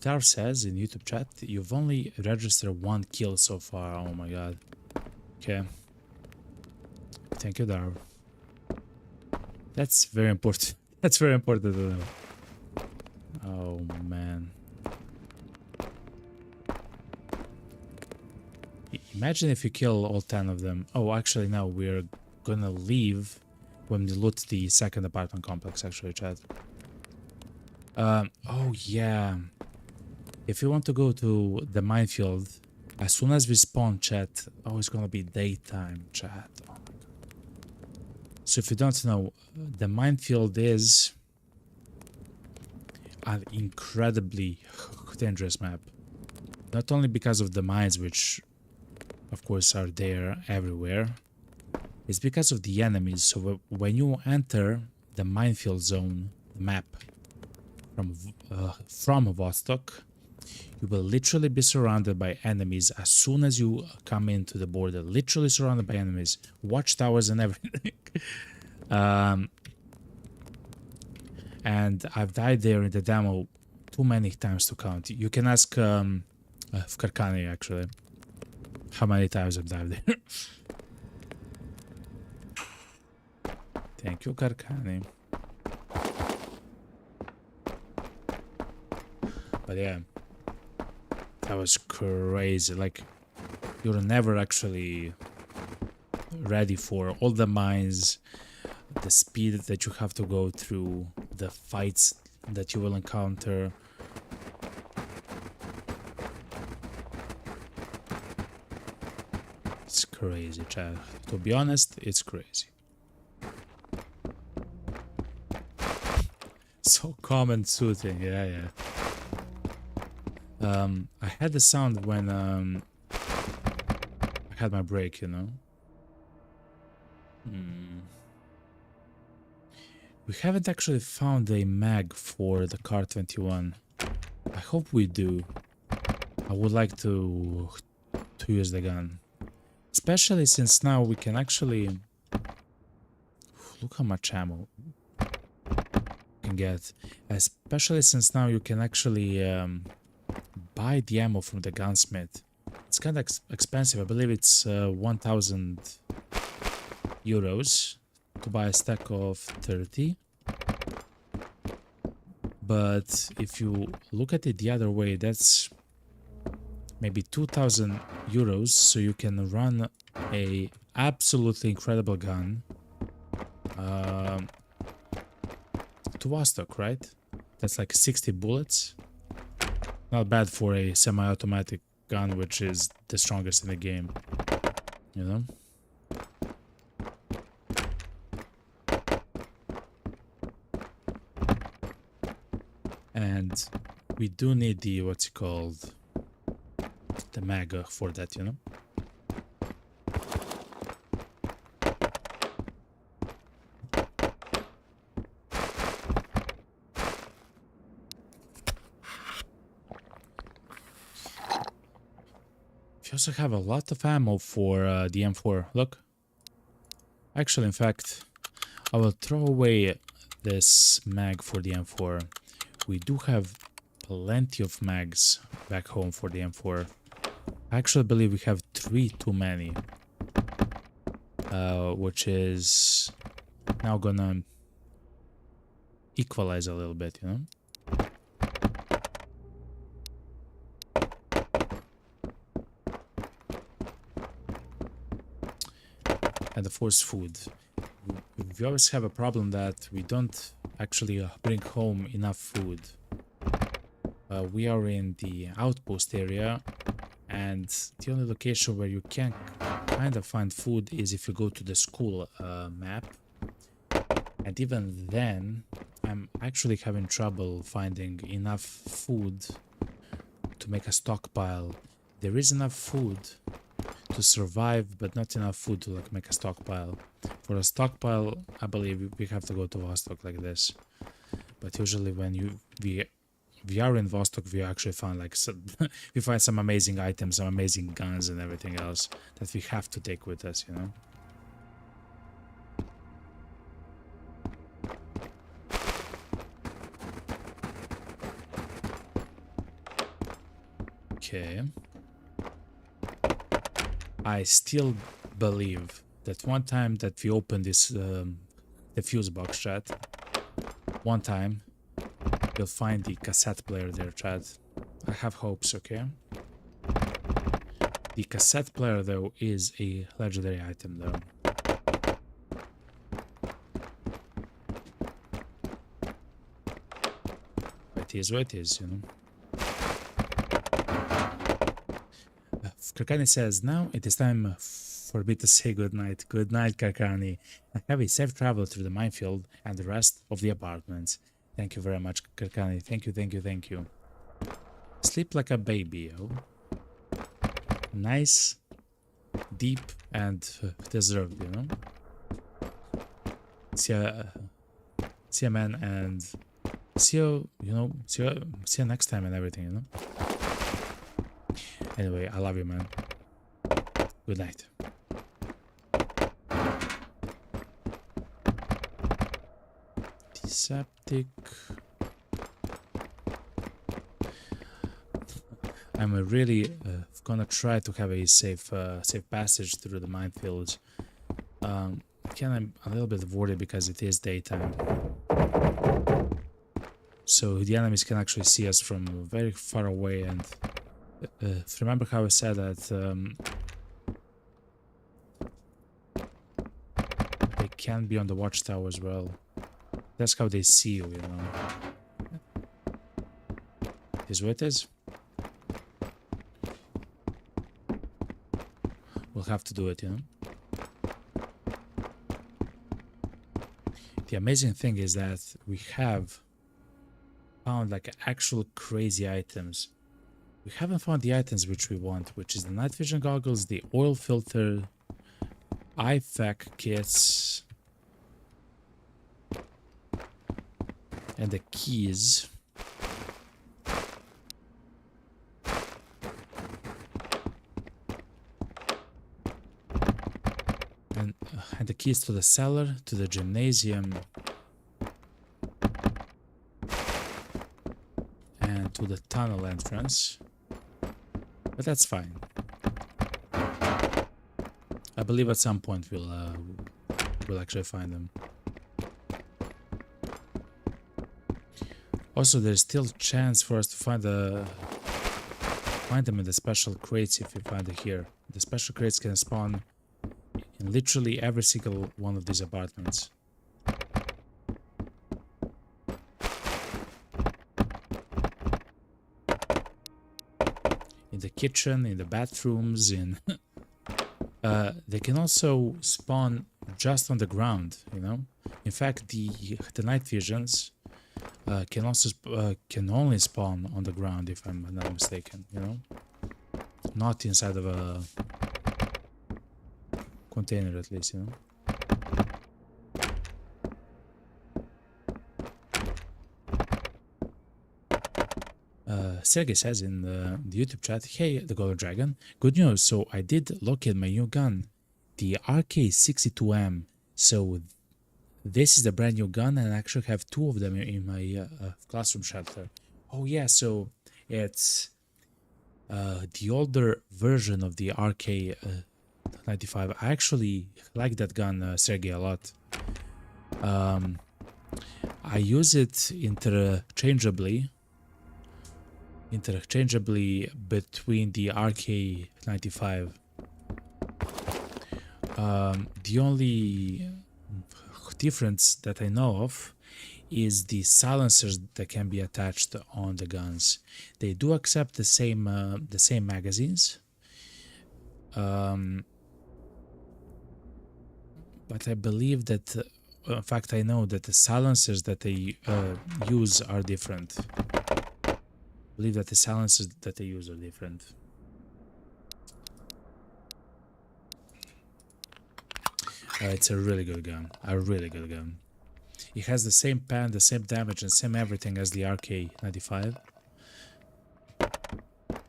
Dar says in YouTube chat, you've only registered 1 kill so far. Oh my god. Okay. Thank you, Dar. That's very important. That's very important to know. Oh man. Imagine if you kill all 10 of them. Oh, actually, no, we're gonna leave when we loot the second apartment complex, actually, chat. Oh, yeah. If you want to go to the minefield, as soon as we spawn, chat, oh, it's gonna be daytime, chat. Oh my god. So if you don't know, the minefield is an incredibly dangerous map. Not only because of the mines, which of course are there everywhere, it's because of the enemies. So when you enter the minefield zone, the map from Vostok, you will literally be surrounded by enemies as soon as you come into the border. Literally surrounded by enemies, watchtowers and everything. And I've died there in the demo too many times to count. You can ask Karkani actually how many times I've died there. Thank you, Karkani. But yeah, that was crazy. Like, you're never actually ready for all the mines, the speed that you have to go through, the fights that you will encounter. It's crazy, chat. To be honest, it's crazy. So calm and soothing, yeah. I had the sound when I had my break, you know. We haven't actually found a mag for the Car 21. I hope we do. I would like to use the gun, especially since now we can actually look how much ammo you can get. Especially since now you can actually buy the ammo from the gunsmith. It's kind of expensive. I believe it's 1,000 euros to buy a stack of 30. But if you look at it the other way, that's maybe 2,000 euros, so you can run a absolutely incredible gun to Vostok, right? That's like 60 bullets. Not bad for a semi-automatic gun, which is the strongest in the game, you know? But we do need the, what's it called, the mag for that, you know? We also have a lot of ammo for the M4. Look. Actually, in fact, I will throw away this mag for the M4. We do have plenty of mags back home for the M4. I actually believe we have 3 too many. Which is now gonna equalize a little bit, you know? And of course, food. We always have a problem that we don't actually bring home enough food. We are in the outpost area, and the only location where you can kind of find food is if you go to the school map. And even then, I'm actually having trouble finding enough food to make a stockpile. There is enough food to survive, but not enough food to like make a stockpile. For a stockpile, I believe we have to go to Vostok like this. But usually when we are in Vostok, we actually find like we find some amazing items, some amazing guns and everything else that we have to take with us, you know. Okay. I still believe that one time that we opened this the fuse box, chat, one time you'll find the cassette player there, chat. I have hopes, okay? The cassette player, though, is a legendary item, though. It is what it is, you know. Karkani says, now it is time for me to say goodnight. Good night, Karkani. Have a safe travel through the minefield and the rest of the apartments. Thank you very much, Karkani. Thank you, thank you, thank you. Sleep like a baby, yo. Nice, deep, and deserved, you know? See ya, man, and see you, you know, see you next time and everything, you know? Anyway, I love you, man. Good night. Septic. I'm really gonna try to have a safe passage through the minefields. Again, I'm a little bit worried because it is daytime, so the enemies can actually see us from very far away. And remember how I said that they can be on the watchtower as well. That's how they see you, you know. Is what it is. We'll have to do it, you know. The amazing thing is that we have found like actual crazy items. We haven't found the items which we want, which is the night vision goggles, the oil filter, IFAC kits, and the keys. And the keys to the cellar, to the gymnasium, and to the tunnel entrance. But that's fine. I believe at some point we'll actually find them. Also, there's still chance for us to find them in the special crates if we find it here. The special crates can spawn in literally every single one of these apartments. In the kitchen, in the bathrooms, in they can also spawn just on the ground, you know. In fact, the night visions Can also can only spawn on the ground if I'm not mistaken, you know, not inside of a container at least, you know. Sergey says in the YouTube chat, "Hey, the Golden Dragon, good news. So I did locate my new gun, the RK62M. So this is the brand new gun, and I actually have two of them in my classroom shelter. Oh yeah, so it's the older version of the RK95. I actually like that gun, Sergey, a lot. I use it interchangeably between the RK95. The only difference that I know of is the silencers that can be attached on the guns. They do accept the same magazines, but I believe that, in fact, I know that the silencers that they use are different. I believe that the silencers that they use are different. It's a really good gun. It has the same pan, the same damage, and same everything as the RK95.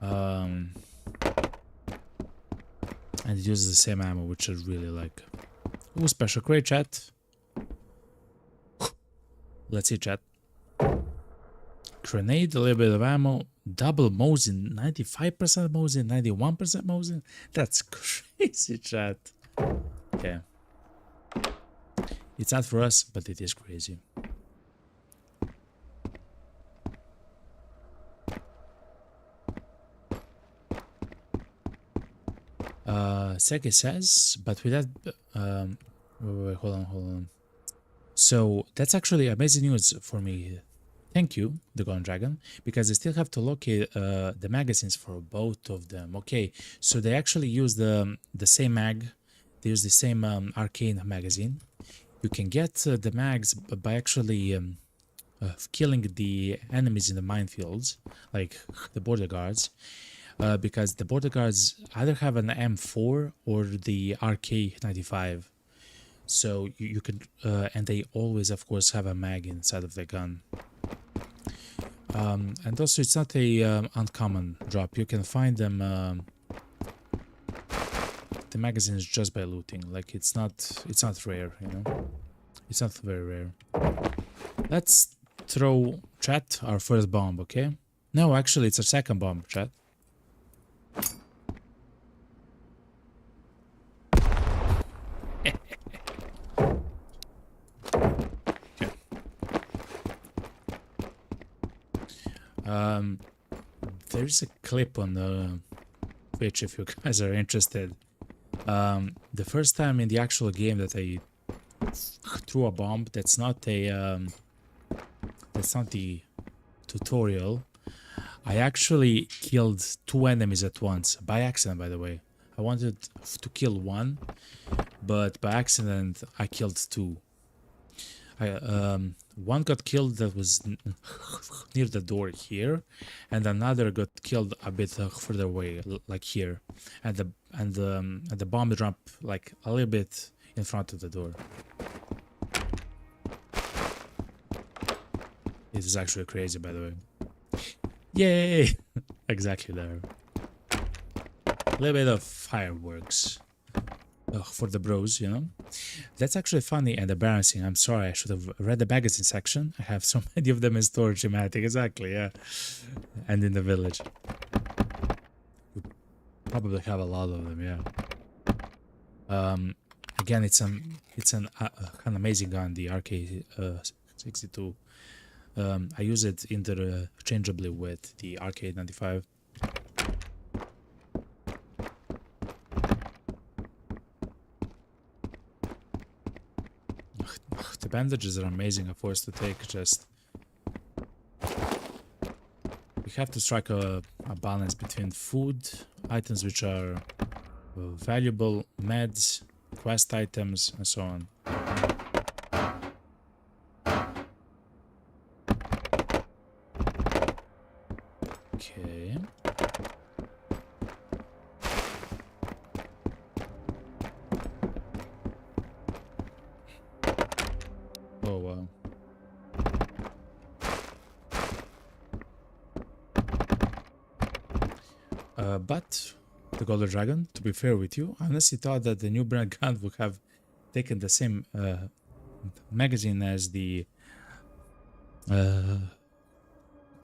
And it uses the same ammo, which I really like. Ooh, special crate, chat. Let's see, chat. Grenade, a little bit of ammo, double Mosin, 95% Mosin, 91% Mosin. That's crazy, chat. Okay. It's not for us, but it is crazy. Seki says, but with that, wait, hold on. So that's actually amazing news for me. Thank you, the Golden Dragon, because I still have to locate the magazines for both of them. Okay, so they actually use the same mag. They use the same arcane magazine. You can get the mags by actually killing the enemies in the minefields, like the border guards, because the border guards either have an M4 or the RK95. So you can, and they always, of course, have a mag inside of the gun. And also, it's not a uncommon drop. You can find them, the magazines, just by looting. Like it's not rare, you know. It's not very rare. Let's throw, chat, our first bomb, okay? No, actually, it's a second bomb, chat. There's a clip on the Twitch if you guys are interested. The first time in the actual game that I threw a bomb, that's not the tutorial. I actually killed two enemies at once, by accident, by the way. I wanted to kill one, but by accident I killed two. One got killed that was near the door here, and another got killed a bit further away, like here, and the bomb dropped like a little bit in front of the door. It is actually crazy, by the way. Yay! Exactly there. A little bit of fireworks. For the bros, you know. That's actually funny and embarrassing. I'm sorry, I should have read the magazine section. I have so many of them in storage. Thematic, exactly, yeah. And in the village. We probably have a lot of them, yeah. Again, it's an amazing gun, the RK62. I use it interchangeably with the RK95. The bandages are amazing, of course, to take. Just we have to strike a balance between food, items which are valuable, meds, quest items, and so on. Okay. Oh wow. But the Golden Dragon, to be fair with you, I honestly thought that the new brand gun would have taken the same magazine as the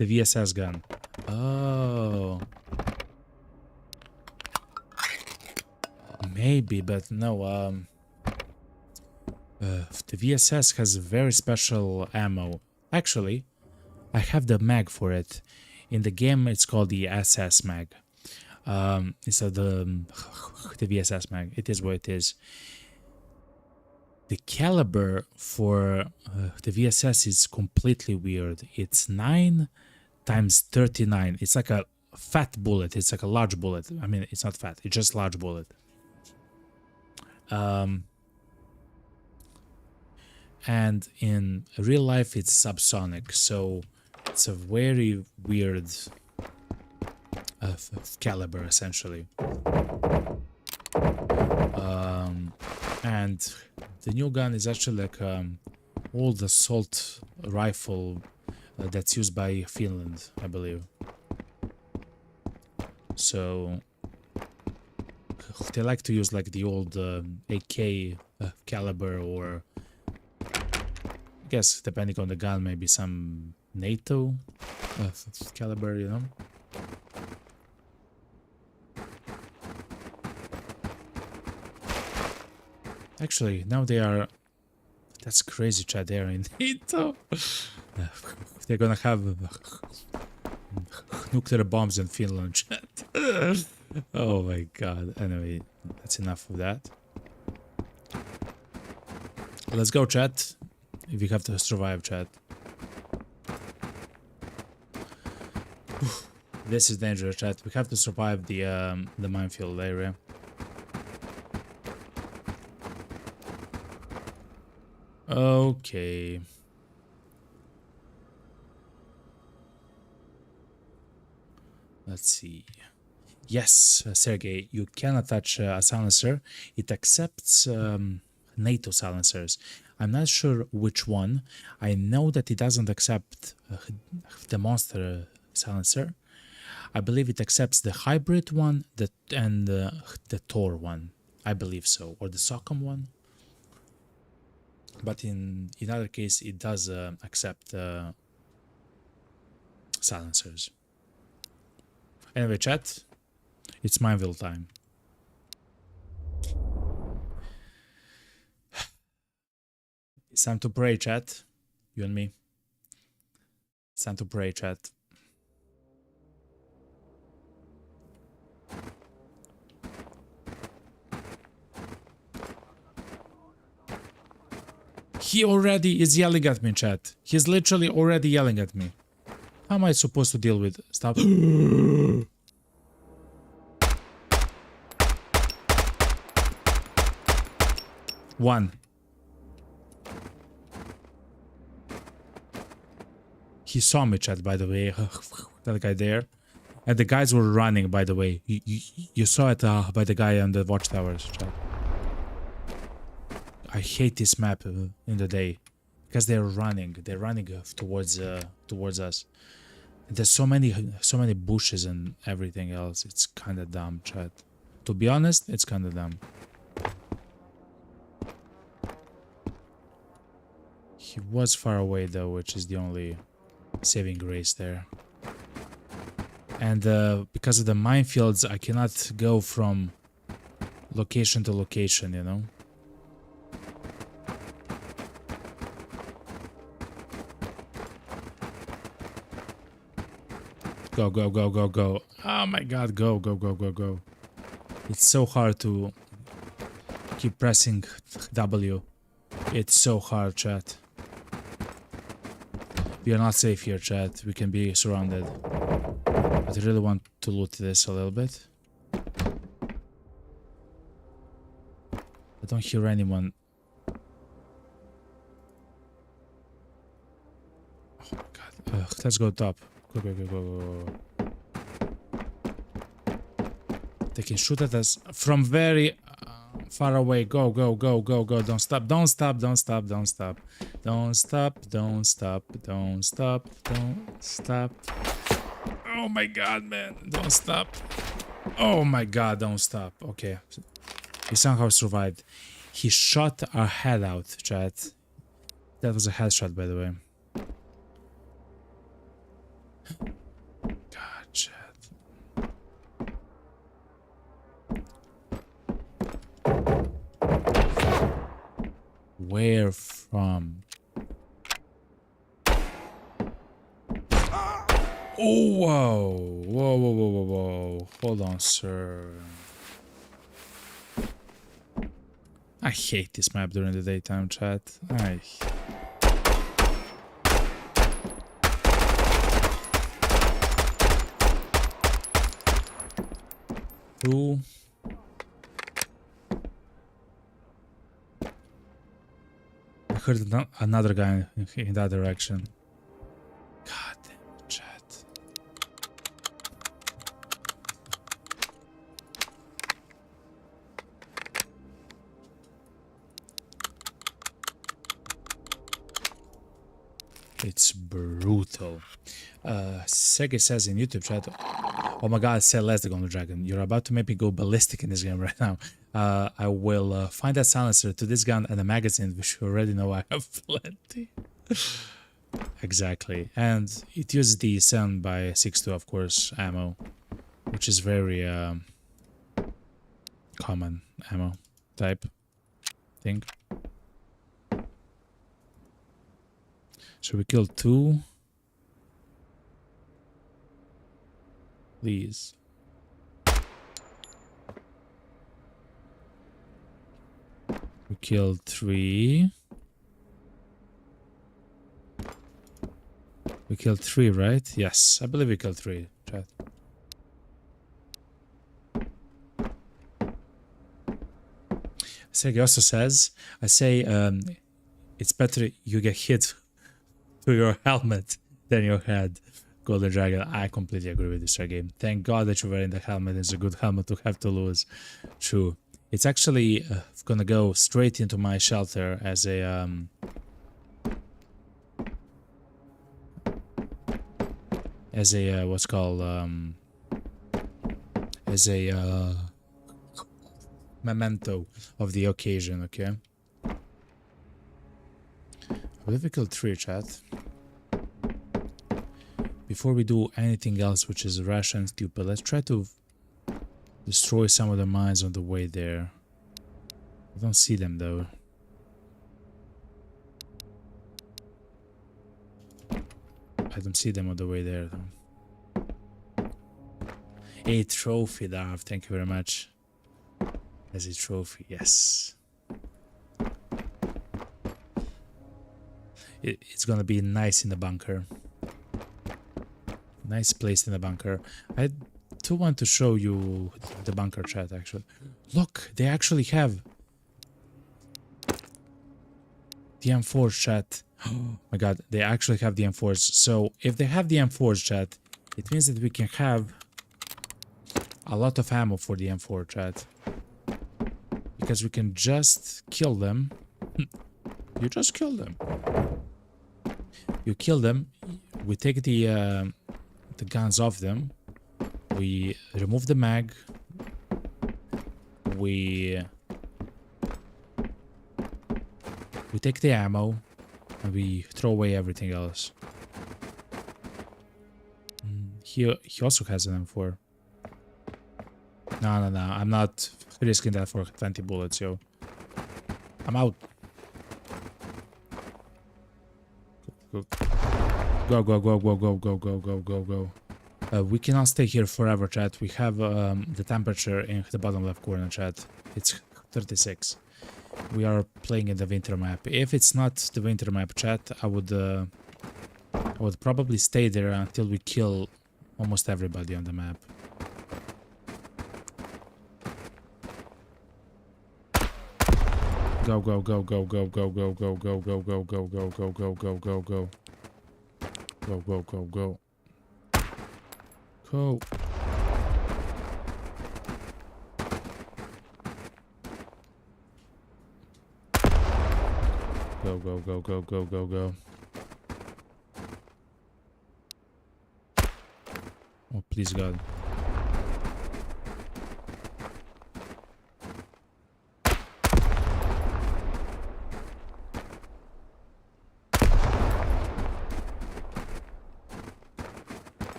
VSS gun. Oh. Maybe, but no, the VSS has very special ammo. Actually, I have the mag for it. In the game, it's called the SS mag. It's the VSS mag. It is what it is. The caliber for the VSS is completely weird. It's 9 times 39. It's like a fat bullet. It's like a large bullet. I mean, it's not fat. It's just large bullet. And in real life, it's subsonic. So it's a very weird caliber, essentially. And the new gun is actually like old assault rifle that's used by Finland, I believe. So they like to use like the old AK caliber, or I guess depending on the gun, maybe some NATO caliber, you know. Actually, now they are... That's crazy, Chad. They're in NATO. They're gonna have nuclear bombs in Finland, Chad. Oh my god. Anyway, that's enough of that. Let's go, chat. If you have to survive, chat. This is dangerous, chat. We have to survive the minefield area. Okay. Let's see. Yes, Sergey, you can attach a silencer. It accepts NATO silencers. I'm not sure which one. I know that it doesn't accept the monster silencer. I believe it accepts the hybrid one and the Tor one. I believe so. Or the Socom one. But in other case, it does accept silencers. Anyway, chat, it's Mineville time. It's time to pray, chat. You and me. It's time to pray, chat. He already is yelling at me, chat. He's literally already yelling at me. How am I supposed to deal with... Stop. One. He saw me, chat, by the way. That guy there. And the guys were running, by the way. You saw it by the guy on the watchtowers, chat. I hate this map in the day because they're running towards us. There's so many bushes and everything else. It's kind of dumb, chat. To be honest, it's kind of dumb. He was far away though, which is the only saving grace there. And because of the minefields, I cannot go from location to location, you know. Go, go, go, go, go. Oh my god, go, go, go, go, go. It's so hard to keep pressing W. It's so hard, chat. We are not safe here, chat. We can be surrounded. But I really want to loot this a little bit. I don't hear anyone. Oh my god. Let's go top. Go, go, go, go, go. They can shoot at us from very far away. Go, go, go, go, go. Don't stop, don't stop, don't stop, don't stop. Don't stop, don't stop, don't stop, don't stop. Oh my god, man. Don't stop. Oh my god, don't stop. Okay. He somehow survived. He shot our head out, chat. That was a headshot, by the way. God, chat. Where from? Oh, whoa. Whoa, whoa, whoa, whoa, whoa. Hold on, sir. I hate this map during the daytime, chat. Two. I heard another guy in that direction. God damn it, chat. It's brutal. Sega says in YouTube chat, oh my god, say less the Golden Dragon. You're about to make me go ballistic in this game right now. I will find a silencer to this gun and a magazine, which you already know I have plenty. Exactly. And it uses the 7x62, of course, ammo, which is very common ammo type thing. So we killed 2. Please. We killed 3. We killed 3, right? Yes, I believe we killed 3. Chat. Sergey also says, I say, it's better you get hit to your helmet than your head. Golden Dragon, I completely agree with this game. Thank God that you're wearing the helmet. It's a good helmet to have to lose. True. It's actually gonna go straight into my shelter as a what's called as a memento of the occasion. Okay. I believe we killed 3, chat. Before we do anything else which is rash and stupid, let's try to destroy some of the mines on the way there. I don't see them though. I don't see them on the way there though. A trophy, Dav, thank you very much. As a trophy, yes. It's gonna be nice in the bunker. Nice place in the bunker. I do want to show you the bunker, chat, actually. Look, they actually have the M4s, chat. Oh my god, they actually have the M4s. So if they have the M4s, chat, it means that we can have a lot of ammo for the M4, chat. Because we can just kill them. You just kill them. You kill them. We take the guns off them. We remove the mag. We take the ammo and we throw away everything else. He also has an M4. No, I'm not risking that for 20 bullets, yo. I'm out. Go, go, go, go, go, go, go, go, go, go. We cannot stay here forever, chat. We have the temperature in the bottom left corner, chat. It's 36. We are playing in the winter map. If it's not the winter map, chat, I would probably stay there until we kill almost everybody on the map. Go, go, go, go, go, go, go, go, go, go, go, go, go, go, go, go, go, go. Go, go, go, go. Go. go, go, go, go, go, go, go. Oh, please, God.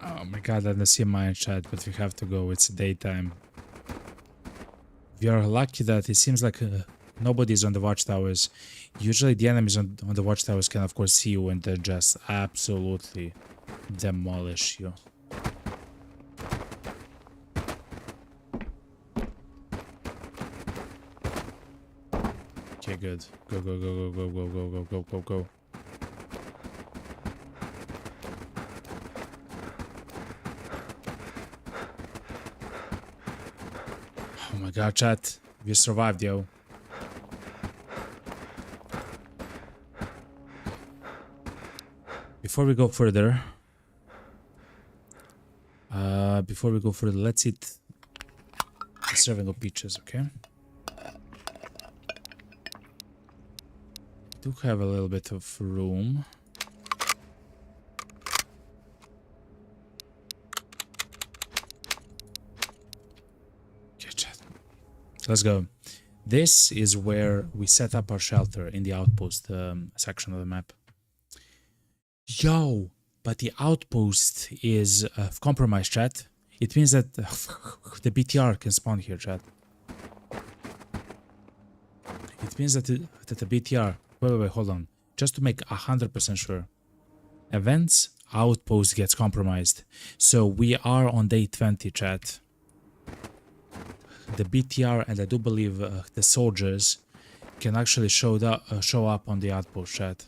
Oh my God, I don't see my chat, but we have to go. It's daytime. We are lucky that it seems like nobody's on the watchtowers. Usually the enemies on the watchtowers can of course see you and they just absolutely demolish you. Okay, good. Go, go, go, go, go, go, go, go, go, go. Oh my God, chat. We survived, yo. Before we go further, let's eat a serving of peaches, okay? Do have a little bit of room. Okay, chat. Let's go. This is where we set up our shelter in the outpost section of the map. Yo, but the outpost is compromised, chat. It means that the BTR can spawn here, chat. It means that the BTR... Wait, hold on. Just to make 100% sure. Events, outpost gets compromised. So we are on day 20, chat. The BTR and I do believe the soldiers can actually show up on the outpost, chat.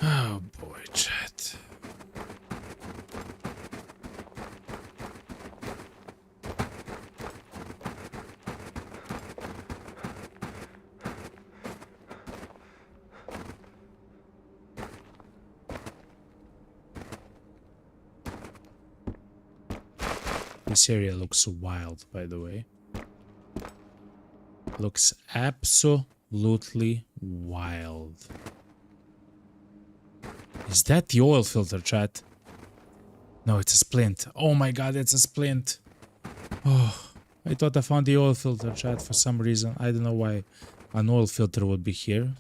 Oh boy, chat. This area looks wild, by the way. Looks absolutely wild. Is that the oil filter, chat? No, it's a splint. Oh my God, it's a splint. Oh, I thought I found the oil filter, chat, for some reason. I don't know why an oil filter would be here.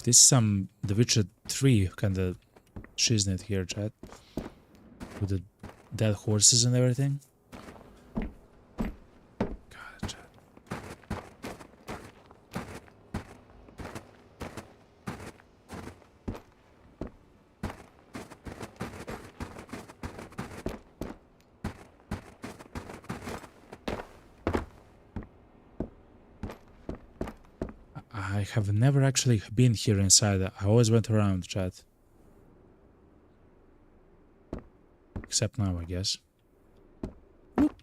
This is some The Witcher 3 kind of shiznit here, chat. With the dead horses and everything. God, chat. I have never actually been here inside. I always went around, chat. Except now, I guess. Whoop.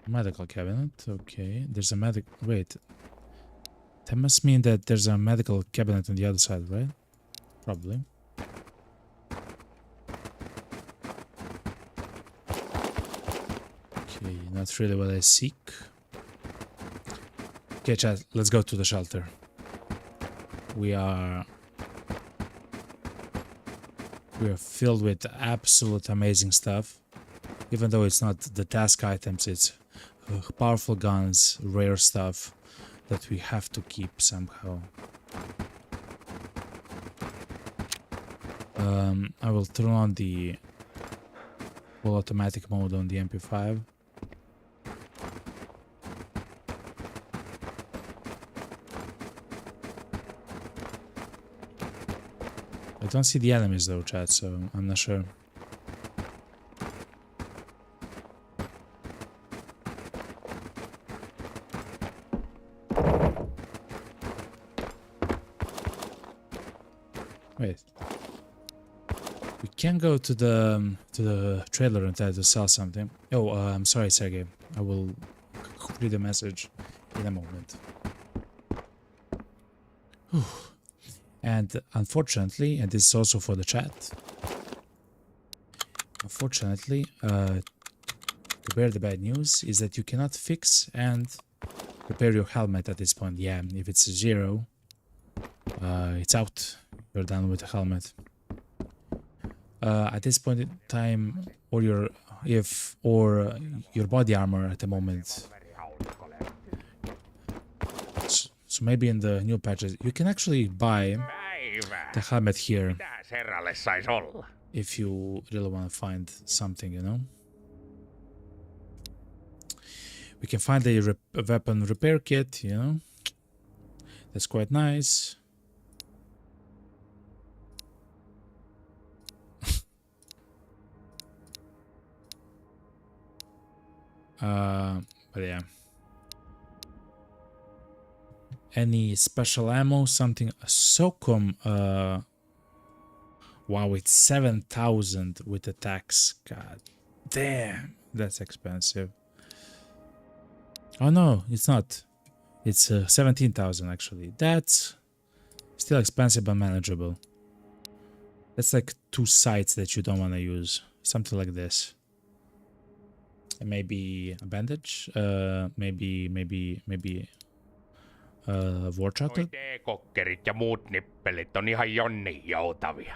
Medical cabinet. Okay. There's a Wait. That must mean that there's a medical cabinet on the other side, right? Probably. Okay, not really what I seek. Okay, chat, let's go to the shelter. We are filled with absolute amazing stuff. Even though it's not the task items, it's powerful guns, rare stuff that we have to keep somehow. I will turn on the full automatic mode on the MP5. I don't see the enemies though, chat, so I'm not sure. Wait. We can go to the trailer and try to sell something. Oh, I'm sorry, Sergey. I will read the message in a moment. Whew. And unfortunately, and this is also for the chat, unfortunately, to bear the bad news is that you cannot fix and repair your helmet at this point. Yeah, if it's a 0, it's out. You're done with the helmet. At this point in time, or your body armor at the moment. So maybe in the new patches, you can actually buy the helmet here if you really want to find something, you know. We can find a weapon repair kit, you know. That's quite nice. But yeah. Any special ammo, something, a SOCOM, wow, it's 7,000 with the tax. God damn, that's expensive. Oh no, it's not. It's 17,000 actually. That's still expensive but manageable. That's like 2 sites that you don't want to use. Something like this. And maybe a bandage. Maybe war chocolate. Kokkerit ja muut nippelit on ihan jonni joutavia.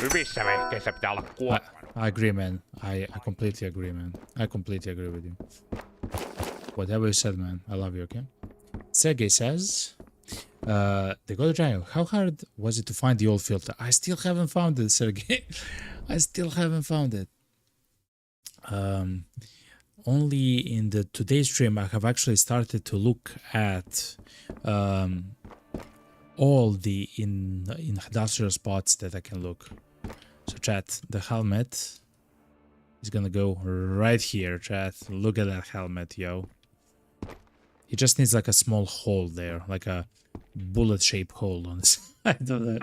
Hyvissä vehkeissä pitää olla kuorma. I agree, man. I completely agree, man. I completely agree with you. Whatever you said, man. I love you, okay? Sergey says, the Golden Triangle, how hard was it to find the old filter? I still haven't found it, Sergey. I still haven't found it. Only in the today's stream, I have actually started to look at all the industrial spots that I can look. So chat, the helmet is gonna go right here, chat. Look at that helmet, yo. It just needs like a small hole there, like a bullet-shaped hole on the side of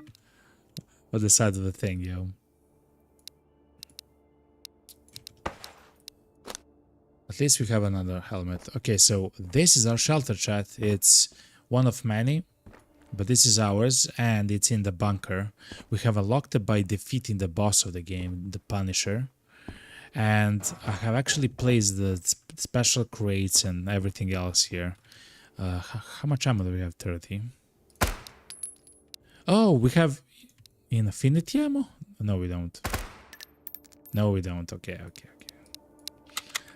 the, side of the thing, yo. At least we have another helmet. Okay, so this is our shelter, chat. It's one of many, but this is ours, and it's in the bunker. We have unlocked it by defeating the boss of the game, the Punisher. And I have actually placed the special crates and everything else here. How much ammo do we have? 30. Oh, we have infinity ammo? No, we don't. No, we don't. Okay.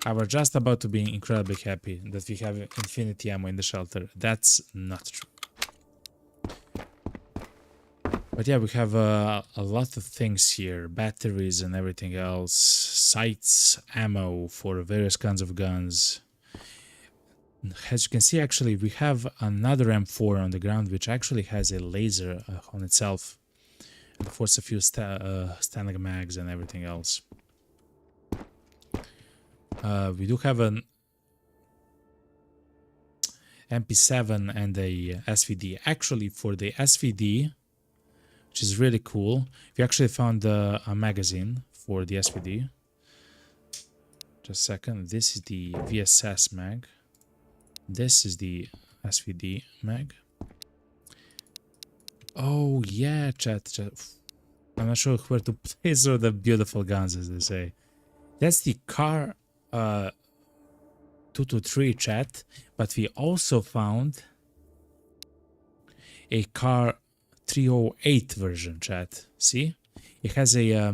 I was just about to be incredibly happy that we have infinity ammo in the shelter. That's not true. But yeah, we have a lot of things here. Batteries and everything else. Sights, ammo for various kinds of guns. As you can see, actually, we have another M4 on the ground, which actually has a laser on itself. And of course, a few standard mags and everything else. We do have an MP7 and a SVD. Actually, for the SVD, which is really cool, we actually found a magazine for the SVD. Just a second. This is the VSS mag. This is the SVD mag. Oh yeah, chat. I'm not sure where to place all the beautiful guns, as they say. That's the car 223, chat. But we also found a car 308 version, chat. See? It has a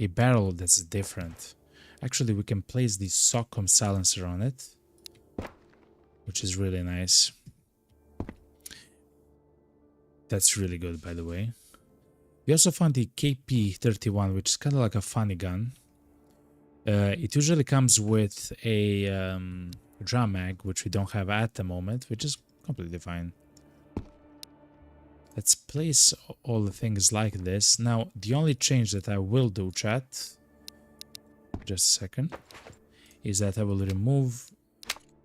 barrel that's different. Actually, we can place the SOCOM silencer on it, which is really nice. That's really good, by the way. We also found the KP31, which is kind of like a funny gun. It usually comes with a drum mag, which we don't have at the moment, which is completely fine. Let's place all the things like this. Now, the only change that I will do, chat, just a second, is that I will remove...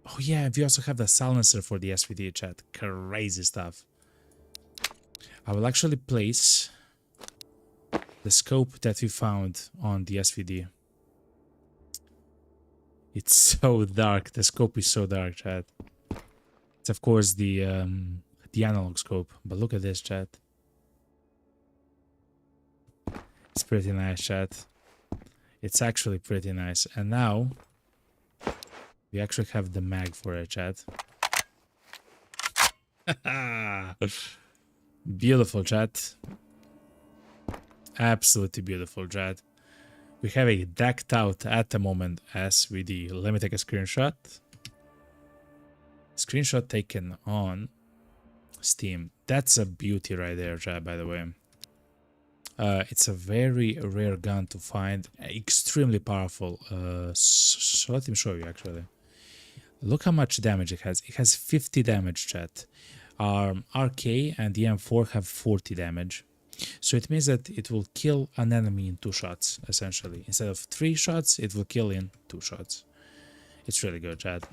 Oh yeah, we also have the silencer for the SVD, chat. Crazy stuff. I will actually place the scope that we found on the SVD. It's so dark. The scope is so dark, chat. It's of course the analog scope, but look at this, chat. It's pretty nice, chat. It's actually pretty nice. And now we actually have the mag for it, chat. Beautiful, chat. Absolutely beautiful, chat. We have a decked out at the moment SVD. Let me take a screenshot. Screenshot taken on Steam. That's a beauty right there, chat, by the way. It's a very rare gun to find. Extremely powerful. So let me show you, actually. Look how much damage it has. It has 50 damage, chat. RK and the M4 have 40 damage. So it means that it will kill an enemy in 2 shots, essentially. Instead of 3 shots, it will kill in 2 shots. It's really good, chat.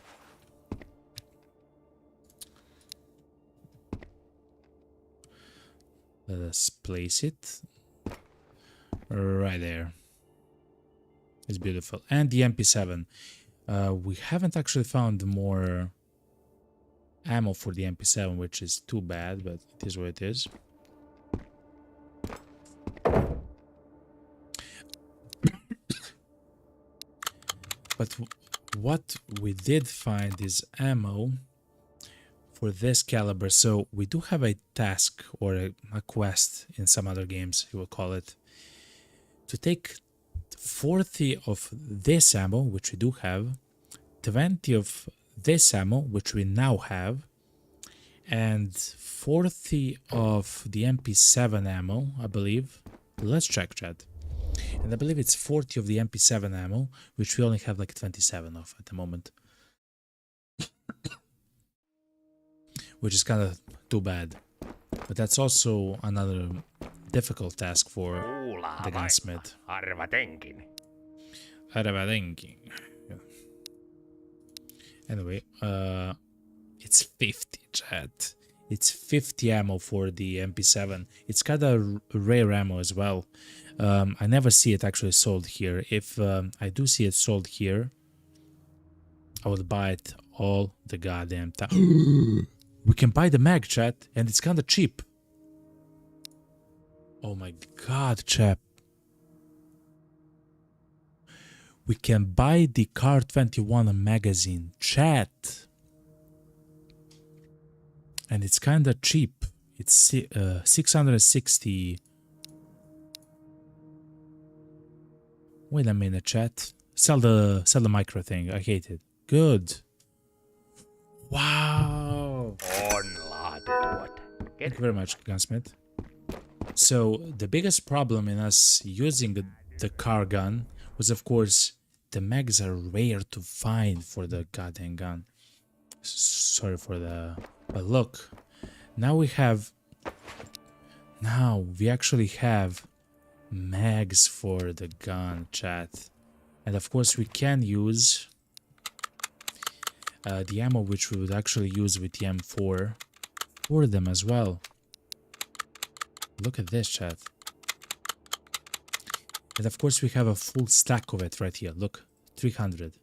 Let us place it right there. It's beautiful. And the MP7. We haven't actually found more ammo for the MP7, which is too bad, but it is what it is. But what we did find is ammo for this caliber. So we do have a task or a quest in some other games, you will call it, to take 40 of this ammo, which we do have, 20 of this ammo, which we now have, and 40 of the MP7 ammo, I believe. Let's check, chat. And I believe it's 40 of the MP7 ammo, which we only have like 27 of at the moment. Which is kind of too bad. But that's also another difficult task for the gunsmith. Arvatenkin. Arvatenkin. Anyway, it's 50, chat. It's 50 ammo for the MP7. It's kind of rare ammo as well. I never see it actually sold here. If I do see it sold here, I would buy it all the goddamn time. We can buy the mag, chat, and it's kind of cheap. Oh my god, chap. We can buy the Car 21 magazine, chat. And it's kind of cheap. It's 660. Wait a minute, chat. Sell the micro thing. I hate it. Good. Wow. Thank you very much, Gunsmith. So the biggest problem in us using the car gun was, of course, the mags are rare to find for the goddamn gun. Sorry for the... But look, now we actually have mags for the gun, chat. And of course we can use the ammo which we would actually use with the M4 for them as well. Look at this, chat. And of course we have a full stack of it right here. Look, 300.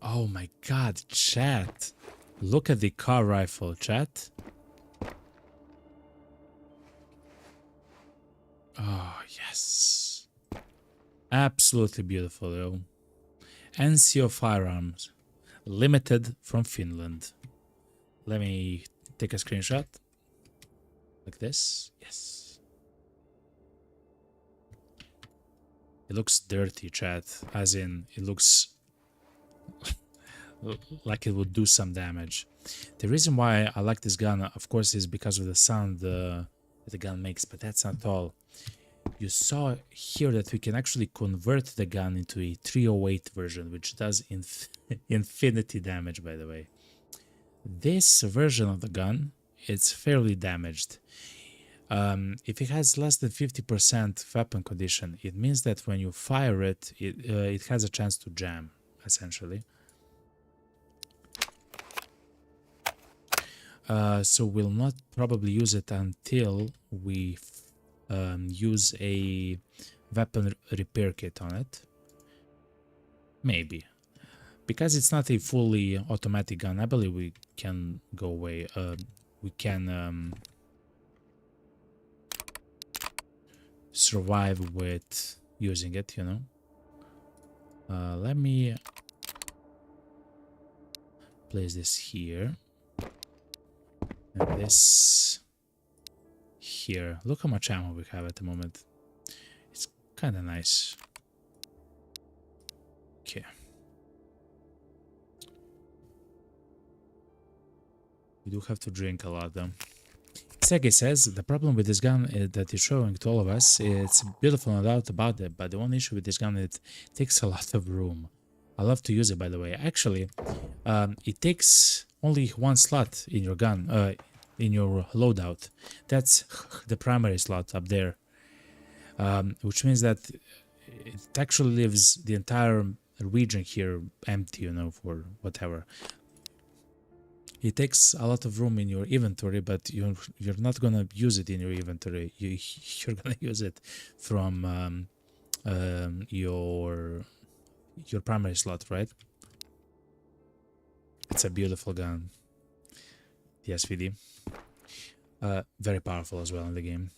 Oh my god, chat. Look at the car rifle, chat. Oh, yes. Absolutely beautiful, yo. NCO firearms. Limited from Finland. Let me take a screenshot. Like this. Yes. It looks dirty, chat. As in, it looks like it would do some damage. The reason why I like this gun, of course, is because of the sound that the gun makes, but that's not all. You saw here that we can actually convert the gun into a 308 version, which does infinity damage, by the way. This version of the gun, it's fairly damaged. If it has less than 50% weapon condition, it means that when you fire it, it has a chance to jam, essentially. So we'll not probably use it until we use a weapon repair kit on it. Maybe. because it's not a fully automatic gun, I believe we can go away. We can survive with using it, you know. Let me place this here and this here. Look how much ammo we have at the moment. It's kind of nice. Okay. We do have to drink a lot though. Segi says the problem with this gun that he's showing to all of us, it's beautiful, no doubt about it, but the one issue with this gun, it takes a lot of room. I love to use it, by the way. Actually, it takes only one slot in your gun, in your loadout. That's the primary slot up there, which means that it actually leaves the entire region here empty, you know, for whatever. It takes a lot of room in your inventory, but you're not gonna use it in your inventory. You're gonna use it from your primary slot, right? It's a beautiful gun. The SVD. Very powerful as well in the game.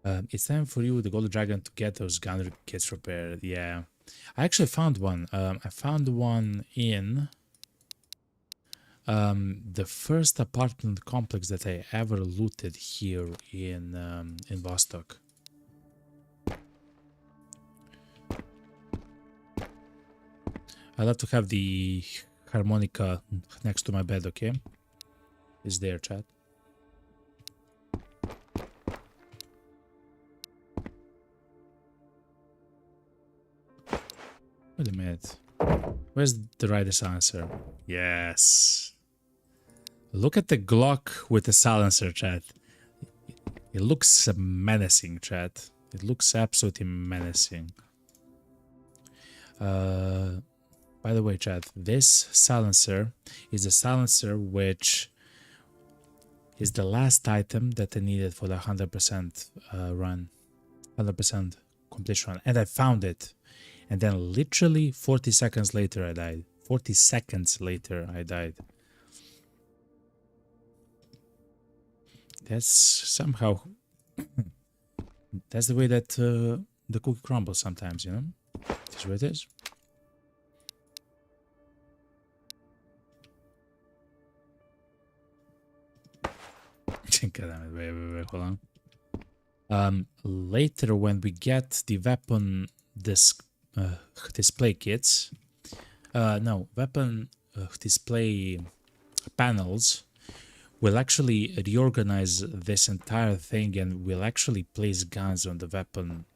It's time for you, the Golden Dragon, to get those gun kits repaired. Yeah, I actually found one. I found one in the first apartment complex that I ever looted here in Vostok. I love to have the harmonica next to my bed, okay? It's there, chat. Wait a minute. Where's the rider silencer? Yes. Look at the Glock with the silencer, chat. It looks menacing, chat. It looks absolutely menacing. By the way, chat, this silencer is a silencer which is the last item that I needed for the 100% run. 100% completion run. And I found it. And then literally 40 seconds later I died. 40 seconds later I died. That's somehow... that's the way that the cookie crumbles sometimes, you know? That's what it is. God damn it, wait, hold on. Later when we get the weapon display kits, weapon display panels, we'll actually reorganize this entire thing and we'll actually place guns on the weapon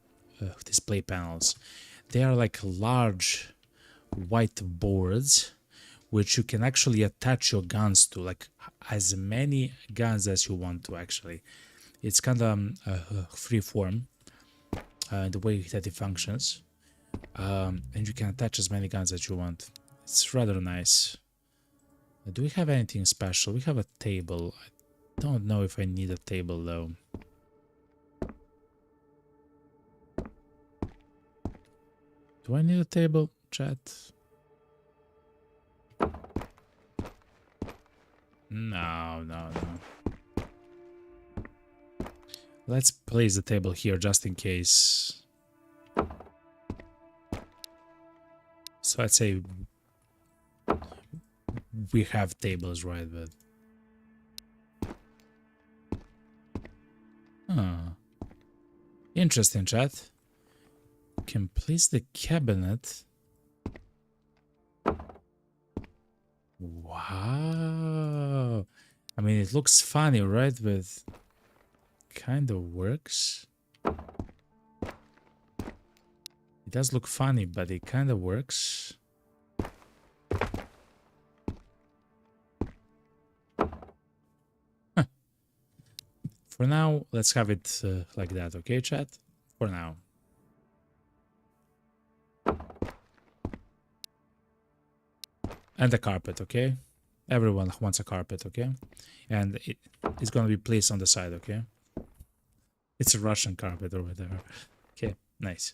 display panels. They are like large white boards which you can actually attach your guns to, like as many guns as you want to actually. It's kind of free form, the way that it functions. And you can attach as many guns as you want. It's rather nice. Do we have anything special? We have a table. I don't know if I need a table though. Do I need a table, chat? No. Let's place the table here just in case. So let's say we have tables, right? But interesting, chat. Can place the cabinet. Wow. I mean, it looks funny, right? But kind of works. It does look funny, but it kind of works. Huh. For now, let's have it like that, okay, chat? For now. And a carpet, okay? Everyone wants a carpet, okay? And it's gonna be placed on the side, okay? It's a Russian carpet or whatever. Okay, nice.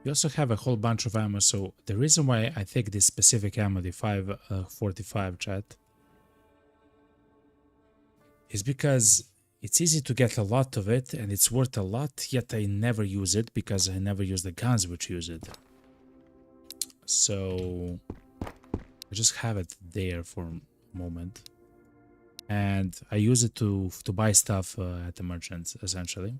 We also have a whole bunch of ammo, so the reason why I take this specific ammo, the 545 chat, is because it's easy to get a lot of it and it's worth a lot, yet I never use it because I never use the guns which use it. So I just have it there for a moment. And I use it to buy stuff at the merchants, essentially.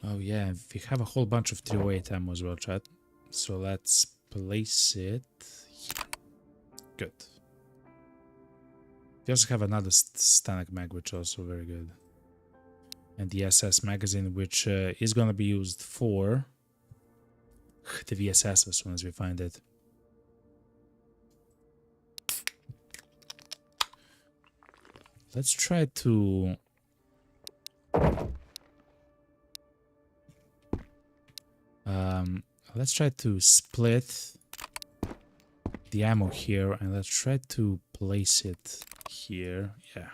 Oh yeah, we have a whole bunch of 308 ammo as well, chat. So let's place it here. Good. We also have another Stanek mag, which is also very good. And the SS magazine, which is going to be used for the VSS as soon as we find it. Let's try to... let's try to split the ammo here and let's try to place it here. Yeah.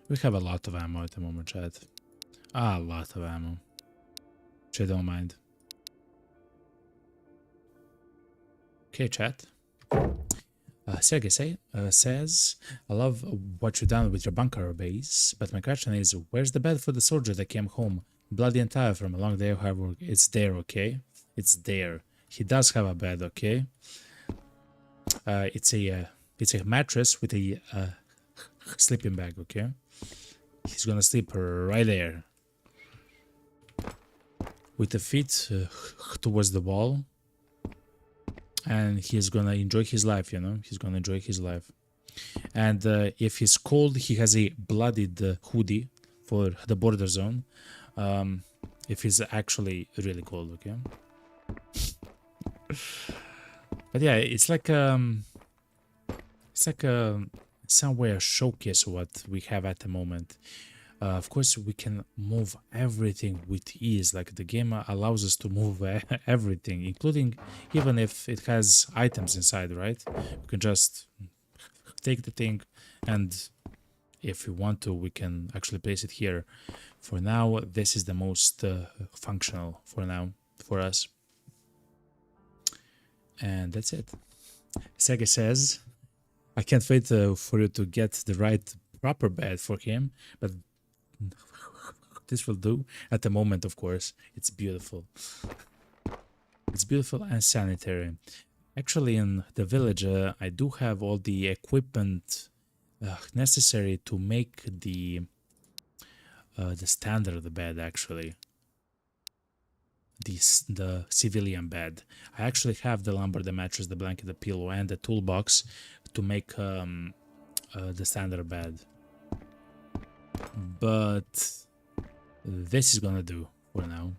We have a lot of ammo at the moment, chat. A lot of ammo. Which I don't mind. Okay, chat. Sergey says, I love what you've done with your bunker base, but my question is, where's the bed for the soldier that came home? Bloody and tired from a long day of hard work. It's there, okay? It's there. He does have a bed, okay? It's a mattress with a sleeping bag, okay? He's gonna sleep right there. With the feet towards the wall. And he's gonna enjoy his life, you know? He's gonna enjoy his life. And if he's cold, he has a bloodied hoodie for the border zone. If he's actually really cold, okay? But yeah, it's like somewhere showcase what we have at the moment. Of course, we can move everything with ease. Like the game allows us to move everything, including even if it has items inside, right? We can just take the thing, and if we want to, we can actually place it here. For now, this is the most functional for now for us. And that's it. Sega says, I can't wait for you to get the right proper bed for him, but this will do. At the moment, of course, it's beautiful. It's beautiful and sanitary. Actually, in the village, I do have all the equipment necessary to make the standard bed, actually. The civilian bed. I actually have the lumber, the mattress, the blanket, the pillow, and the toolbox to make the standard bed. But this is gonna do for now.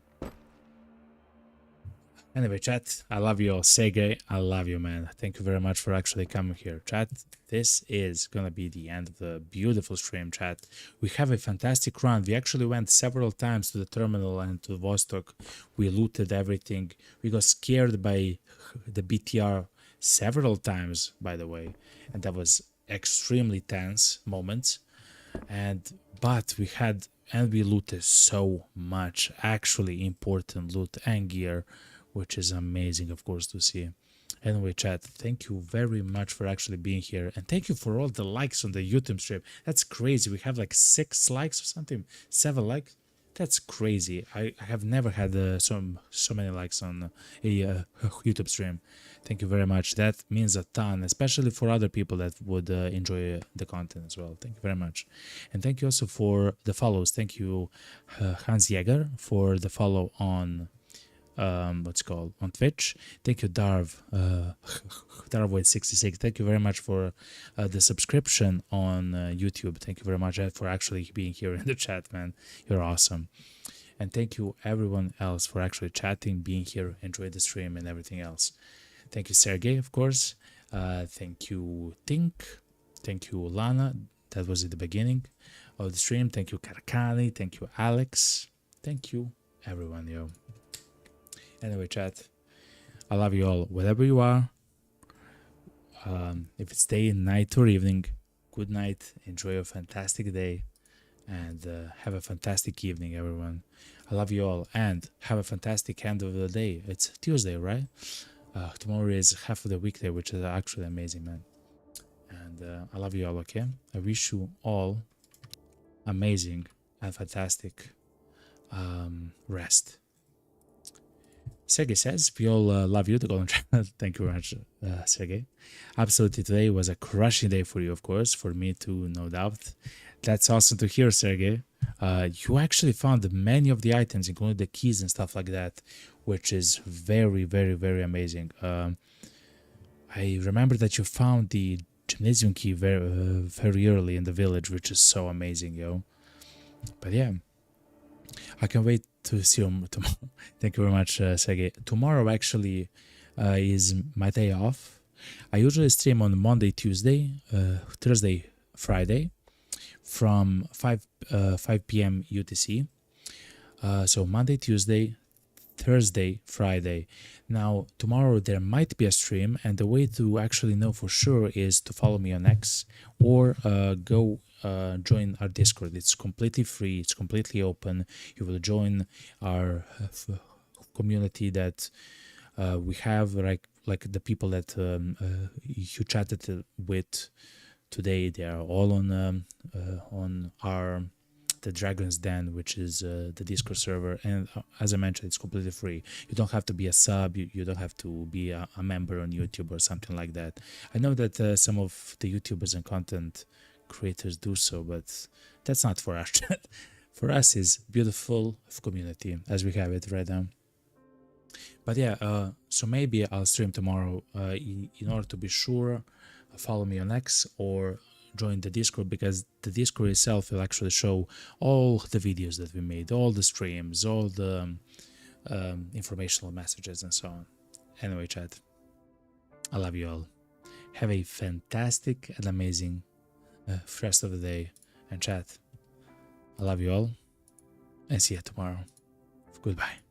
Anyway, chat, I love you all. Sergey, I love you, man. Thank you very much for actually coming here. Chat, this is gonna be the end of the beautiful stream, chat. We have a fantastic run. We actually went several times to the terminal and to Vostok. We looted everything. We got scared by the BTR several times, by the way. And that was extremely tense moments. But we looted so much actually important loot and gear, which is amazing, of course, to see. Anyway, chat, thank you very much for actually being here, and thank you for all the likes on the YouTube stream. That's crazy. We have like 6 likes or something, 7 likes. That's crazy. I have never had so many likes on a YouTube stream. Thank you very much. That means a ton, especially for other people that would enjoy the content as well. Thank you very much. And thank you also for the follows. Thank you, Hans Jäger, for the follow on on Twitch. Thank you, Darv66. Thank you very much for the subscription on YouTube. Thank you very much for actually being here in the chat, man. You're awesome. And thank you everyone else for actually chatting, being here, enjoy the stream and everything else. Thank you, Sergey, of course. Thank you, Tink. Thank you, Lana. That was at the beginning of the stream. Thank you, Karakani. Thank you, Alex. Thank you, everyone, yo. Anyway, chat, I love you all, wherever you are. If it's day, night, or evening, good night. Enjoy a fantastic day, and have a fantastic evening, everyone. I love you all, and have a fantastic end of the day. It's Tuesday, right? Tomorrow is half of the weekday, which is actually amazing, man. And I love you all, okay? I wish you all amazing and fantastic rest. Sergey says, we all love you, the Golden Channel. Thank you very much, Sergey. Absolutely, today was a crushing day for you, of course, for me too, no doubt. That's awesome to hear, Sergey. You actually found many of the items, including the keys and stuff like that, which is very, very, very amazing. I remember that you found the gymnasium key very early in the village, which is so amazing, yo. But yeah, I can wait to see you tomorrow. Thank you very much, Sergey. Tomorrow actually is my day off. I usually stream on Monday, Tuesday, Thursday, Friday from 5 p.m. UTC. So Monday, Tuesday, Thursday, Friday. Now, tomorrow there might be a stream, and the way to actually know for sure is to follow me on X or go join our Discord. It's completely free. It's completely open. You will join our community that we have, like the people that you chatted with today. They are all on our the Dragon's Den, which is the Discord server, and as I mentioned, it's completely free. You don't have to be a sub, you don't have to be a member on YouTube or something like that. I know that some of the YouTubers and content creators do so, but that's not for us. For us is beautiful community as we have it right now. But yeah, so maybe I'll stream tomorrow. In order to be sure, follow me on X or join the Discord, because the Discord itself will actually show all the videos that we made, all the streams, all the informational messages and so on. Anyway, chat, I love you all. Have a fantastic and amazing rest of the day. And chat, I love you all, and see you tomorrow. Goodbye.